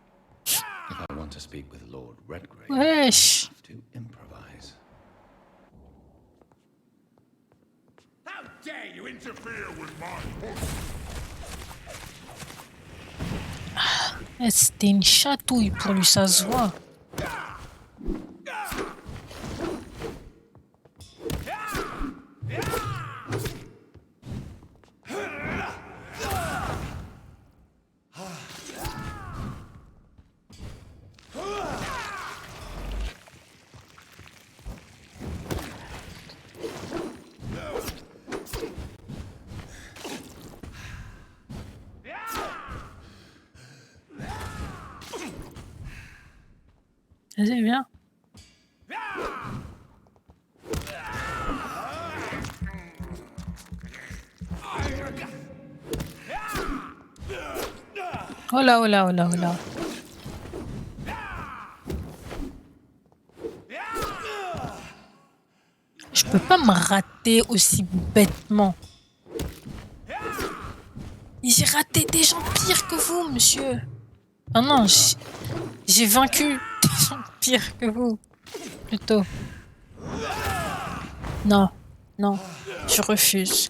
If I want to speak with Lord Redgrave, Wesh! I have to improvise. How dare you interfere with my horse? C'était une chatouille pour lui, ça se voit. Vas-y, viens. Oh là, oh là, oh là, oh là. Je peux pas me rater aussi bêtement. J'ai raté des gens pires que vous, monsieur. Ah non, j'ai vaincu des gens pires que vous, plutôt. Non, non, je refuse.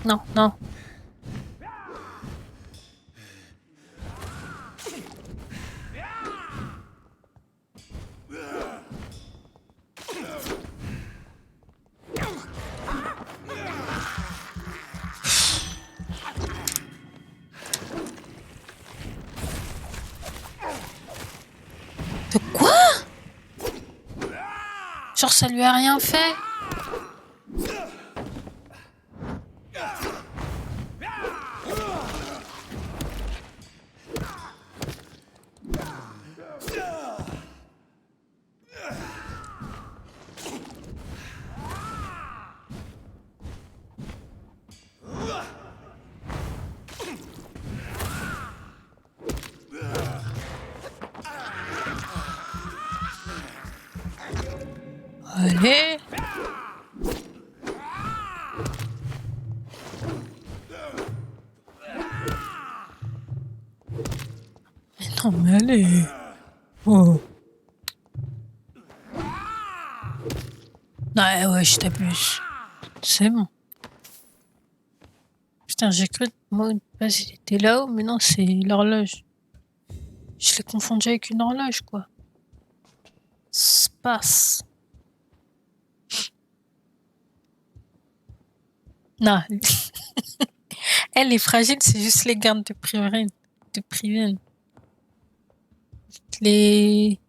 Non, non. De quoi? Genre ça lui a rien fait? Allez. Mais non, mais allez. Oh. Ouais, je t'abuse. C'est bon. Putain, j'ai cru moi de base il était là-haut, mais non, c'est l'horloge. Je l'ai confondu avec une horloge, quoi. Space. Non. Elle est fragile, c'est juste les gardes de Priven. Les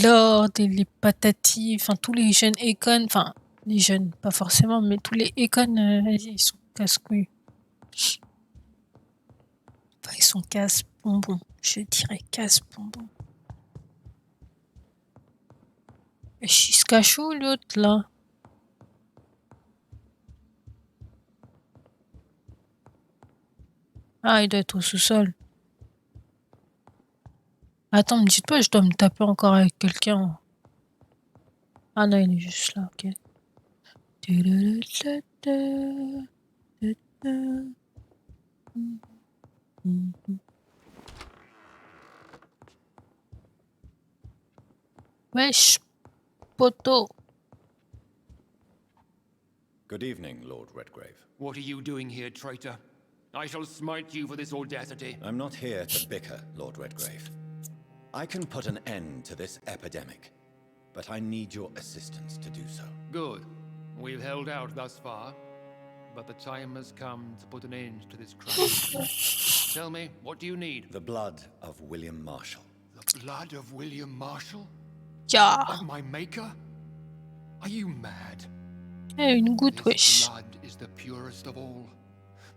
lords et les patatis, enfin tous les jeunes Econ, enfin les jeunes, pas forcément, mais tous les Econ, vas-y, ils sont casse-couilles. Enfin, ils sont casse-bonbons, je dirais casse-bonbons. Et il se cache où l'autre là? Ah, il doit être au sous-sol. Attends, me dites pas, je dois me taper encore avec quelqu'un. Ah non, il est juste là, ok. Wesh. poteau. Good evening, Lord Redgrave. What are you doing here, traitor? I shall smite you for this audacity. I'm not here to bicker, Lord Redgrave. I can put an end to this epidemic, but I need your assistance to do so. Good. We've held out thus far, but the time has come to put an end to this crisis. Tell me, what do you need? The blood of William Marshall. The blood of William Marshall? Yeah. Of my maker? Are you mad? Une goutte, wesh. Blood is the purest of all.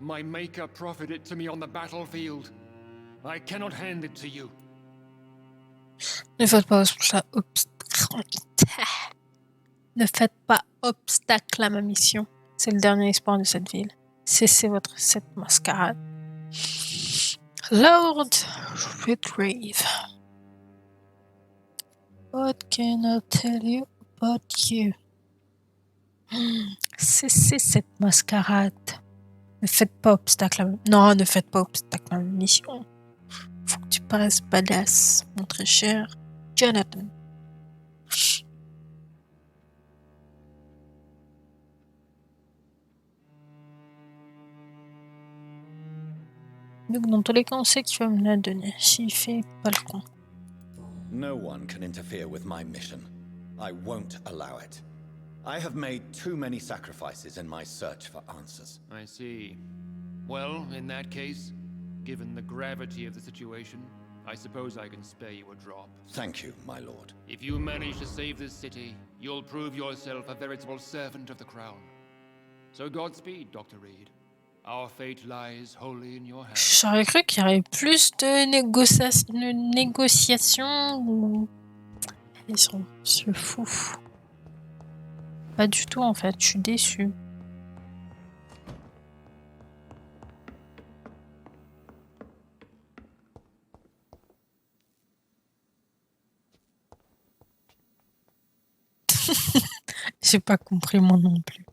My maker proffered it to me on the battlefield. I cannot hand it to you. Ne faites pas Ne faites pas obstacle à ma mission. C'est le dernier espoir de cette ville. Cessez cette mascarade. Lord Redgrave. What can I tell you about you? Cessez cette mascarade. Ne faites pas obstacle à ma... Non, ne faites pas obstacle à ma mission. Faut que tu paraisses badass, mon très cher Jonathan. Donc dans tous les cas, on sait que tu vas me la donner. S'il fait pas le con. No one can interfere with my mission. I won't allow it. I have made too many sacrifices in my search for answers. I see. Well, in that case, given the gravity of the situation, I suppose I can spare you a drop. Thank you, my lord. If you manage to save this city, you'll prove yourself a veritable servant of the crown. So Godspeed, Dr. Reed. Our fate lies wholly in your hands. J'aurais cru qu'il y aurait plus de négociations ou... Ils sont fous. Pas du tout en fait, je suis déçue. J'ai pas compris moi non plus.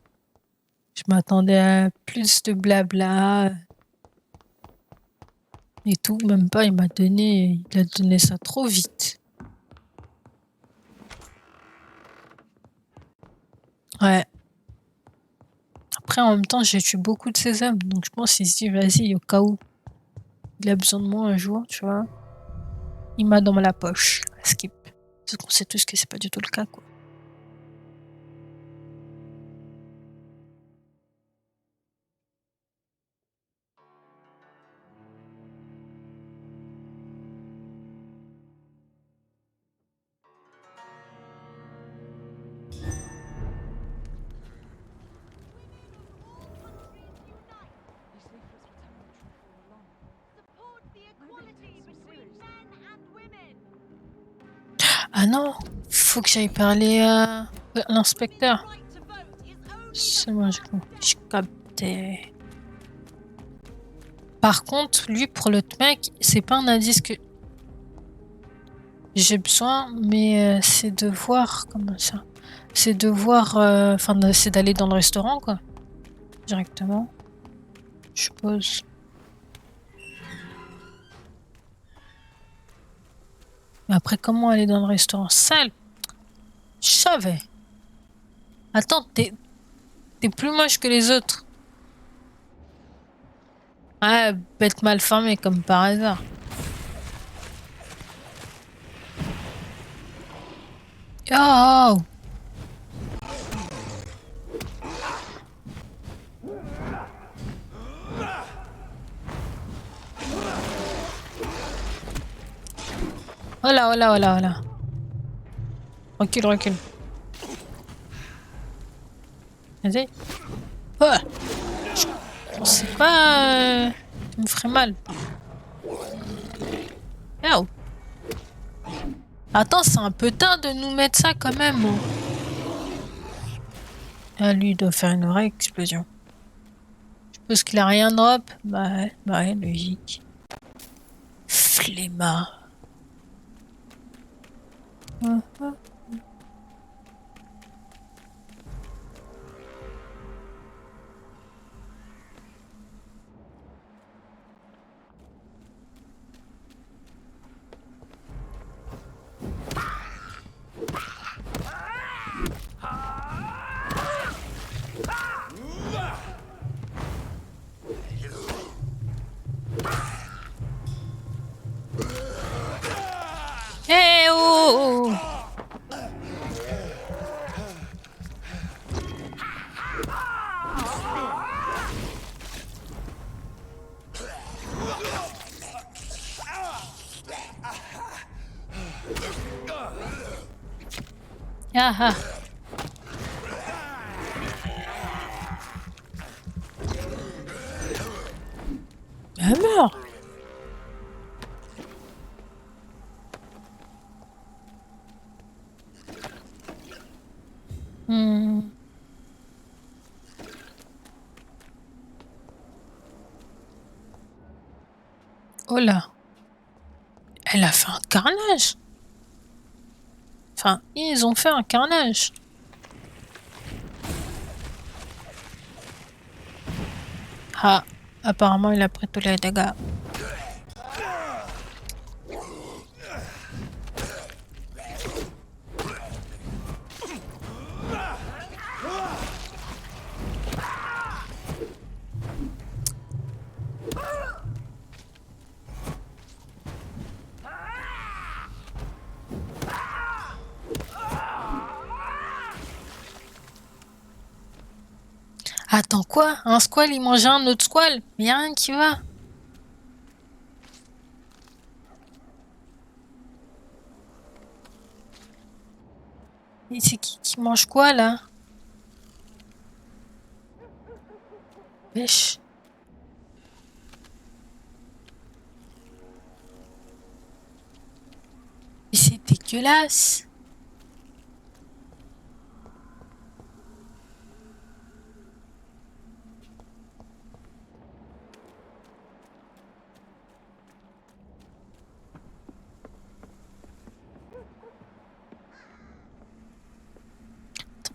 Je m'attendais à plus de blabla. Et tout, même pas, il a donné ça trop vite. Ouais. Après, en même temps, j'ai tué beaucoup de ces hommes, donc je pense qu'il se dit, vas-y, au cas où il a besoin de moi un jour, tu vois. Il m'a dans la poche, skip. Parce qu'on sait tous que c'est pas du tout le cas, quoi. Ah non, faut que j'aille parler à l'inspecteur. C'est moi, je captais. Par contre, lui, pour l'autre mec, c'est pas un indice que j'ai besoin, mais c'est de voir, comment ça? C'est de voir, enfin, c'est d'aller dans le restaurant, quoi. Directement. Je suppose. Mais après, comment aller dans le restaurant? Sale. Je savais. Attends, t'es plus moche que les autres. Ah, bête mal formée, comme par hasard. Oh! Oh là, oh là, oh là, oh là. Recule, recule. Vas-y. Oh! Je sais pas... ça me ferait mal. Oh! Attends, c'est un peu tard de nous mettre ça quand même. Ah, lui, il doit faire une vraie explosion. Je suppose qu'il a rien drop. Bah ouais, logique. Flemmard. Ah ah. Elle meurt. Oh là. Elle a fait un carnage. Enfin, ils ont fait un carnage. Ah, apparemment il a pris tous les dégâts. Attends quoi? Un squal il mangeait un autre squal? Mais y'a rien qui va. Et c'est qui mange quoi là? Wesh. Mais c'est dégueulasse.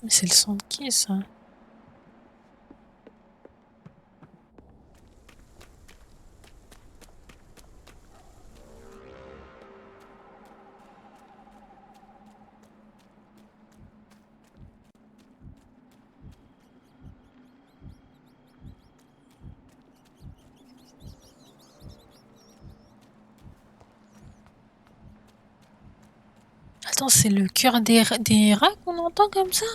Mais c'est le sang de qui ça? Attends, c'est le cœur des rats qu'on entend comme ça?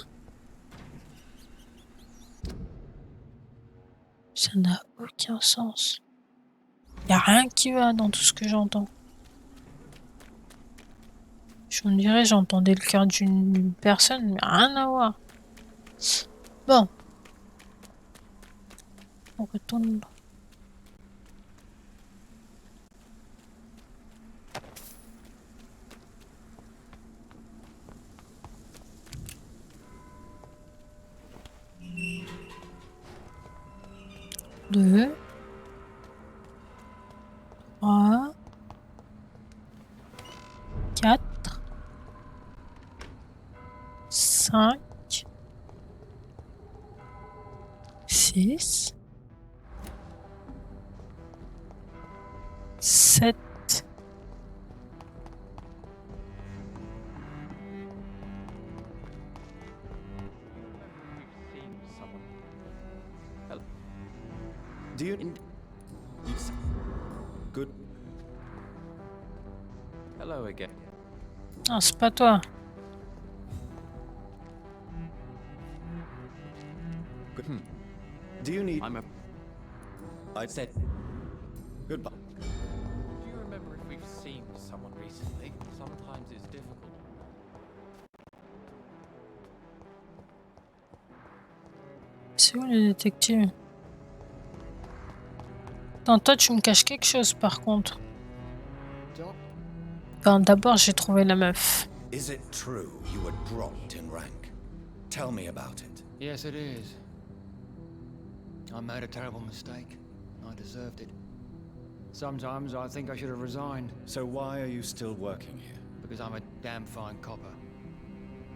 Ça n'a aucun sens. Y a rien qui va dans tout ce que j'entends. Je me dirais j'entendais le cœur d'une personne, mais rien à voir. Bon. On retourne. Deux. 3. 4. 5. 6. 7. Do you... Good. Hello again. Non, c'est pas toi. Good. Do you need... I'm a... I said... Goodbye. Do you remember if we've seen someone recently? Sometimes it's difficult. C'est où le détective? Attends, toi tu me caches quelque chose par contre. Enfin, d'abord j'ai trouvé la meuf. Is it true you were dropped in rank? Tell me about it. Yes, it is. I made a terrible mistake. I deserved it. Sometimes I think I should have resigned. So why are you still working here? Because I'm a damn fine copper.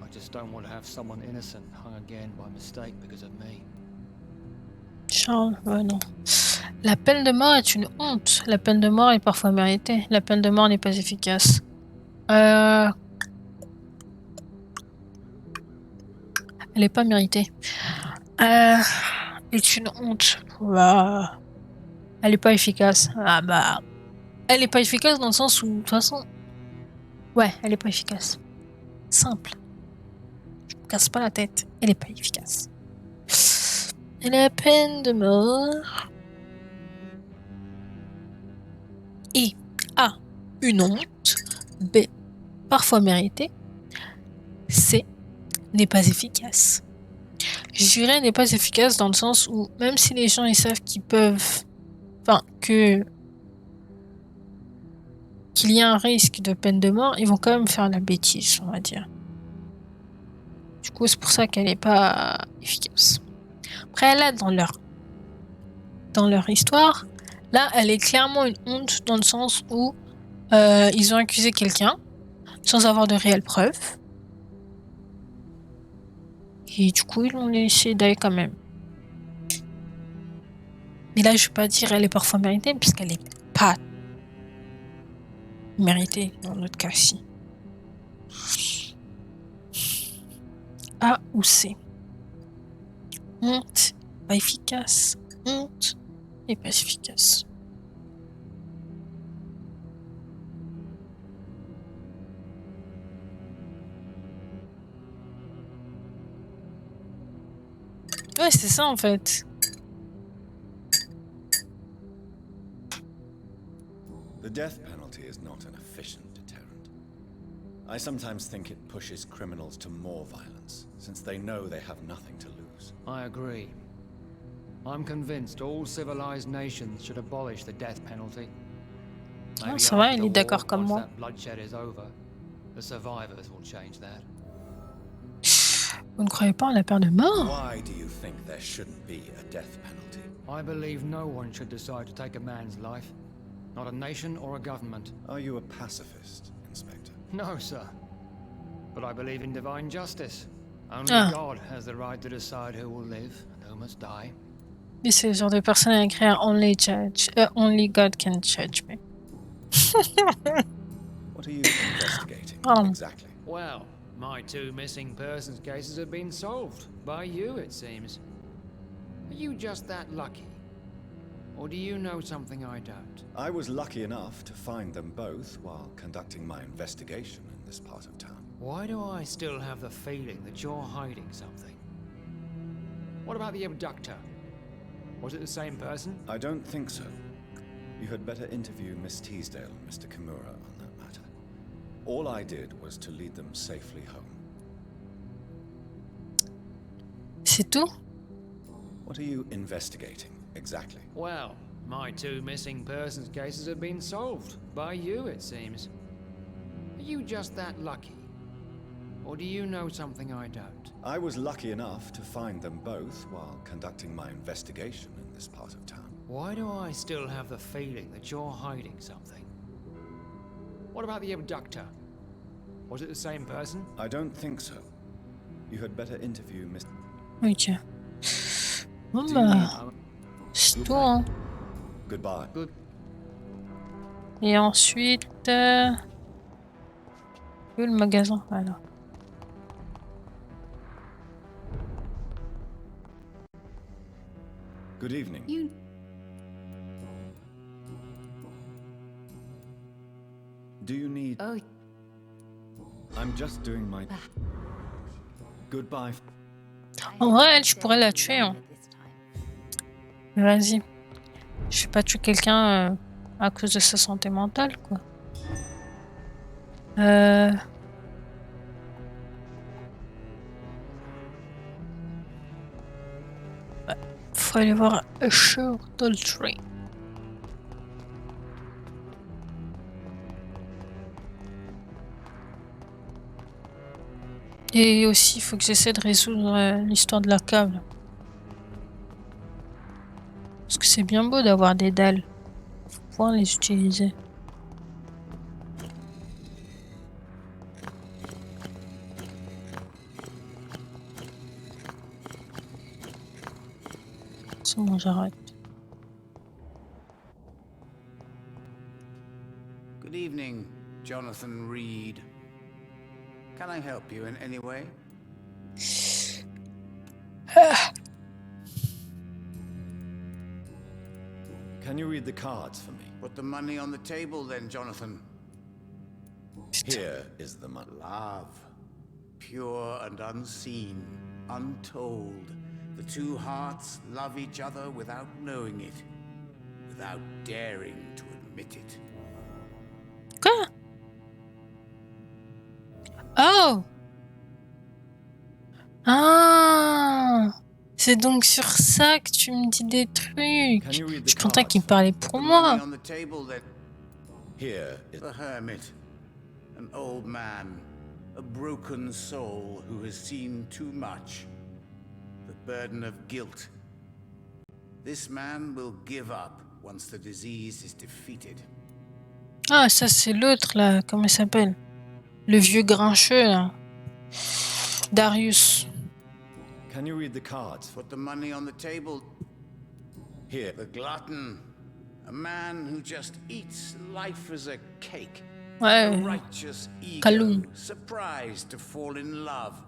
I just don't want to have someone innocent hung again by mistake because of me. Charles, ouais, non. La peine de mort est une honte. La peine de mort est parfois méritée. La peine de mort n'est pas efficace. Elle n'est pas méritée. Est une honte. Bah, elle n'est pas efficace. Ah bah, elle n'est pas efficace dans le sens où, de toute façon, ouais, elle n'est pas efficace. Simple. Je me casse pas la tête. Elle n'est pas efficace. Et la peine de mort est A. Une honte. B. Parfois méritée. C. n'est pas efficace. Je dirais n'est pas efficace dans le sens où même si les gens ils savent qu'ils peuvent, enfin qu'il y a un risque de peine de mort, ils vont quand même faire la bêtise, on va dire. Du coup, c'est pour ça qu'elle n'est pas efficace. Après, là, dans leur histoire, là, elle est clairement une honte dans le sens où ils ont accusé quelqu'un sans avoir de réelles preuves. Et du coup, ils l'ont laissé d'aller quand même. Mais là, je vais pas dire elle est parfois méritée, puisqu'elle est pas méritée dans notre cas-ci. A ou C. Honte, pas efficace. Honte et pas efficace. Ouais, c'est ça en fait. The death penalty is not an efficient deterrent. I sometimes think it pushes criminals to more violence, since they know they have nothing to lose. I agree. I'm convinced all civilized nations should abolish the death penalty. Ah, ça va, il est d'accord comme moi. Once that bloodshed is over, the survivors will change that. Vous ne croyez pas en la peur de mort? Why do you think there shouldn't be a death penalty? I believe no one should decide to take a man's life. Not a nation or a government. Are you a pacifist, Inspector? No, sir. But I believe in divine justice. Only God has the right to decide who will live and who must die. Mais c'est le genre de personne à écrire Only God can judge me. What are you investigating exactly? Well, my 2 missing persons cases have been solved. By you, it seems. Are you just that lucky? Or do you know something I don't? I was lucky enough to find them both while conducting my investigation in this part of town. Why do I still have the feeling that you're hiding something? What about the abductor? Was it the same person? I don't think so. You had better interview Miss Teasdale and Mr. Kimura on that matter. All I did was to lead them safely home. C'est tout? What are you investigating exactly? Well, my 2 missing persons cases have been solved. By you, it seems. Are you just that lucky? Or do you know something I don't? I was lucky enough to find them both while conducting my investigation in this part of town. Why do I still have the feeling that you're hiding something? What about the abductor? Was it the same person? I don't think so. You had better interview Miss... Ok. Bon bah... C'est tout, hein. Goodbye. Et ensuite... Où est le magasin? Voilà. Good evening. Do you need... Oh. I'm just doing my... Goodbye. En vrai, je pourrais la tuer. Hein. Vas-y. Je vais pas tuer quelqu'un à cause de sa santé mentale, quoi. Faut aller voir Assure Adultery. Et aussi, il faut que j'essaie de résoudre l'histoire de la cave. Là. Parce que c'est bien beau d'avoir des dalles. Faut pouvoir les utiliser. C'est bon, j'arrête. Good evening, Jonathan Reed. Can I help you in any way? Can you read the cards for me? Put the money on the table then, Jonathan. Here is the money. Love. Pure and unseen, untold. The 2 hearts love each other without knowing it. Without daring to admit it. Quoi? Oh! Ah, c'est donc sur ça que tu me dis des trucs. Je suis content qu'il parlait pour moi. Here is the hermit, an old man, a broken soul who has seen too much, the burden of guilt. This man will give up once the disease is defeated. Ah, ça c'est l'autre là, comment il s'appelle? Le vieux grincheux là. Darius. Can you read the cards? Put the money on the table. Here. The glutton, a man who just eats life as a cake. Ouais. A righteous ego, Kaloum. surprised to fall in love.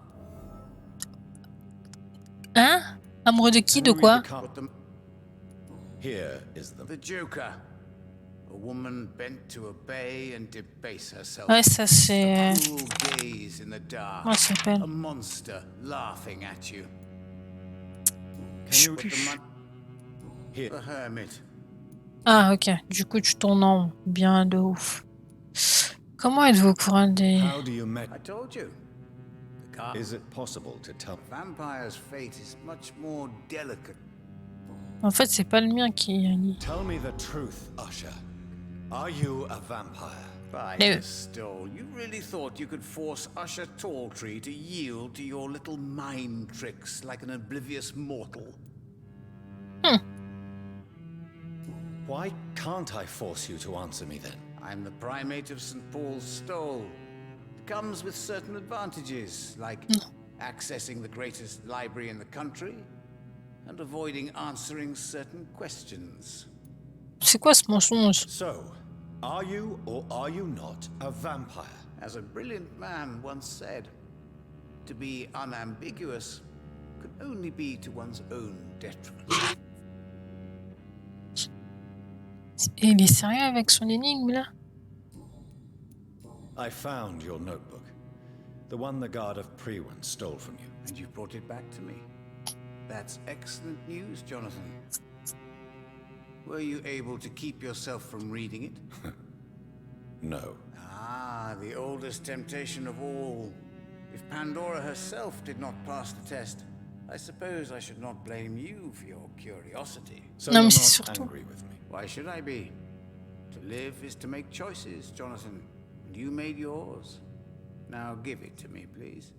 Hein? Amoureux de qui, de quoi? Here is the Joker. A woman bent to obey and debase herself. Ouais, ça c'est. A cruel gaze in the dark. Comment ça s'appelle? A monster laughing at you. Can you Here. The hermit. Ah, ok. Du coup, tu tournes en rond. Bien de ouf. Comment êtes-vous au courant des. How do you met? I told you. The card. Is it possible to tell? Vampire's fate is much more delicate. En fait, c'est pas le mien qui a dit. Tell me the truth, Usher. Are you a vampire? By No. the stole, you really thought you could force Usher Talltree to yield to your little mind tricks like an oblivious mortal? Why can't I force you to answer me then? I'm the primate of St. Paul's Stole. It comes with certain advantages, like accessing the greatest library in the country and avoiding answering certain questions. C'est quoi ce mensonge? So, are you or are you not a vampire? As a brilliant man once said, to be unambiguous could only be to one's own detriment. Il est sérieux avec son énigme là? I found your notebook. The one the guard of Prewen stole from you. And you brought it back to me. That's excellent news, Jonathan. Were you able to keep yourself from reading it? No. Ah, the oldest temptation of all. If Pandora herself did not pass the test, I suppose I should not blame you for your curiosity. So Non, you're mais c'est not surtout. angry with me. Why should I be? To live is to make choices, Jonathan. And you made yours. Now give it to me, please.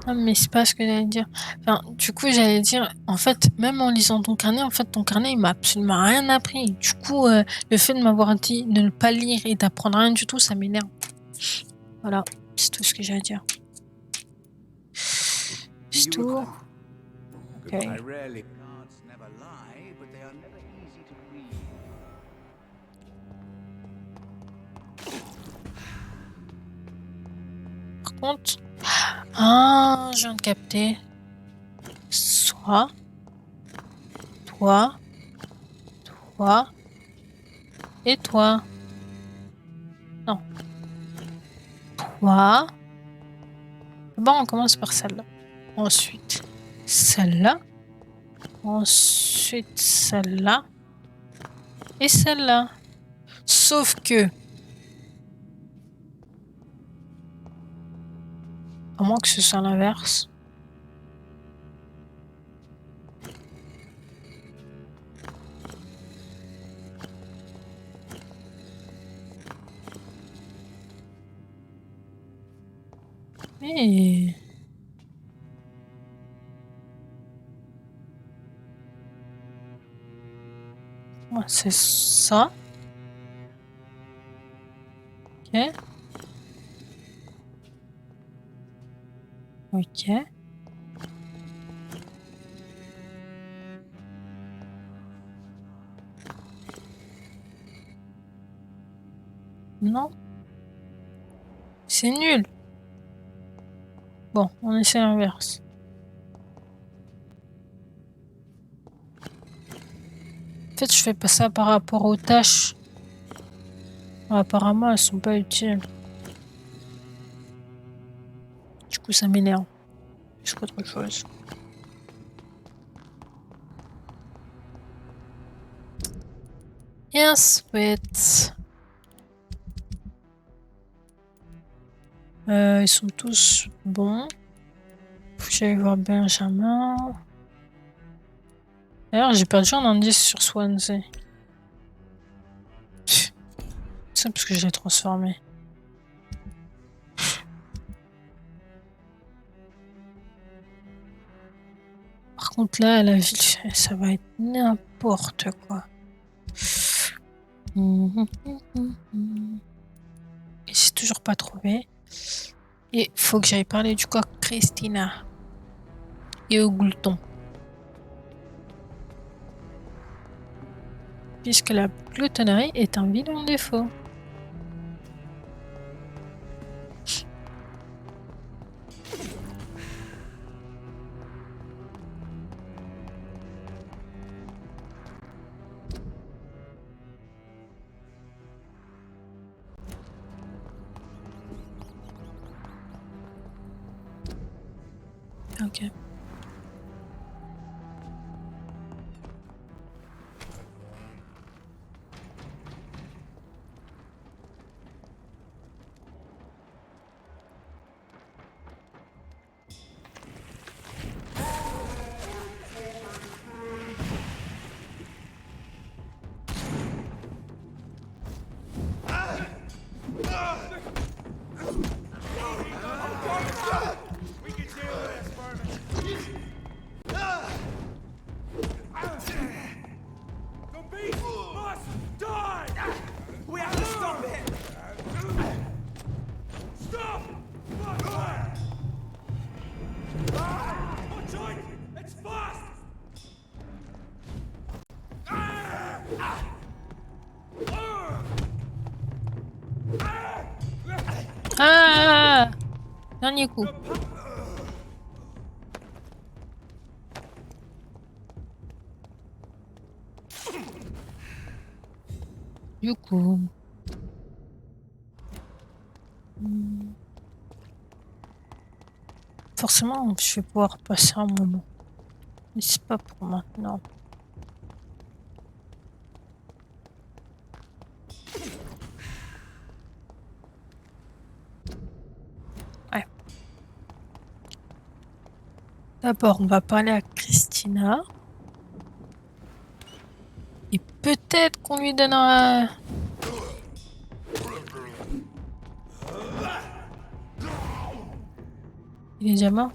Non, mais c'est pas ce que j'allais dire. Enfin, du coup, j'allais dire, en fait, même en lisant ton carnet, en fait, ton carnet, il m'a absolument rien appris. Du coup, le fait de m'avoir dit de ne pas lire et d'apprendre rien du tout, ça m'énerve. Voilà, c'est tout ce que j'ai à dire. C'est tout. Ok. I rarely cards never lie, but they are never easy to read. Par contre, ah, je viens de capter. Soit, toi, toi et toi. Non. Toi. Bon, on commence par celle-là. Ensuite, celle-là. Ensuite, celle-là. Et celle-là. Sauf que... À moins que ce soit l'inverse. Mais... Ouais, c'est ça. Ok. Ok. Non. C'est nul. Bon, on essaie l'inverse. En fait, je fais pas ça par rapport aux tâches. Apparemment, elles sont pas utiles. Du coup, ça m'énerve. Plus qu'autre chose. Et ensuite... ils sont tous bons. Faut que j'aille voir Benjamin. D'ailleurs, j'ai perdu un indice sur Swansea. C'est parce que je l'ai transformé. Par contre, là, la ville, ça va être n'importe quoi. Et j'ai toujours pas trouvé. Et faut que j'aille parler du coup à Christina. Et au glouton. Puisque la gloutonnerie est un vilain défaut. Ok. Ah! Dernier coup. Du coup. Forcément, je vais pouvoir passer un moment. Mais c'est pas pour maintenant. Ouais. D'abord, on va parler à Christina. Et peut-être qu'on lui donnera... Il est déjà mort.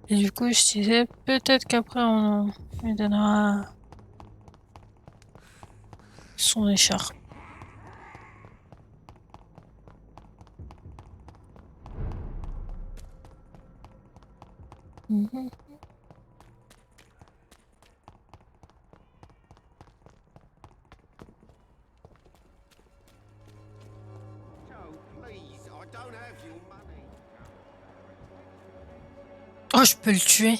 Et du coup, je disais, peut-être qu'après, on lui donnera son écharpe. Oh, je peux le tuer.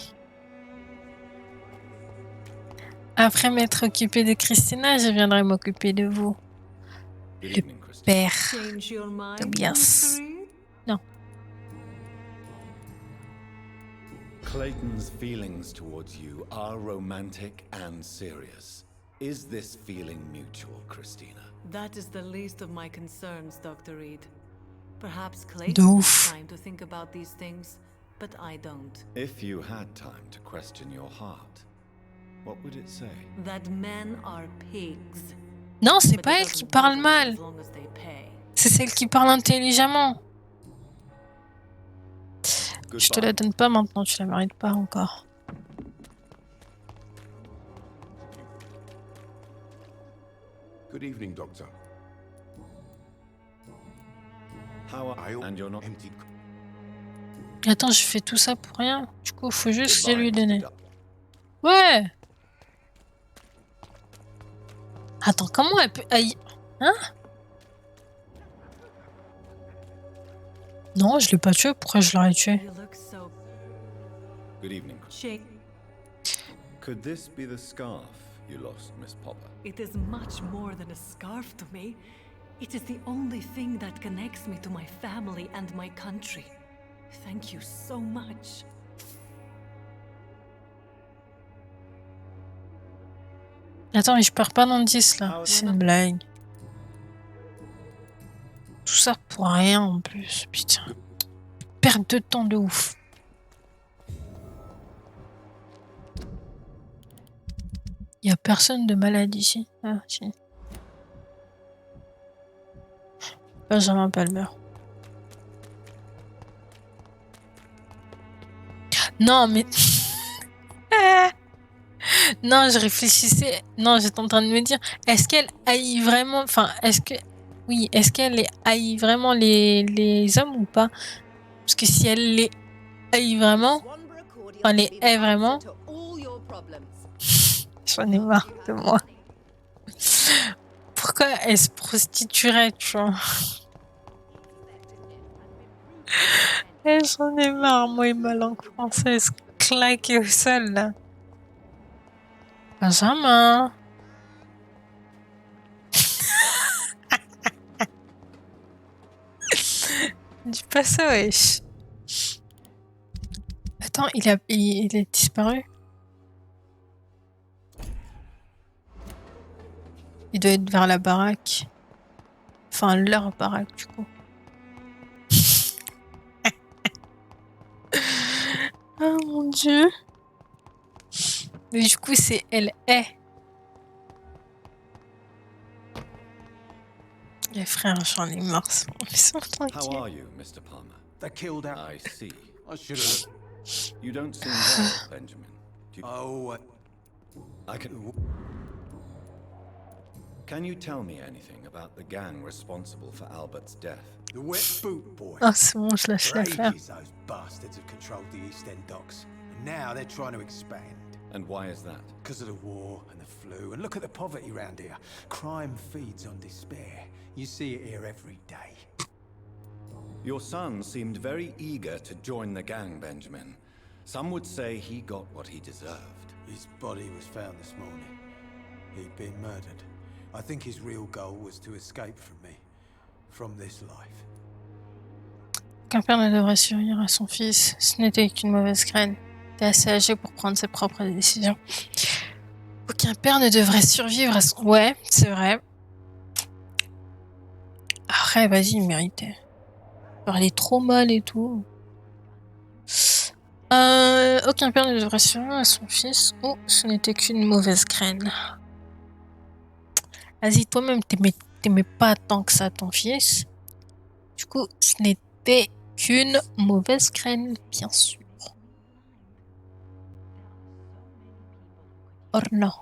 Après m'être occupé de Christina, je viendrai m'occuper de vous. Le père Tobias. Non. Clayton's feelings towards you are romantic and serious. Is this feeling mutual, Christina? That is the least of my concerns, Dr. Reed. Perhaps Clayton has time to think about these things, but I don't. If you had time to question your heart, what would it say? That men are pigs. Non, c'est pas elle qui parle mal. C'est celle qui parle intelligemment. Je te la donne pas maintenant, tu la mérites pas encore. Good evening, Doctor. How are you? And you're not empty. Attends, je fais tout ça pour rien. Du coup, faut juste que je lui donne. Ouais. Attends, comment elle peut... Hein? Non, je l'ai pas tué. Pourquoi je l'aurais tué? Good evening. Could this be the scarf you lost, Miss Popper? It is much more than a scarf to me. It is the only thing that connects me to my family and my country. Thank you so much. Attends, mais je perds pas d'indice là. C'est une blague. Tout ça pour rien en plus, putain. perte de temps de ouf. Il y a personne de malade ici. Ah, si. Benjamin Palmer. Non, mais... Non, je réfléchissais. Non, j'étais en train de me dire, est-ce qu'elle haït vraiment... Enfin, est-ce que... Oui, est-ce qu'elle haït vraiment les hommes ou pas? Parce que si elle les haït vraiment... Enfin, les hait vraiment... J'en ai marre de moi. Pourquoi elle se prostituerait, tu vois? J'en ai marre, moi et ma langue française claquée au sol, là. Benjamin. Dis pas ça, wesh. Attends, il est disparu. Il doit être vers la baraque. Enfin, leur baraque, du coup. Oh mon dieu. Mais du coup, c'est elle est. Les frères, j'en ai marre. Ils sont How are tranquilles. you, Mr. Palmer? They killed her. I see. I should have. You don't seem well, Benjamin. Oh, I can... Can you tell me anything about the gang responsible for Albert's death? The wet boot boy. Ah, c'est bon, je lâche For l'affaire. ages, those bastards have controlled the East End docks. And now they're trying to expand. And why is that? Because of the war and the flu. And look at the poverty around here. Crime feeds on despair. You see it here every day. Your son seemed very eager to join the gang, Benjamin. Some would say he got what he deserved. His body was found this morning. He'd been murdered. I think his real goal was to escape from me. From this life. Qu'un père ne devrait survivre à son fils, ce n'était qu'une mauvaise graine. T'es assez âgé pour prendre ses propres décisions. Aucun père ne devrait survivre à son... Ouais, c'est vrai. Après, vas-y, il méritait. Il parlait trop mal et tout. Aucun père ne devrait survivre à son fils. Oh, ce n'était qu'une mauvaise graine. Vas-y, toi-même, t'aimais pas tant que ça ton fils. Du coup, ce n'était qu'une mauvaise graine, bien sûr. Or non.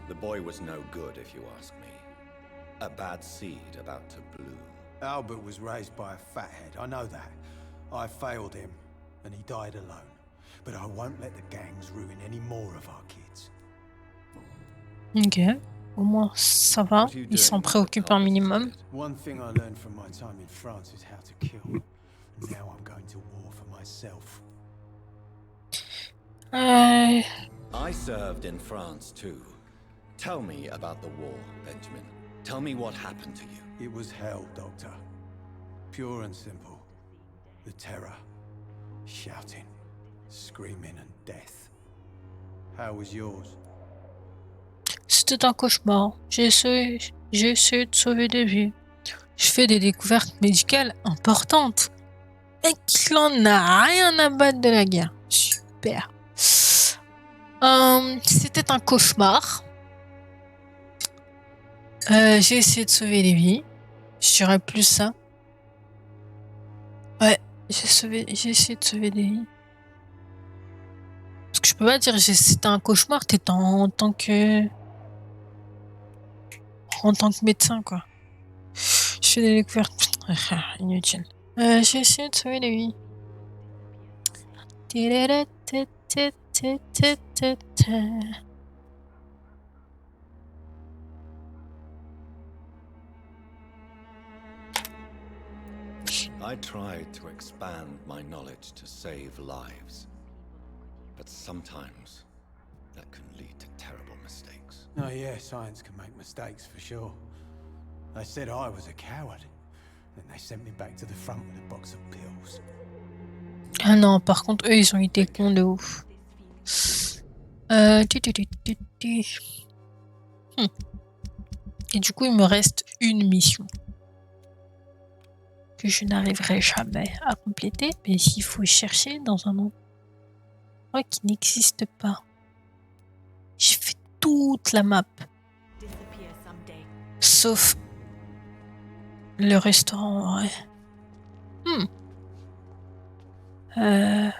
The boy was no good, if you ask me. A bad seed about to bloom. Albert was raised by a fathead, I know that. I failed him, and he died alone. But I won't let the gangs ruin any more of our kids. Ok. Au moins, ça va. Ils s'en préoccupent un minimum. One thing I learned from my time in France is how to kill. Now I'm going to war for myself. I served in France too. Tell me about the war, Benjamin. Tell me what happened to you. It was hell, Doctor. Pure and simple. The terror. Shouting. Screaming and death. How was yours? C'était un cauchemar. J'ai essayé de sauver des vies. Je fais des découvertes médicales importantes. Et qu'il en a rien à battre de la guerre. Super. C'était un cauchemar. J'ai essayé de sauver des vies. Je dirais plus ça. Ouais, j'ai essayé de sauver des vies. Parce que je peux pas dire c'était un cauchemar, t'es en tant que médecin, quoi. Je fais des découvertes. Inutile. J'ai essayé de sauver des vies. I tried to expand my knowledge to save lives. But sometimes that can lead to terrible mistakes. Oh yeah, science can make mistakes for sure. They said I was a coward. Then they sent me back to the front with a box of pills. Ah non, par contre, eux, ils ont été cons de ouf. Et du coup, il me reste une mission que je n'arriverai jamais à compléter, mais s'il faut chercher dans un endroit qui n'existe pas. J'ai fait toute la map, sauf le restaurant. Ouais.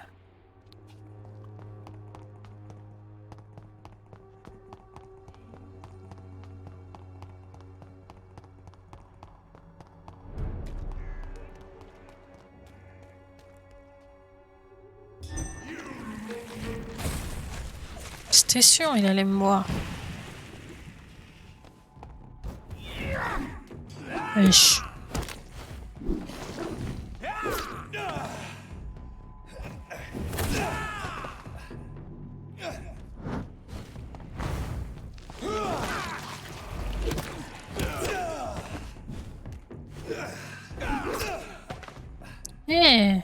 C'était sûr, il allait me voir. Wesh. Yeah.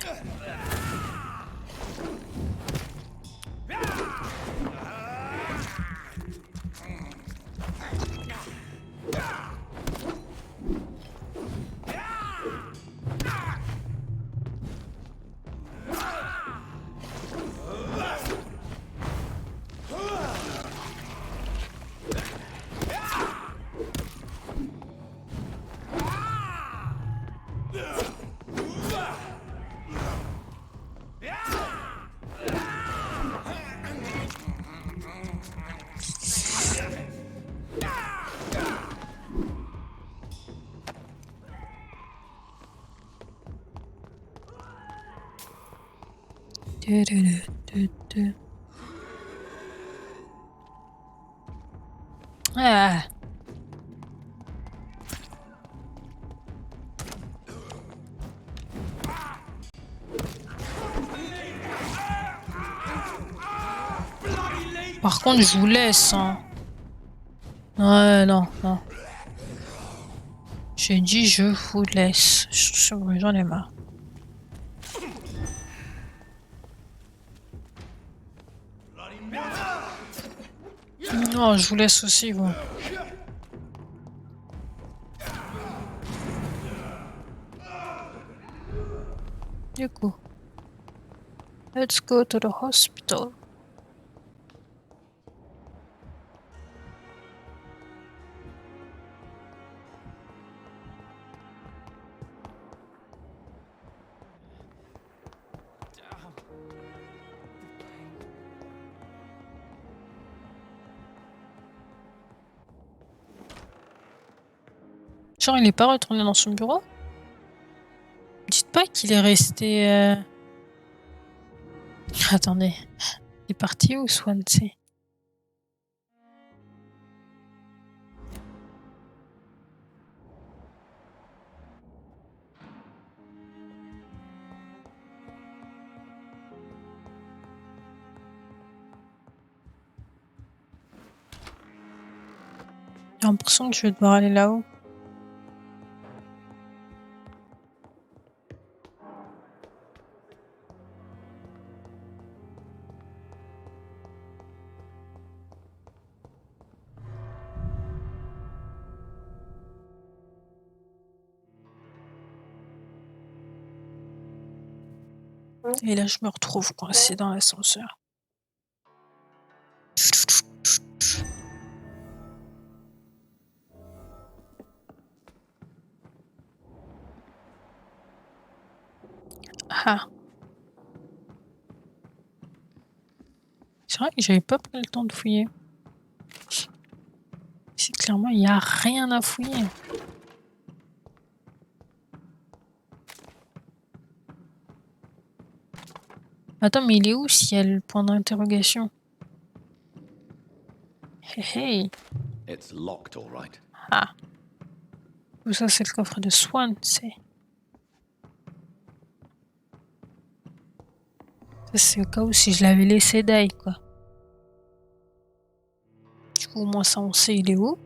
Ah. Par contre, je vous laisse. Hein. Ouais, non, non. J'ai dit je vous laisse. J'en ai marre. Non, je vous laisse aussi, vous. Du coup, let's go to the hospital. Genre, il est pas retourné dans son bureau? Dites pas qu'il est resté... Attendez. Il est parti où, Swansea? J'ai l'impression que je vais devoir aller là-haut. Et là, je me retrouve coincée dans l'ascenseur. Ah. C'est vrai que j'avais pas pris le temps de fouiller. C'est clairement, il n'y a rien à fouiller. Attends, mais il est où s'il y a le point d'interrogation? Hey, hey. It's locked, all right. Ah. Tout ça, c'est le coffre de Swan, c'est... Ça, c'est au cas où si je l'avais laissé d'ail, quoi. Du coup, au moins ça, on sait il est où.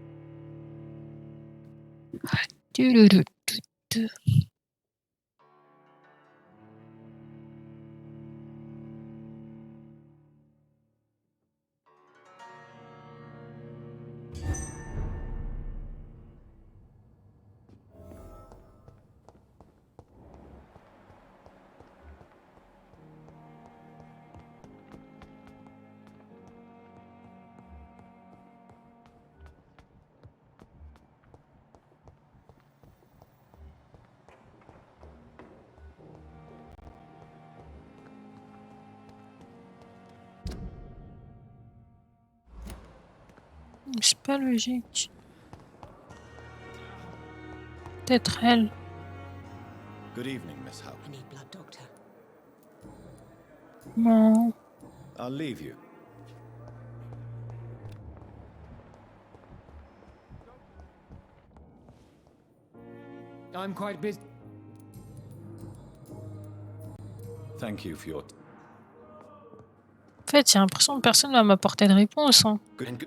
C'est pas logique. Peut-être elle. Good evening, Miss Howard. I need blood, Doctor. Non. I'll leave you. I'm quite busy. Thank you for your... En fait, j'ai l'impression que personne ne va m'apporter de réponse. Hein. Good.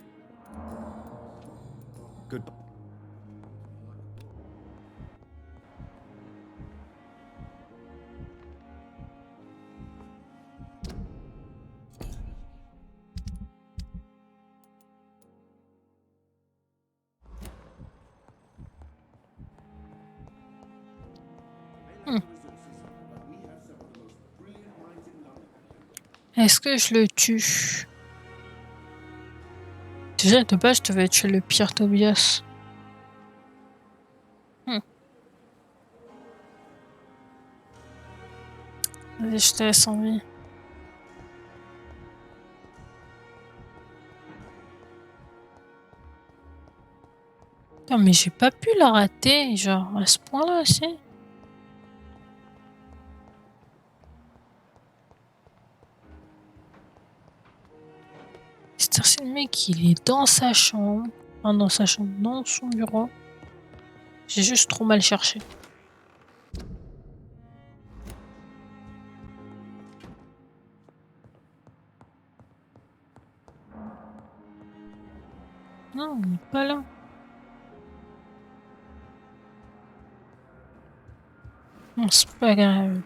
Est-ce que je le tue? Déjà, de base, je devais tuer le pire Tobias. Vas-y, je te laisse en vie. Non, mais j'ai pas pu la rater, genre, à ce point-là, c'est... C'est le mec, il est dans sa chambre. Enfin, dans sa chambre, dans son bureau. J'ai juste trop mal cherché. Non, il n'est pas là. Non, c'est pas grave.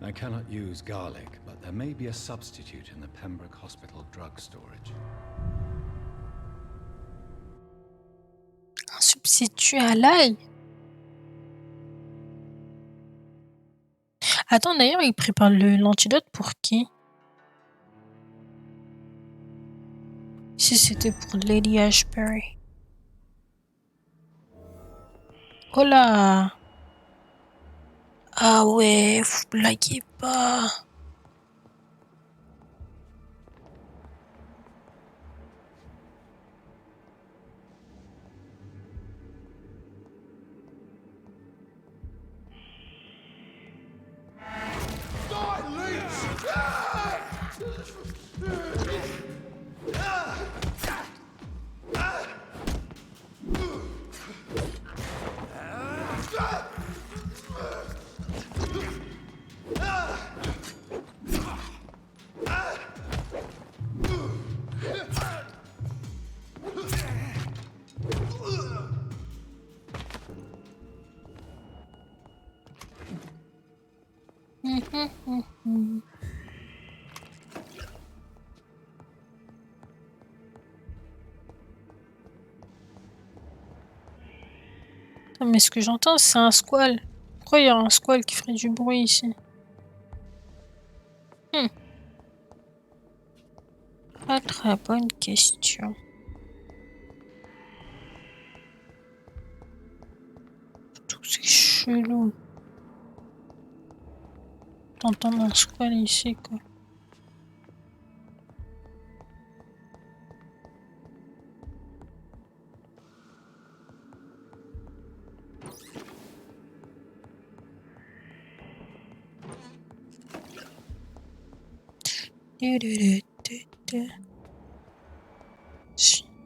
I cannot use garlic, but there may be a substitute in the Pembroke Hospital drug storage. Un substitut à l'ail? Attends, d'ailleurs, il prépare l'antidote pour qui? Si c'était pour Lady Ashbury. Oh là! Ah ouais, vous blaguez pas. Mais ce que j'entends, c'est un squal. Pourquoi il y a un squal qui ferait du bruit ici? Pas très bonne question. Surtout que c'est chelou. T'entends un squal ici, quoi. Il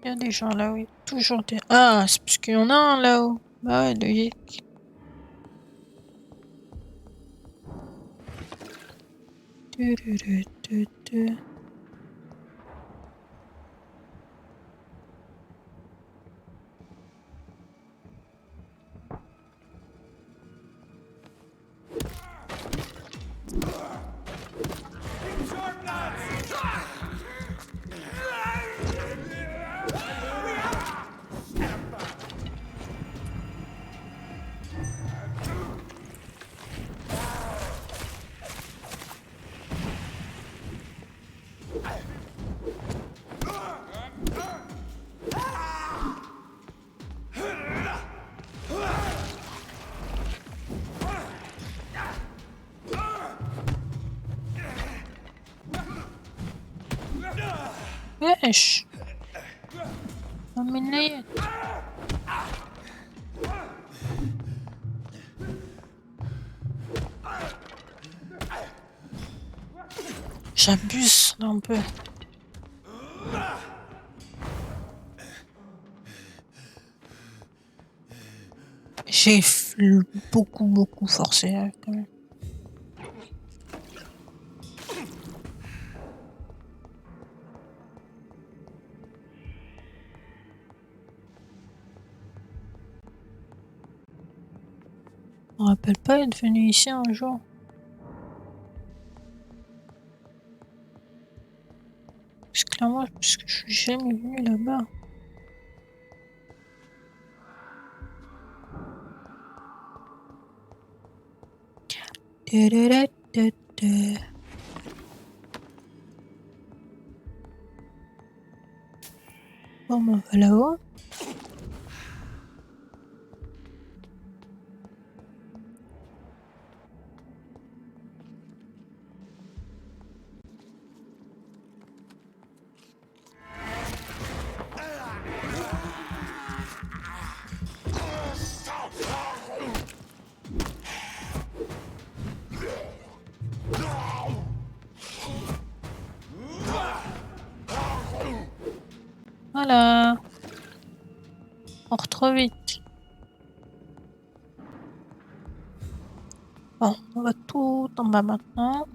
y a des gens là, oui. Toujours des... Ah, c'est parce qu'il y en a un là-haut. Bah ouais, logique. wesh. Amène-les. J'abuse un peu. J'ai beaucoup forcé quand même. Je me rappelle pas être venu ici un jour. Parce que clairement, parce que je suis jamais venu là-bas. Bon, on va là-haut. Voilà. On retrouve vite. Bon, on va tout en bas maintenant.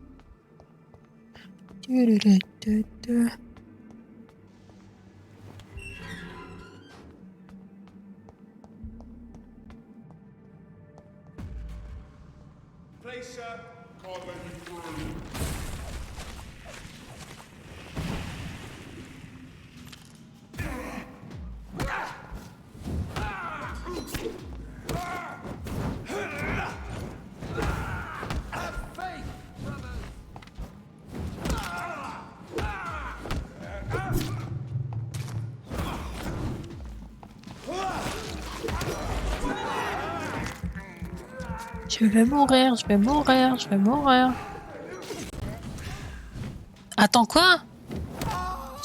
Je vais mourir, je vais mourir, je vais mourir. Attends, quoi?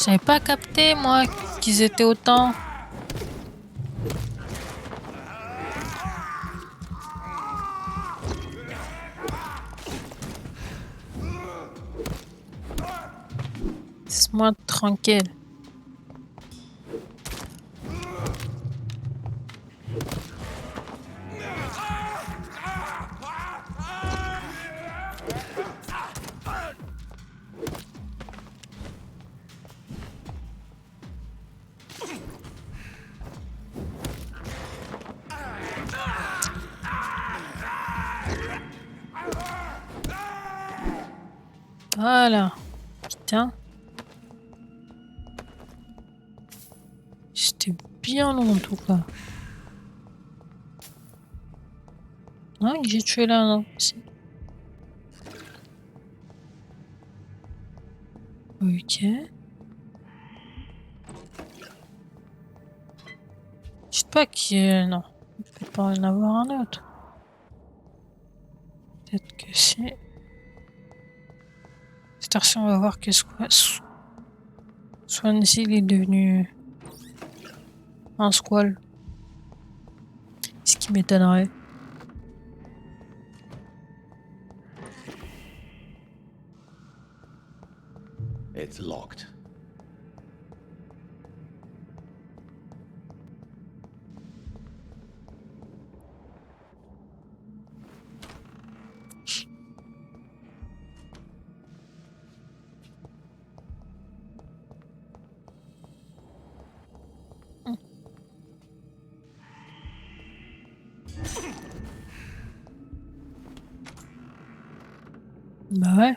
J'avais pas capté, moi, qu'ils étaient autant. Laisse-moi tranquille. Voilà. Putain. C'était bien long en tout cas. Ah, j'ai tué là, non? Si. Ok. Je sais pas qui est... Non. Il peut pas en avoir un autre. Peut-être que si. Cette heure-ci, on va voir que Swansea il est devenu un squal. Ce qui m'étonnerait. It's locked. Bah ouais.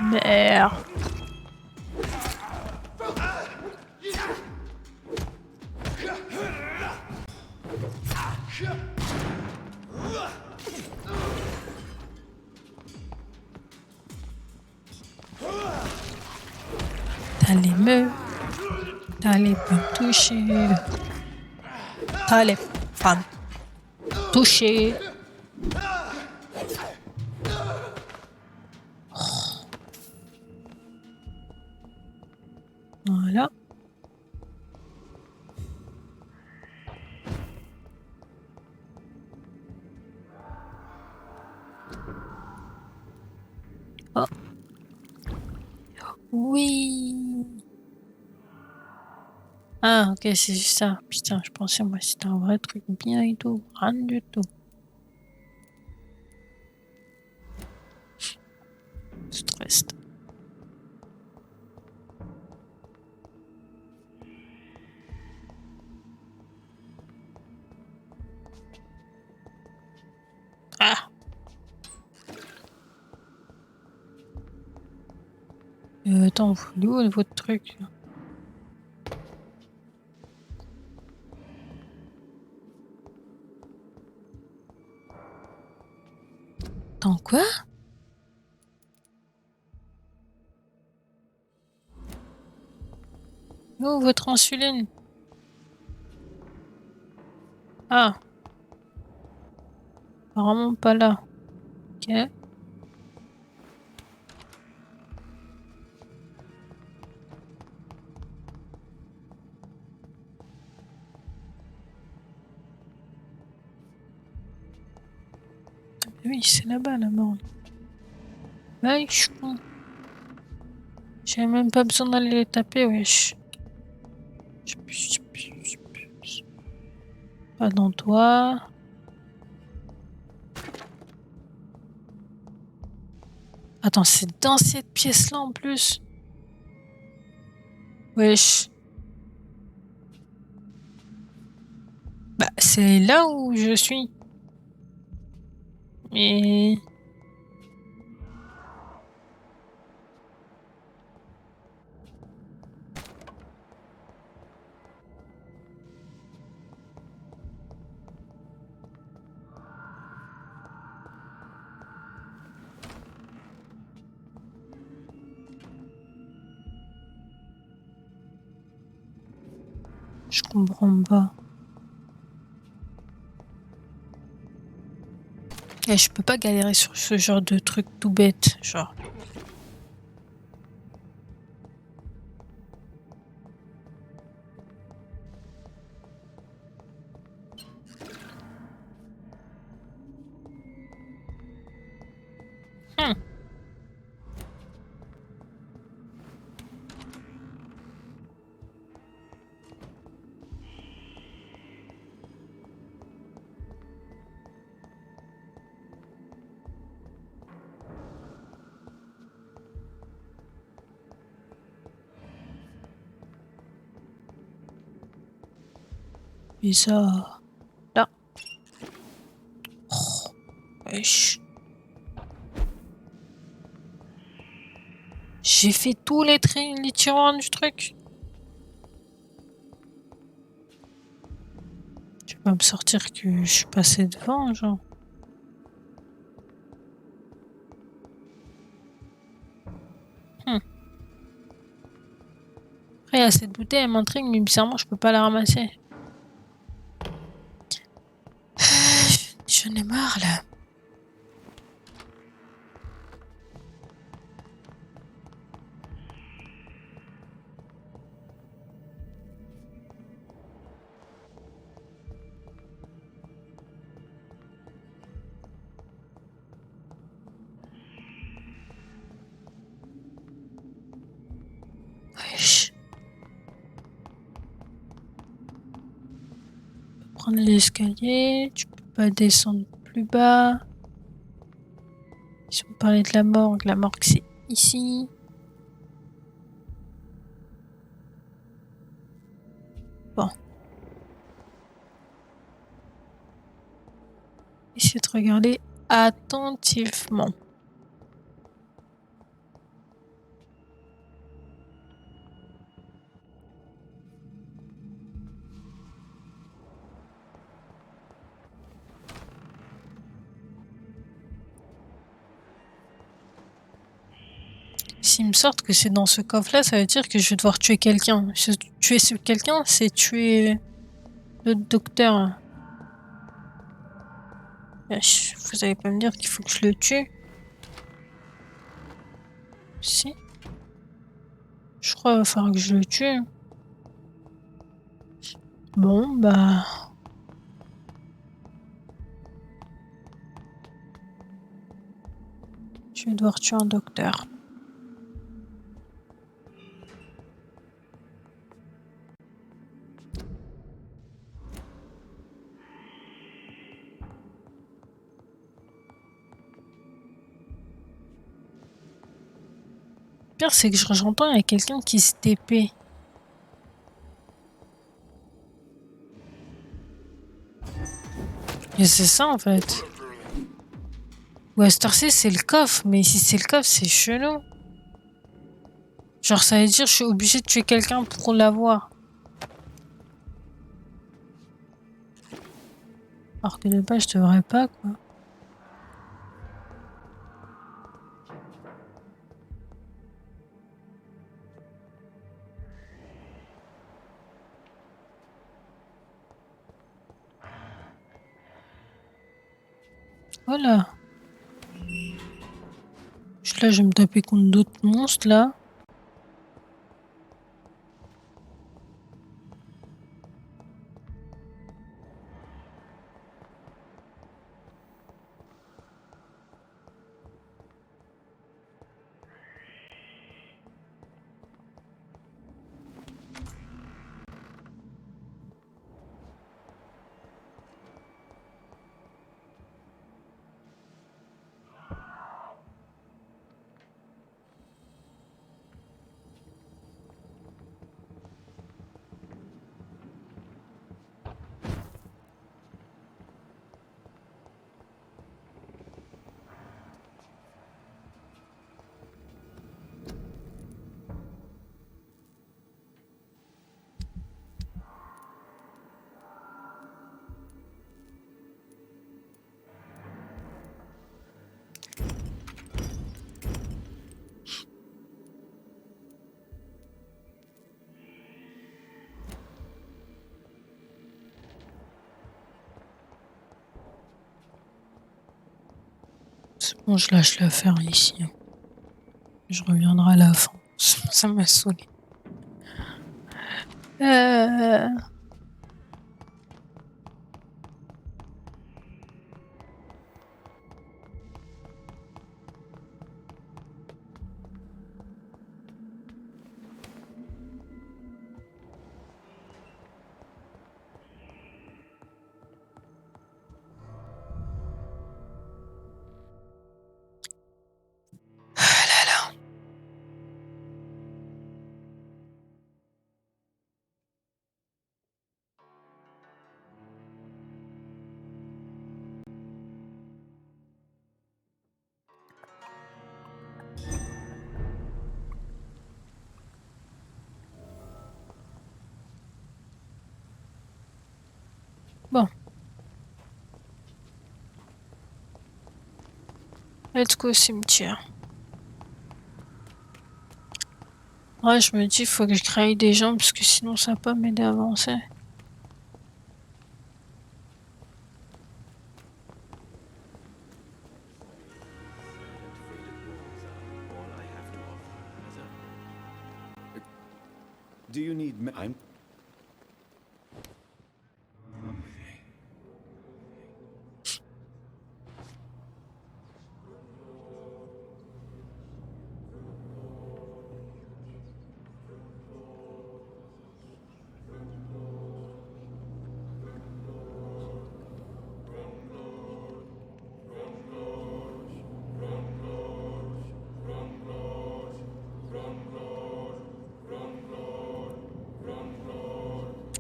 Merde. T'allais me toucher. T'allais pas me toucher. Voilà. Oh. Oui. Ah, ok, c'est juste ça. Putain, je pensais, moi, c'était un vrai truc bien et tout. Rien du tout. Stress. Ah. Attends, vous voulez où votre truc là? Attends, quoi? Oh, votre insuline. Ah. Apparemment pas là. Ok. Oui, c'est là-bas, la borne. Bah oui, je suis con. J'ai même pas besoin d'aller les taper, wesh. Pas dans toi. Attends, c'est dans cette pièce-là en plus. Wesh. Bah, c'est là où je suis. Mais... Je comprends pas. Et je peux pas galérer sur ce genre de truc tout bête, genre. Bizarre. Là. Oh, wesh. J'ai fait tous les tiroirs du truc. Tu vas me sortir que je suis passé devant, genre. Après, cette bouteille, elle m'intrigue, mais bizarrement, je peux pas la ramasser. J'en ai marre, là. Wesh. Prendre l'escalier, tu peux pas descendre plus bas. Si on parlait de la morgue c'est ici. Bon. Essayez de regarder attentivement. s'ils me sortent que c'est dans ce coffre-là, ça veut dire que je vais devoir tuer quelqu'un. Tuer ce quelqu'un, c'est tuer le docteur. Vous allez pas me dire qu'il faut que je le tue? Si. Je crois qu'il va falloir que je le tue. Bon, bah... Je vais devoir tuer un docteur. Le pire, c'est que j'entends il y a quelqu'un qui se TP. Et c'est ça en fait. Ou à cette heure-ci, c'est le coffre, mais si c'est le coffre, c'est chelou. Genre, ça veut dire que je suis obligée de tuer quelqu'un pour l'avoir. Alors que de base, je devrais pas, quoi. Voilà. Là, je vais me taper contre d'autres monstres, là. Bon, je lâche l'affaire ici. Je reviendrai à la fin. Ça m'a saoulé. Bon. Let's go au cimetière. Ouais, je me dis, il faut que je crée des gens parce que sinon ça va pas m'aider à avancer. Do you need me? I'm...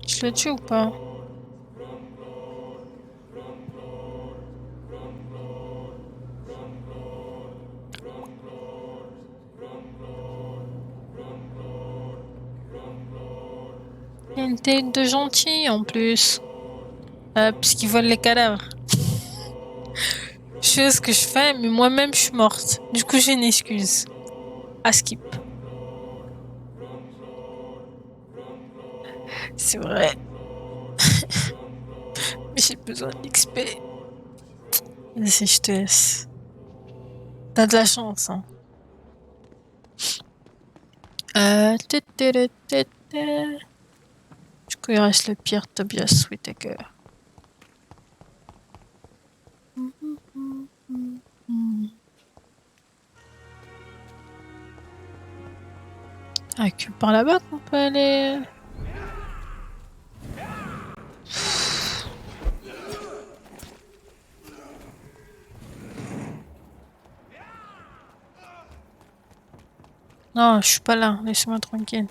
Je le tue ou pas? Il y a une tête de gentil en plus. Puisqu'ils volent les cadavres. Je sais ce que je fais, mais moi-même je suis morte. Du coup j'ai une excuse. À skip. C'est vrai. Mais j'ai besoin d'XP. Vas-y, je te laisse. T'as de la chance, hein. Du coup, il reste le pire, Tobias Whittaker. Ah, que par là-bas qu'on peut aller. Non, je suis pas là, laissez-moi tranquille.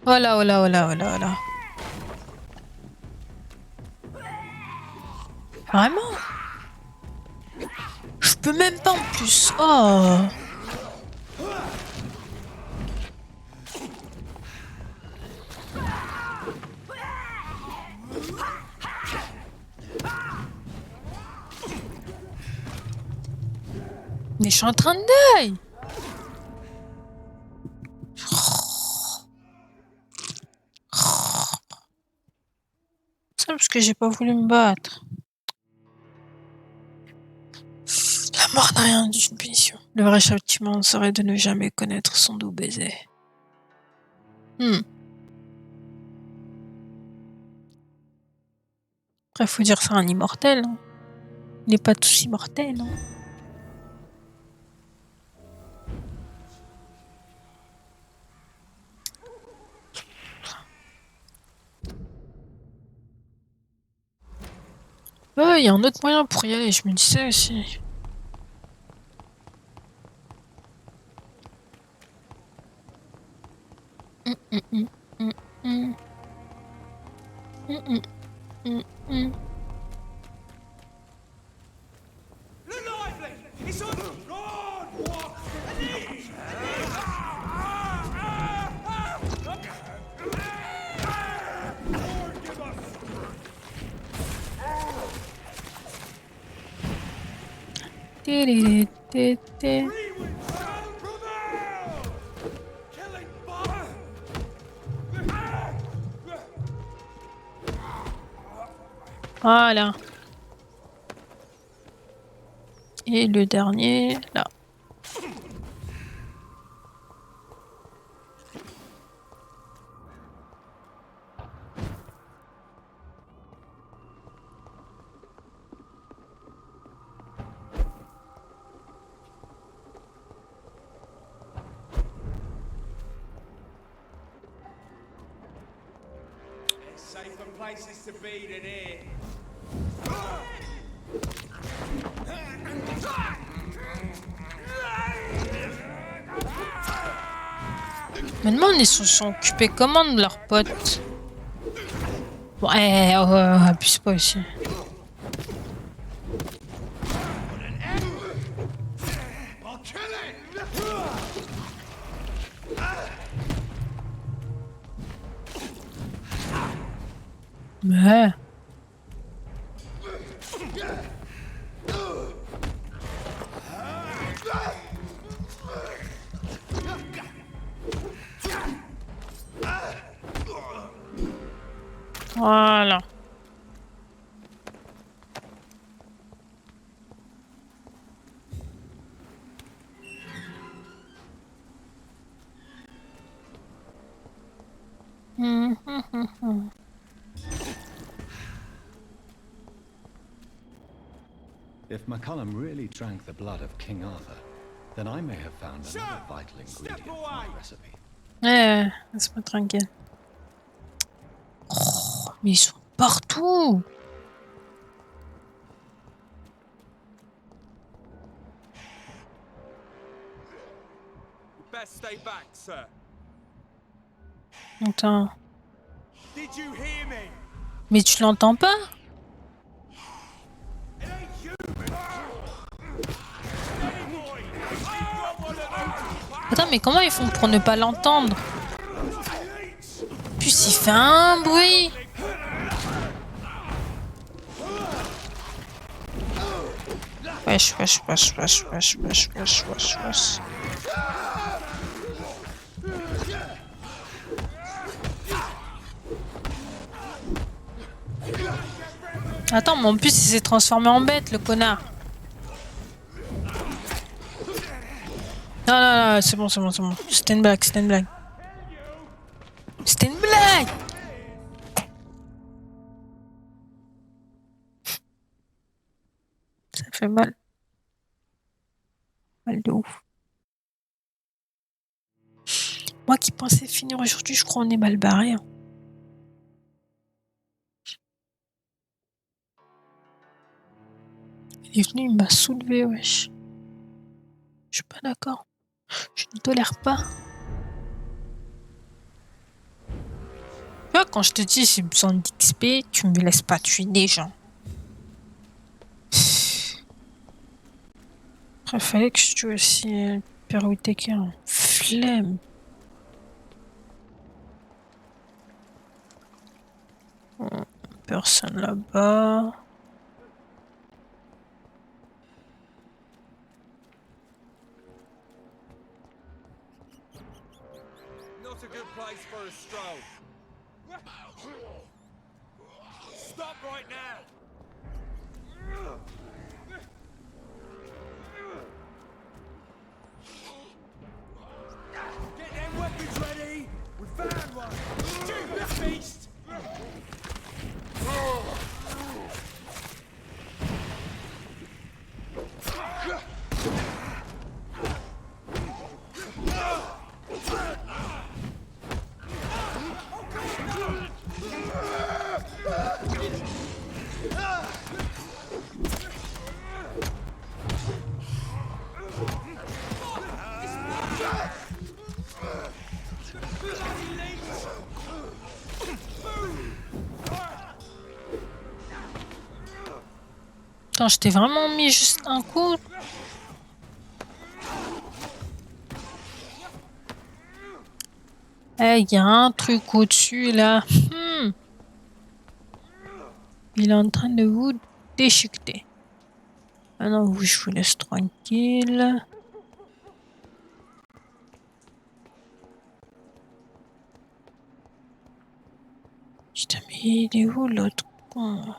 Voilà, voilà, voilà, voilà, voilà. Vraiment? Je peux même pas en plus. Oh. Mais je suis en train de die. C'est parce que j'ai pas voulu me battre. La mort n'a rien d'une punition. Le vrai châtiment serait de ne jamais connaître son doux baiser. Après, faut dire c'est un immortel. Hein. Il n'est pas tous immortel. Hein. Ouais, il y a un autre moyen pour y aller, je me disais aussi. Voilà. Et le dernier, là. Safer places to be than here. Maintenant, ils se sont occupés comment de leurs potes? Ouais, abuse pas aussi. Mais... Voilà. If McCullum really drank the blood of King Arthur, then I may have found another vital ingredient for my recipe. Ouais, laisse-moi tranquille. Oh, mais ils sont partout. Best stay back, sir. Attends. Did you hear me? Mais tu l'entends pas? Attends, mais comment ils font pour ne pas l'entendre? Plus il fait un bruit. Wesh, wesh, wesh, wesh, wesh, wesh, wesh, wesh, wesh. Attends, mais en plus, il s'est transformé en bête, le connard. Non, non, non, c'est bon, c'est bon, c'est bon. C'était une blague, c'était une blague. C'était une blague! Ça fait mal. Mal de ouf. Moi qui pensais finir aujourd'hui, je crois qu'on est mal barré. Hein. Il est venu, il m'a soulevé, wesh. Je suis pas d'accord. Je ne tolère pas. Tu vois, quand je te dis j'ai besoin d'XP, tu me laisses pas tuer des gens. Après, fallait que je tue aussi le père Whittaker. Flemme. Personne là-bas. Not a good place for a stroll. Stop right now. Get them weapons ready. We found one. Shoot this beast. Attends, je t'ai vraiment mis juste un coup. Eh, il y a un truc au-dessus là. Il est en train de vous déchiqueter. Ah non, vous, je vous laisse tranquille. Putain, mais il est où l'autre con?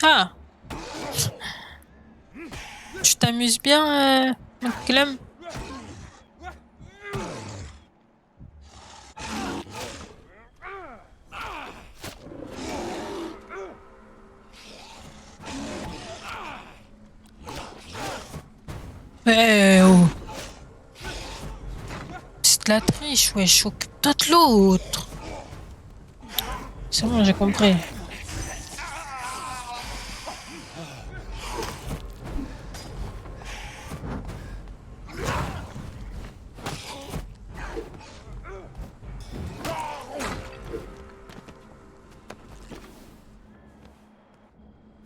Ah! Tu t'amuses bien, Clem? Eh oh! C'est de la triche, wesh, occupe-toi de l'autre! C'est bon, j'ai compris.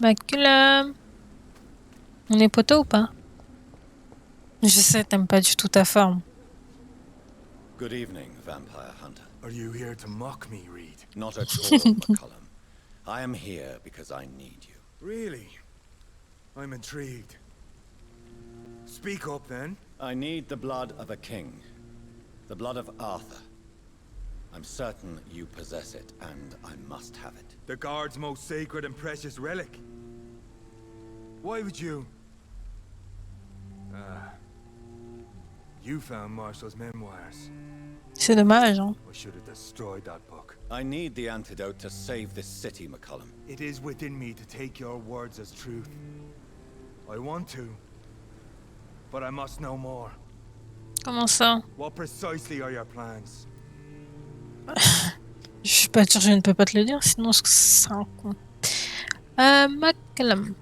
Macula. On est poteau ou pas? Je sais, t'aimes pas du tout ta forme. Good evening, Vampire Hunter. Are you here to mock me, Reed? Not at all, McCullum. I am here because I need you. Really? I'm intrigued. Speak up, then. I need the blood of a king. The blood of Arthur. I'm certain you possess it, and I must have it. The Guard's most sacred and precious relic. Why would you... You found Marshall's memoirs. C'est dommage, hein? I should have destroyed that book. I need the antidote to save this city, McCullum. It is within me to take your words as truth. I want to, but I must know more. Comment ça? What precisely are your plans? Je suis pas sûre, je ne peux pas te le dire, sinon c'est un con. Maclam.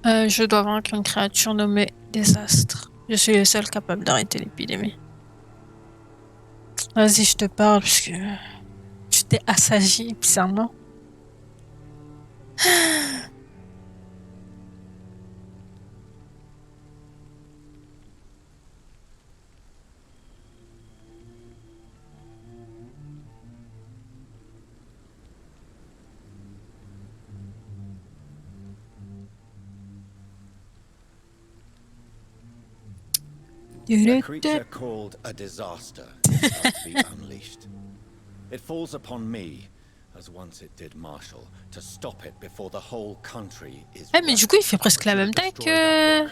Je dois vaincre une créature nommée Désastre. Je suis le seul capable d'arrêter l'épidémie. Vas-y, je te parle, puisque tu t'es assagi bizarrement. A creature called a disaster is about to be unleashed. It falls upon me, as once it did Marshall, to stop it before the whole country is. Ah mais du coup il fait presque la même taille que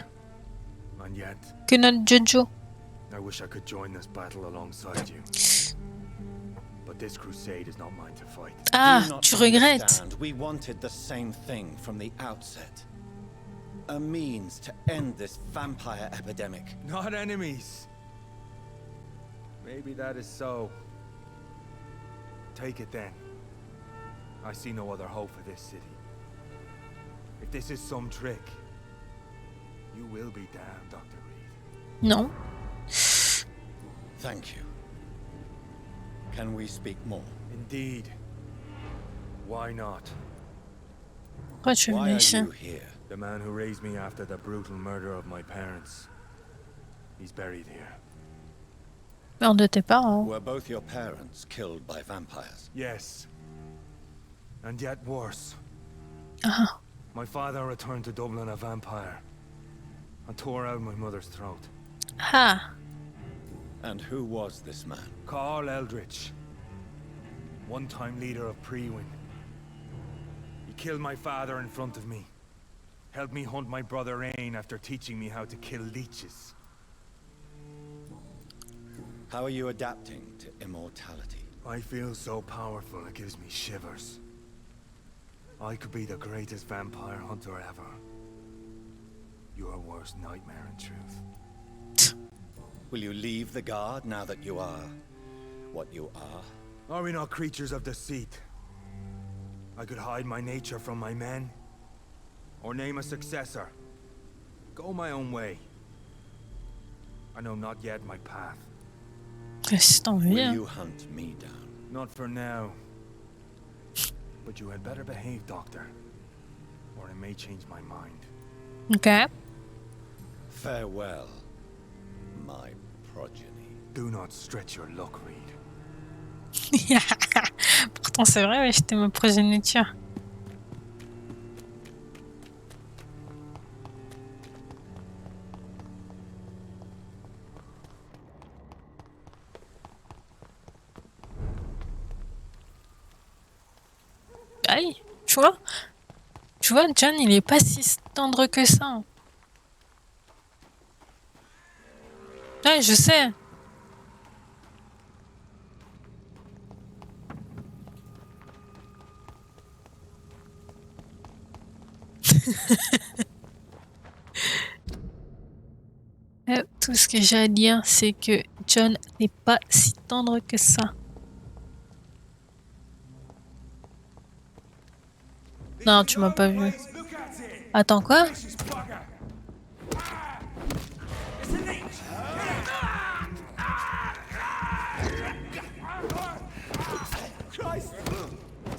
notre Jojo. I wish I could join this battle alongside you. But this crusade is not mine to fight. Ah, tu regrettes. We wanted the same thing from the outset. A means to end this vampire epidemic. Not enemies. Maybe that is so. Take it then. I see no other hope for this city. If this is some trick, you will be damned, Dr. Reed. Non. Thank you. Can we speak more? Indeed. Why not? Pourquoi tu veux venir ici? The man who raised me after the brutal murder of my parents. He's buried here. Mort de tes parents. Were both your parents killed by vampires? Yes. And yet worse. Ah. My father returned to Dublin a vampire and tore out my mother's throat. Ah. And who was this man? Carl Eldritch. One-time leader of Prewin. He killed my father in front of me. Helped me hunt my brother Ain after teaching me how to kill leeches. How are you adapting to immortality? I feel so powerful it gives me shivers. I could be the greatest vampire hunter ever. Your worst nightmare in truth. Will you leave the guard now that you are what you are? Are we not creatures of deceit? I could hide my nature from my men, or name a successor. Go my own way. I know not yet my path. Will you hunt me down? Not for now. But you had better behave, Doctor, or I may change my mind. Okay. Farewell, my progeny. Do not stretch your luck, Reed. Pourtant c'est vrai, ouais, j'étais ma progéniture. Aïe, tu vois, John, il est pas si tendre que ça. Ouais, je sais. Tout ce que j'ai à dire, c'est que John n'est pas si tendre que ça. Non, tu m'as pas vu. Attends, quoi?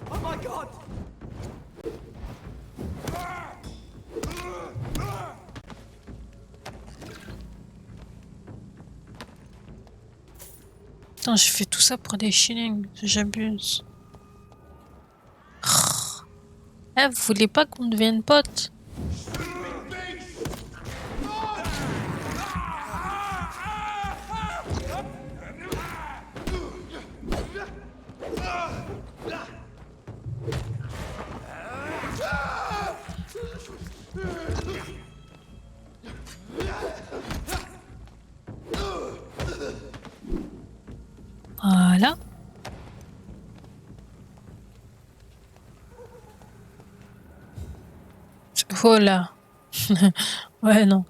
Oh my God! Putain, j'ai fait tout ça pour des shillings, j'abuse. Eh, vous voulez pas qu'on devienne potes? Voilà. Oh là. Ouais, non.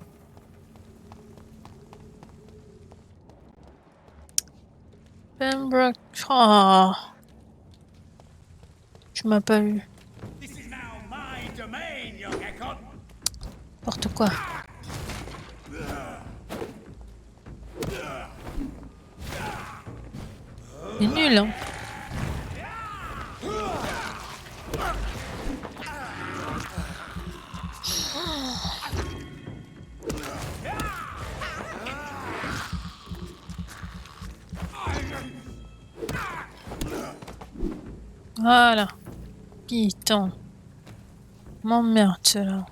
Pembroke. Oh. Tu m'as pas eu. N'importe quoi. C'est nul, hein. Voilà. Putain. M'emmerde, cela.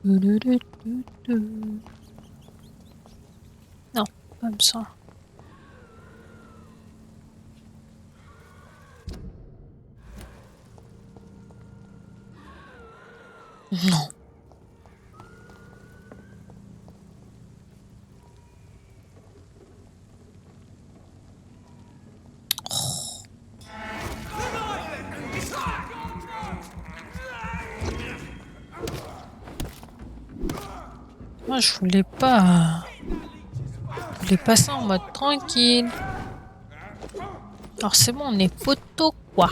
Non, comme ça. Non. Moi, je voulais pas. Je voulais passer en mode tranquille. Alors c'est bon, on est poteau quoi.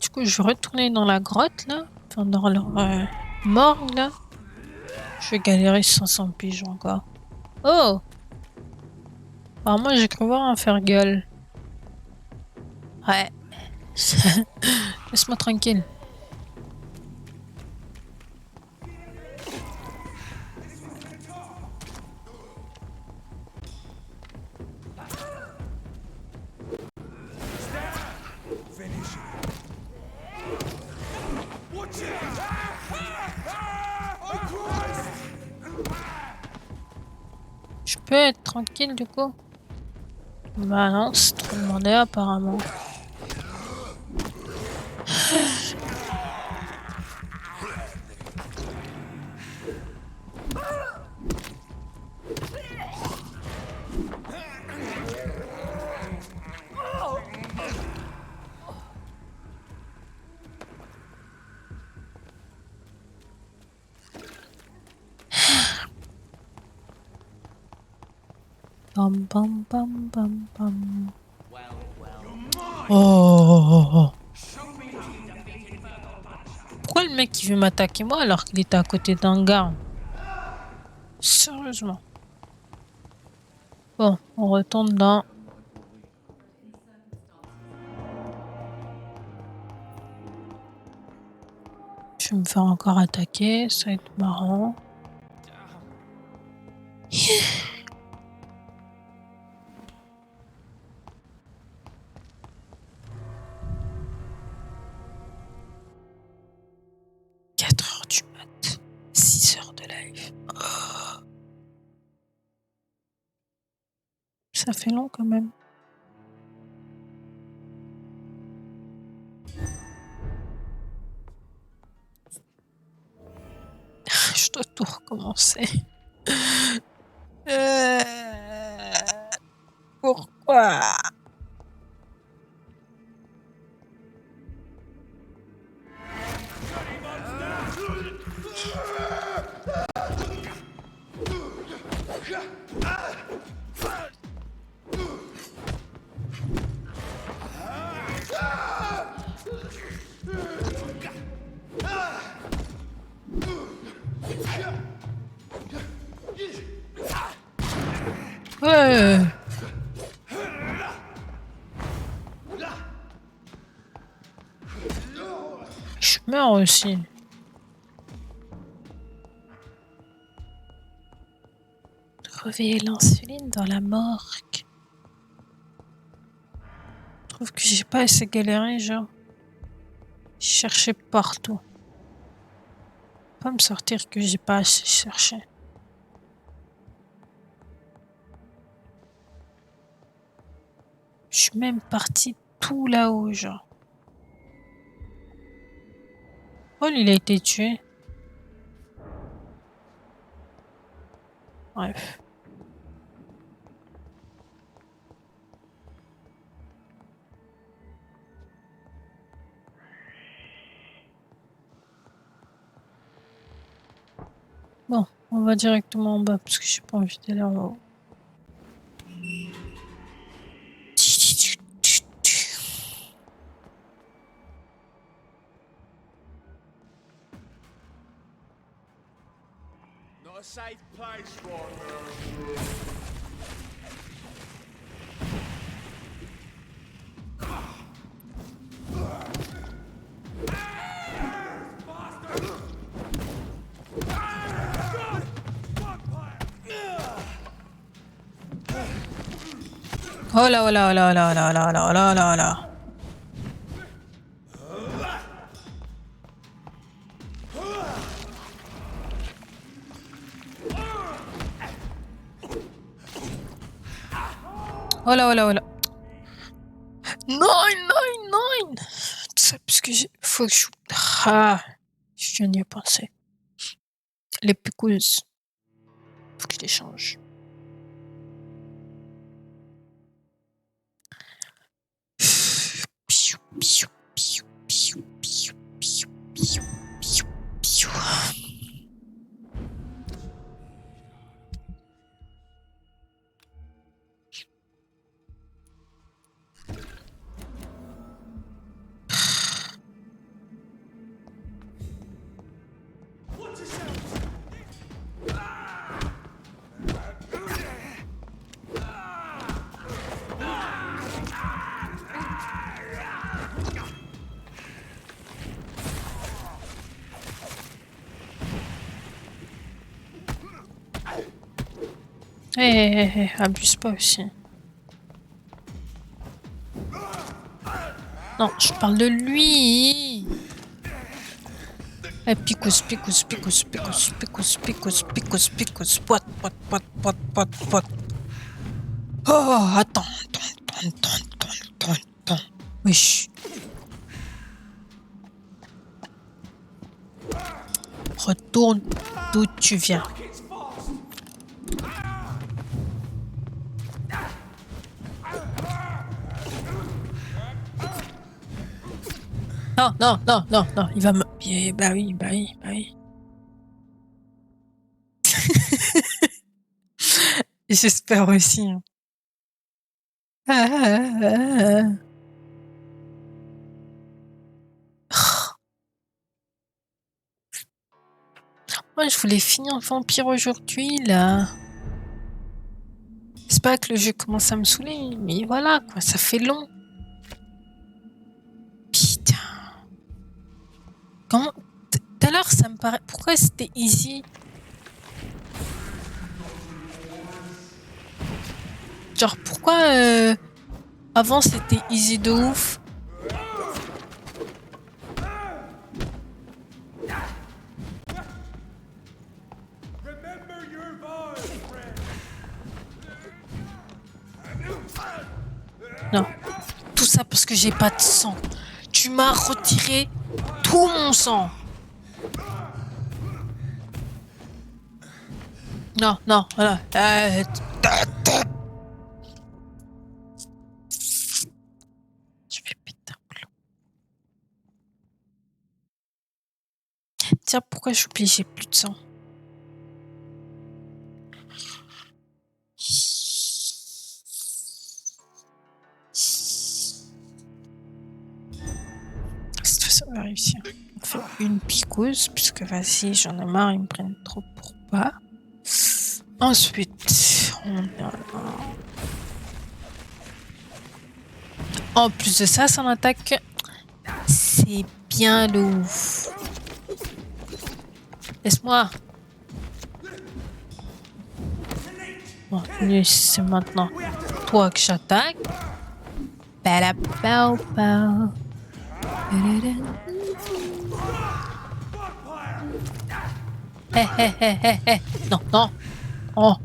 Du coup, je vais retourner dans la grotte là, enfin dans leur morgue là. Je vais galérer 500 pigeons encore. Oh! Alors moi j'ai cru voir un faire gueule. Ouais. Laisse-moi tranquille. Je peux être tranquille du coup? Bah non, c'est trop demandé apparemment. Bam bam bam bam bam. Oh. Pourquoi le mec il veut m'attaquer moi alors qu'il était à côté d'un garde? Sérieusement. Bon, on retourne dans... Je vais me faire encore attaquer, ça va être marrant. Du mat, 6 heures de live. Oh. Ça fait long quand même. Je dois tout recommencer. Pourquoi? Ouais. Je meurs aussi. Trouver l'insuline dans la morgue. Je trouve que j'ai pas assez galéré, genre. J'ai cherché partout. Pas me sortir que j'ai pas assez cherché. Je suis même partie tout là-haut, genre. Oh, il a été tué. Bref. Bon, on va directement en bas parce que j'ai pas envie d'aller en haut. Not a safe place for her. Oh là, oh là, oh là, oh là, oh là, oh là, oh là, oh là, oh là, oh là. Oh là, oh là, oh là. Non, non, non. Tout ça parce que faut que je... Ah, je viens d'y penser. Les pickles. Faut que je les change. Piou, piou, piou, piou, piou, piou, piou, piou, piou. Abuse pas aussi. Non, je parle de lui. Picos, picos, picos, picos, picos, picos, picos, picos, pot, pot, pot, pot, pot, pot. Oh, attends. Wesh. Retourne d'où tu viens. Non, il va me... Bah oui. J'espère aussi. Moi, je voulais finir Vampyr aujourd'hui, là. C'est pas que le jeu commence à me saouler, mais voilà, quoi, ça fait long. Putain. Comment... Tout à l'heure, ça me paraît... Pourquoi c'était easy? Genre, pourquoi avant c'était easy de ouf? Non. Tout ça parce que j'ai pas de sang. Tu m'as retiré tout mon sang. Non, voilà. Je vais péter un plomb. Tiens, pourquoi j'oublie, j'ai plus de sang? Cette fois, ça va réussir. On fait une piqueuse, puisque vas-y, j'en ai marre, ils me prennent trop pour pas. Ensuite, en plus de ça, son attaque, c'est bien le ouf. Laisse-moi. Bon, c'est maintenant toi que j'attaque. Hé. Non. Oh.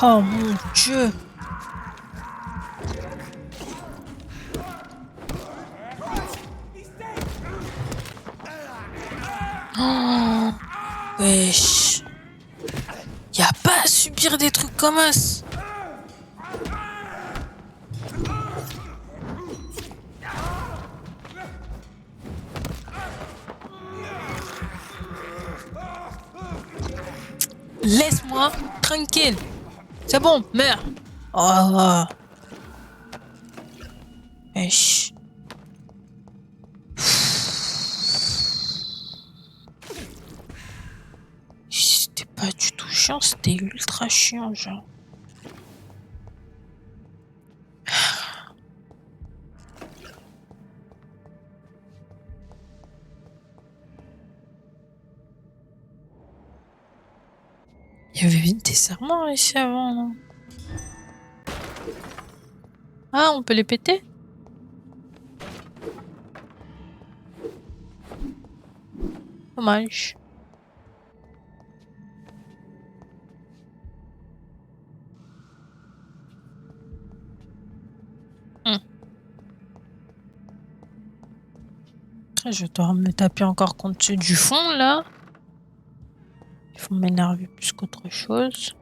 Oh mon Dieu. Oh, wesh. Y a pas à subir des trucs comme ça. Laisse-moi tranquille. C'est bon, meurs. Oh. Wesh. C'était pas du tout chiant, c'était ultra chiant, genre. Il y avait des serments ici avant, non? Ah, on peut les péter? Dommage. Après, je dois me taper encore contre du fond, là. Il faut m'énerver plus qu'autre chose.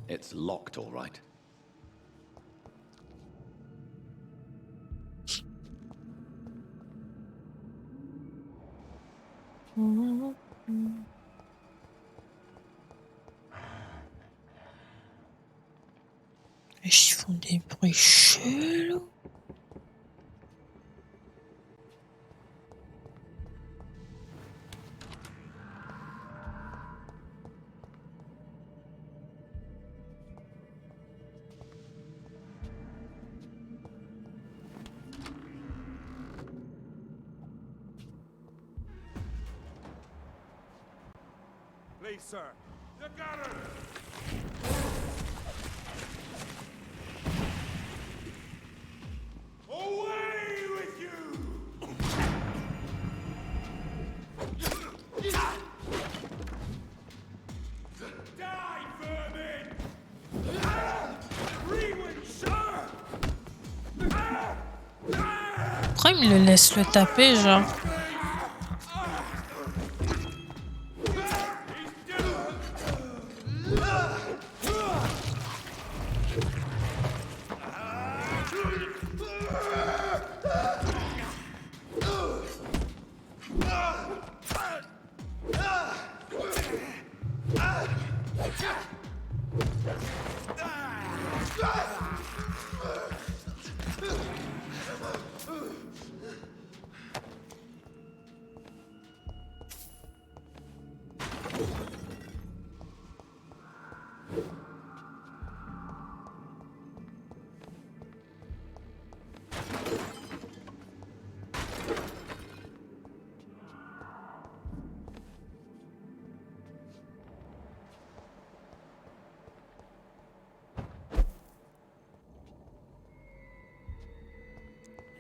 It's locked, all right. Ils font des bruits chelous. Please, sir. You got her! Away with you! Die, vermin! Rewind, sir! Pourquoi il me le laisse le taper, genre?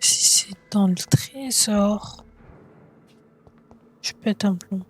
Si c'est dans le trésor, je pète un plomb.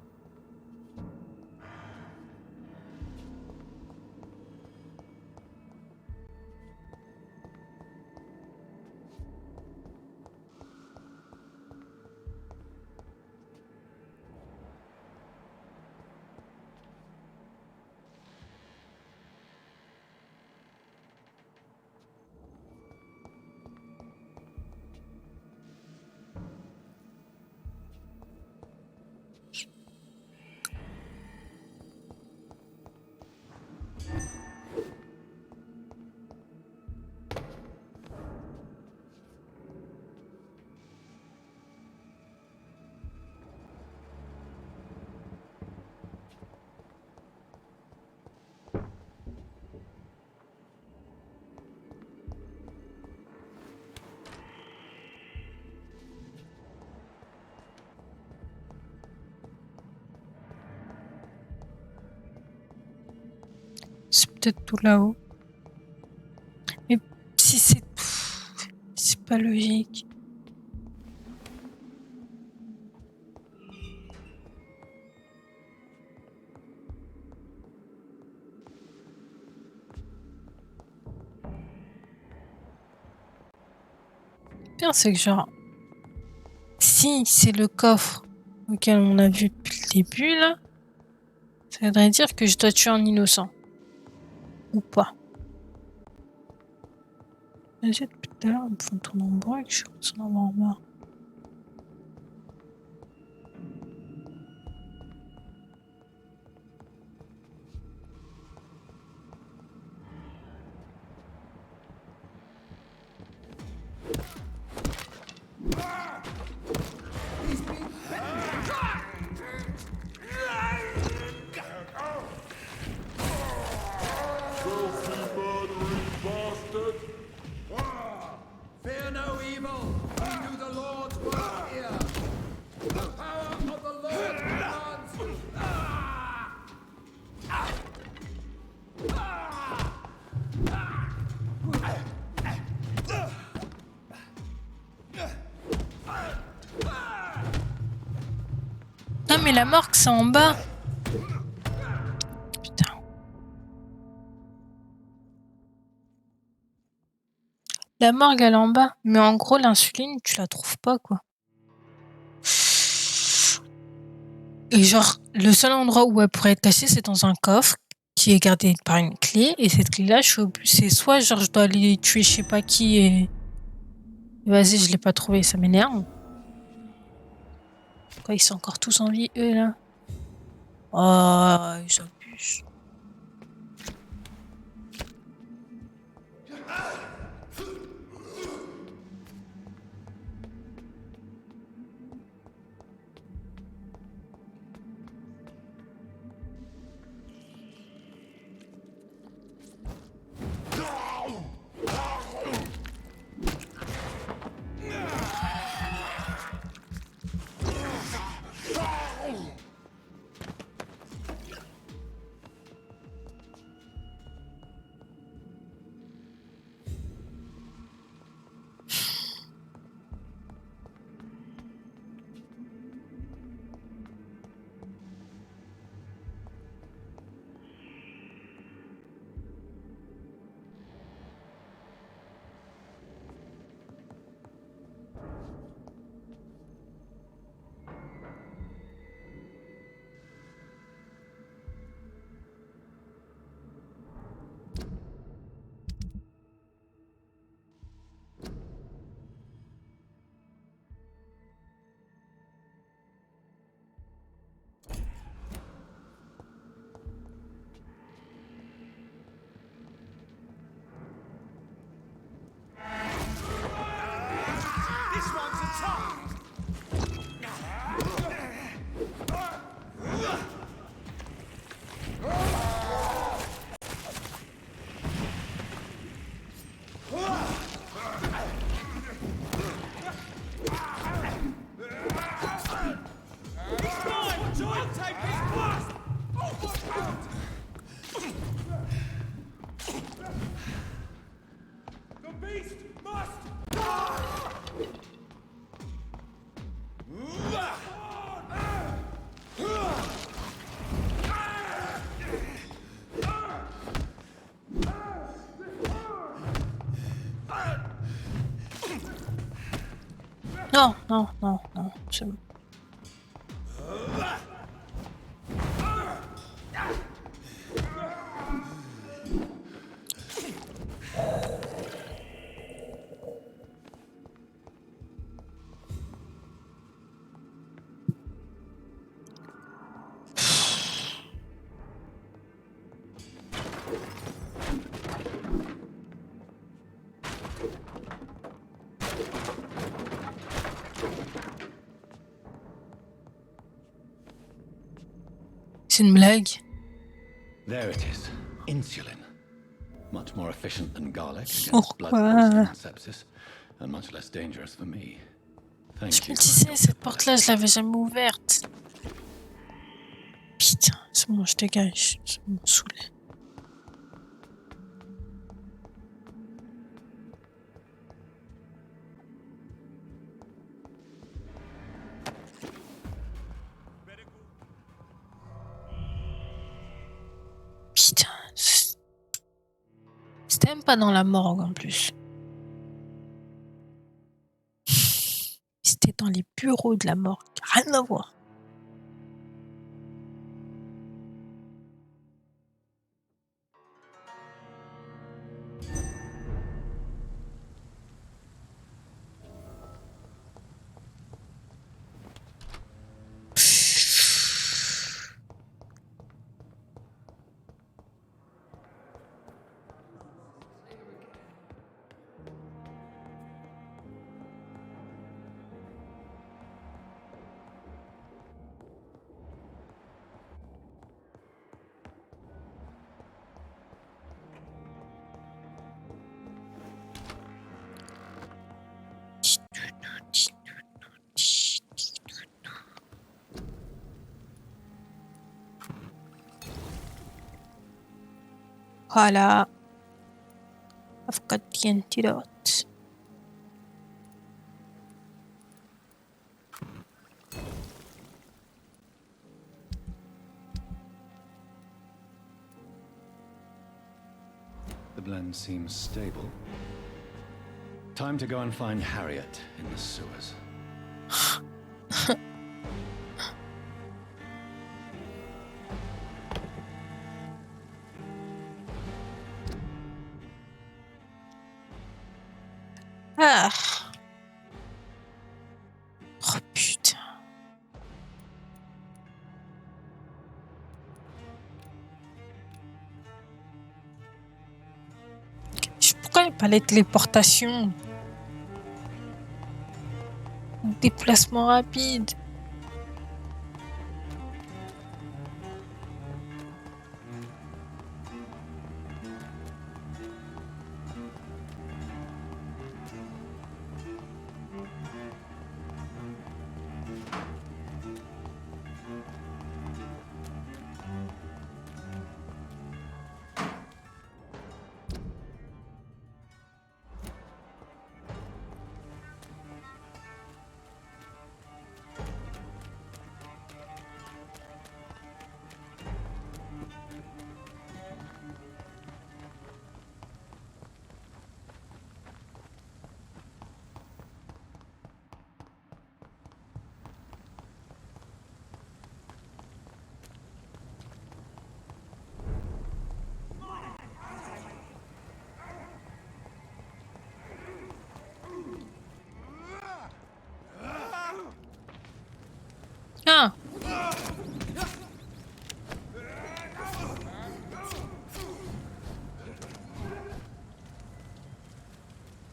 C'est peut-être tout là-haut. Mais si c'est... C'est pas logique. Le pire, c'est que genre... Si c'est le coffre auquel on a vu depuis le début, là, ça voudrait dire que je dois tuer un innocent. Ou pas. Vas-y, depuis tout à l'heure, ils me font tourner en bois et que je suis commencé à en avoir marre. Fear no evil. We do the Non mais la morgue c'est en bas. Putain. La morgue elle est en bas. Mais en gros l'insuline tu la trouves pas quoi. Et genre le seul endroit où elle pourrait être cachée c'est dans un coffre qui est gardé par une clé. Et cette clé là c'est soit genre je dois aller tuer je sais pas qui et vas-y je l'ai pas trouvé ça m'énerve. Quoi ils sont encore tous en vie eux là. Oh ils abusent. Non, non, non, non, c'est bon. C'est une blague. There it is. Insulin. Much more efficient than garlic against Pourquoi? blood poisoning and sepsis, and much less dangerous for me. Je Thank me you. disais, cette porte-là, je l'avais jamais ouverte. Putain, c'est bon, je dégage. Ça me saoule. Putain, c'était même pas dans la morgue en plus. C'était dans les bureaux de la morgue. Rien à voir. Voilà. I've got the antidote. blend seems stable. Time to go and find Harriet in the sewers. Ah. Oh putain. Pourquoi il n'y a pas les téléportations? Déplacement rapide. Ah.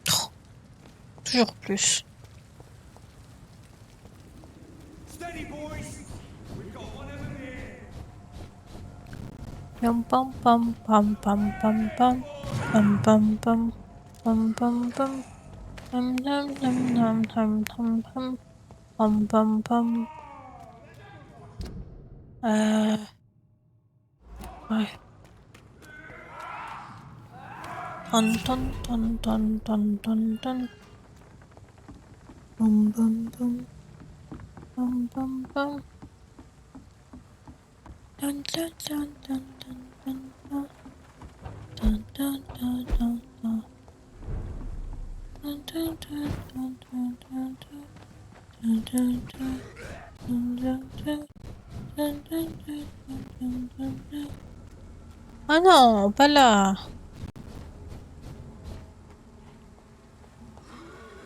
Oh. Toujours plus. Steady, boys. We've got one of them here. Pam pam pam pam pam pam pam pam pam pam pam pam pam pam nam nam nam nam nam pam pam pam pam. Ouais. Ton ton ton ton ton ton ton. Bum bum bum. Bum bum bum. Dun dun dun dun dun dun dun. Dun dun dun dun dun. Dun dun dun dun dun dun dun. Dun dun dun dun dun dun. Dun dun dun dun dun dun. Ah non, pas là.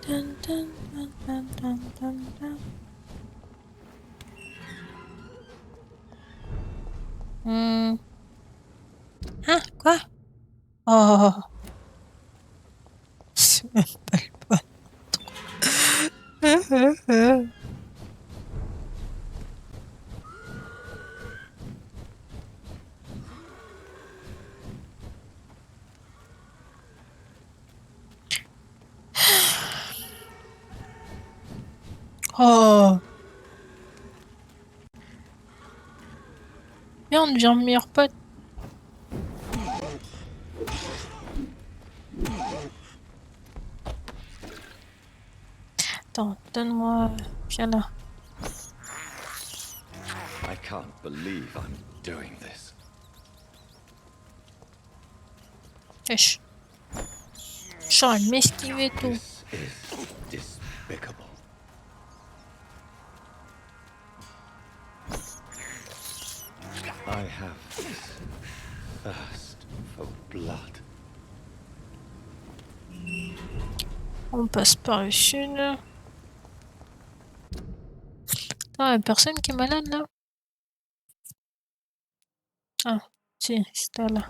Dun dun dun dun dun dun dun. Ah, quoi? Oh. C'est même pas le bon. Oh. Viens, on devient meilleur pote. Attends, donne-moi. Viens là. I can't believe I'm doing this. Wesh. Genre, m'esquive et tout. This is despicable. I have this thirst for blood. On passe par ici là. Attends, y'a personne qui est malade là? Ah, si, c'était là.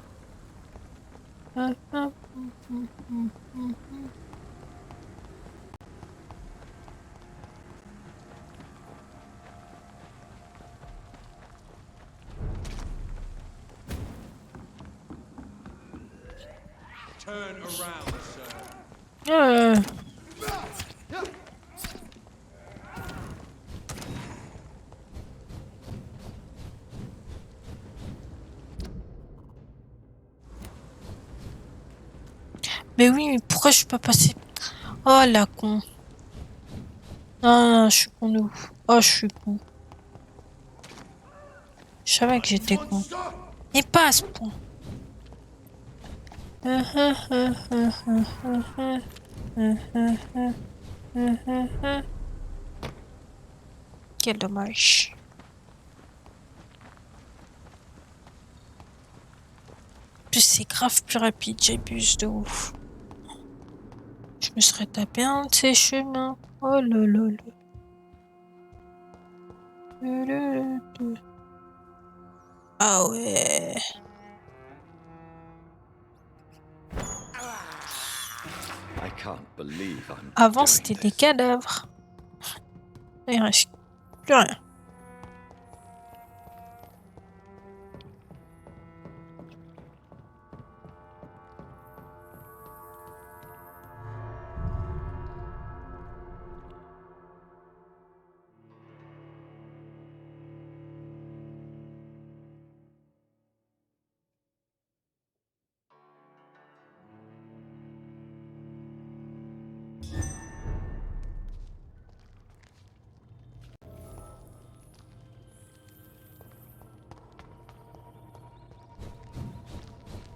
Turn around, sir. Mais oui, mais pourquoi je suis pas passé? Oh la con. Non, je suis con de ouf. Oh, je suis con. Je savais que j'étais con. Mais pas à ce point. Quel dommage. En plus, c'est grave plus rapide, j'abuse de ouf. Je me serais tapé un de ces chemins. Oh là là là. Ah ouais. I can't believe I'm Avant, doing c'était des this. cadavres. Il reste plus rien.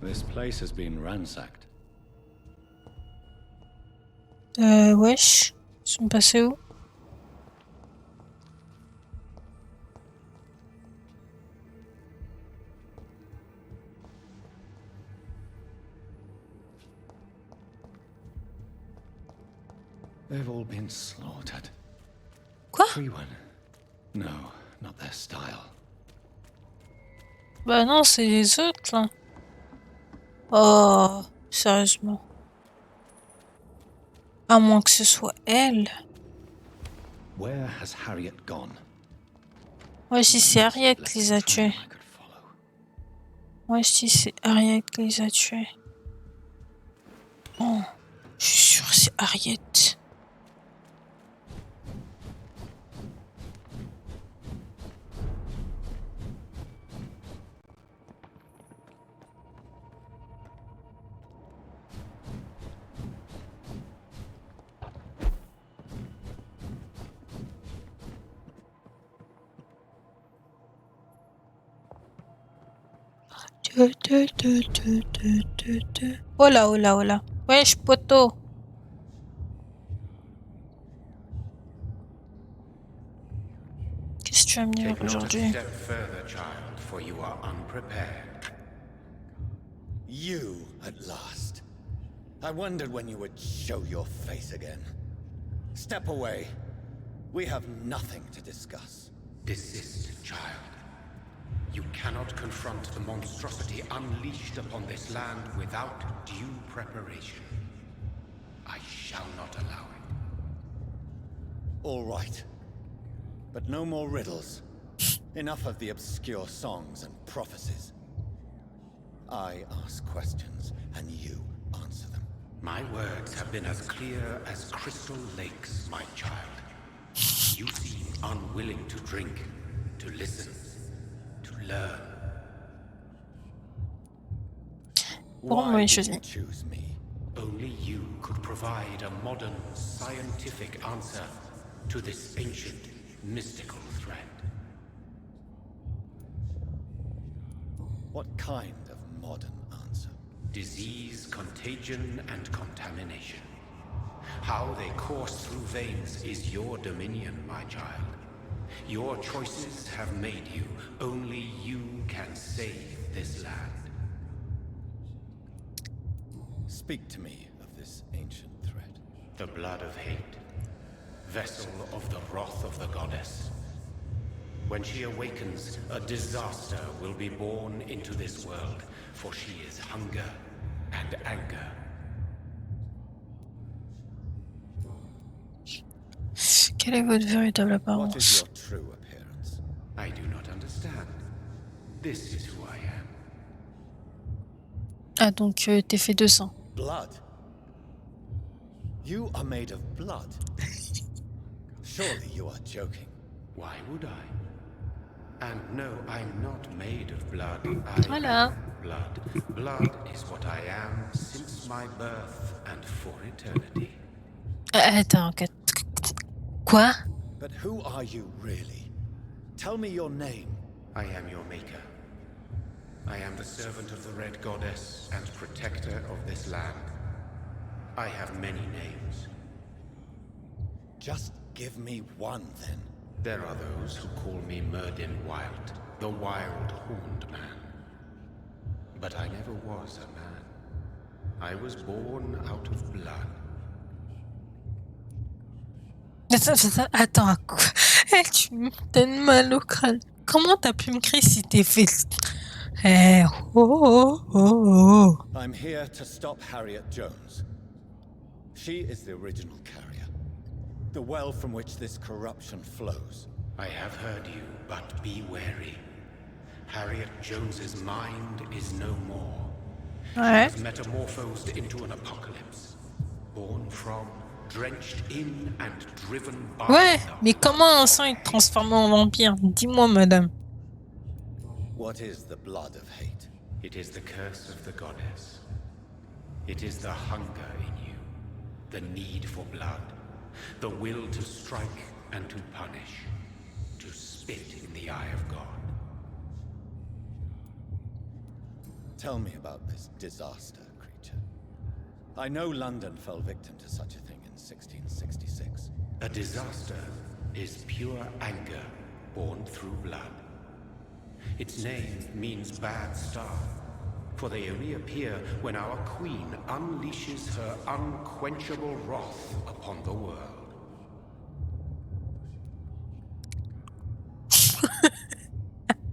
This place has been ransacked. Wesh. Ils sont passés où? They've all been slaughtered. Quoi? Everyone. No, not their style. Bah non, c'est les autres là. Oh, sérieusement. À moins que ce soit elle. Where has Harriet gone? Ouais, si c'est Harriet qui les a tués. Ouais, si c'est Harriet qui les a tués. Oh, je suis sûre que c'est Harriet. Oh là, oh là, oh là. Wesh, poteau. Qu'est-ce que tu vas me dire Take not a aujourd'hui? step further, child, for you are unprepared. You, at last. I wondered when you would show your face again. Step away. We have nothing to discuss. Desist, child. You cannot confront the monstrosity unleashed upon this land without due preparation. I shall not allow it. All right. But no more riddles. Enough of the obscure songs and prophecies. I ask questions, and you answer them. My words have been as clear as crystal lakes, my child. You seem unwilling to drink, to listen, to learn. Why did you choose me? Only you could provide a modern, scientific answer to this ancient, mystical threat. What kind of modern answer? Disease, contagion, and contamination. How they course through veins is your dominion, my child. Your choices have made you. Only you can save this land. Speak to me of this ancient threat. The blood of hate. Vessel of the wrath of the goddess. When she awakens, a disaster will be born into this world, for she is hunger and anger. Quelle est votre véritable What is apparence? your true appearance? I do not understand. This is who I am. Ah, donc t'es fait de sang. Blood? You are made of blood? Surely you are joking. Why would I? And no, I'm not made of blood. I Voilà. am blood. Blood is what I am since my birth and for eternity. Attends, quoi? But who are you really? Tell me your name. I am your maker. I am the servant of the Red Goddess and protector of this land. I have many names. Just give me one, then. There are those who call me Myrddin Wild, the Wild Horned Man. But I never was a man. I was born out of blood. Attends, quoi? Tu me donnes mal au crâne. Comment t'as pu me créer si t'es fait... I'm here to stop Harriet Jones. She is the original carrier. The well from which this corruption flows. I have heard you, but be wary. Harriet Jones's mind is no more. She has metamorphosed into an apocalypse. Born from, drenched in, and driven by... Ouais, mais comment un sang est transformé en vampire? Dis-moi, madame. What is the blood of hate? It is the curse of the goddess. It is the hunger in you, the need for blood, the will to strike and to punish, to spit in the eye of God. Tell me about this disaster, creature. I know London fell victim to such a thing in 1666. A disaster is pure anger born through blood. Its name means bad star, for they only appear when our queen unleashes her unquenchable wrath upon the world.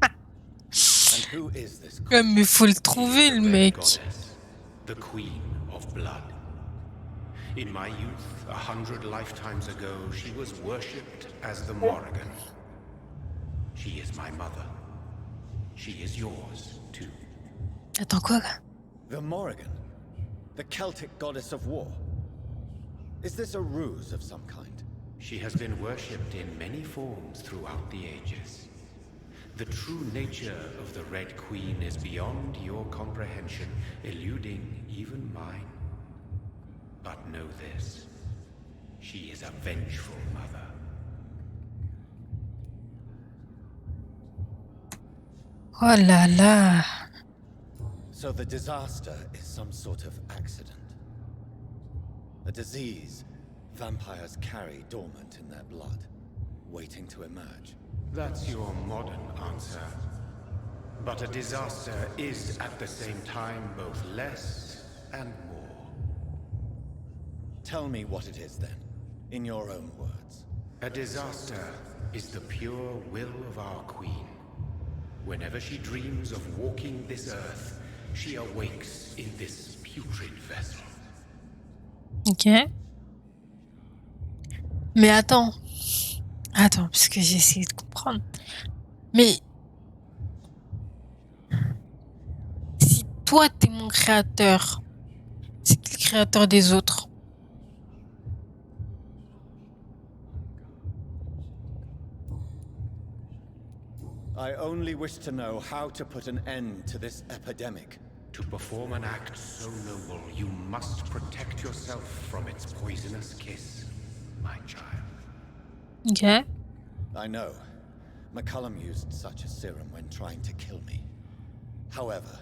And who is this Ouais, mais faut le trouver, le mec. The queen of blood. In my youth, 100 lifetimes ago, she was worshipped as the Morrigan. She is my mother. She is yours, too. Attends, quoi? The Morrigan? The Celtic goddess of war? Is this a ruse of some kind? She has been worshipped in many forms throughout the ages. The true nature of the Red Queen is beyond your comprehension, eluding even mine. But know this, she is a vengeful mother. Oh là là. So the disaster is some sort of accident. A disease vampires carry dormant in their blood, waiting to emerge. That's your modern answer. But a disaster is at the same time both less and more. Tell me what it is then, in your own words. A disaster is the pure will of our queen. Whenever she dreams of walking this earth, she awakes in this putrid vessel. Ok. Mais attends, parce que j'ai essayé de comprendre. Mais si toi t'es mon créateur, c'est qui le créateur des autres? I only wish to know how to put an end to this epidemic. To perform an act so noble, you must protect yourself from its poisonous kiss, my child. Okay. I know. McCullum used such a serum when trying to kill me. However,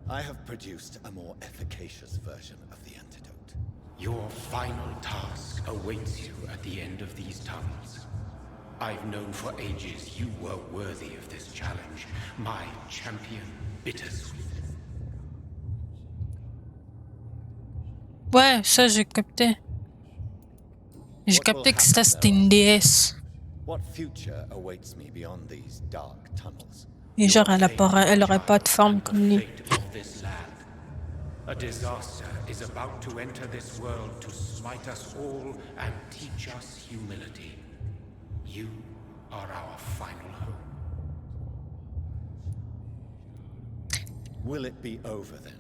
I have produced a more efficacious version of the antidote. Your final task awaits you at the end of these tunnels. I've known for ages you were worthy of this challenge, my champion, Bittersweet. Ouais, ça j'ai capté. J'ai capté que ça c'était une déesse. What future awaits me beyond these dark tunnels? Et genre elle aurait pas de forme comme lui. A disaster is about to enter this world to smite us all and teach us humility. You are our final hope. Will it be over then?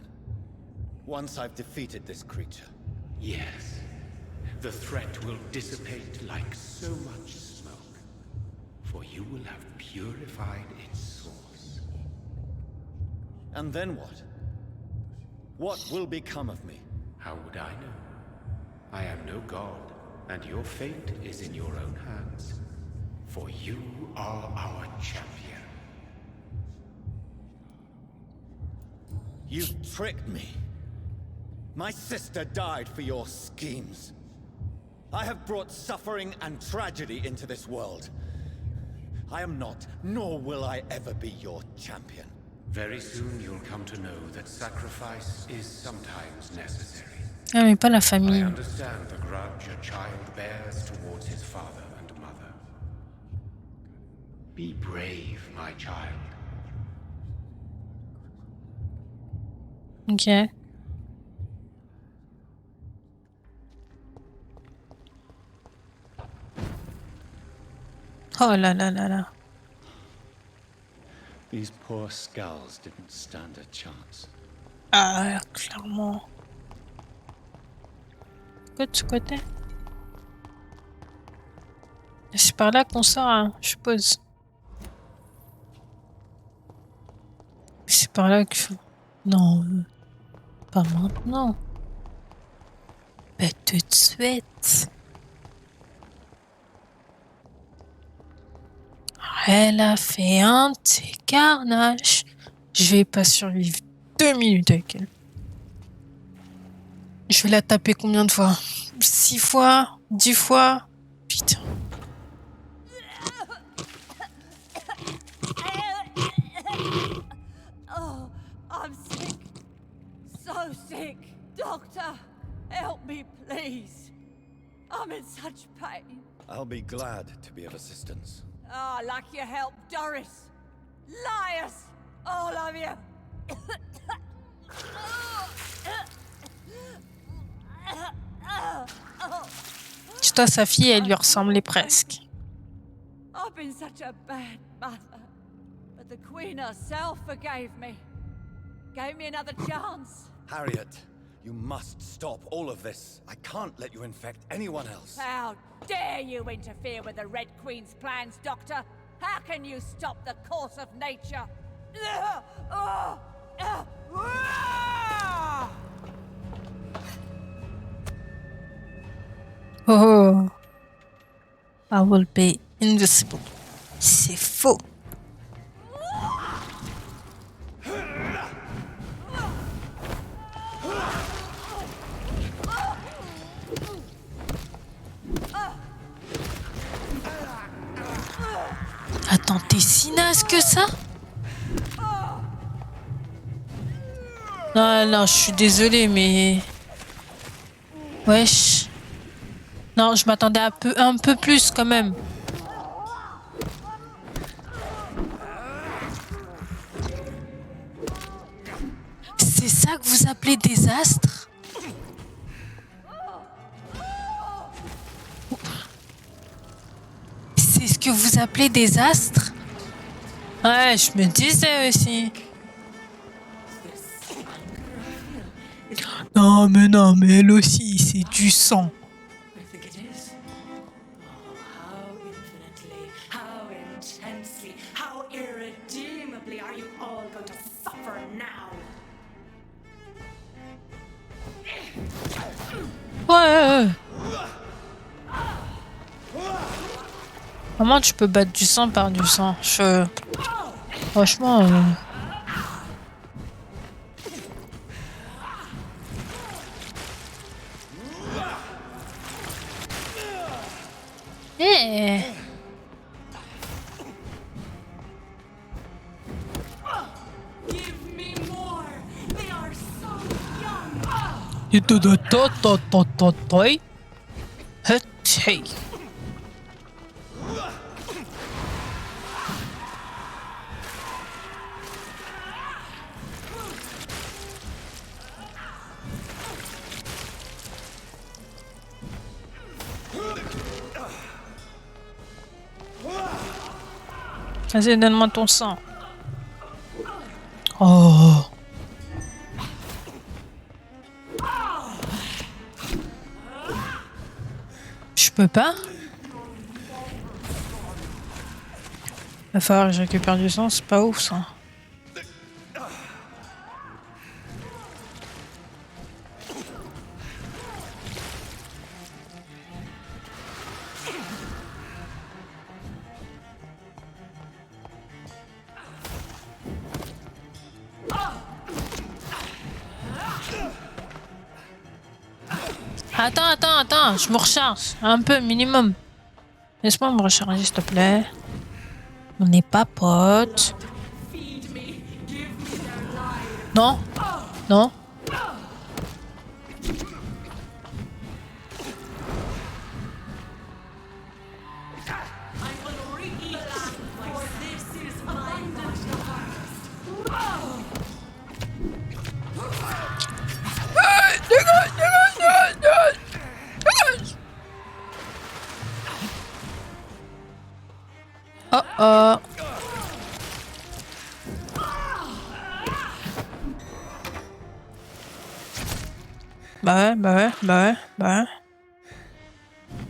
Once I've defeated this creature? Yes. The threat will dissipate like so much smoke, for you will have purified its source. And then what? What will become of me? How would I know? I am no god, and your fate is in your own hands. For you are our champion. You tricked me. My sister died for your schemes. I have brought suffering and tragedy into this world. I am not, nor will I ever be your champion. Very soon you'll come to know that sacrifice is sometimes necessary. Ah, mais pas la I famille. understand the grudge a child bears towards his father and mother. Be brave, my child. Ok. Oh là là là là. These poor skulls didn't stand a chance. Ah, clairement. Quoi de ce côté? C'est par là qu'on sort, hein, je suppose. C'est par là qu'il faut... Non, pas maintenant. Pas tout de suite. Elle a fait un petit carnage. Je vais pas survivre 2 minutes avec elle. Je vais la taper combien de fois? 6 fois? 10 fois? Putain. Oh, I'm sick. So sick. Doctor, help me, please. I'm in such pain. I'll be glad to be of assistance. Ah, like your help, Doris. Liars, all of you. Toi, sa fille, elle lui ressemblait presque. I've been such a bad mother, but the Queen herself forgave me. Gave me another chance. Harriet, you must stop all of this. I can't let you infect anyone else. How dare you interfere with the Red Queen's plans, Doctor? How can you stop the course of nature? Oh, I will be invisible. C'est faux. Attends, t'es si naze que ça? Non, non, je suis désolée, mais... Wesh. Non, je m'attendais un peu plus quand même. C'est ça que vous appelez désastre? C'est ce que vous appelez désastre? Ouais, je me disais aussi. Non, mais elle aussi, c'est du sang. Ouais. Comment tu peux battre du sang par du sang? Franchement... Vas-y, donne-moi ton sang. Oh. Je peux pas? Il va falloir que je récupère du sang, c'est pas ouf ça. Attends, je me recharge. Un peu, minimum. Laisse-moi me recharger, s'il te plaît. On n'est pas potes. Non. Non. Oh oh. Bah ouais.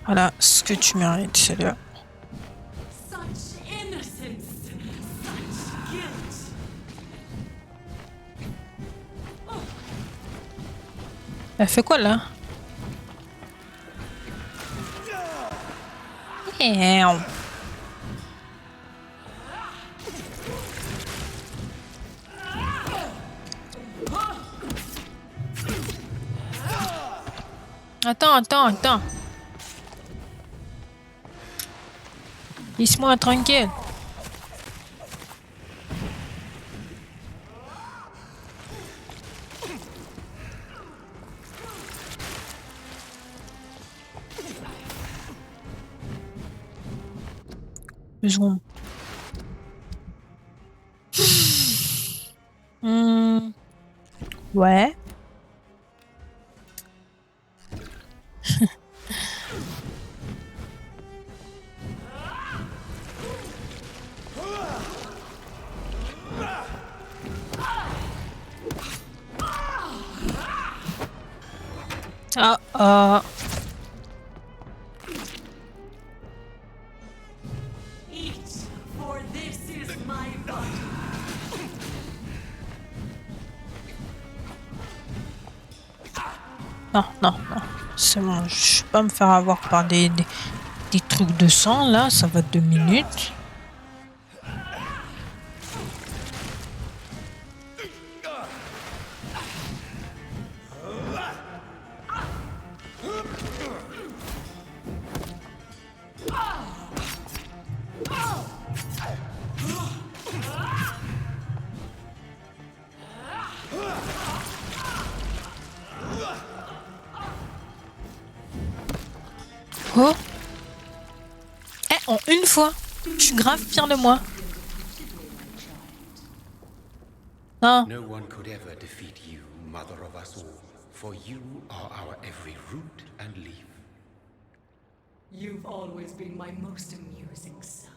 Voilà ce que tu mérites, c'est là. Such innocence, such guilt. Elle fait quoi là? Miaou. Attends. Laisse-moi tranquille. Besoin. Ouais. Ah. Eat, for this is my body. Non. C'est bon, je vais pas me faire avoir par des trucs de sang là, ça va 2 minutes. Oh. En une fois, je suis grave fière de moi. Non. No one could ever defeat you, mother of us all, for you are our every root and leaf. You've always been my most amusing son.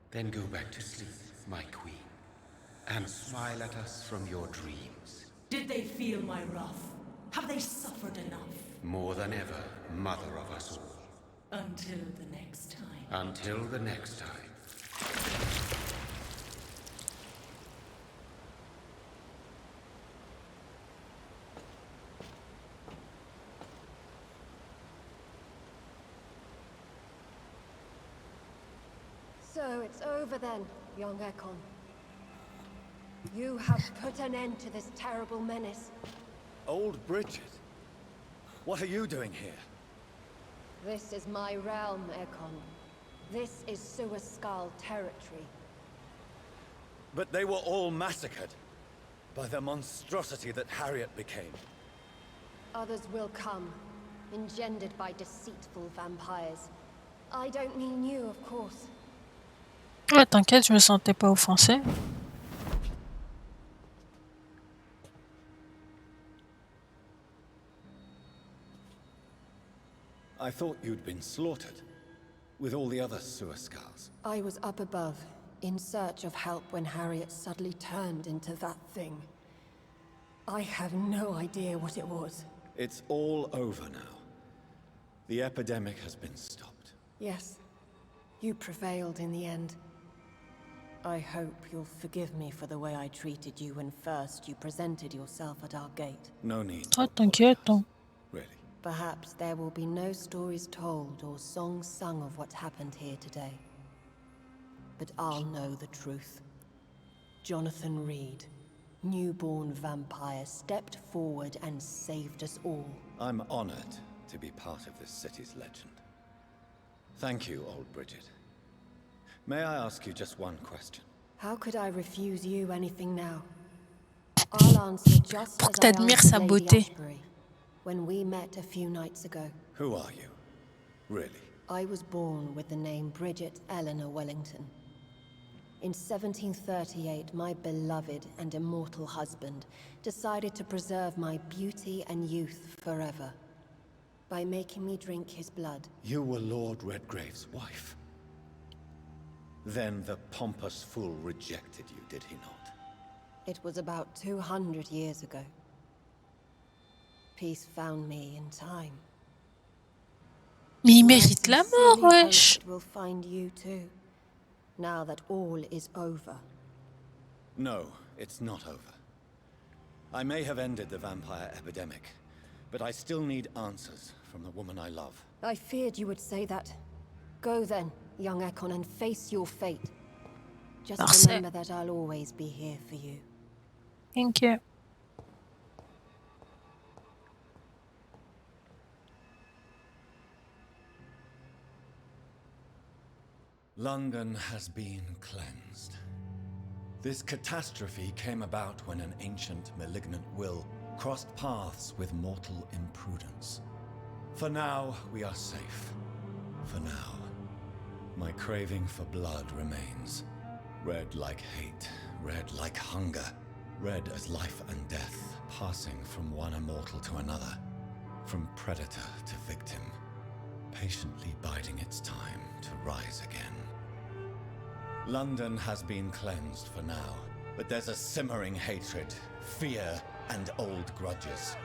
Then go back to sleep, my queen, and smile at us from your dreams. Did they feel my wrath? Have they suffered enough? More than ever, mother of us all. Until the next time. Until the next time. So it's over then, young Ekon. You have put an end to this terrible menace. Old Bridget? What are you doing here? This is my realm, Ekon. This is Suascal territory. But they were all massacred by the monstrosity that Harriet became. Others will come, engendered by deceitful vampires. I don't mean you, of course. Ouais, t'inquiète, je me sentais pas offensée. I thought you'd been slaughtered, with all the other Suascars. I was up above, in search of help when Harriet suddenly turned into that thing. I have no idea what it was. It's all over now. The epidemic has been stopped. Yes, you prevailed in the end. I hope you'll forgive me for the way I treated you when first you presented yourself at our gate. No need. Ah, t'inquiète. Really. Perhaps there will be no stories told or songs sung of what happened here today. But I'll know the truth. Jonathan Reed, newborn vampire, stepped forward and saved us all. I'm honored to be part of this city's legend. Thank you, old Bridget. May I ask you just one question? How could I refuse you anything now? I'll answer just Pour as que I t'admires answered sa Lady beauté. Ashbury when we met a few nights ago. Who are you? Really? I was born with the name Bridget Eleanor Wellington. In 1738, my beloved and immortal husband decided to preserve my beauty and youth forever by making me drink his blood. You were Lord Redgrave's wife. Then the pompous fool rejected you, did he not? It was about 200 years ago. Peace found me in time. Mais il mérite la mort, wesh. It will find you too, now that all is over. No, it's not over. I may have ended the vampire epidemic, but I still need answers from the woman I love. I feared you would say that. Go then, young Ekon, and face your fate. Just remember that I'll always be here for you. Thank you. London has been cleansed. This catastrophe came about when an ancient malignant will crossed paths with mortal imprudence. For now, we are safe. For now. My craving for blood remains. Red like hate, red like hunger. Red as life and death, passing from one immortal to another. From predator to victim. Patiently biding its time to rise again. London has been cleansed for now, but there's a simmering hatred, fear, and old grudges.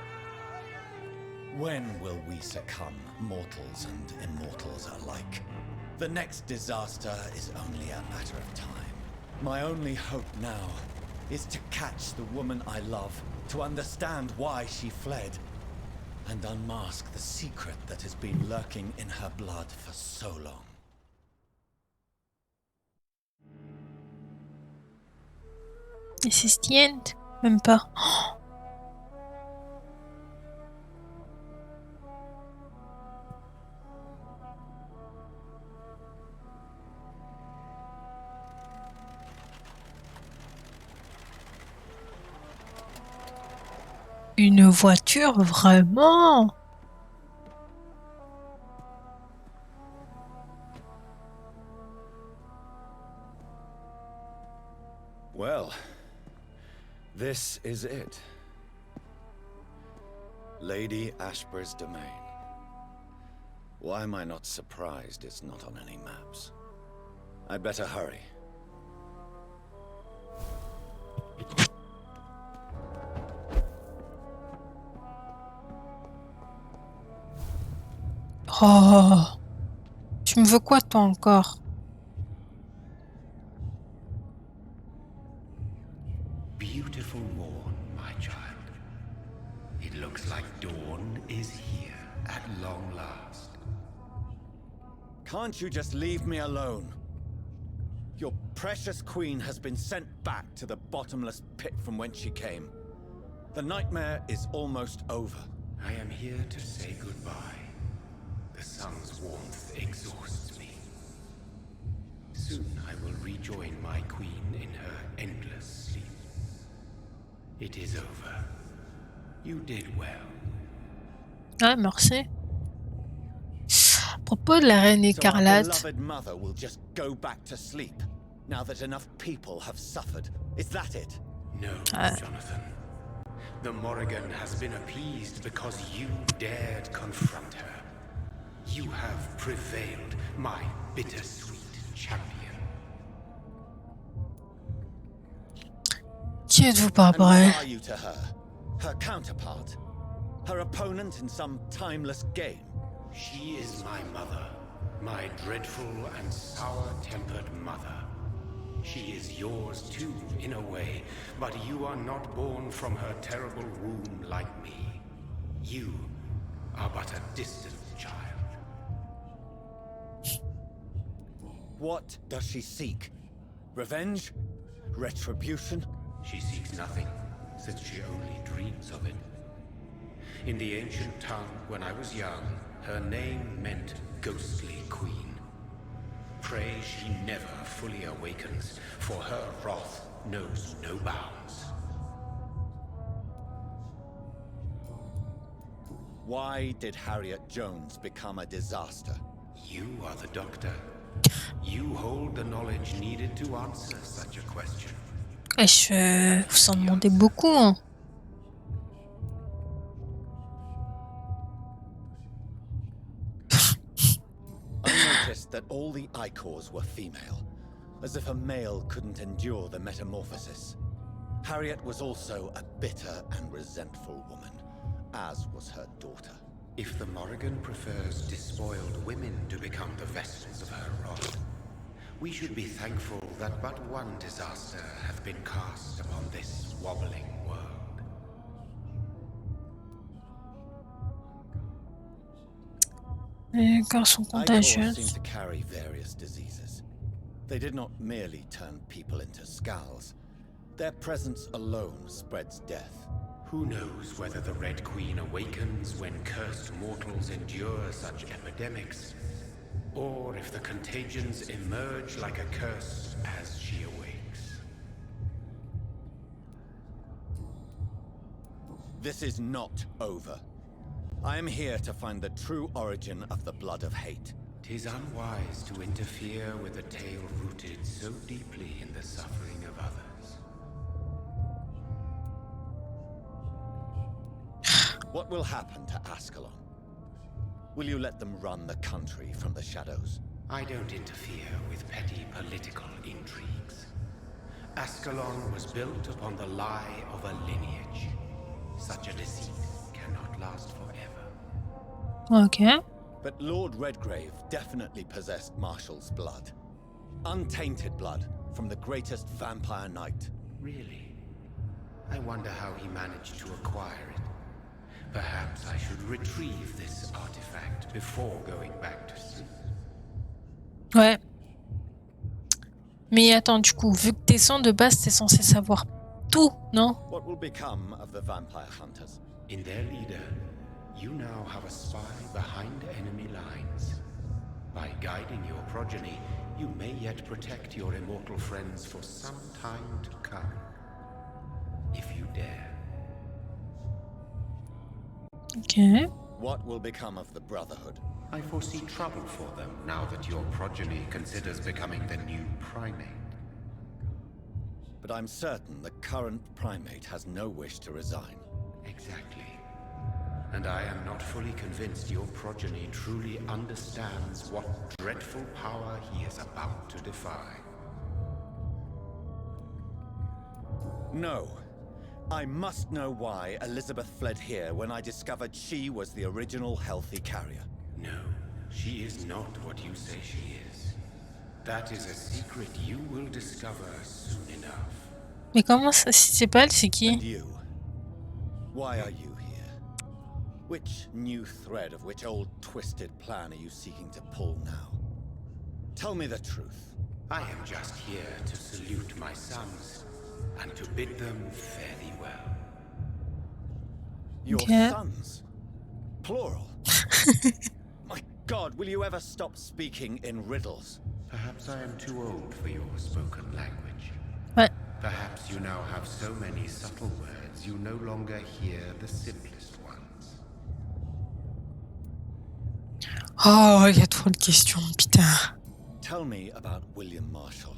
When will we succumb, mortals and immortals alike? The next disaster is only a matter of time. My only hope now is to catch the woman I love, to understand why she fled, and unmask the secret that has been lurking in her blood for so long. This is the end. Même pas. Une voiture, vraiment? Well, this is it. Lady Ashbury's domain. Why am I not surprised it's not on any maps? I'd better hurry. Oh, tu me veux quoi toi encore? Beautiful morn, my child. It looks like dawn is here at long last. Can't you just leave me alone? Your precious queen has been sent back to the bottomless pit from whence she came. The nightmare is almost over. I am here to say goodbye. The sun's warmth exhausts me. Soon I will rejoin my queen in her endless sleep. It is over. You did well. Ah, merci. À propos de la Reine Écarlate. So our beloved mother will just go back to sleep, now that enough people have suffered. Is that it? No, Jonathan. The Morrigan has been appeased because you dared confront her. You have prevailed, my bittersweet champion. Qui êtes-vous par And rapport what à elle? are you to her? Her counterpart? Her opponent in some timeless game? She is my mother, my dreadful and sour-tempered mother. She is yours too, in a way, but you are not born from her terrible womb like me. You are but a distant child. What does she seek? Revenge? Retribution? She seeks nothing, since she only dreams of it. In the ancient tongue, when I was young, her name meant ghostly queen. Pray she never fully awakens, for her wrath knows no bounds. Why did Harriet Jones become a disaster? You are the doctor. You hold the knowledge needed to answer such a question. Vous en demandez beaucoup, hein. I noticed that all the Icors were female, as if a male couldn't endure the metamorphosis. Harriet was also a bitter and resentful woman, as was her daughter. If the Morrigan prefers despoiled women to become the vessels of her wrath, we should be thankful that but one disaster hath been cast upon this wobbling world. Les corps sont Icors seem contagieux. to carry various diseases. They did not merely turn people into skulls. Their presence alone spreads death. Who knows whether the Red Queen awakens when cursed mortals endure such epidemics, or if the contagions emerge like a curse as she awakes. This is not over. I am here to find the true origin of the blood of hate. 'Tis unwise to interfere with a tale rooted so deeply in the suffering of others. What will happen to Ascalon? Will you let them run the country from the shadows? I don't interfere with petty political intrigues. Ascalon was built upon the lie of a lineage. Such a deceit cannot last forever. Okay. But Lord Redgrave definitely possessed Marshall's blood. Untainted blood from the greatest vampire knight. Really? I wonder how he managed to acquire it. Perhaps I should retrieve this artifact before going back to sleep. Ouais. Mais attends, du coup, vu que t'es sans de base, t'es censé savoir tout, non? What will become of the vampire hunters? In their leader, you now have a spy behind enemy lines. By guiding your progeny, you may yet protect your immortal friends for some time to come. If you dare. Okay. What will become of the Brotherhood? I foresee trouble for them now that your progeny considers becoming the new primate. But I'm certain the current primate has no wish to resign. Exactly. And I am not fully convinced your progeny truly understands what dreadful power he is about to defy. No. I must know why Elizabeth fled here when I discovered she was the original healthy carrier. No, she is not what you say she is. That is a secret you will discover soon enough. Mais comment ça, si c'est pas elle, c'est qui? And you? Why are you here? Which new thread of which old twisted plan are you seeking to pull now? Tell me the truth. I am just here to salute my sons and to bid them fare thee well. Your Okay. sons? Plural? My God, will you ever stop speaking in riddles? Perhaps I am too old for your spoken language. What? Perhaps you now have so many subtle words you no longer hear the simplest ones. Oh, il y a trop de questions, putain. Tell me about William Marshall.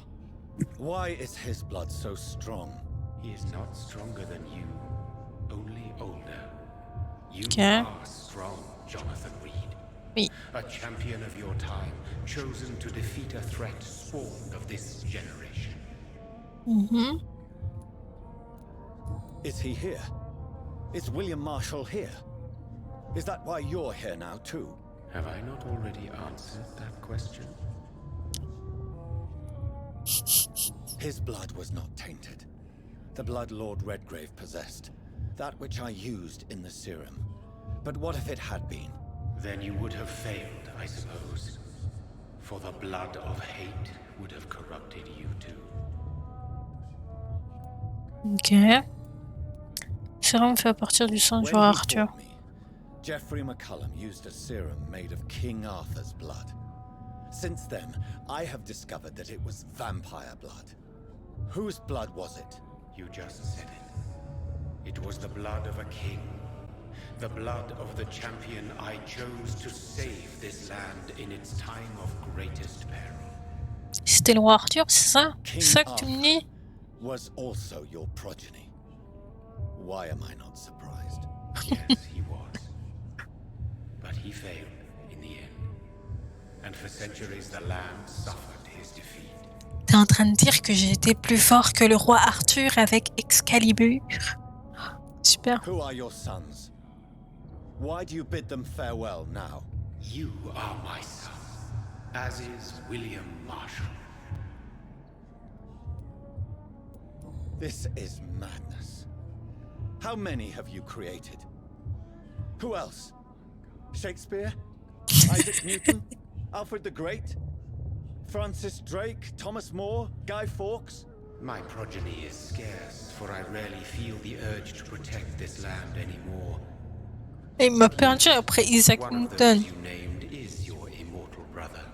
Why is his blood so strong? He is not stronger than you, only older. You Okay. are strong, Jonathan Reed. Oui. A champion of your time, chosen to defeat a threat spawned of this generation. Mhm. Is he here? Is William Marshall here? Is that why you're here now, too? Have I not already answered that question? His blood was not tainted. The blood Lord Redgrave possessed. That which I used in the serum. But what if it had been? Then you would have failed, I suppose. For the blood of hate would have corrupted you too. Ok. Sérum fait à partir du sang du roi Arthur. Geoffrey McCullum used a serum made of King Arthur's blood. Since then, I have discovered that it was vampire blood. Whose blood was it? You just said it. It was the blood of a king. The blood of the champion I chose to save this land in its time of greatest peril. C'était le roi Arthur, c'est ça? C'est ça que tu me dis? Was also your progeny. Why am I not surprised? Yes, he was. But he failed in the end. And for centuries the land suffered his defeat. T'es en train de dire que j'étais plus fort que le roi Arthur avec Excalibur? Super. Who are your sons? Why do you bid them farewell now? You are my son, as is William Marshall. This is madness. How many have you created? Who else? Shakespeare? Isaac Newton? Alfred the Great? Francis Drake? Thomas More? Guy Fawkes? My progeny is scarce, for I rarely feel the urge to protect this land anymore. Et il m'a perdu après Isaac Newton. You named is your immortal brother.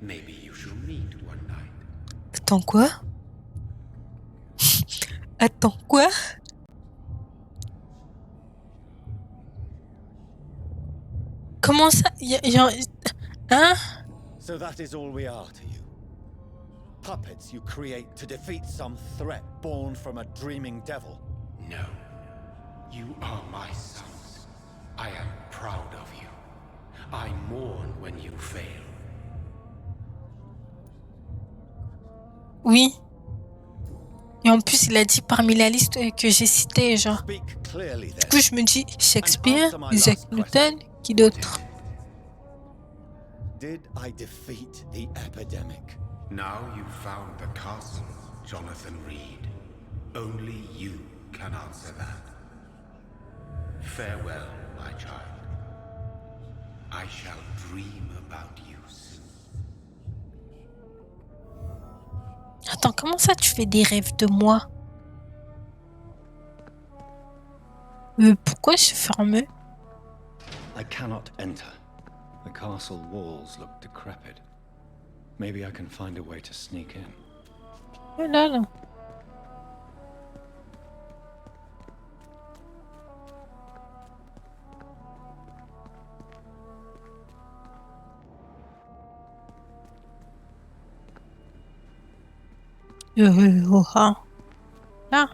Maybe you shall meet one night. Attends quoi? Attends quoi? Comment ça? Hein? So that is all we are to you. Puppets you create to defeat some threat born from a dreaming devil. No. You are my sons. I am proud of you. I mourn when you fail. Oui. Et en plus, il a dit parmi la liste que j'ai citée, genre. Du coup, je me dis Shakespeare, Isaac Newton, qui d'autre? Did I defeat the epidemic? Now you've found the castle, Jonathan Reed. Only you can answer that. Farewell, my child. I shall dream about you soon. Attends, comment ça tu fais des rêves de moi? Pourquoi je ferme? I cannot enter. The castle walls look decrepit. Maybe I can find a way to sneak in. Oh là là. Là.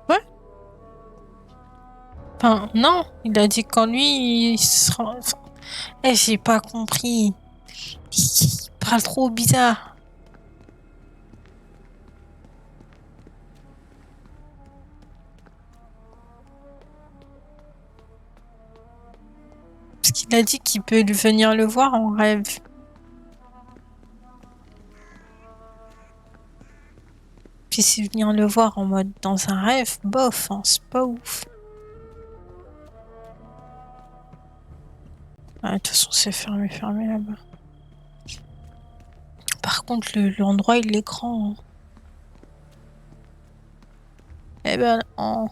Ouais. Enfin, non, il a dit qu'en lui, il sera... Eh, j'ai pas compris. Il parle trop bizarre. Parce qu'il a dit qu'il peut venir le voir en rêve. Puis si venir le voir en mode dans un rêve, bof, hein, c'est pas ouf. Ah, de toute façon, c'est fermé là-bas. Par contre, l'endroit, il est grand. Hein. Eh ben, oh.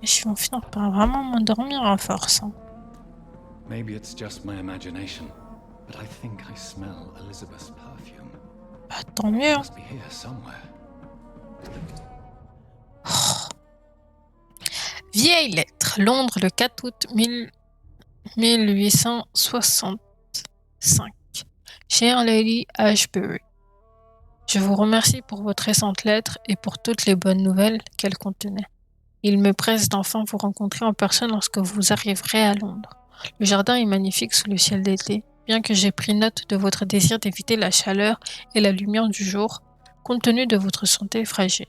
Je vais finir par vraiment m'endormir à force. Hein. Maybe it's just my imagination, but I think I smell Elizabeth's perfume. Bah, tant mieux. Must be here somewhere. Oh. Vieille lettre, Londres, le 4 août 1865. Chère Lady Ashbury, je vous remercie pour votre récente lettre et pour toutes les bonnes nouvelles qu'elle contenait. Il me presse d'enfin vous rencontrer en personne lorsque vous arriverez à Londres. Le jardin est magnifique sous le ciel d'été. Bien que j'ai pris note de votre désir d'éviter la chaleur et la lumière du jour, compte tenu de votre santé fragile.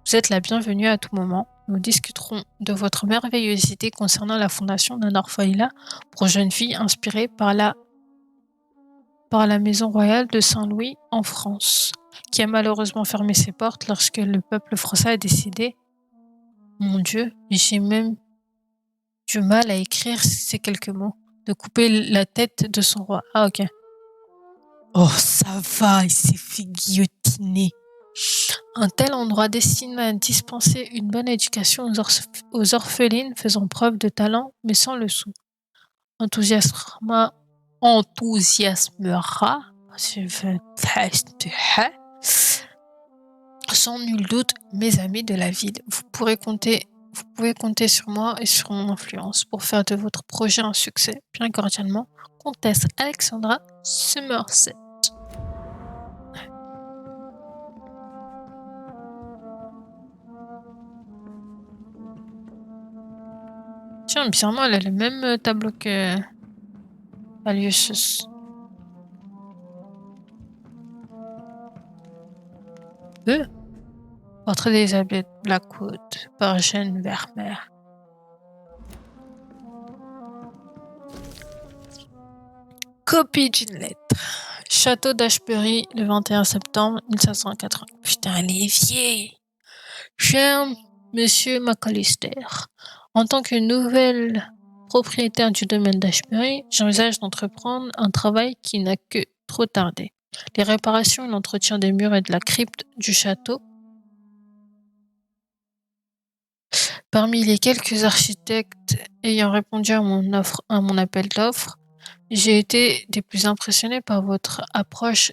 Vous êtes la bienvenue à tout moment. Nous discuterons de votre merveilleuse idée concernant la fondation d'un orphelinat pour jeunes filles inspirée par la Maison royale de Saint-Louis en France, qui a malheureusement fermé ses portes lorsque le peuple français a décidé. Mon Dieu, j'ai même du mal à écrire ces quelques mots. De couper la tête de son roi. Ah, ok. Oh, ça va, il s'est fait guillotiner. Un tel endroit destiné à dispenser une bonne éducation aux orphelines faisant preuve de talent, mais sans le sou. Enthousiasmera, sans nul doute, mes amis de la ville. Vous pouvez compter sur moi et sur mon influence pour faire de votre projet un succès. Bien cordialement, Comtesse Alexandra Somerset. Tiens, bizarrement, elle a le même tableau que Alius. Portrait d'Elizabeth Blackwood par Jeanne Vermeer. Copie d'une lettre. Château d'Ashbury, le 21 septembre 1580. Putain, elle est vieille. Cher Monsieur McAllister, en tant que nouvelle propriétaire du domaine d'Ashbury, j'envisage d'entreprendre un travail qui n'a que trop tardé. Les réparations et l'entretien des murs et de la crypte du château. Parmi les quelques architectes ayant répondu à mon appel d'offres, j'ai été des plus impressionnés par votre approche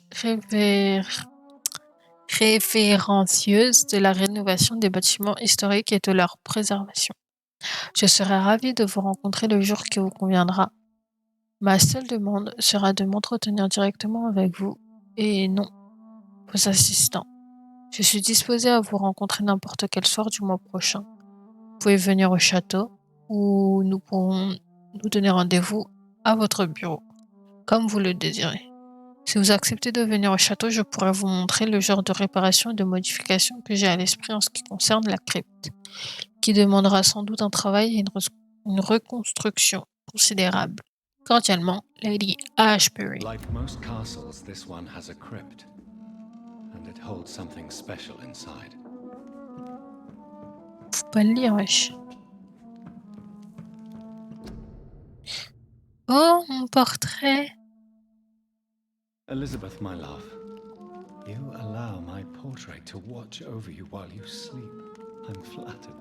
révérencieuse de la rénovation des bâtiments historiques et de leur préservation. Je serai ravi de vous rencontrer le jour qui vous conviendra. Ma seule demande sera de m'entretenir directement avec vous et non vos assistants. Je suis disposé à vous rencontrer n'importe quel soir du mois prochain. Vous pouvez venir au château ou nous pourrons nous donner rendez-vous à votre bureau, comme vous le désirez. Si vous acceptez de venir au château, je pourrai vous montrer le genre de réparation et de modification que j'ai à l'esprit en ce qui concerne la crypte, qui demandera sans doute un travail et une reconstruction considérable. Cordialement, Lady Ashbury. Like most castles, this one has a crypt, and it holds something special inside. Faut pas le lire, wesh. Oh, mon portrait. Elizabeth, my love, you allow my portrait to watch over you while you sleep. I'm flattered.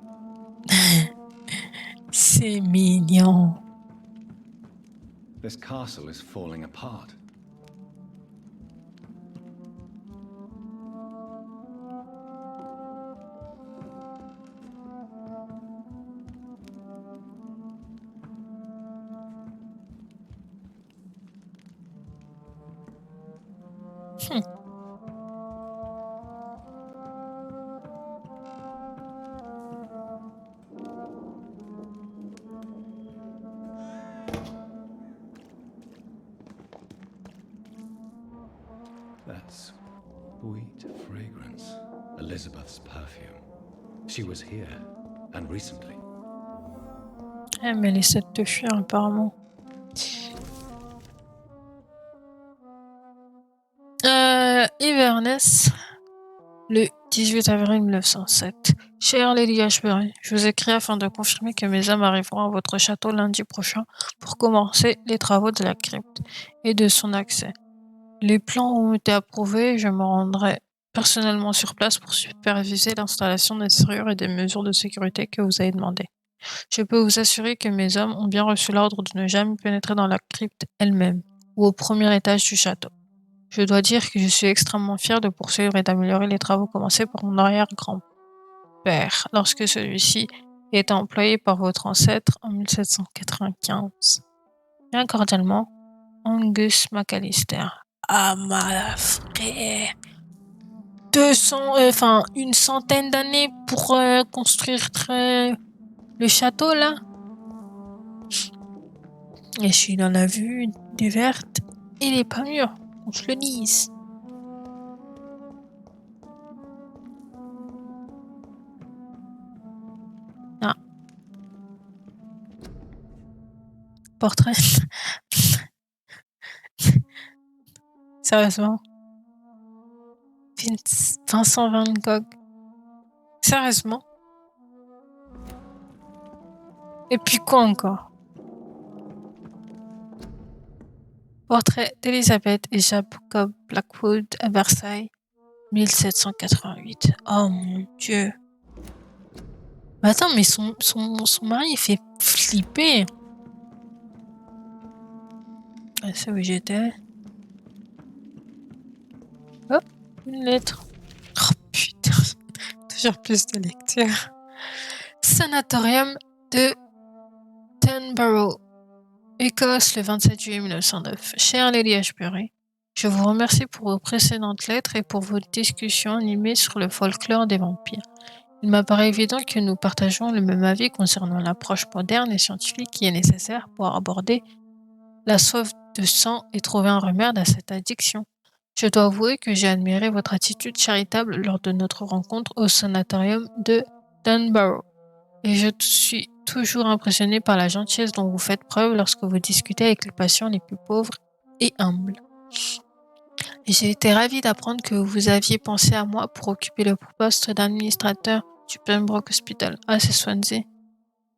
C'est mignon. This castle is falling apart. That sweet fragrance. Elizabeth's perfume. She was here, and recently. Mais elle essaie de te fuir, apparemment. Inverness, le 18 avril 1907. Chère Lady Ashbury, je vous écris afin de confirmer que mes hommes arriveront à votre château lundi prochain pour commencer les travaux de la crypte et de son accès. Les plans ont été approuvés et je me rendrai personnellement sur place pour superviser l'installation des serrures et des mesures de sécurité que vous avez demandées. Je peux vous assurer que mes hommes ont bien reçu l'ordre de ne jamais pénétrer dans la crypte elle-même ou au premier étage du château. Je dois dire que je suis extrêmement fier de poursuivre et d'améliorer les travaux commencés par mon arrière-grand-père lorsque celui-ci était employé par votre ancêtre en 1795. Bien cordialement, Angus McAllister. Ah, ma frère. 100 d'années pour construire le château, là. Et je suis dans la vue des vertes et les pas mûres. On se le dise. Portrait. Sérieusement. Vincent Van Gogh. Sérieusement. Et puis quoi encore? Portrait d'Elizabeth et Jacob Blackwood à Versailles, 1788. Oh mon Dieu. Mais attends, mais son mari, il fait flipper. Ah, c'est où j'étais. Hop, une lettre. Oh putain, toujours plus de lecture. Sanatorium de Tunborough, Écosse, le 27 juillet 1909. Chère Lady Ashbury, je vous remercie pour vos précédentes lettres et pour vos discussions animées sur le folklore des vampires. Il m'apparaît évident que nous partageons le même avis concernant l'approche moderne et scientifique qui est nécessaire pour aborder la soif de sang et trouver un remède à cette addiction. Je dois avouer que j'ai admiré votre attitude charitable lors de notre rencontre au sanatorium de Dunbarrow, et je suis toujours impressionné par la gentillesse dont vous faites preuve lorsque vous discutez avec les patients les plus pauvres et humbles. Et j'ai été ravie d'apprendre que vous aviez pensé à moi pour occuper le poste d'administrateur du Pembroke Hospital. Ah, c'est Swansea.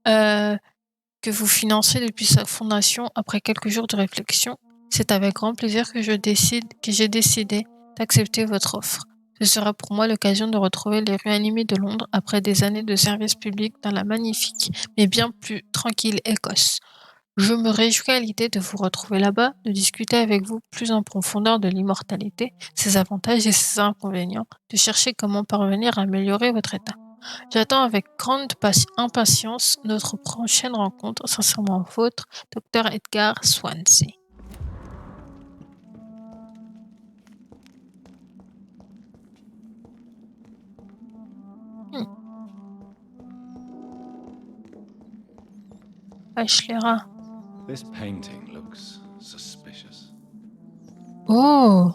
Que vous financez depuis sa fondation. Après quelques jours de réflexion, c'est avec grand plaisir que j'ai décidé d'accepter votre offre. Ce sera pour moi l'occasion de retrouver les rues animées de Londres après des années de service public dans la magnifique, mais bien plus tranquille Écosse. Je me réjouis à l'idée de vous retrouver là-bas, de discuter avec vous plus en profondeur de l'immortalité, ses avantages et ses inconvénients, de chercher comment parvenir à améliorer votre état. J'attends avec grande impatience notre prochaine rencontre. Sincèrement vôtre, Dr Edgar Swansea. Ashlera. This painting looks suspicious. Oh!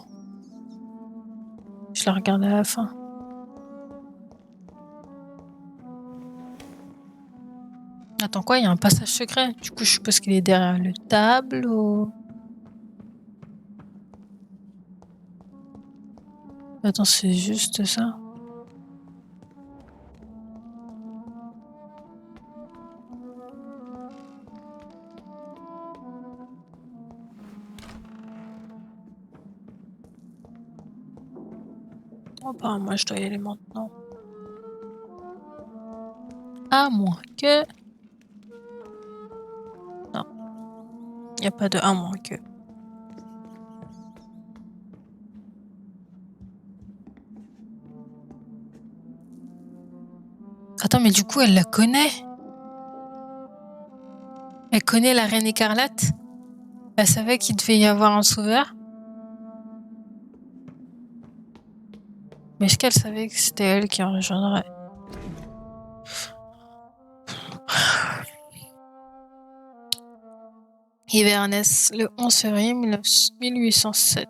Je la regarde à la fin. Attends quoi, il y a un passage secret. Du coup, je suppose qu'il est derrière le tableau. Attends, c'est juste ça. Oh, bah, moi, je dois y aller maintenant. À moins que... Non. Il n'y a pas de à moins que. Attends, mais du coup, elle la connaît. Elle connaît la Reine Écarlate. Elle savait qu'il devait y avoir un sauveur. Mais est-ce qu'elle savait que c'était elle qui en rejoindrait? Inverness, le 11 février 1807.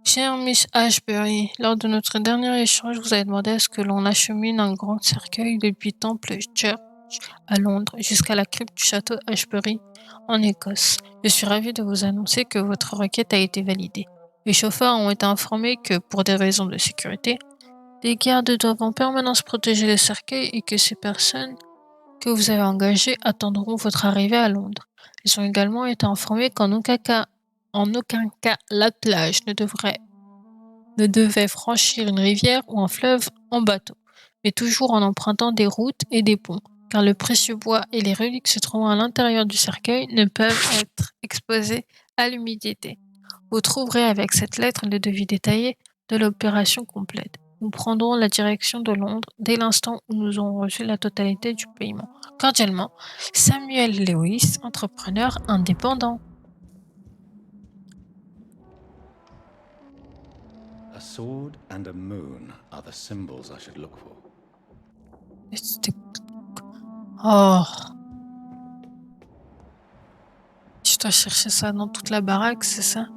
Cher Miss Ashbury, lors de notre dernier échange, vous avez demandé à ce que l'on achemine un grand cercueil depuis Temple Church à Londres jusqu'à la crypte du château Ashbury en Écosse. Je suis ravi de vous annoncer que votre requête a été validée. Les chauffeurs ont été informés que, pour des raisons de sécurité, des gardes doivent en permanence protéger le cercueil et que ces personnes que vous avez engagées attendront votre arrivée à Londres. Ils ont également été informés qu'en aucun cas l'attelage ne devait franchir une rivière ou un fleuve en bateau, mais toujours en empruntant des routes et des ponts, car le précieux bois et les reliques se trouvant à l'intérieur du cercueil ne peuvent être exposés à l'humidité. Vous trouverez avec cette lettre le devis détaillé de l'opération complète. Nous prendrons la direction de Londres dès l'instant où nous aurons reçu la totalité du paiement. Cordialement, Samuel Lewis, entrepreneur indépendant. A sword and a moon are the symbols I should look for. Oh. Je dois chercher ça dans toute la baraque, c'est ça?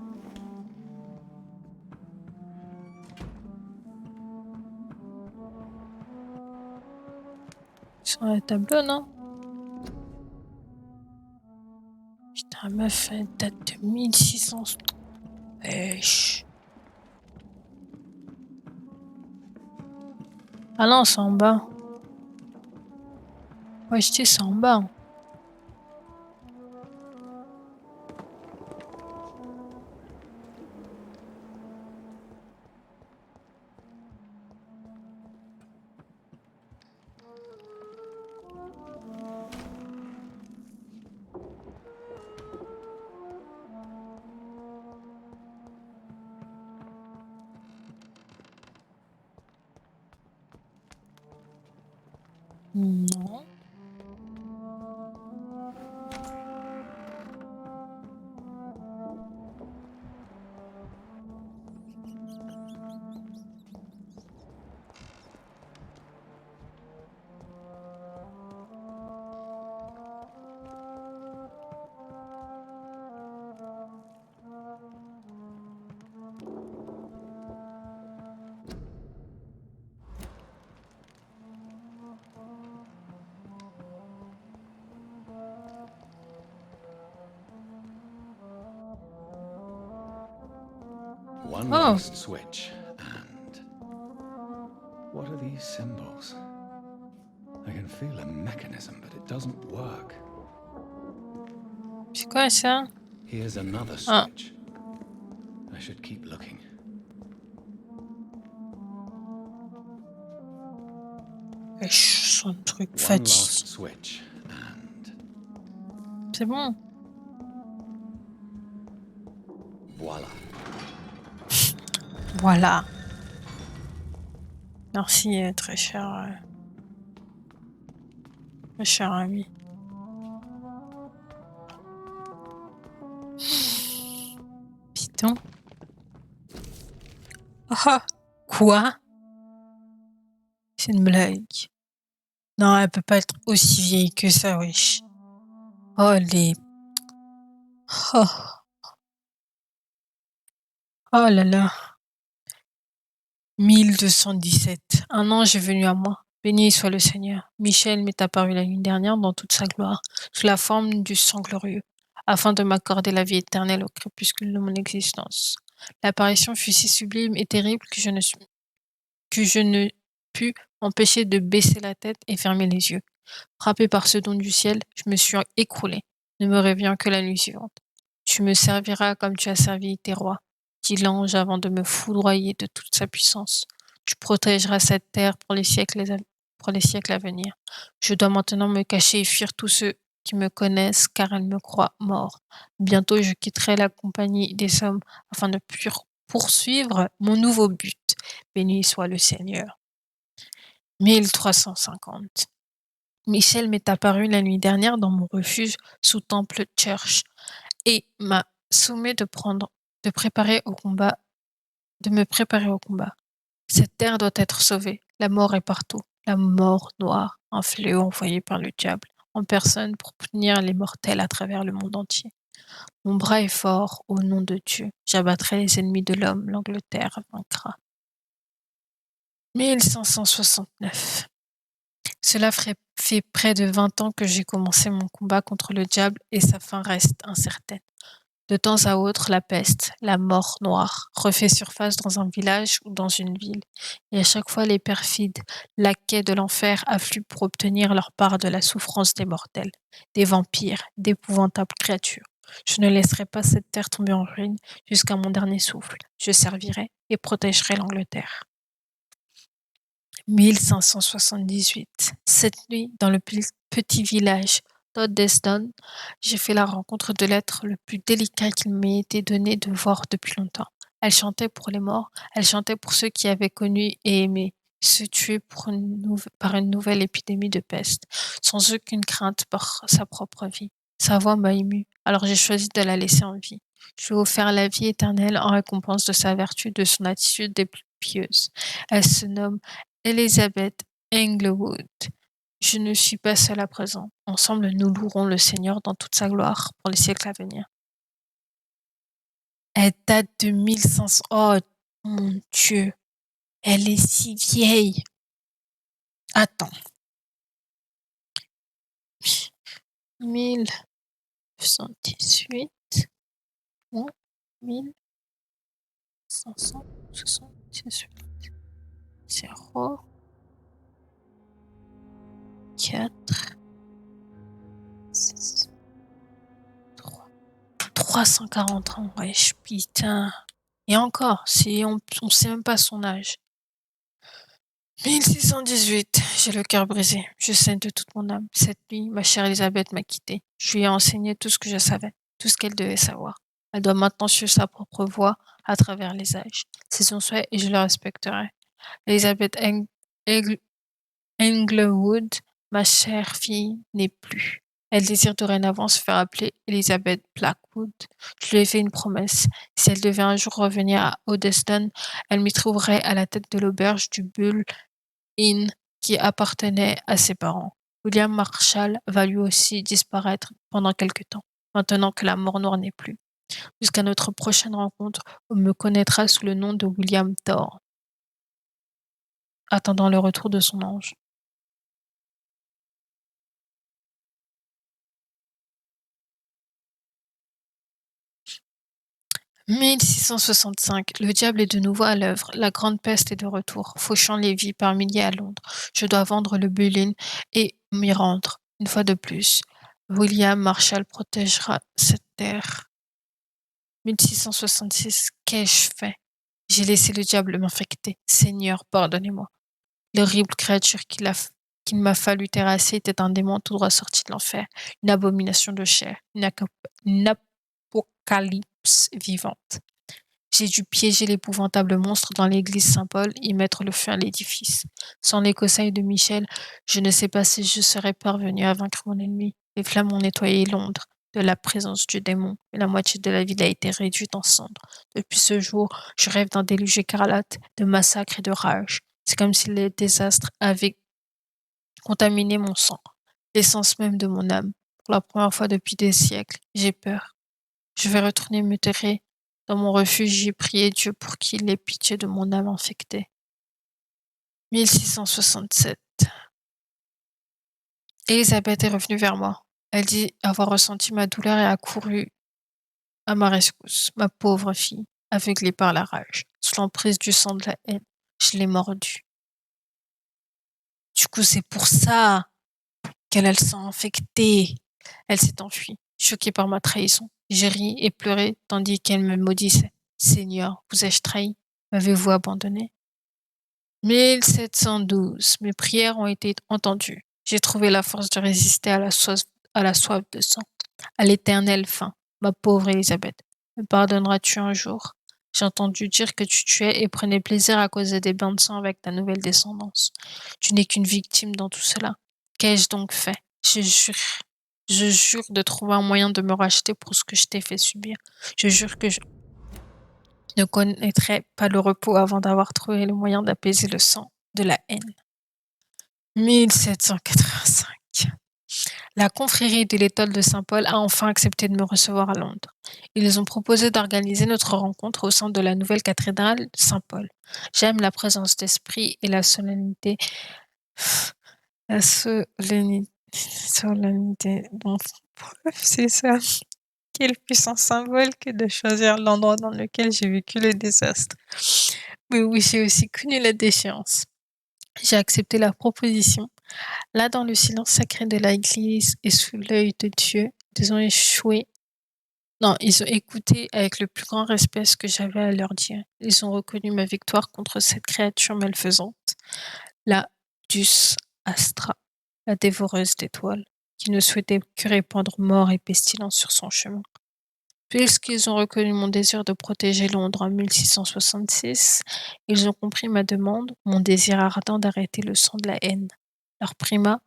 Sur le tableau, non? La meuf, elle date de 1600. Wesh. Ah non, c'est en bas. Ouais, je dis c'est en bas. Non. One Oh. lost switch, and what are these symbols? I can feel a mechanism, but it doesn't work. C'est quoi ça? Here's another Ah. switch. I should keep looking. Wesh, c'est un truc One fatigué. last switch, and C'est bon. voila. Voilà. Merci, très cher ami. Python. Ah, quoi? C'est une blague. Non, elle peut pas être aussi vieille que ça, wesh. Oh, les... Oh, oh là là. 1217. Un ange est venu à moi. Béni soit le Seigneur. Michel m'est apparu la nuit dernière dans toute sa gloire, sous la forme du sang glorieux, afin de m'accorder la vie éternelle au crépuscule de mon existence. L'apparition fut si sublime et terrible que je ne pus m'empêcher de baisser la tête et fermer les yeux. Frappé par ce don du ciel, je me suis écroulé, ne me réveillant que la nuit suivante. Tu me serviras comme tu as servi tes rois, dit l'ange avant de me foudroyer de toute sa puissance. Tu protégeras cette terre pour les siècles à venir. Je dois maintenant me cacher et fuir tous ceux qui me connaissent car elles me croient mort. Bientôt je quitterai la compagnie des hommes afin de poursuivre mon nouveau but. Béni soit le Seigneur. 1350. Michel m'est apparu la nuit dernière dans mon refuge sous Temple Church et m'a sommé de me préparer au combat. Cette terre doit être sauvée. La mort est partout. La mort noire, un fléau envoyé par le diable en personne pour punir les mortels à travers le monde entier. Mon bras est fort, au nom de Dieu. J'abattrai les ennemis de l'homme, l'Angleterre vaincra. 1569. Cela fait près de 20 ans que j'ai commencé mon combat contre le diable et sa fin reste incertaine. De temps à autre, la peste, la mort noire, refait surface dans un village ou dans une ville, et à chaque fois les perfides laquais de l'enfer affluent pour obtenir leur part de la souffrance des mortels, des vampires, d'épouvantables créatures. Je ne laisserai pas cette terre tomber en ruine jusqu'à mon dernier souffle. Je servirai et protégerai l'Angleterre. 1578. Cette nuit, dans le petit village d'Oddesdon, j'ai fait la rencontre de l'être le plus délicat qu'il m'ait été donné de voir depuis longtemps. Elle chantait pour les morts, elle chantait pour ceux qui avaient connu et aimé, se tuer par une nouvelle épidémie de peste, sans aucune crainte par sa propre vie. Sa voix m'a ému, alors j'ai choisi de la laisser en vie. Je lui ai offert la vie éternelle en récompense de sa vertu, de son attitude des plus pieuses. Elle se nomme Elizabeth Englewood. Je ne suis pas seule à présent. Ensemble, nous louerons le Seigneur dans toute sa gloire pour les siècles à venir. Elle date de 1500. Oh, mon Dieu. Elle est si vieille. Attends. 1000. 918 moins 1578 0 4 6 3 340 ans, wesh, putain. Et encore, si on sait même pas son âge. 1618, j'ai le cœur brisé. Je saigne de toute mon âme. Cette nuit, ma chère Elisabeth m'a quittée. Je lui ai enseigné tout ce que je savais, tout ce qu'elle devait savoir. Elle doit maintenant suivre sa propre voie à travers les âges. C'est son souhait et je le respecterai. Elisabeth Englewood, ma chère fille, n'est plus. Elle désire dorénavant se faire appeler Elizabeth Blackwood. Je lui ai fait une promesse. Si elle devait un jour revenir à Hoddesdon, elle m'y trouverait à la tête de l'auberge du Bull Inn qui appartenait à ses parents. William Marshall va lui aussi disparaître pendant quelque temps, maintenant que la mort noire n'est plus. Jusqu'à notre prochaine rencontre, on me connaîtra sous le nom de William Thorne, attendant le retour de son ange. « 1665, le diable est de nouveau à l'œuvre, la grande peste est de retour, fauchant les vies par milliers à Londres. Je dois vendre le Bull et m'y rendre, une fois de plus. William Marshall protégera cette terre. 1666, qu'ai-je fait? J'ai laissé le diable m'infecter. Seigneur, pardonnez-moi. L'horrible créature qu'il m'a fallu terrasser était un démon tout droit sorti de l'enfer, une abomination de chair, une apocalypse vivante. J'ai dû piéger l'épouvantable monstre dans l'église Saint-Paul et mettre le feu à l'édifice. Sans les conseils de Michel, je ne sais pas si je serais parvenu à vaincre mon ennemi. Les flammes ont nettoyé Londres de la présence du démon, et la moitié de la ville a été réduite en cendres. Depuis ce jour, je rêve d'un déluge écarlate, de massacres et de rage. C'est comme si les désastres avaient contaminé mon sang, l'essence même de mon âme. Pour la première fois depuis des siècles, j'ai peur. Je vais retourner me terrer dans mon refuge et prier Dieu pour qu'il ait pitié de mon âme infectée. 1667. Elisabeth est revenue vers moi. Elle dit avoir ressenti ma douleur et a couru à ma rescousse. Ma pauvre fille, aveuglée par la rage, sous l'emprise du sang de la haine, je l'ai mordue. Du coup, c'est pour ça qu'elle a le sang infecté. Elle s'est enfuie, choquée par ma trahison. J'ai ri et pleuré tandis qu'elle me maudissait. Seigneur, vous ai-je trahi? M'avez-vous abandonné? 1712. Mes prières ont été entendues. J'ai trouvé la force de résister à la soif de sang, à l'éternelle faim. Ma pauvre Elisabeth, me pardonneras-tu un jour? J'ai entendu dire que tu tuais et prenais plaisir à causer des bains de sang avec ta nouvelle descendance. Tu n'es qu'une victime dans tout cela. Qu'ai-je donc fait? Je jure de trouver un moyen de me racheter pour ce que je t'ai fait subir. Je jure que je ne connaîtrai pas le repos avant d'avoir trouvé le moyen d'apaiser le sang de la haine. 1785. La confrérie de l'étoile de Saint-Paul a enfin accepté de me recevoir à Londres. Ils ont proposé d'organiser notre rencontre au sein de la nouvelle cathédrale Saint-Paul. J'aime la présence d'esprit et la solennité. La solennité. Bon, c'est ça. Quel puissant symbole que de choisir l'endroit dans lequel j'ai vécu le désastre. Mais oui, j'ai aussi connu la déchéance. J'ai accepté la proposition. Là, dans le silence sacré de l'église et sous l'œil de Dieu, ils ont écouté avec le plus grand respect ce que j'avais à leur dire. Ils ont reconnu ma victoire contre cette créature malfaisante, la Dus Astra, la dévoreuse d'étoiles, qui ne souhaitait que répandre mort et pestilence sur son chemin. Puisqu'ils ont reconnu mon désir de protéger Londres en 1666, ils ont compris ma demande, mon désir ardent d'arrêter le sang de la haine. Leur primat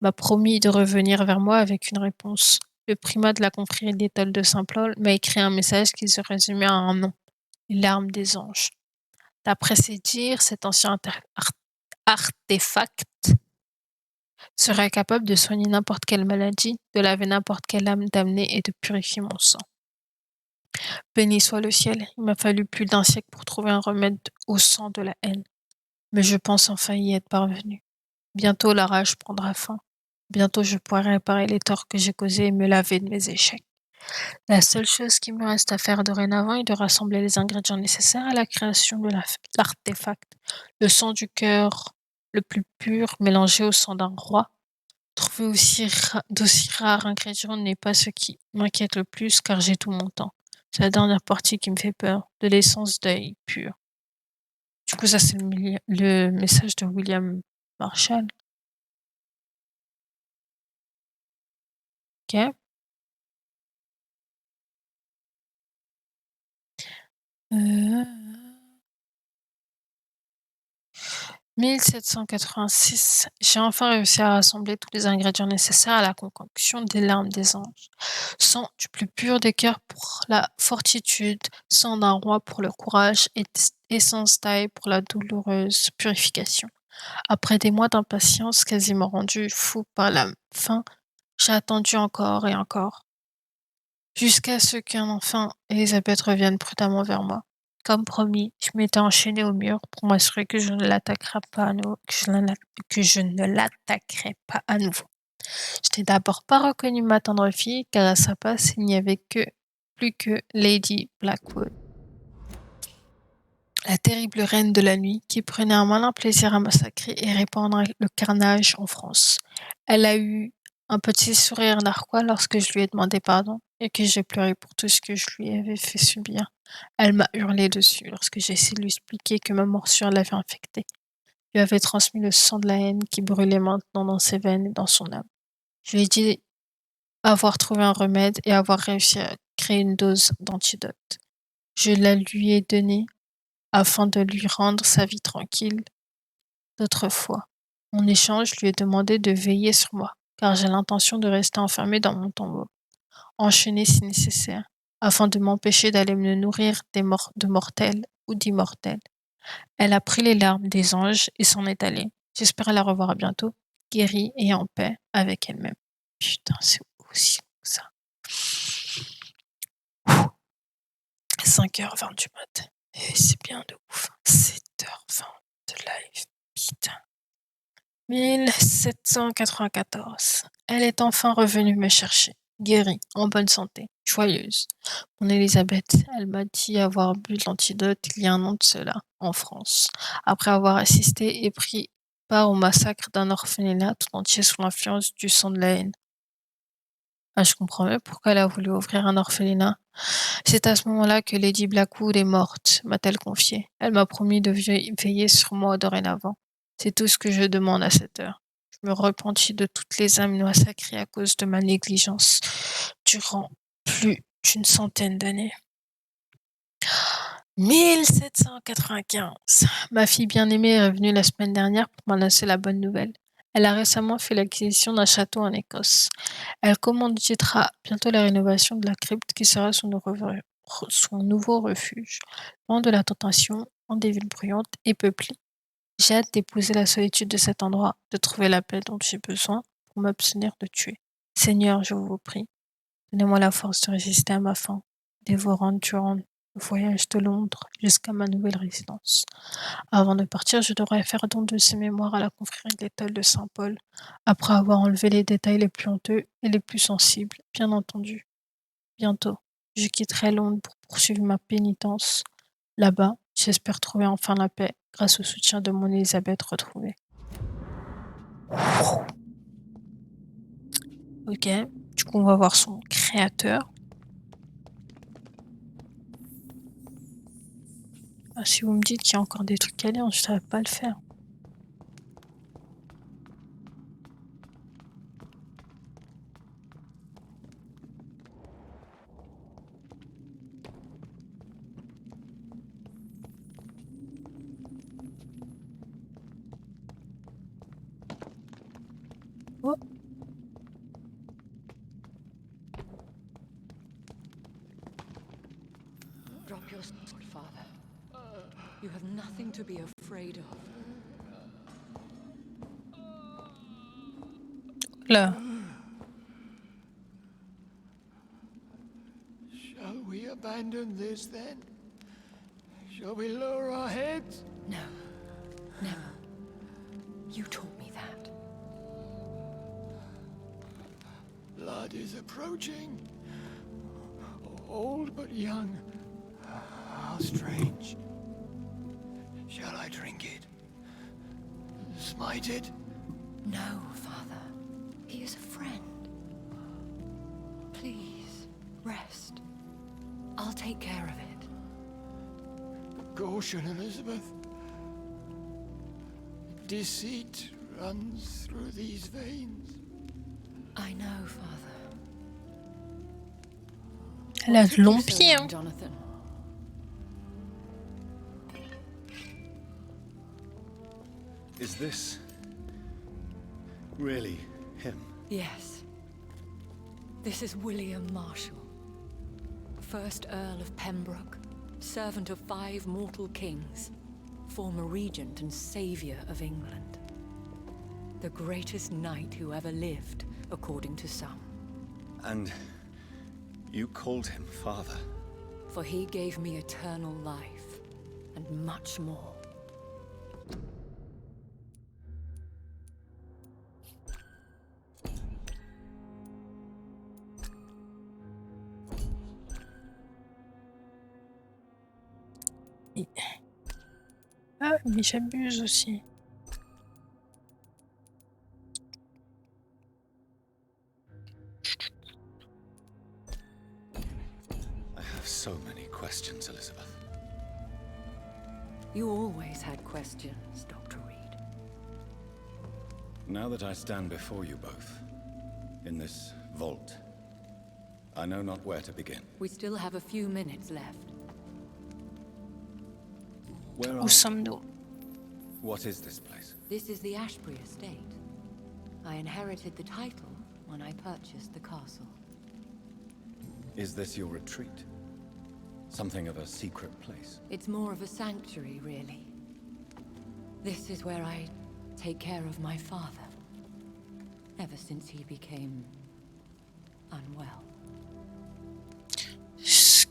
m'a promis de revenir vers moi avec une réponse. Le primat de la confrérie d'étoile de Saint-Paul m'a écrit un message qui se résumait à un nom, l'arme des anges. D'après ses dires, cet ancien artefact serait capable de soigner n'importe quelle maladie, de laver n'importe quelle âme damnée et de purifier mon sang. Béni soit le ciel, il m'a fallu plus d'1 siècle pour trouver un remède au sang de la haine. Mais je pense enfin y être parvenu. Bientôt la rage prendra fin. Bientôt, je pourrai réparer les torts que j'ai causés et me laver de mes échecs. La seule chose qui me reste à faire dorénavant est de rassembler les ingrédients nécessaires à la création de l'artefact. Le sang du cœur le plus pur mélangé au sang d'un roi. Trouver d'aussi rares ingrédients n'est pas ce qui m'inquiète le plus car j'ai tout mon temps. C'est la dernière partie qui me fait peur, de l'essence d'œil pur. Du coup, ça c'est le message de William Marshall. Ok. 1786, j'ai enfin réussi à rassembler tous les ingrédients nécessaires à la concoction des larmes des anges. Sang du plus pur des cœurs pour la fortitude, sang d'un roi pour le courage et essence d'ail pour la douloureuse purification. Après des mois d'impatience quasiment rendu fou par la faim, j'ai attendu encore et encore, jusqu'à ce qu'enfin Elisabeth revienne prudemment vers moi. Comme promis, je m'étais enchaînée au mur pour m'assurer que je ne l'attaquerais pas à nouveau, que je ne l'attaquerais pas à nouveau. Je n'ai d'abord pas reconnu ma tendre fille, car à sa place, il n'y avait plus que Lady Blackwood, la terrible reine de la nuit, qui prenait un malin plaisir à massacrer et répandre le carnage en France. Elle a eu un petit sourire narquois lorsque je lui ai demandé pardon et que j'ai pleuré pour tout ce que je lui avais fait subir. Elle m'a hurlé dessus lorsque j'ai essayé de lui expliquer que ma morsure l'avait infectée. Je lui avais transmis le sang de la haine qui brûlait maintenant dans ses veines et dans son âme. Je lui ai dit avoir trouvé un remède et avoir réussi à créer une dose d'antidote. Je la lui ai donnée afin de lui rendre sa vie tranquille d'autrefois. En échange, je lui ai demandé de veiller sur moi, car j'ai l'intention de rester enfermée dans mon tombeau, enchaînée si nécessaire, afin de m'empêcher d'aller me nourrir de mortels ou d'immortels. Elle a pris les larmes des anges et s'en est allée. J'espère la revoir bientôt, guérie et en paix avec elle-même. Putain, c'est aussi ça. 5h20 du matin. Et c'est bien de ouf. 7h20 de live. Putain. 1794. Elle est enfin revenue me chercher, guérie, en bonne santé, joyeuse. Mon Elisabeth, elle m'a dit avoir bu de l'antidote il y a un an de cela, en France, après avoir assisté et pris part au massacre d'un orphelinat tout entier sous l'influence du sang de la haine. Ah, je comprends mieux pourquoi elle a voulu ouvrir un orphelinat. C'est à ce moment-là que Lady Blackwood est morte, m'a-t-elle confié. Elle m'a promis de veiller sur moi dorénavant. C'est tout ce que je demande à cette heure. Je me repentis de toutes les âmes massacrées à cause de ma négligence durant plus d'une centaine d'années. 1795. Ma fille bien-aimée est revenue la semaine dernière pour m'annoncer la bonne nouvelle. Elle a récemment fait l'acquisition d'un château en Écosse. Elle commanditera bientôt la rénovation de la crypte qui sera son nouveau refuge, loin de la tentation, en des villes bruyantes et peuplées. J'ai hâte d'épouser la solitude de cet endroit, de trouver la paix dont j'ai besoin pour m'abstenir de tuer. Seigneur, je vous prie, donnez-moi la force de résister à ma faim, dévorante durant le voyage de Londres jusqu'à ma nouvelle résidence. Avant de partir, je devrais faire don de ces mémoires à la confrérie de l'étoile de Saint-Paul, après avoir enlevé les détails les plus honteux et les plus sensibles, bien entendu. Bientôt, je quitterai Londres pour poursuivre ma pénitence. Là-bas, j'espère trouver enfin la paix grâce au soutien de mon Elisabeth retrouvée. Ok, du coup on va voir son créateur. Ah, si vous me dites qu'il y a encore des trucs à lire, je ne savais pas le faire. Oh. Drop your sword, Father. You have nothing to be afraid of. Là. Shall we abandon this then? Shall we lower our heads? No. Never. You taught me that. blood is approaching. Old but young. How strange. Shall I drink it? Smite it? No, Father. He is a friend. Please, rest. I'll take care of it. Caution, Elizabeth. Deceit runs through these veins. I know, Father. Elle a de longs pieds, hein. Jonathan. Is this really him? Yes. This is William Marshall, 1st Earl of Pembroke, servant of 5 mortal kings, former regent and savior of England. The greatest knight who ever lived, according to some. And you called him father? For he gave me eternal life, and much more. Ah, mais j'abuse aussi. I have so many questions, Elizabeth. You always had questions, Dr. Reed. Now that I stand before you both, in this vault, I know not where to begin. We still have a few minutes left. Where Où are sommes-nous? What is this place? This is the Ashbury estate. I inherited the title when I purchased the castle. Is this your retreat? Something of a secret place? It's more of a sanctuary, really. This is where I take care of my father. Ever since he became unwell.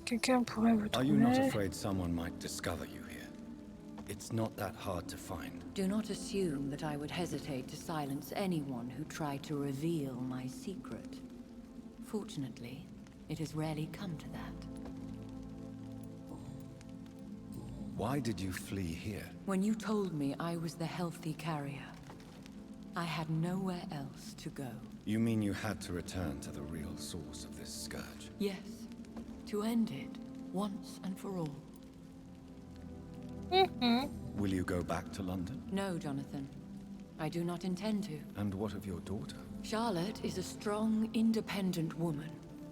Quelqu'un pourrait vous Are you not trouver? afraid someone might discover you here? It's not that hard to find. Do not assume that I would hesitate to silence anyone who tried to reveal my secret. Fortunately, it has rarely come to that. Why did you flee here? When you told me I was the healthy carrier, I had nowhere else to go. You mean you had to return to the real source of this scourge? Yes, to end it once and for all. Will you go back to London? No, Jonathan. I do not intend to. And what of your daughter? Charlotte is a strong, independent woman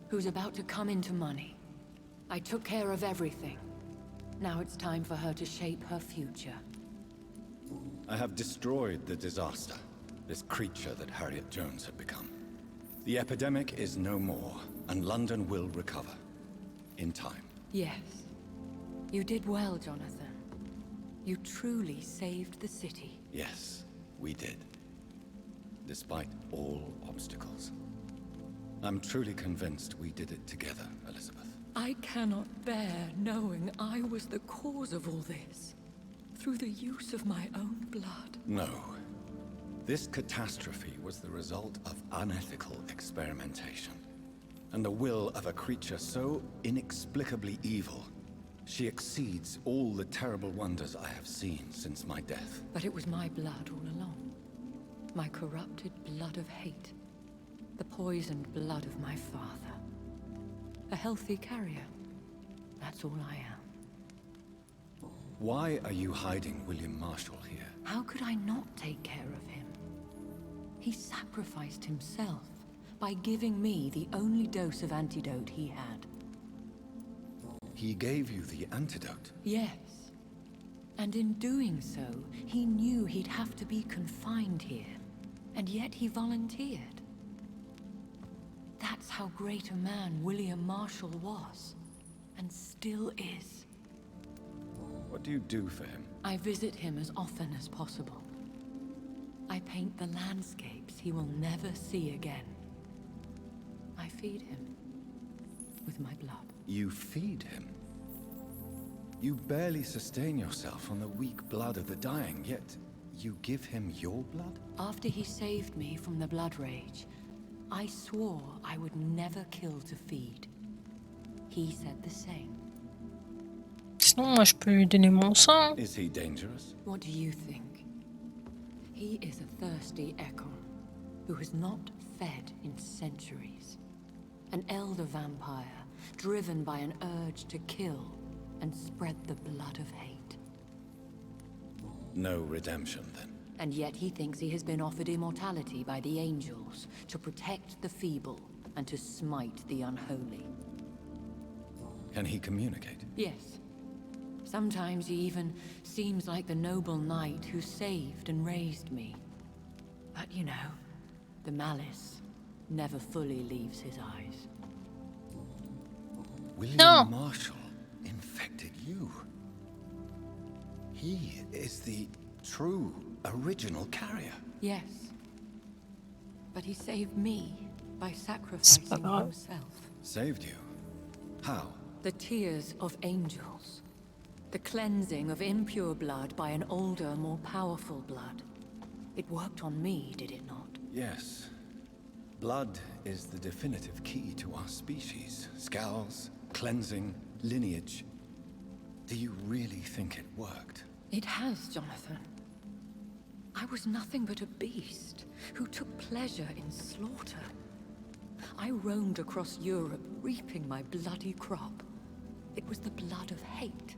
who's about to come into money. I took care of everything. Now it's time for her to shape her future. I have destroyed the disaster, this creature that Harriet Jones had become. The epidemic is no more, and London will recover. In time. Yes. You did well, Jonathan. You truly saved the city. Yes, we did. Despite all obstacles. I'm truly convinced we did it together, Elizabeth. I cannot bear knowing I was the cause of all this. Through the use of my own blood. No. This catastrophe was the result of unethical experimentation. And the will of a creature so inexplicably evil. She exceeds all the terrible wonders I have seen since my death. But it was my blood all along. My corrupted blood of hate. The poisoned blood of my father. A healthy carrier. That's all I am. Why are you hiding William Marshall here? How could I not take care of him? He sacrificed himself by giving me the only dose of antidote he had. He gave you the antidote? Yes. And in doing so, he knew he'd have to be confined here. And yet he volunteered. That's how great a man William Marshall was. And still is. What do you do for him? I visit him as often as possible. I paint the landscapes he will never see again. I feed him with my blood. You feed him? You barely sustain yourself on the weak blood of the dying, yet you give him your blood? After he saved me from the blood rage, I swore I would never kill to feed. He said the same. Sinon, moi, je peux lui donner mon sang. Is he dangerous? What do you think? He is a thirsty Ekon who has not fed in centuries. An elder vampire driven by an urge to kill and spread the blood of hate. No redemption, then. And yet he thinks he has been offered immortality by the angels to protect the feeble and to smite the unholy. Can he communicate? Yes. Sometimes he even seems like the noble knight who saved and raised me. But you know, the malice never fully leaves his eyes. William Marshall infected you. He is the true original carrier. Yes. But he saved me by sacrificing himself. Saved you? How? The tears of angels. The cleansing of impure blood by an older, more powerful blood. It worked on me, did it not? Yes. Blood is the definitive key to our species. Scowls, cleansing, lineage. Do you really think it worked? It has, Jonathan. I was nothing but a beast who took pleasure in slaughter. I roamed across Europe, reaping my bloody crop. It was the blood of hate.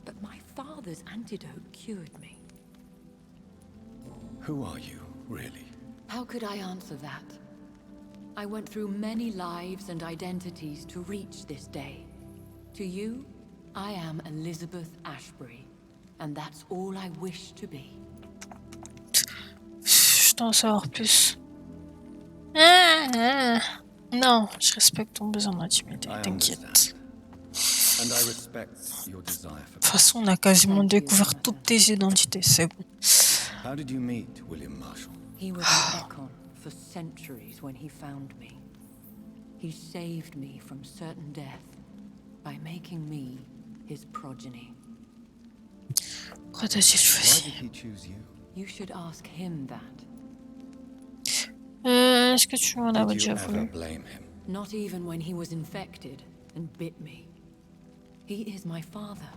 But my father's antidote cured me. Who are you, really? How could I answer that? I went through many lives and identities to reach this day. To you, I am Elizabeth Ashbury, and that's all I wish to be. Je dois en savoir plus. Non, je respecte ton besoin d'intimité, t'inquiète. And I respect your desire for... De toute façon, on a quasiment découvert toutes tes identités, c'est bon. How did you meet William Marshall? He was an Ekon for centuries when he found me. He saved me from certain death by making me his progeny. Quoi t'as-t-il fait? Why did he choose you? You should ask him that. Est-ce que tu en avais Did you déjà ever voulu? blame him? Not even when he was infected and bit me. He is my father.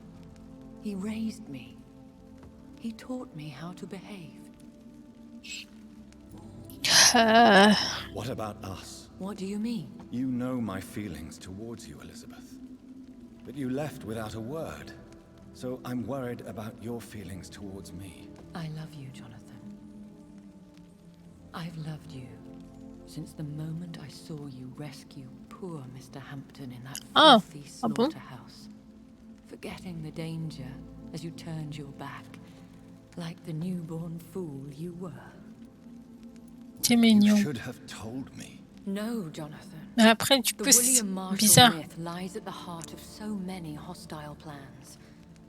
He raised me. He taught me how to behave. What about us? What do you mean? You know my feelings towards you, Elizabeth. But you left without a word. So I'm worried about your feelings towards me. I love you, Jonathan. I've loved you since the moment I saw you rescue poor Mr. Hampton in that filthy slaughterhouse. Forgetting the danger as you turned your back, like the newborn fool you were. C'est mignon. You should have told me. No, Jonathan. Mais après, du coup, c'est William Marshall bizarre. myth lies at the heart of so many hostile plans.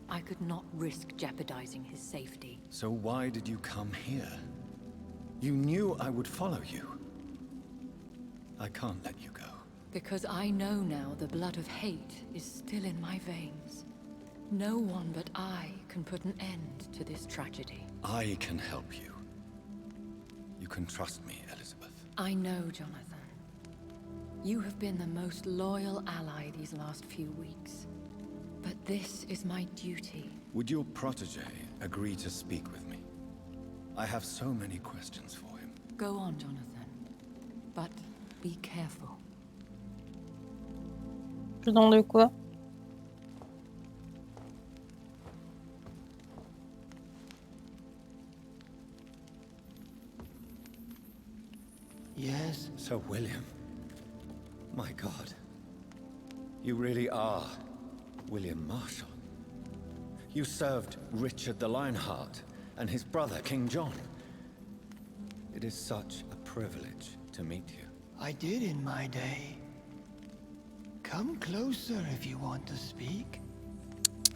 I could not risk jeopardizing his safety. So why did you come here? You knew I would follow you. I can't let you go. Because I know now the blood of hate is still in my veins. No one but I can put an end to this tragedy. I can help you. You can trust me, Elizabeth. I know, Jonathan. You have been the most loyal ally these last few weeks. But this is my duty. Would your protege agree to speak with me? I have so many questions for him. Go on, Jonathan. But be careful. Dans de quoi? Yes? Sir William. My God. You really are William Marshall. You served Richard the Lionheart and his brother, King John. It is such a privilege to meet you. I did in my day. Come closer if you want to speak.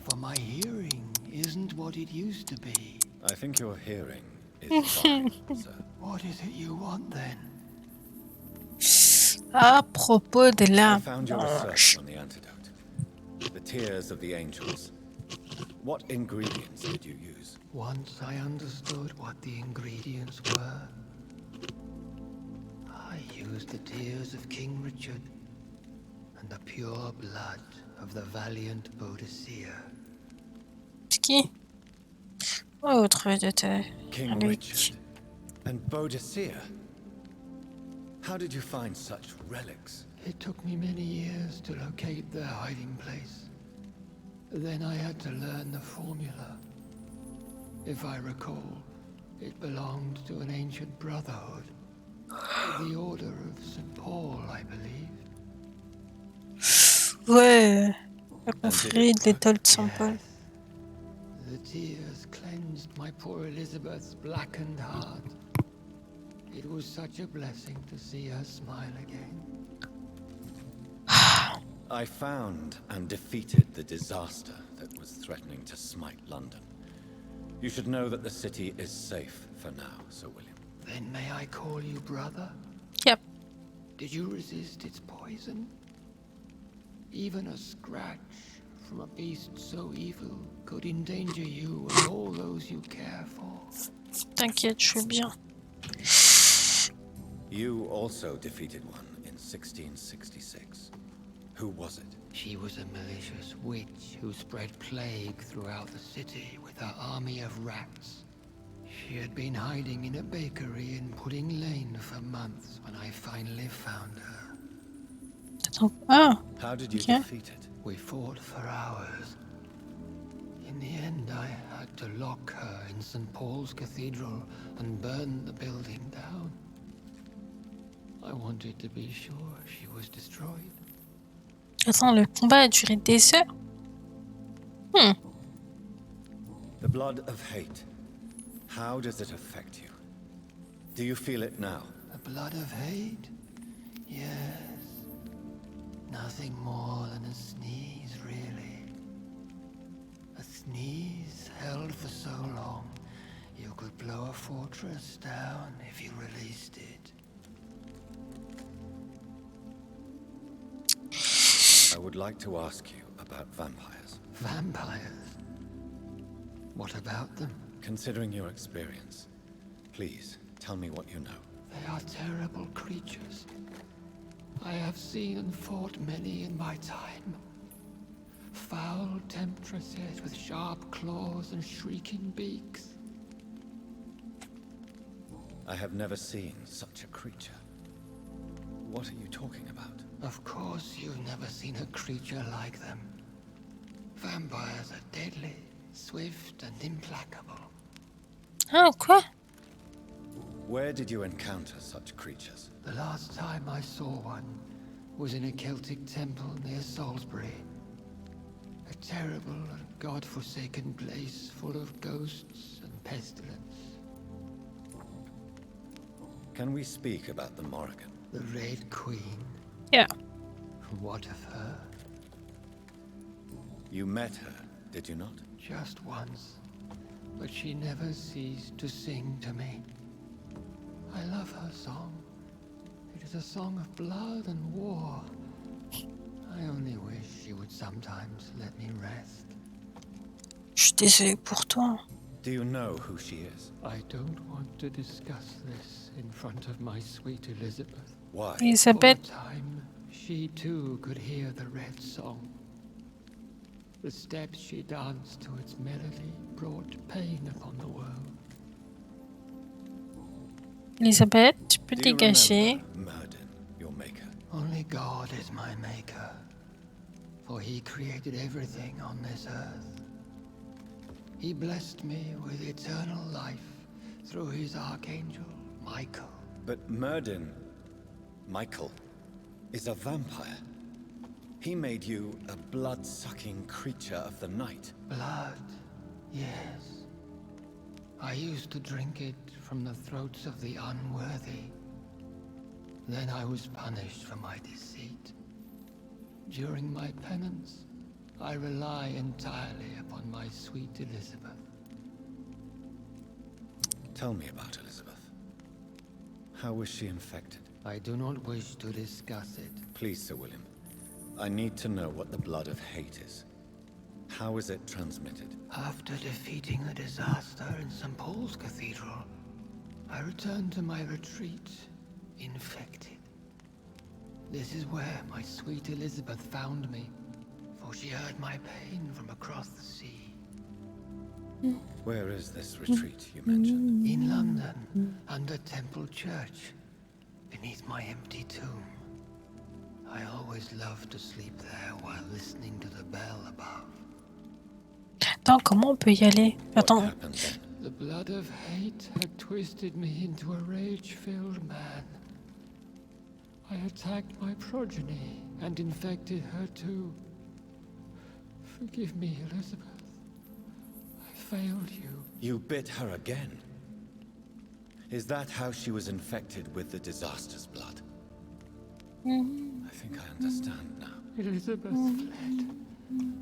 For my hearing isn't what it used to be. I think your hearing is fine, sir. What is it you want then? À propos de la I found your research on the antidote. The tears of the angels. What ingredients did you use? Once I understood what the ingredients were, I use the tears of King Richard and the pure blood of the valiant Boadicea. Qui? Oh, autre de te. King Richard and Boadicea. How did you find such relics? It took me many years to locate their hiding place. Then I had to learn the formula. If I recall, it belonged to an ancient brotherhood. The Order of St. Paul, I believe. Ouais, la confrérie de l'étoile de Saint-Paul. The tears cleansed my poor Elizabeth's blackened heart. It was such a blessing to see her smile again. I found and defeated the disaster that was threatening to smite London. You should know that the city is safe for now, Sir William. Then may I call you brother? Yep. Did you resist its poison? Even a scratch from a beast so evil could endanger you and all those you care for. T'inquiète, je suis bien. You also defeated one in 1666. Who was it? She was a malicious witch who spread plague throughout the city with her army of rats. She had been hiding in a bakery in Pudding Lane for months when I finally found her. Ah. How did you defeat it? We fought for hours. In the end, I had to lock her in St. Paul's Cathedral and burn the building down. I wanted to be sure she was destroyed. Attends, le combat a duré des heures? The blood of hate. How does it affect you? Do you feel it now? The blood of hate? Yes. Nothing more than a sneeze, really. A sneeze held for so long, you could blow a fortress down if you released it. I would like to ask you about vampires. Vampires? What about them? Considering your experience, please tell me what you know. They are terrible creatures. I have seen and fought many in my time. Foul temptresses with sharp claws and shrieking beaks. I have never seen such a creature. What are you talking about? Of course you've never seen a creature like them. Vampires are deadly, swift and implacable. Ah, quoi? Where did you encounter such creatures? The last time I saw one was in a Celtic temple near Salisbury. A terrible and god-forsaken place full of ghosts and pestilence. Can we speak about the Morrigan? The Red Queen? Yeah. What of her? You met her, did you not? Just once, but she never ceased to sing to me. I love her song. It is a song of blood and war. I only wish she would sometimes let me rest. Je suis désolée pour toi. Do you know who she is? I don't want to discuss this in front of my sweet Elizabeth. Why? Elizabeth. For a time, she too could hear the red song. The steps she danced to its melody brought pain upon the world. Elisabeth, tu peux te dégager. Murden, your maker. Only God is my maker, for he created everything on this earth. He blessed me with eternal life through his archangel, Michael. But Murden, Michael, is a vampire. He made you a blood-sucking creature of the night. Blood, yes. I used to drink it from the throats of the unworthy. Then I was punished for my deceit. During my penance, I rely entirely upon my sweet Elizabeth. Tell me about Elizabeth. How was she infected? I do not wish to discuss it. Please, Sir William. I need to know what the blood of hate is. How is it transmitted? After defeating the disaster in St. Paul's Cathedral, I returned to my retreat, infected. This is where my sweet Elizabeth found me, for she heard my pain from across the sea. Where is this retreat you mentioned? In London, under Temple Church, beneath my empty tomb. I always loved to sleep there while listening to the bell above. Attends, comment on peut y aller? Attends. The blood of hate had twisted me into a rage-filled man. I attacked my progeny and infected her too. Forgive me, Elizabeth. I failed you. You bit her again? Is that how she was infected with the disaster's blood? I think I understand now. Elizabeth fled,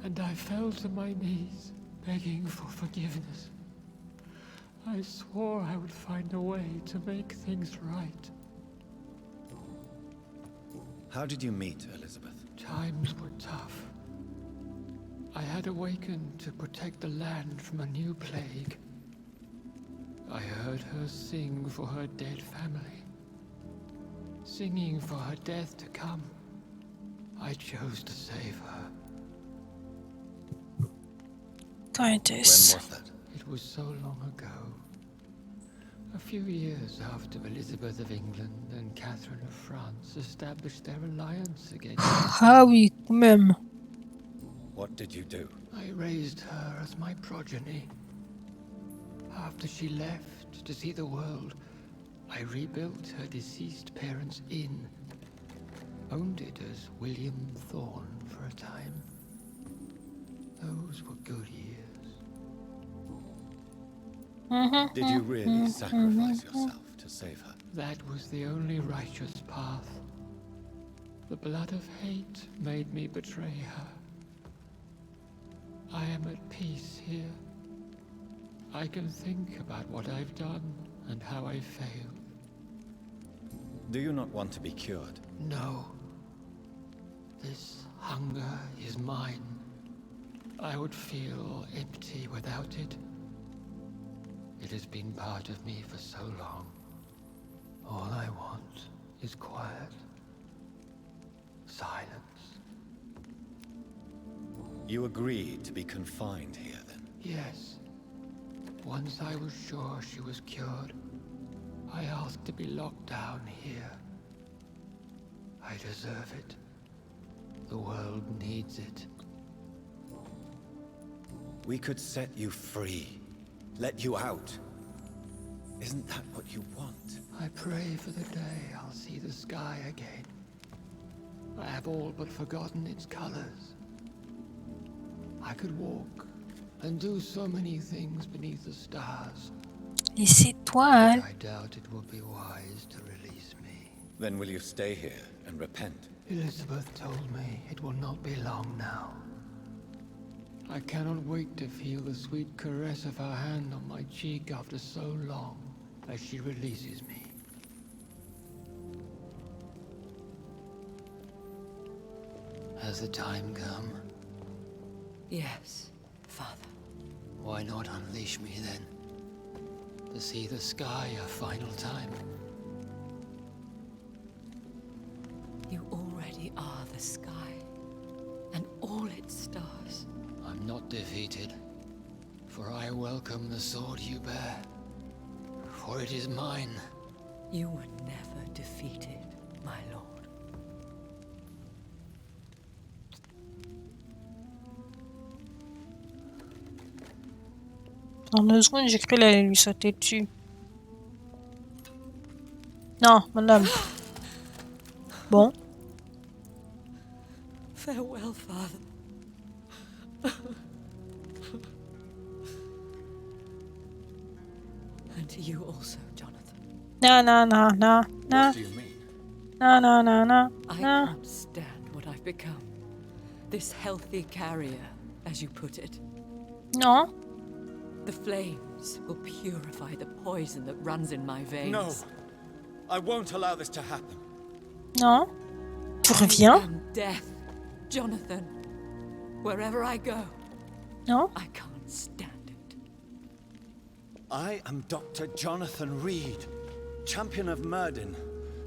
and I fell to my knees, begging for forgiveness. I swore I would find a way to make things right. How did you meet Elizabeth? Times were tough. I had awakened to protect the land from a new plague. I heard her sing for her dead family. Singing for her death to come. I chose to save her. Titus. When was that? It was so long ago. A few years after Elizabeth of England and Catherine of France established their alliance against Ah oui, quand même. What did you do? I raised her as my progeny. After she left to see the world, I rebuilt her deceased parents' inn. Owned it as William Thorne for a time. Those were good years. Did you really sacrifice yourself to save her? That was the only righteous path. The blood of hate made me betray her. I am at peace here. I can think about what I've done and how I failed. Do you not want to be cured? No. This hunger is mine. I would feel empty without it. It has been part of me for so long. All I want is quiet. Silence. You agreed to be confined here, then? Yes. Once I was sure she was cured, I asked to be locked down here. I deserve it. The world needs it. We could set you free. Let you out. Isn't that what you want? I pray for the day I'll see the sky again. I have all but forgotten its colors. I could walk and do so many things beneath the stars. Les étoiles. I doubt it will be wise to release me. Then will you stay here and repent? Elizabeth told me it will not be long now. I cannot wait to feel the sweet caress of her hand on my cheek after so long as she releases me. Has the time come? Yes, Father. Why not unleash me then? To see the sky a final time. You already are the sky, and all its stars. I'm not defeated, for I welcome the sword you bear, for it is mine. You were never defeated, my lord. En 2 secondes, j'ai cru qu'elle allait lui sauter dessus. Non, madame. Bon. Farewell, Father. And to you also, Jonathan. No, no, no, no, no. What do you mean? No, no, no, no. I No. can't stand what I've become. This healthy carrier, as you put it. No. The flames will purify the poison that runs in my veins. No! I won't allow this to happen. Non. Tu I reviens? am death, Jonathan. Wherever I go, Non. I can't stand it. I am Dr. Jonathan Reed, champion of Myrddin,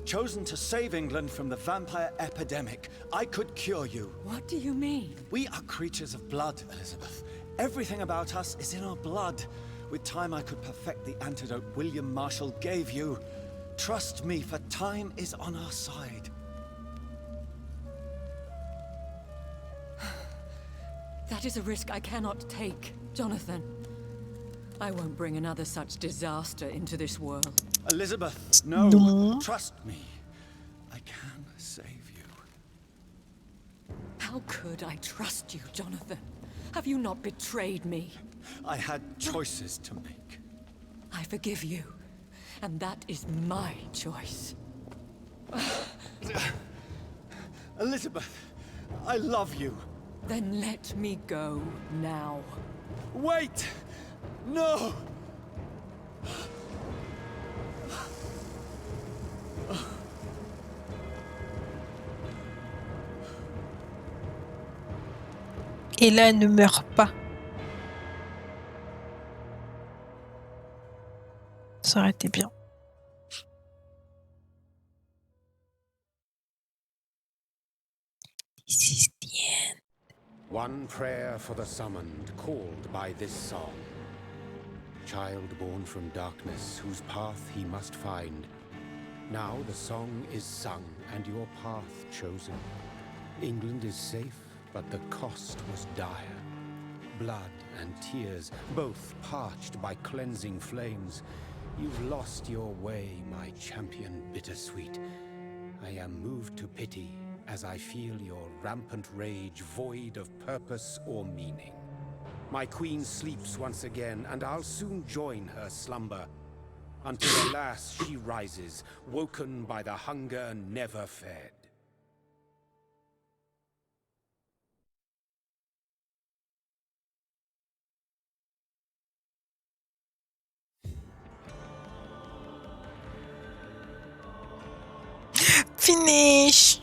Chosen to save England from the vampire epidemic, I could cure you. What do you mean? We are creatures of blood, Elizabeth. Everything about us is in our blood. With time, I could perfect the antidote William Marshall gave you. Trust me, for time is on our side. That is a risk I cannot take, Jonathan. I won't bring another such disaster into this world. Elizabeth, no. Trust me. I can save you. How could I trust you, Jonathan? Have you not betrayed me? I had choices to make. I forgive you, and that is my choice. Elizabeth, I love you. Then let me go now. Wait! No! Et là, elle ne meurt pas. Ça aurait été bien. This is the end. One prayer for the summoned, called by this song. Child born from darkness, whose path he must find. Now the song is sung, and your path chosen. England is safe, but the cost was dire. Blood and tears, both parched by cleansing flames. You've lost your way, my champion bittersweet. I am moved to pity as I feel your rampant rage void of purpose or meaning. My queen sleeps once again, and I'll soon join her slumber. Until alas she rises, woken by the hunger never fed. Finish.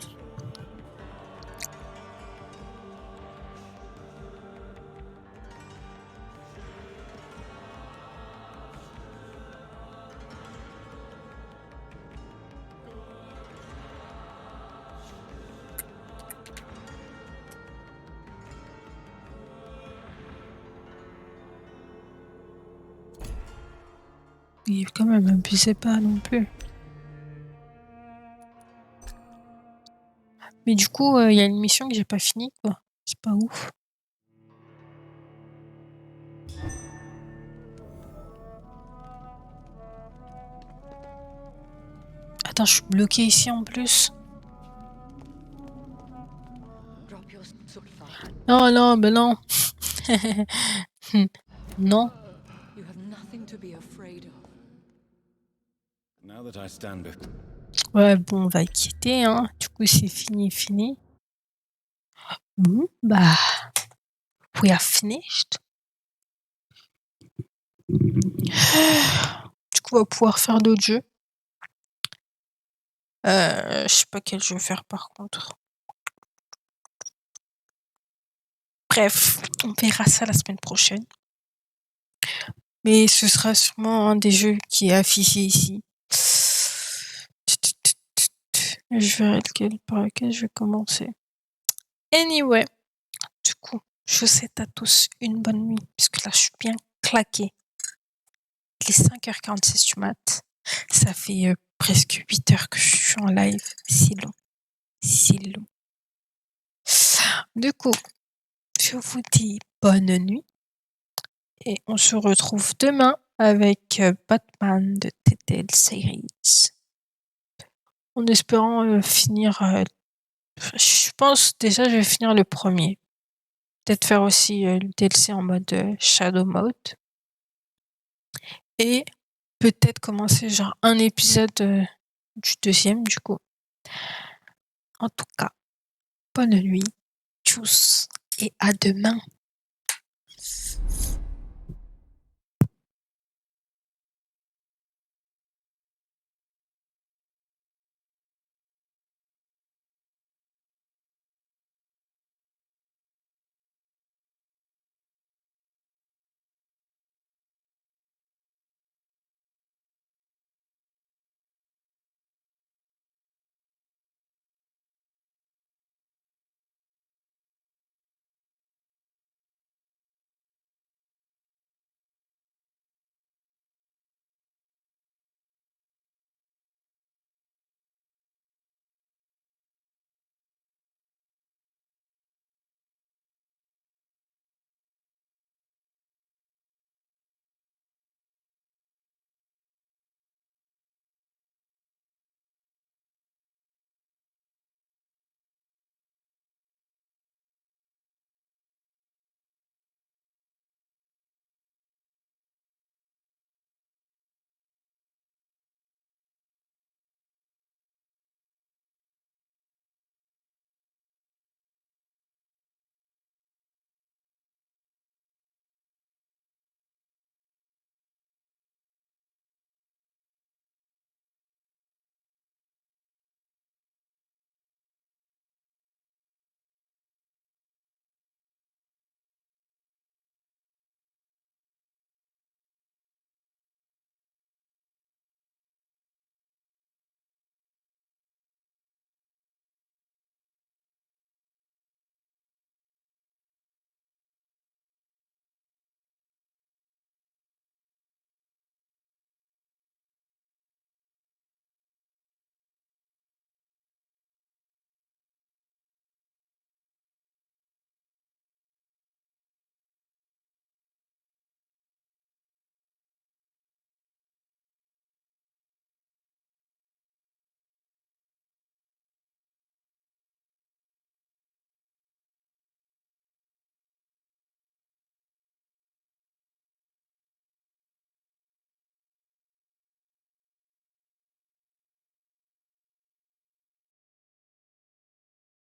Oui, quand même, abusez pas non plus. Mais du coup, il y a une mission que j'ai pas finie, quoi. C'est pas ouf. Attends, je suis bloquée ici en plus. Non, non, ben non. Non. You have nothing to be afraid of. Now that I stand before... Ouais, bon, on va quitter, hein. Du coup, c'est fini. Bon, bah... We are finished. Du coup, on va pouvoir faire d'autres jeux. Je sais pas quel jeu faire, par contre. Bref, on verra ça la semaine prochaine. Mais ce sera sûrement un des jeux qui est affiché ici. Je verrai par lequel je vais commencer. Anyway, du coup, je vous souhaite à tous une bonne nuit, puisque là, je suis bien claquée. Il est 5h46 du mat. Ça fait presque 8 heures que je suis en live. C'est long. Du coup, je vous dis bonne nuit. Et on se retrouve demain avec Batman de Telltale Series. En espérant finir... je pense déjà je vais finir le premier. Peut-être faire aussi le DLC en mode Shadow Mode. Et peut-être commencer genre un épisode du deuxième du coup. En tout cas, bonne nuit. Tchuss et à demain.